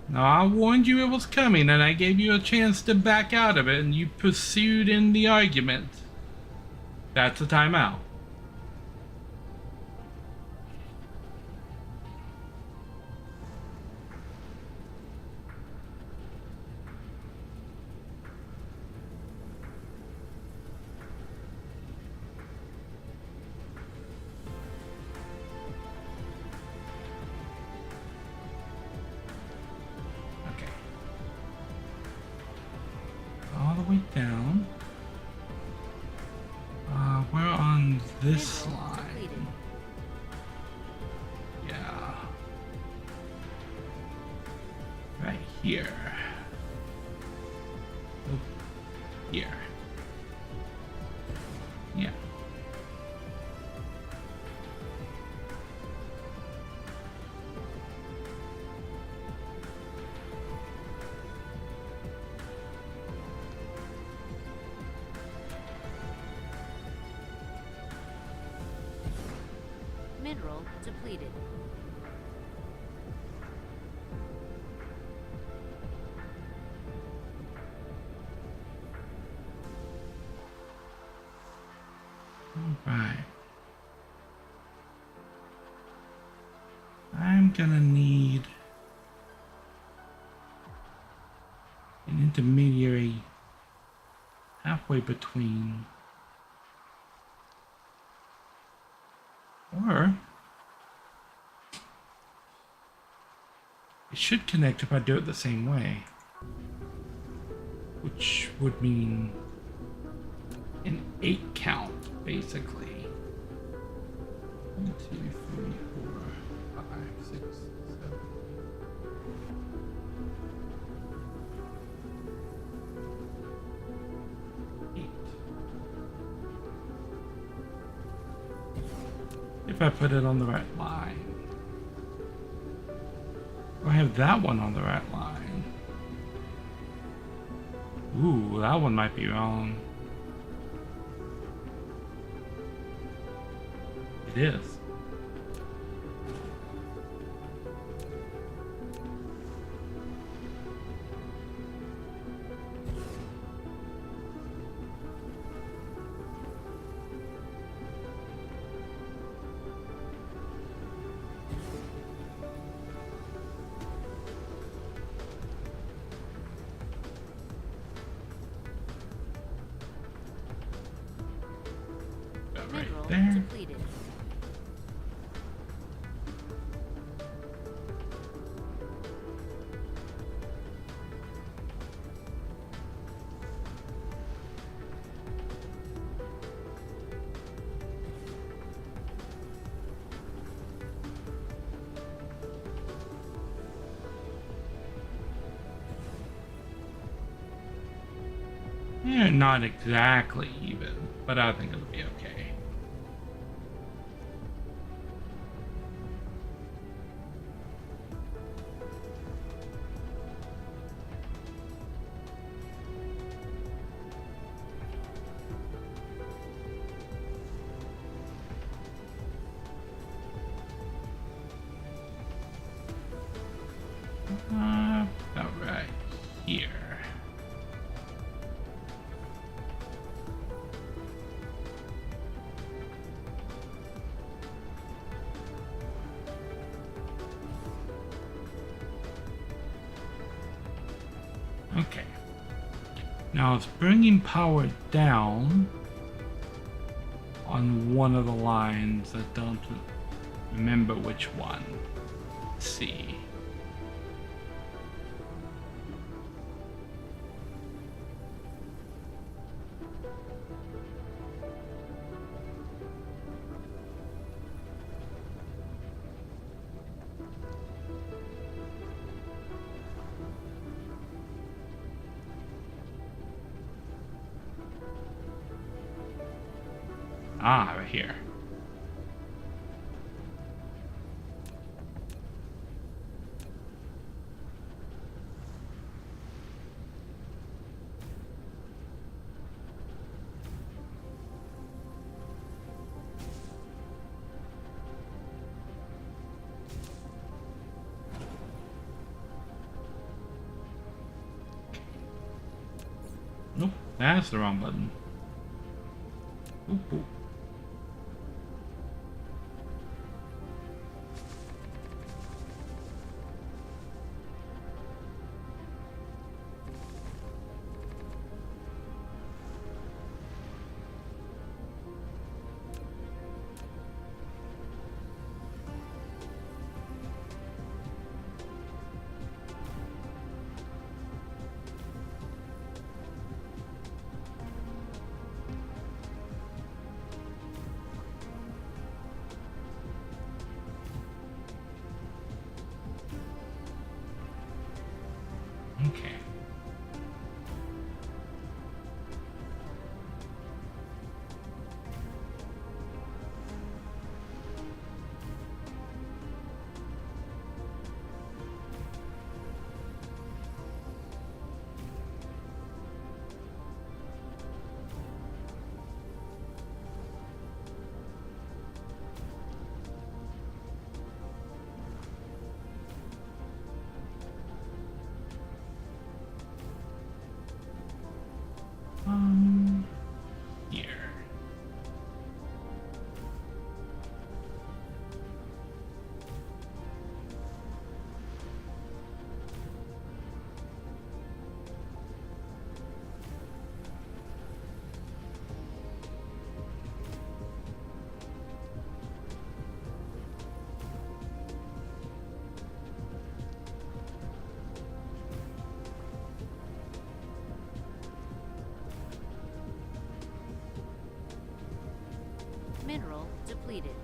Speaker 1: Now, I warned you it was coming, and I gave you a chance to back out of it, and you pursued in the argument. That's a timeout. All the way down. We're on this
Speaker 4: Mineral
Speaker 1: line.
Speaker 4: depleted.
Speaker 1: Yeah. Right here. Oh, here. Yeah.
Speaker 4: Mineral depleted.
Speaker 1: Alright. I'm gonna need an intermediary halfway between, or it should connect if I do it the same way, which would mean an 8 count, basically. 1, 2, 3, 4, 5, 6, 7. If I put it on the right line. Do I have that one on the right line? Ooh, that one might be wrong. It is. Right
Speaker 4: Mineral
Speaker 1: there.
Speaker 4: depleted.
Speaker 1: Yeah, not exactly even, but I think it'll be okay. About right here. Okay. Now it's bringing power down on one of the lines. I don't remember which one. Let's see. Ah, right here. Nope, that's the wrong button. Oop, oop.
Speaker 4: Mineral depleted.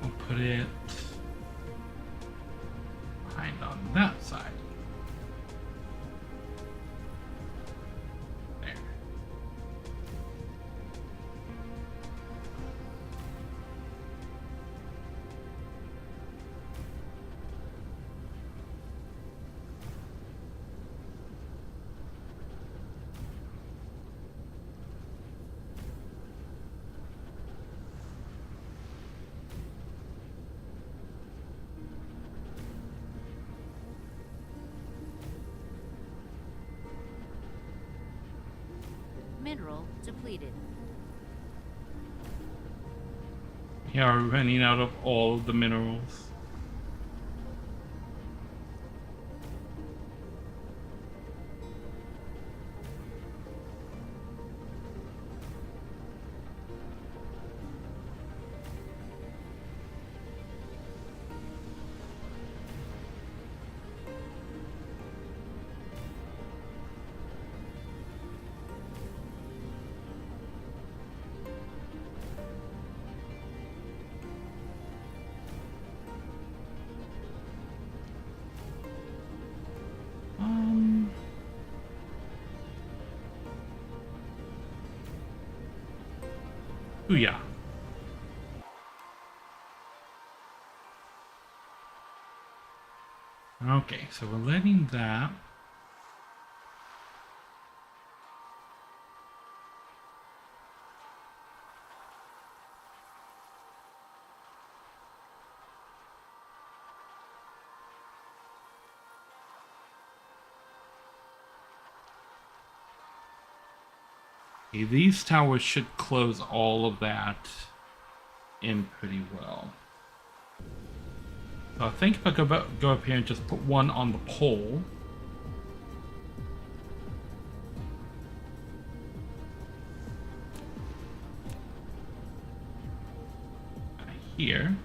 Speaker 1: We'll put it behind on that side. There.
Speaker 4: Mineral depleted.
Speaker 1: We are running out of all of the minerals. Booyah. Okay, so we're letting that. Okay, these towers should close all of that in pretty well. So I think if I go up here and just put one on the pole. Here.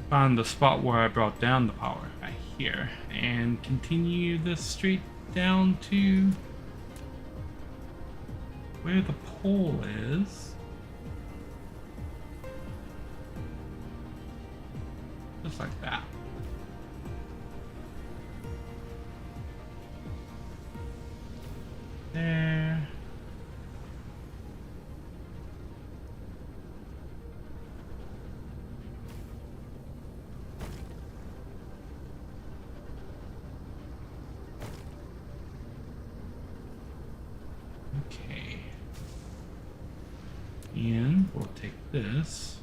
Speaker 1: Find the spot where I brought down the power, right here, and continue this straight down to where the pole is. Just like that. There. Okay. And we'll take this.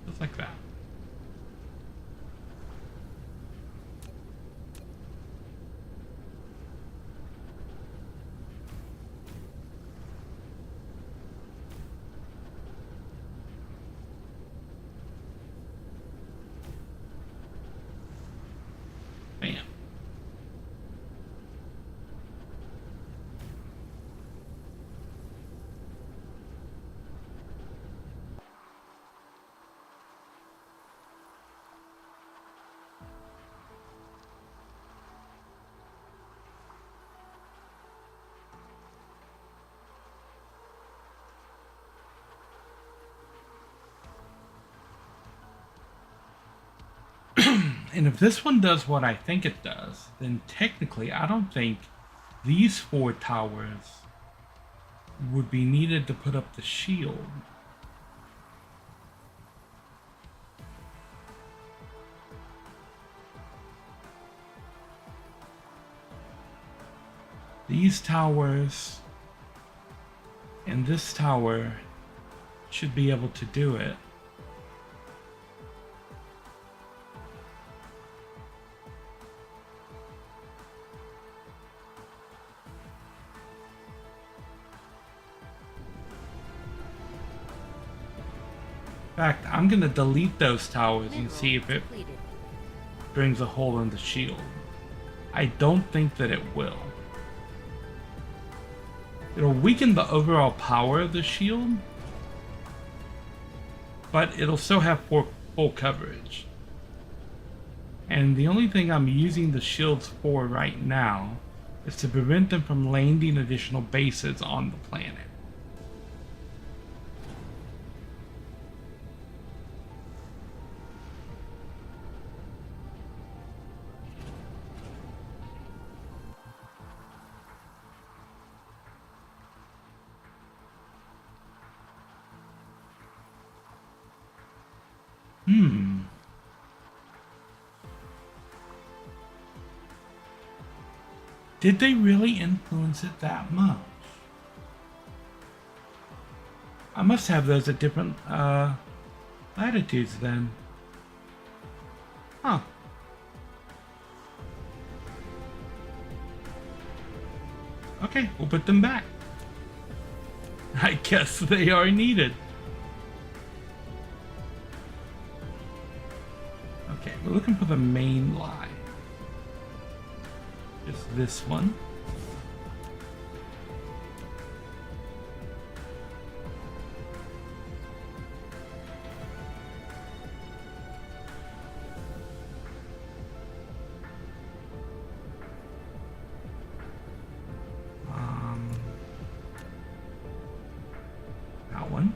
Speaker 1: Just like that. Bam. And if this one does what I think it does, then technically I don't think these 4 towers would be needed to put up the shield. These towers and this tower should be able to do it. In fact, I'm gonna delete those towers and see if it
Speaker 4: Depleted.
Speaker 1: brings a hole in the shield. I don't think that it will. It'll weaken the overall power of the shield, but it'll still have full coverage. And the only thing I'm using the shields for right now is to prevent them from landing additional bases on the planet. Did they really influence it that much? I must have those at different latitudes then. Huh. Okay, we'll put them back. I guess they are needed. Okay, we're looking for the main line. Just this one. That one.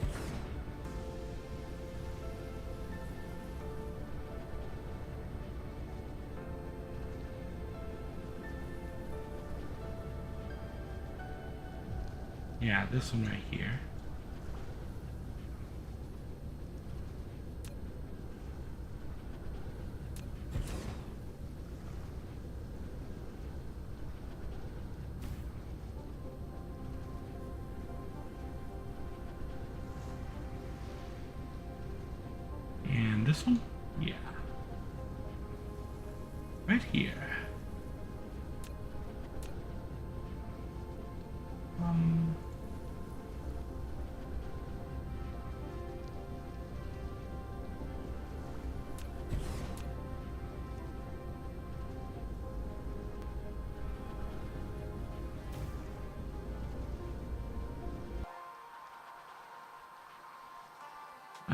Speaker 1: Yeah, this one right here. And this one? Yeah. Right here.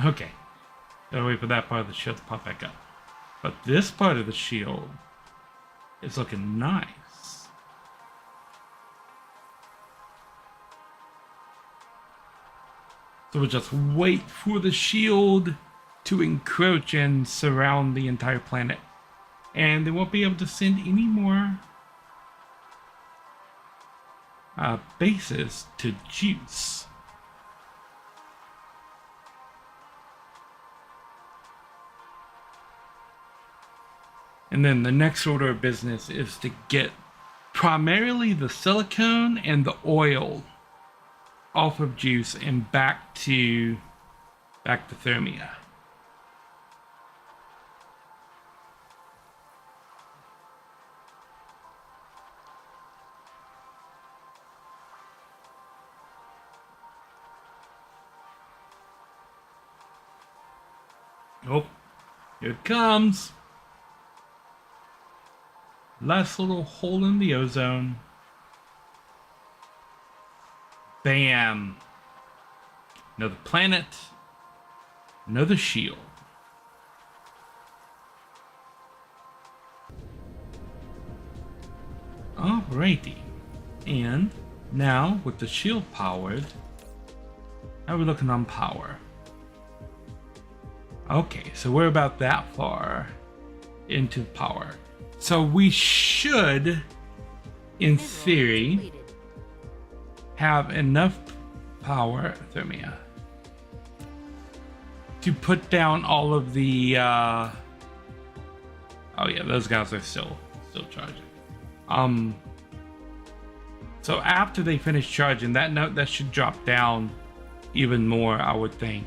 Speaker 1: Okay. Gotta wait for that part of the shield to pop back up. But this part of the shield is looking nice. So we'll just wait for the shield to encroach and surround the entire planet. And they won't be able to send any more bases to Juice. And then the next order of business is to get primarily the silicone and the oil off of Juice and back to Thermia. Oh, here it comes. Last little hole in the ozone. Bam. Another planet. Another shield. Alrighty. And now with the shield powered, how are we looking on power? Okay, so we're about that far into power. So we should, in
Speaker 4: Mineral
Speaker 1: theory,
Speaker 4: depleted.
Speaker 1: have enough power, thermia, to put down all of the oh yeah, those guys are still charging. So after they finish charging, that should drop down even more, I would think.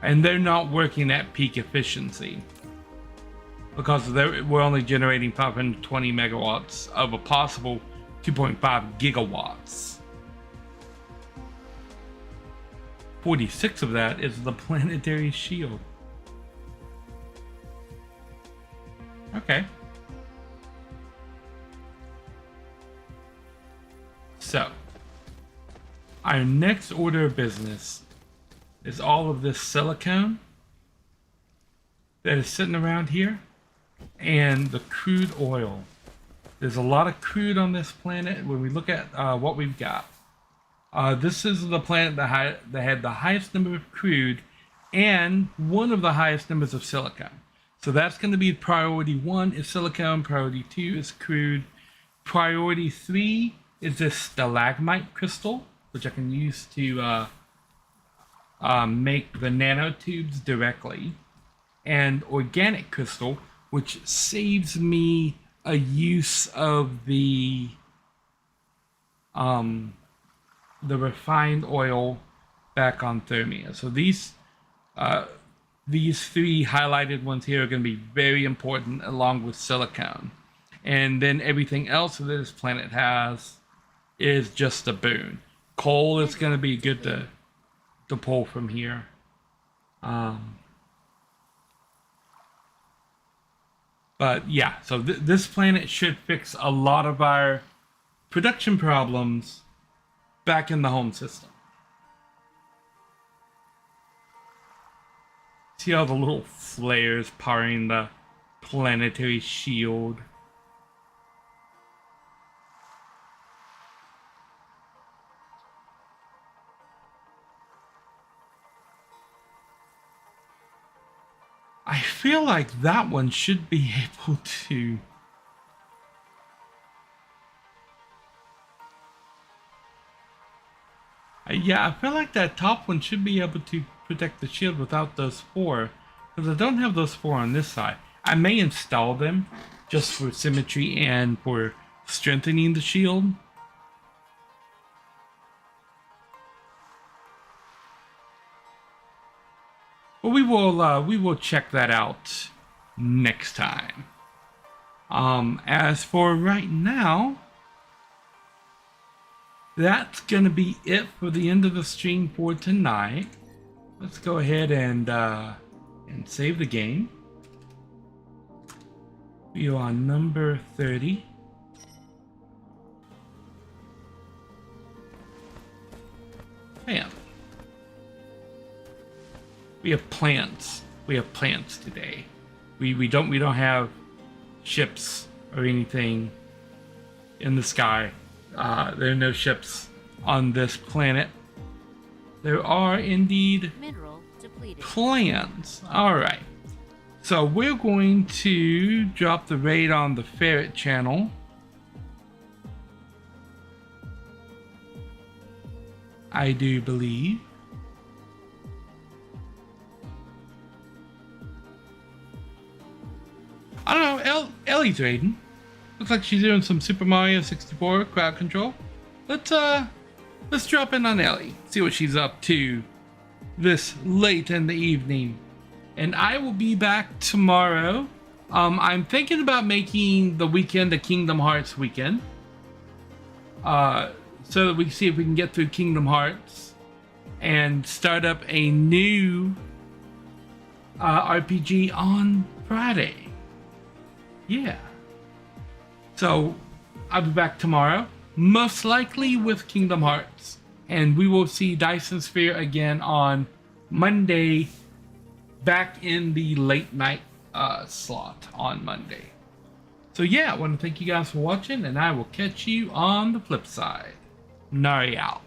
Speaker 1: And they're not working at peak efficiency because we're only generating 520 megawatts of a possible 2.5 gigawatts. 46 of that is the planetary shield. Okay. So, our next order of business is all of this silicone that is sitting around here and the crude oil. There's a lot of crude on this planet. When we look at what we've got, this is the planet that had the highest number of crude and one of the highest numbers of silicone. So that's going to be priority 1 is silicone, priority 2 is crude, priority 3 is this stalagmite crystal, which I can use to make the nanotubes directly, and organic crystal, which saves me a use of the refined oil back on thermia. So these 3 highlighted ones here are going to be very important, along with silicone. And then everything else that this planet has is just a boon. Coal is going to be good to pull from here. But yeah, so this planet should fix a lot of our production problems back in the home system. See all the little flares powering the planetary shield. I feel like that one should be able to... Yeah, I feel like that top one should be able to protect the shield without those 4. Because I don't have those 4 on this side. I may install them just for symmetry and for strengthening the shield. But we will check that out next time. As for right now, that's gonna be it for the end of the stream for tonight. Let's go ahead and save the game. We are on number 30. Bam. We have plants. We have plants today. We don't have ships or anything in the sky. There are no ships on this planet. There are indeed
Speaker 4: Mineral depleted.
Speaker 1: plants. Alright. So we're going to drop the raid on the ferret channel. I do believe. I don't know, Ellie's raiding. Looks like she's doing some Super Mario 64 crowd control. Let's drop in on Ellie, see what she's up to this late in the evening. And I will be back tomorrow. I'm thinking about making the weekend a Kingdom Hearts weekend. So that we can see if we can get through Kingdom Hearts and start up a new RPG on Friday. Yeah. So I'll be back tomorrow, most likely with Kingdom Hearts. And we will see Dyson Sphere again on Monday, back in the late night slot on Monday. So yeah, I want to thank you guys for watching, and I will catch you on the flip side. Nari out.